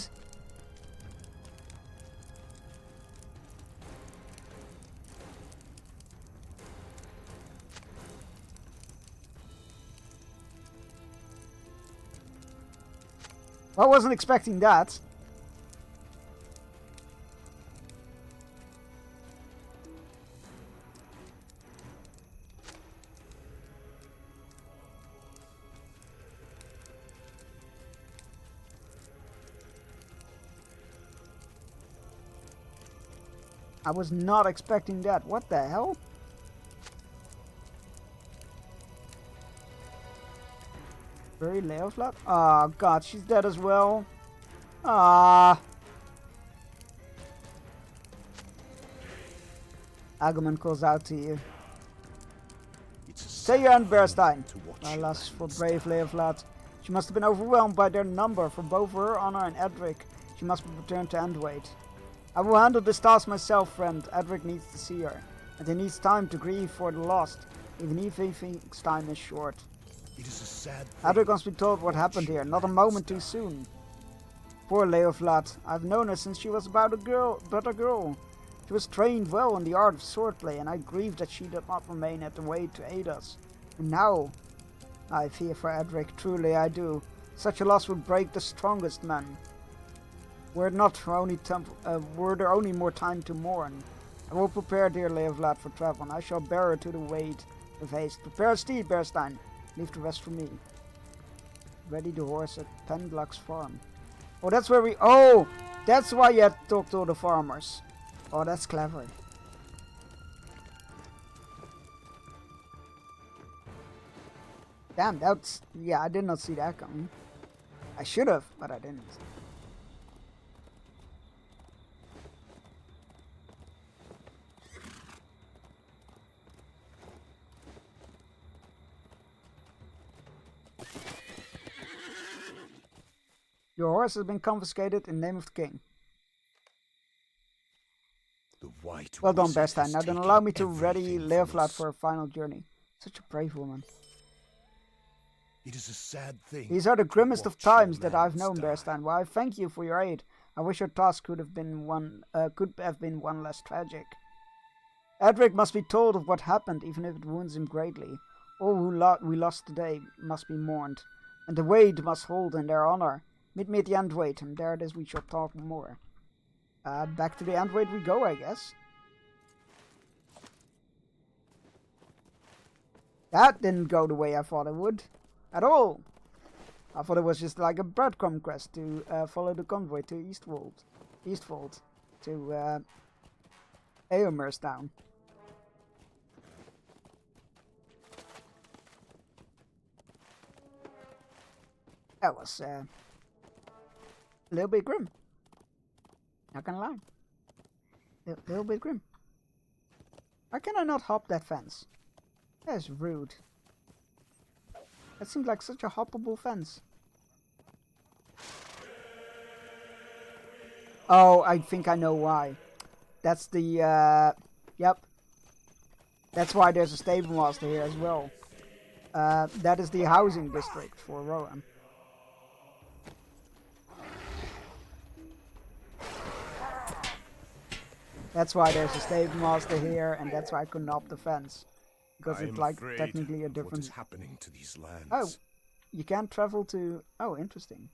I wasn't expecting that. I was not expecting that. What the hell? Bury Leoflat? Oh god, she's dead as well. Ah. Agumon calls out to you. Say you and Bearstein. Alas, for brave Leoflat. She must have been overwhelmed by their number. For both her honor and Edric, she must be returned to Endwait. I will handle this task myself, friend. Edric needs to see her, and he needs time to grieve for the lost, even if he thinks time is short. It is a sad thing. Edric must be told what happened here, not a moment too soon. Poor Leoflat. I've known her since she was but a girl. She was trained well in the art of swordplay, and I grieve that she did not remain at the way to aid us. And now, I fear for Edric, truly I do. Such a loss would break the strongest men. Were there only more time to mourn. I will prepare dear Leoflat for travel, and I shall bear her to the Wade with haste. Prepare a steed, Bearstein. Leave the rest for me. Ready the horse at Pengluck's farm. Oh, that's where we... Oh! That's why you had to talk to the farmers. Oh, that's clever. Damn, that's... Yeah, I did not see that coming. I should have, but I didn't. Your horse has been confiscated in the name of the king. The white Well done, wizard Bearstein. has Now then taken allow me to ready everything from Leoflat us. for a final journey. Such a brave woman. It is a sad thing. These are the to grimmest of watch your times that I've lands known, die. Bearstein. Well, I thank you for your aid. I wish your task could have been one less tragic. Edric must be told of what happened, even if it wounds him greatly. All who we lost today must be mourned, and the Wade must hold in their honor. Meet me at the Endwait, and there it is we shall talk more. Back to the Endwait we go, I guess. That didn't go the way I thought it would. At all. I thought it was just like a breadcrumb quest to follow the convoy to Eastfold. To Eomer's town. That was a little bit grim. Not gonna lie. A little bit grim. Why can I not hop that fence? That's rude. That seems like such a hoppable fence. Oh, I think I know why. That's the, yep. That's why there's a stable master here as well. That is the housing district for Rohan. That's why there's a stable master here, and that's why I couldn't hop the fence. Because it's like technically a different... What is happening to these lands? Oh, you can't travel to... Oh, interesting.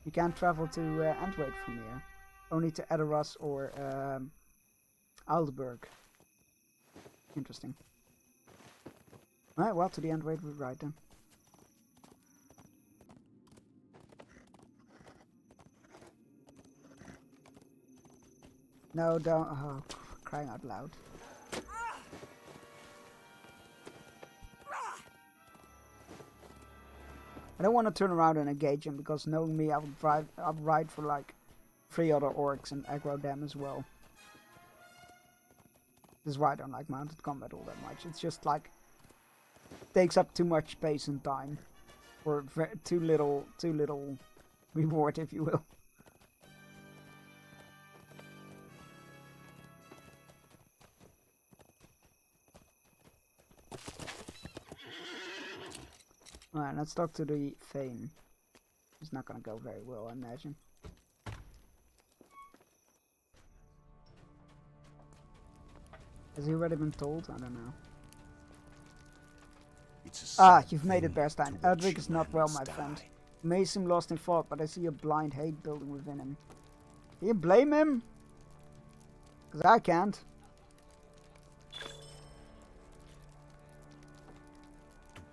You can't travel to Endwait from here. Only to Edoras or Aldeburg. Interesting. Alright, well, to the Endwait we ride then. No, don't... Oh, crying out loud. I don't want to turn around and engage him, because knowing me, I would ride for like 3 other orcs and aggro them as well. This is why I don't like mounted combat all that much. It's just like takes up too much space and time for too little reward, if you will. Alright, let's talk to the Thane. It's not gonna go very well, I imagine. Has he already been told? I don't know. You've made it, Bearstein. Edric is not well, my friend. He may seem lost in thought, but I see a blind hate building within him. Can you blame him? Because I can't.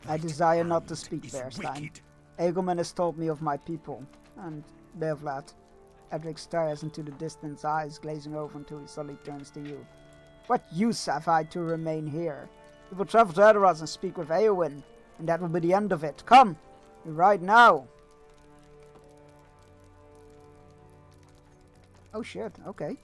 I desire not to speak, Bearstein. Egelman has told me of my people, and Leoflat. Edric stares into the distance, eyes glazing over until he suddenly turns to you. What use have I to remain here? We will travel to Edoras and speak with Eowyn. And that will be the end of it. Come! Right now! Oh shit, okay.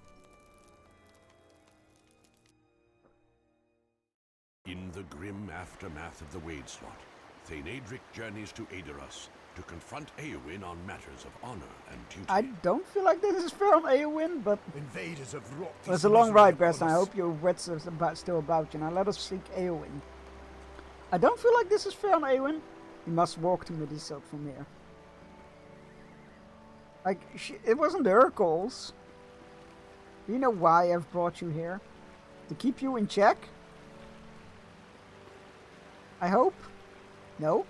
In the grim aftermath of the Wadeslot, Thane Adric journeys to Aedoras to confront Éowyn on matters of honor and duty. I don't feel like this is fair on Éowyn, but Invaders have wrought it's this a long misery ride, upon Best, and I us. hope your wits are still about you. Now let us seek Éowyn. I don't feel like this is fair on Éowyn. You must walk to Meduseld from here. Like, it wasn't her calls. Do you know why I've brought you here? To keep you in check? I hope? No?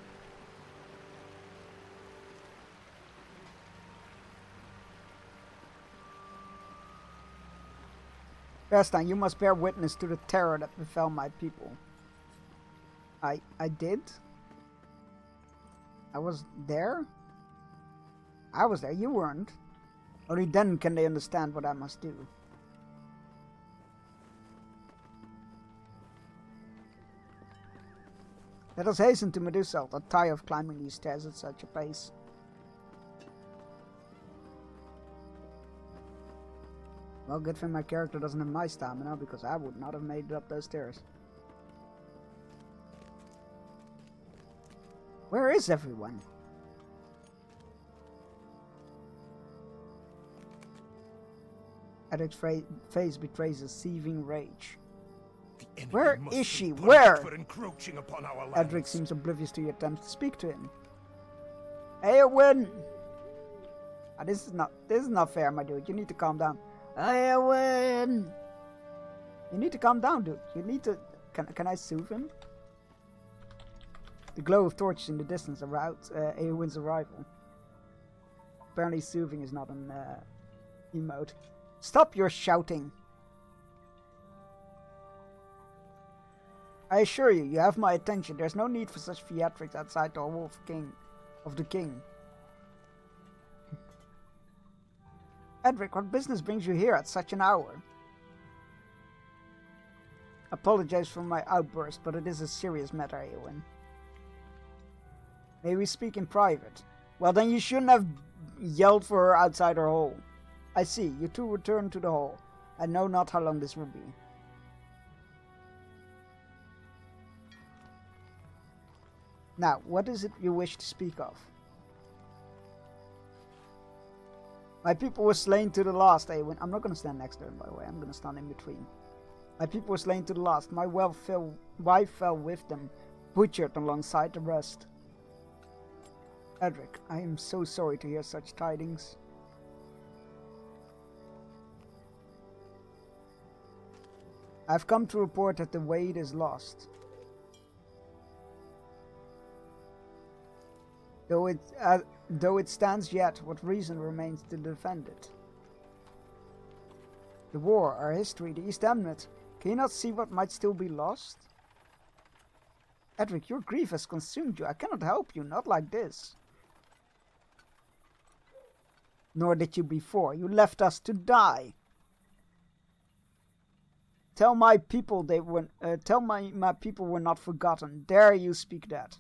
Berstein, you must bear witness to the terror that befell my people. I did? I was there? I was there, you weren't. Only then can they understand what I must do. Let us hasten to Meduseld. I'm tired of climbing these stairs at such a pace. Well, good thing my character doesn't have my stamina, because I would not have made it up those stairs. Where is everyone? Edric's face betrays a seething rage. Where is she? Where? For encroaching upon our lands. Edric seems oblivious to your attempts to speak to him. Éowyn! This is not fair, my dude. You need to calm down. Éowyn! You need to calm down, dude. You need to... Can I soothe him? The glow of torches in the distance aroused Éowyn's arrival. Apparently soothing is not an emote. Stop your shouting! I assure you, you have my attention. There's no need for such theatrics outside the hall of the king. Edric, what business brings you here at such an hour? Apologize for my outburst, but it is a serious matter, Éowyn. May we speak in private? Well, then you shouldn't have yelled for her outside her hall. I see, you two return to the hall. I know not how long this will be. Now, what is it you wish to speak of? My people were slain to the last, Éowyn. I'm not going to stand next to him, by the way. I'm going to stand in between. My people were slain to the last. My wife fell with them, butchered alongside the rest. Edric, I am so sorry to hear such tidings. I've come to report that the Wade is lost. Though it stands yet, what reason remains to defend it? The war, our history, the East Hamlet. Can you not see what might still be lost? Edric, your grief has consumed you. I cannot help you, not like this. Nor did you before. You left us to die. Tell my people my people were not forgotten. Dare you speak that?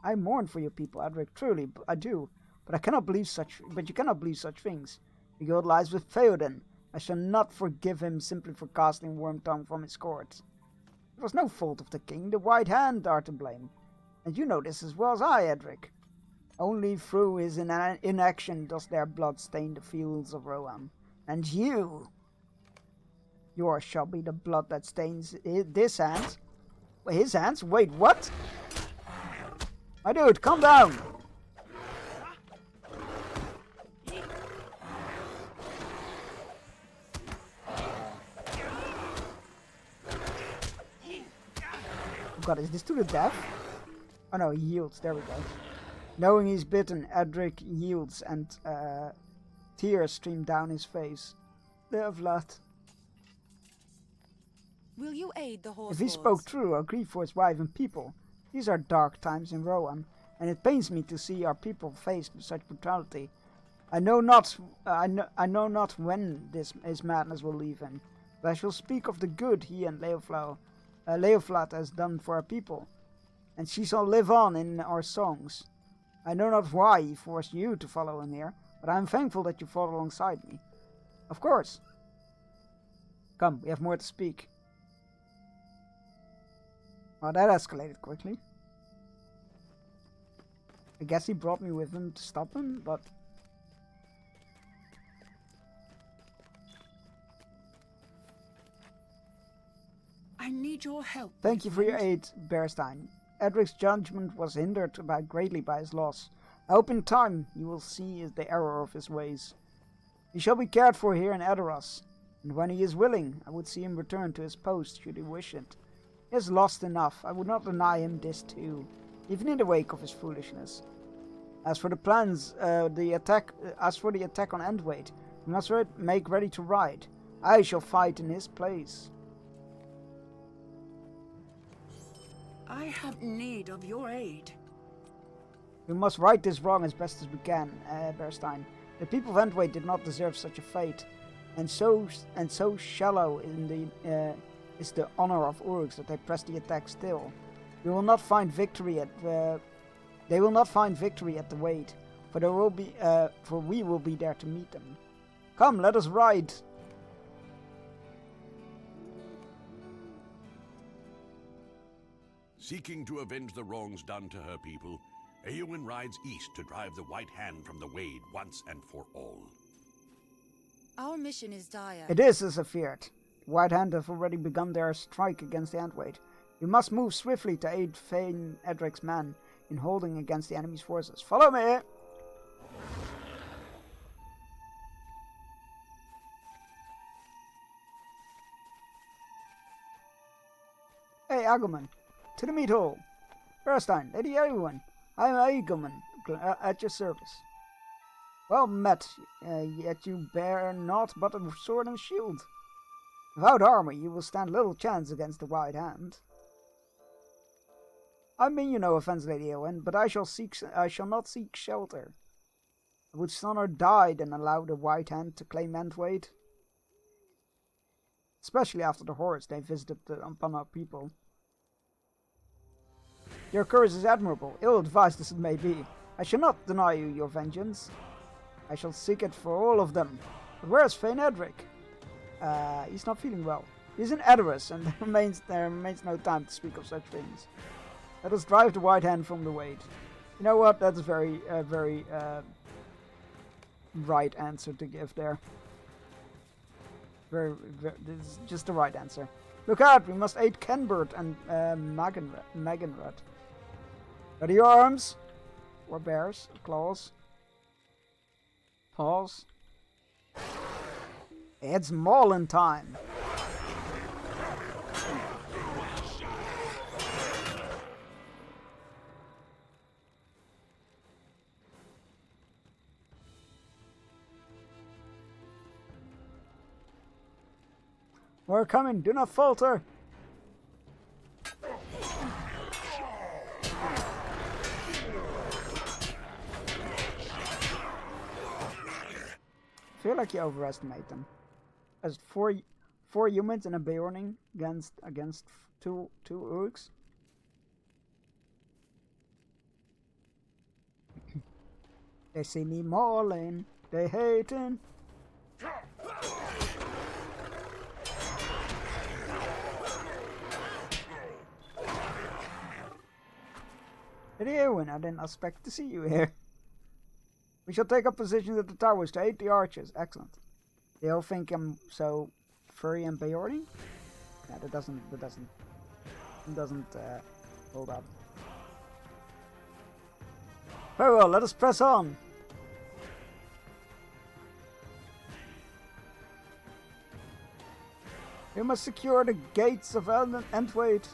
I mourn for your people, Edric. Truly, I do. But you cannot believe such things. The guild lies with Theoden. I shall not forgive him simply for casting Wormtongue from his court. It was no fault of the king. The White Hand are to blame. And you know this as well as I, Edric. Only through his inaction does their blood stain the fields of Rohan. And yours shall be the blood that stains his hands. His hands? Wait, what? My dude, calm down! Oh god, is this to the death? Oh no, he yields, there we go. Knowing he's bitten, Edric yields and tears stream down his face. Leoflat. Will you aid the horse? If he spoke true, I'll grieve for his wife and people. These are dark times in Rohan, and it pains me to see our people faced with such brutality. I know not when his madness will leave him, but I shall speak of the good he and Leoflat has done for our people. and she shall live on in our songs. I know not why he forced you to follow him here, but I am thankful that you fought alongside me. Of course. Come, we have more to speak. Well, that escalated quickly. I guess he brought me with him to stop him, but... I need your help. Thank you for your aid, Bearstein. Edric's judgment was hindered greatly by his loss. I hope in time you will see the error of his ways. He shall be cared for here in Edoras, and when he is willing, I would see him return to his post should he wish it. He has lost enough. I would not deny him this too, even in the wake of his foolishness. As for the plans, the attack on Endwait, we must make ready to ride. I shall fight in his place. I have need of your aid. We must right this wrong as best as we can, Bearstein. The people of Endwait did not deserve such a fate, and so shallow is the honor of Urgs that they press the attack still. We will not find victory at they will not find victory at the Wade, for we will be there to meet them. Come, let us ride. Seeking to avenge the wrongs done to her people, Eowyn rides east to drive the White Hand from the Wade once and for all. Our mission is dire. It is as I feared. The White Hand have already begun their strike against the Endwait. We must move swiftly to aid Thane Edric's men in holding against the enemy's forces. Follow me! Hey, Agumon. To the meat hall. Bearstein, Lady Eowyn, I am Agumon, at your service. Well met, yet you bear naught but a sword and shield. Without armor, you will stand little chance against the White Hand. I mean you no offense, Lady Eowyn, but I shall not seek shelter. I would sooner die than allow the White Hand to claim Endwait. Especially after the horrors they visited upon our people. Your courage is admirable, ill-advised as it may be. I shall not deny you your vengeance. I shall seek it for all of them. But where is Thane Edric? He's not feeling well. He's in Edoras, and there remains no time to speak of such things. Let us drive the White Hand from the Wade. You know what? That's a very right answer to give there. This is just the right answer. Look out! We must aid Kenbert and Magenrad. Ready your arms? Or bears, claws, paws. It's mauling time. We're coming, do not falter! I feel like you overestimate them. As four humans and a Beorning against two Urgs. They see me mauling, they hating. Lady Eowyn, I didn't expect to see you here. We shall take up positions at the towers to aid the archers. Excellent. They all think I'm so furry and Beorning? Yeah, that doesn't hold up. Very well, let us press on. We must secure the gates of Endwait.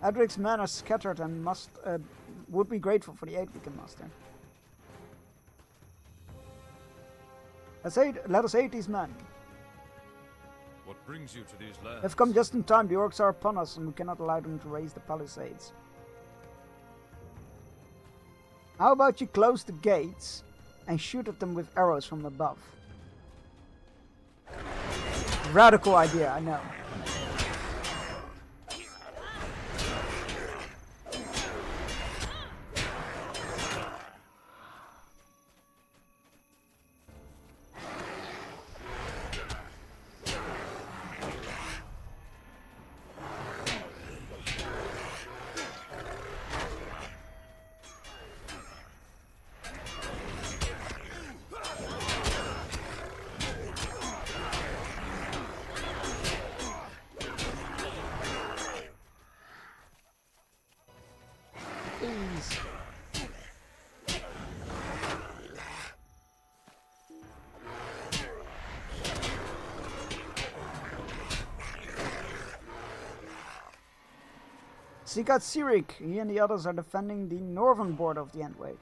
Edric's men are scattered and would be grateful for the aid we can muster. Let us aid these men. What brings you to these lands? They've come just in time. The orcs are upon us, and we cannot allow them to raise the palisades. How about you close the gates and shoot at them with arrows from above? Radical idea, I know. Seek out Sirik. He and the others are defending the northern border of the Endwait.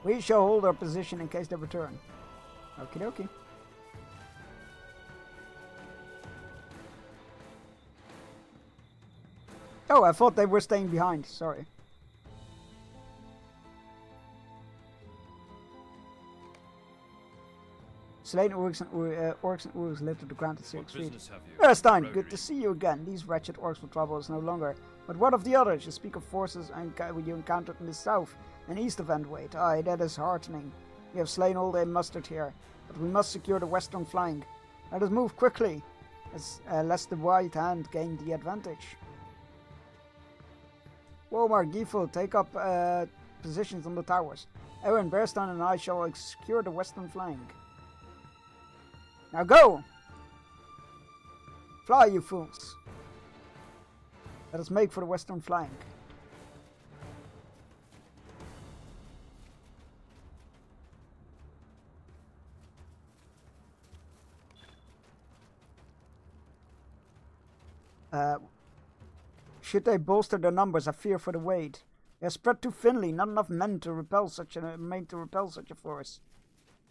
We shall hold our position in case they return. Okie dokie. Oh, I thought they were staying behind. Sorry. Slain orcs and Urgs live to the ground at Sirik's feet. Erstein, good to see you again. These wretched orcs for trouble is no longer. But what of the others? You speak of forces you encountered in the south and east of Endwait. Aye, that is heartening. We have slain all they mustered here, but we must secure the western flank. Let us move quickly, lest the White Hand gain the advantage. Womar, Gifu, take up positions on the towers. Aaron, Bearstein and I shall secure the western flank. Now go! Fly, you fools! Let us make for the western flank. Should they bolster their numbers, I fear for the weight. They are spread too thinly, not enough men to repel such a force.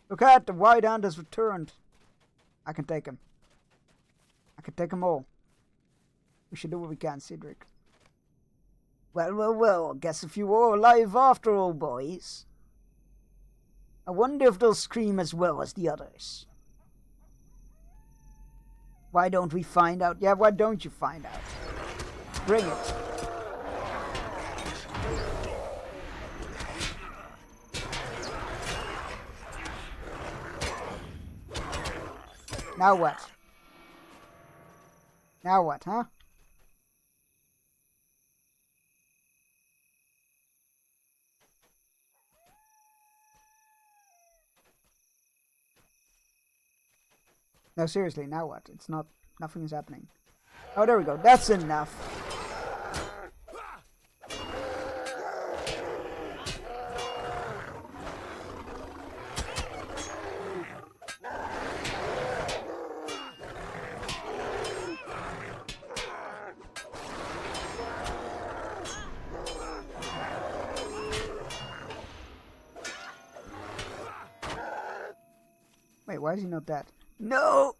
Look at the White Hand has returned. I can take him. I can take them all. We should do what we can, Cedric. Well, guess if you are alive after all, boys. I wonder if they'll scream as well as the others. Why don't we find out? Yeah, why don't you find out? Bring it. Now what? Now what, huh? No, seriously, now what? It's not... Nothing is happening. Oh, there we go. That's enough. Wait, why is he not dead? No!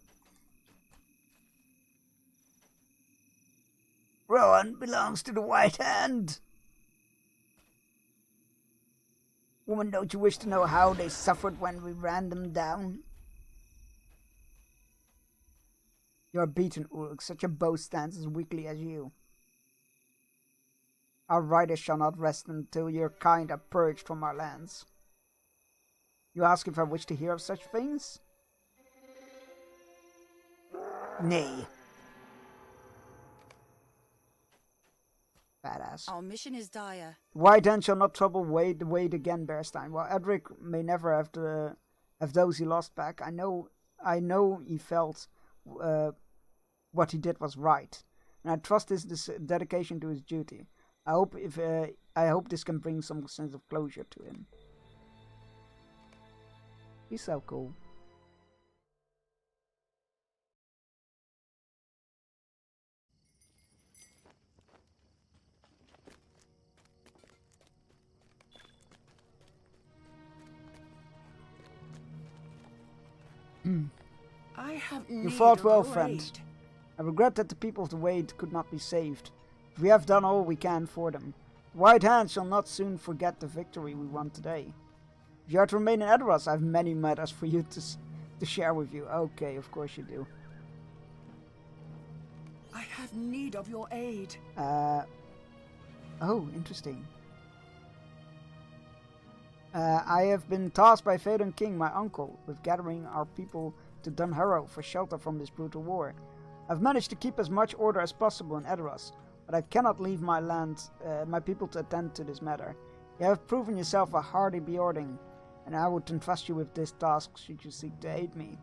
Rohan belongs to the White Hand. Woman, don't you wish to know how they suffered when we ran them down? You're beaten, Urg. Such a bow stands as weakly as you. Our riders shall not rest until your kind are purged from our lands. You ask if I wish to hear of such things? Nay. Badass. Our mission is dire. White Hand shall not trouble the Wade again, Bearstein. While Edric may never have those he lost back, I know he felt what he did was right, and I trust his dedication to his duty. I hope this can bring some sense of closure to him. He's so cool. I have You fought well, friend. I regret that the people of the Wade could not be saved. We have done all we can for them. The White Hand shall not soon forget the victory we won today. If you are to remain in Edoras, I have many matters for you to share with you. Okay, of course you do. I have need of your aid. Oh, interesting. I have been tasked by Phaedon King, my uncle, with gathering our people to Dunharrow for shelter from this brutal war. I've managed to keep as much order as possible in Edoras, but I cannot leave my land, my people to attend to this matter. You have proven yourself a hardy Beording, and I would entrust you with this task should you seek to aid me.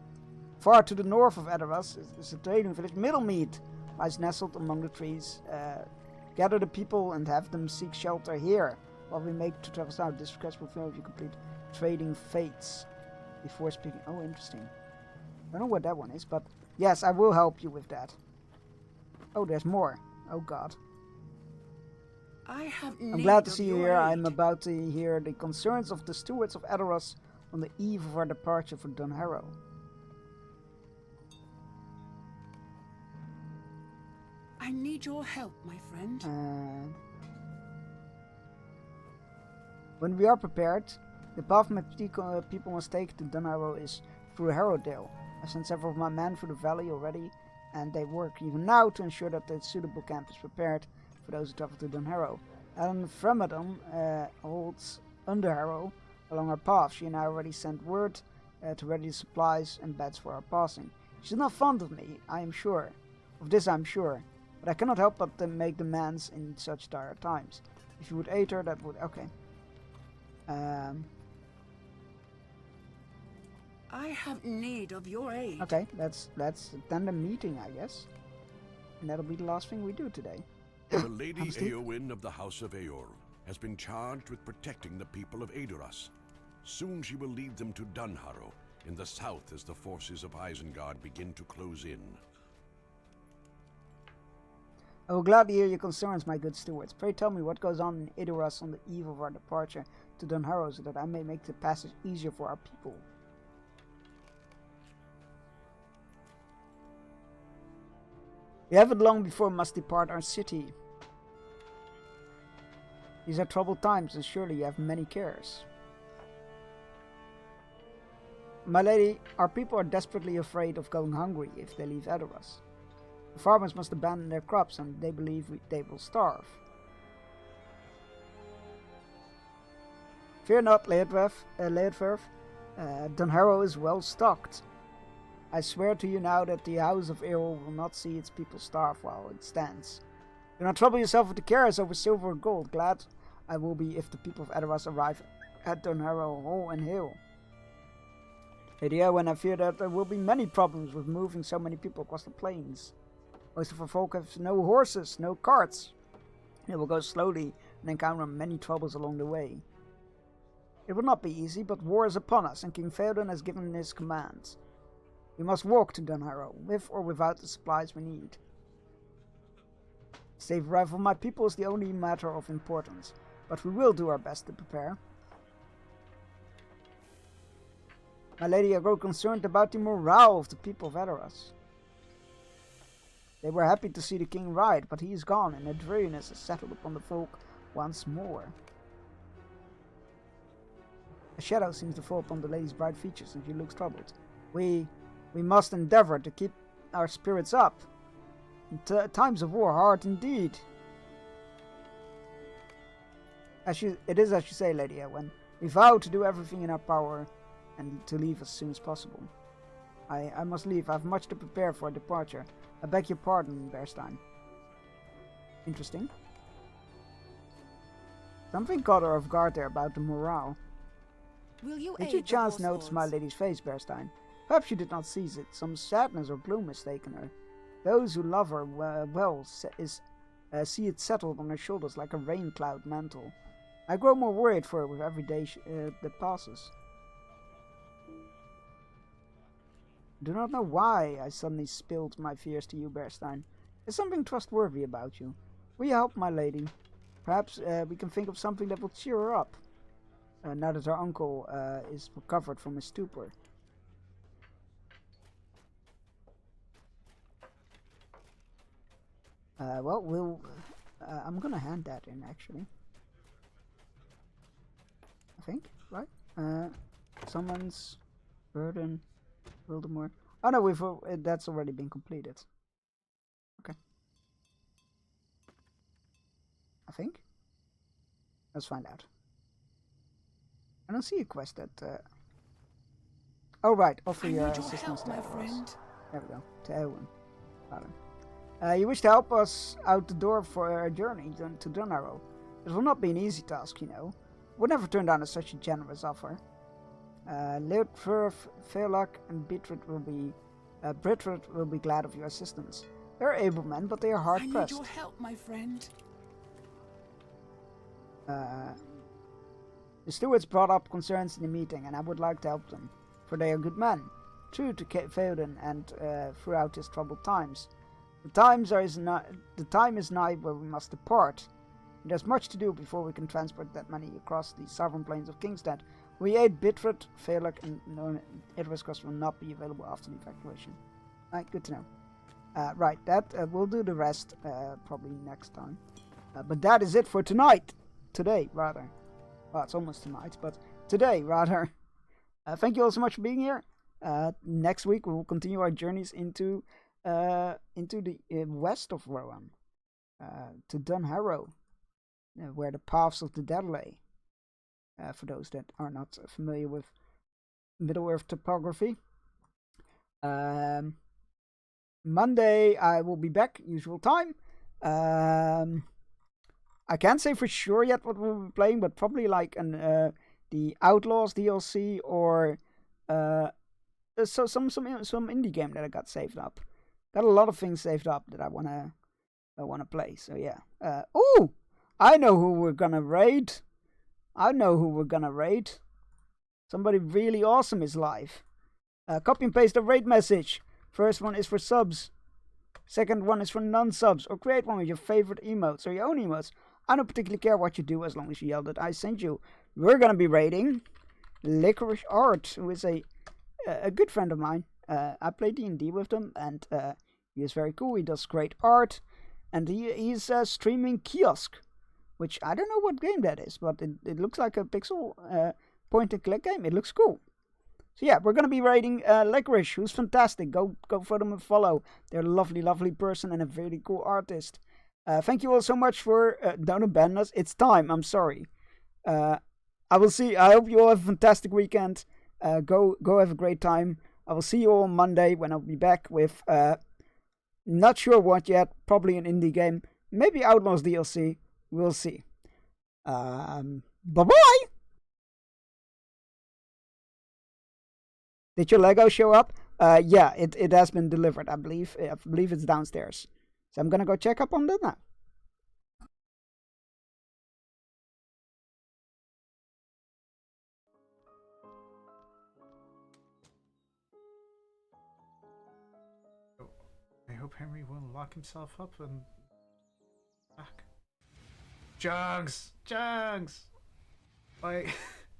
Far to the north of Edoras is the trading village Middlemead, lies nestled among the trees. Gather the people and have them seek shelter here, while we make to travel south. This request will fail if you complete trading fates before speaking. Oh, interesting. I don't know what that one is, but yes, I will help you with that. Oh, there's more. Oh god. I have I'm glad to see you here. I'm about to hear the concerns of the stewards of Edoras on the eve of our departure for Dunharrow. I need your help, my friend. When we are prepared, the path my people must take to Dunharrow is through Harrowdale. I sent several of my men through the valley already, and they work even now to ensure that the suitable camp is prepared for those who travel to Dunharrow. Alan Fremadon holds Underharrow along our path. She and I already sent word to ready the supplies and beds for our passing. She is not fond of me, I am sure. Of this I am sure. But I cannot help but to make demands in such dire times. If you would aid her, that would... Okay. I have need of your aid. Okay, let's attend a meeting, I guess. And that'll be the last thing we do today. The Lady Eowyn of the House of Eor has been charged with protecting the people of Edoras. Soon she will lead them to Dunharrow, in the south as the forces of Isengard begin to close in. I will gladly hear your concerns, my good stewards. Pray tell me what goes on in Edoras on the eve of our departure to Dunharrow, so that I may make the passage easier for our people. We haven't long before must depart our city. These are troubled times, and surely you have many cares. My lady, our people are desperately afraid of going hungry if they leave Edoras. The farmers must abandon their crops, and they believe they will starve. Fear not, Leodverf. Dunharrow is well stocked. I swear to you now that the House of Eorl will not see its people starve while it stands. Do not trouble yourself with the cares over silver or gold. Glad I will be if the people of Edoras arrive at Dunharrow whole and hale. Lady Eowyn, I fear that there will be many problems with moving so many people across the plains. Most of our folk have no horses, no carts. They will go slowly and encounter many troubles along the way. It will not be easy, but war is upon us, and King Theoden has given his commands. We must walk to Dunharrow, with or without the supplies we need. The safe arrival of my people is the only matter of importance, but we will do our best to prepare. My lady, I grow concerned about the morale of the people of Edoras. They were happy to see the king ride, but he is gone, and a dreariness has settled upon the folk once more. A shadow seems to fall upon the lady's bright features, and she looks troubled. We must endeavor to keep our spirits up. In times of war, hard indeed. It is as you say, Lady Eowyn. We vow to do everything in our power and to leave as soon as possible. I must leave. I have much to prepare for our departure. I beg your pardon, Bearstein. Interesting. Something caught her off guard there about the morale. Will you Did you chance notice my lady's face, Bearstein? Perhaps you did not seize it. Some sadness or gloom has taken her. Those who love her see it settled on her shoulders like a rain cloud mantle. I grow more worried for her with every day that passes. I do not know why I suddenly spilled my fears to you, Bearstein. There's something trustworthy about you. Will you help my lady? Perhaps we can think of something that will cheer her up, now that her uncle is recovered from his stupor. I'm gonna hand that in, actually. I think, right? Summons, Burden, Wildemore. Oh no, that's already been completed. Okay. I think. Let's find out. I don't see a quest that. Oh right, offer your assistance to Eowyn. There we go, to Eowyn. Pardon. You wish to help us out the door for our journey to Dunharrow. It will not be an easy task, you know. Would never turn down such a generous offer. Leodverf, Fairlock, and Britrid will be glad of your assistance. They are able men, but they are hard pressed. I need your help, my friend. The stewards brought up concerns in the meeting, and I would like to help them, for they are good men, true to Theoden and throughout his troubled times. The time is nigh where we must depart. There's much to do before we can transport that many across the sovereign plains of Kingstead. We aid Bithred, Phalak, and Idriskos will not be available after the evacuation. Right, good to know. Right, that we'll do the rest probably next time. But that is it for tonight. Today, rather. Well, it's almost tonight, but today, rather. Thank you all so much for being here. Next week we will continue our journeys into the west of Rohan, to Dunharrow, where the paths of the dead lay. For those that are not familiar with Middle-earth topography. Monday I will be back, usual time. I can't say for sure yet what we'll be playing, but probably like the Outlaws DLC or some indie game that I got saved up. Got a lot of things saved up that I wanna play. So yeah. Oh, I know who we're gonna raid. Somebody really awesome is live. Copy and paste the raid message. First one is for subs. Second one is for non-subs. Or create one with your favorite emotes or your own emotes. I don't particularly care what you do as long as you yell that I sent you. We're gonna be raiding Licorice Art, who is a good friend of mine. I play D&D with them, and he is very cool. He does great art, and he's streaming Kiosk, which I don't know what game that is, but it looks like a pixel point-and-click game. It looks cool. So yeah, we're gonna be raiding Licorice, who's fantastic. Go for them and follow. They're a lovely, lovely person and a very cool artist. Thank you all so much for don't abandon us. It's time. I'm sorry. I hope you all have a fantastic weekend. Go have a great time. I will see you all on Monday when I'll be back with not sure what yet. Probably an indie game. Maybe Outlaws DLC. We'll see. Bye-bye! Did your Lego show up? Yeah, it has been delivered, I believe. I believe it's downstairs. So I'm gonna go check up on that now. I hope Henry will lock himself up and back. Jugs! Jugs! Bye.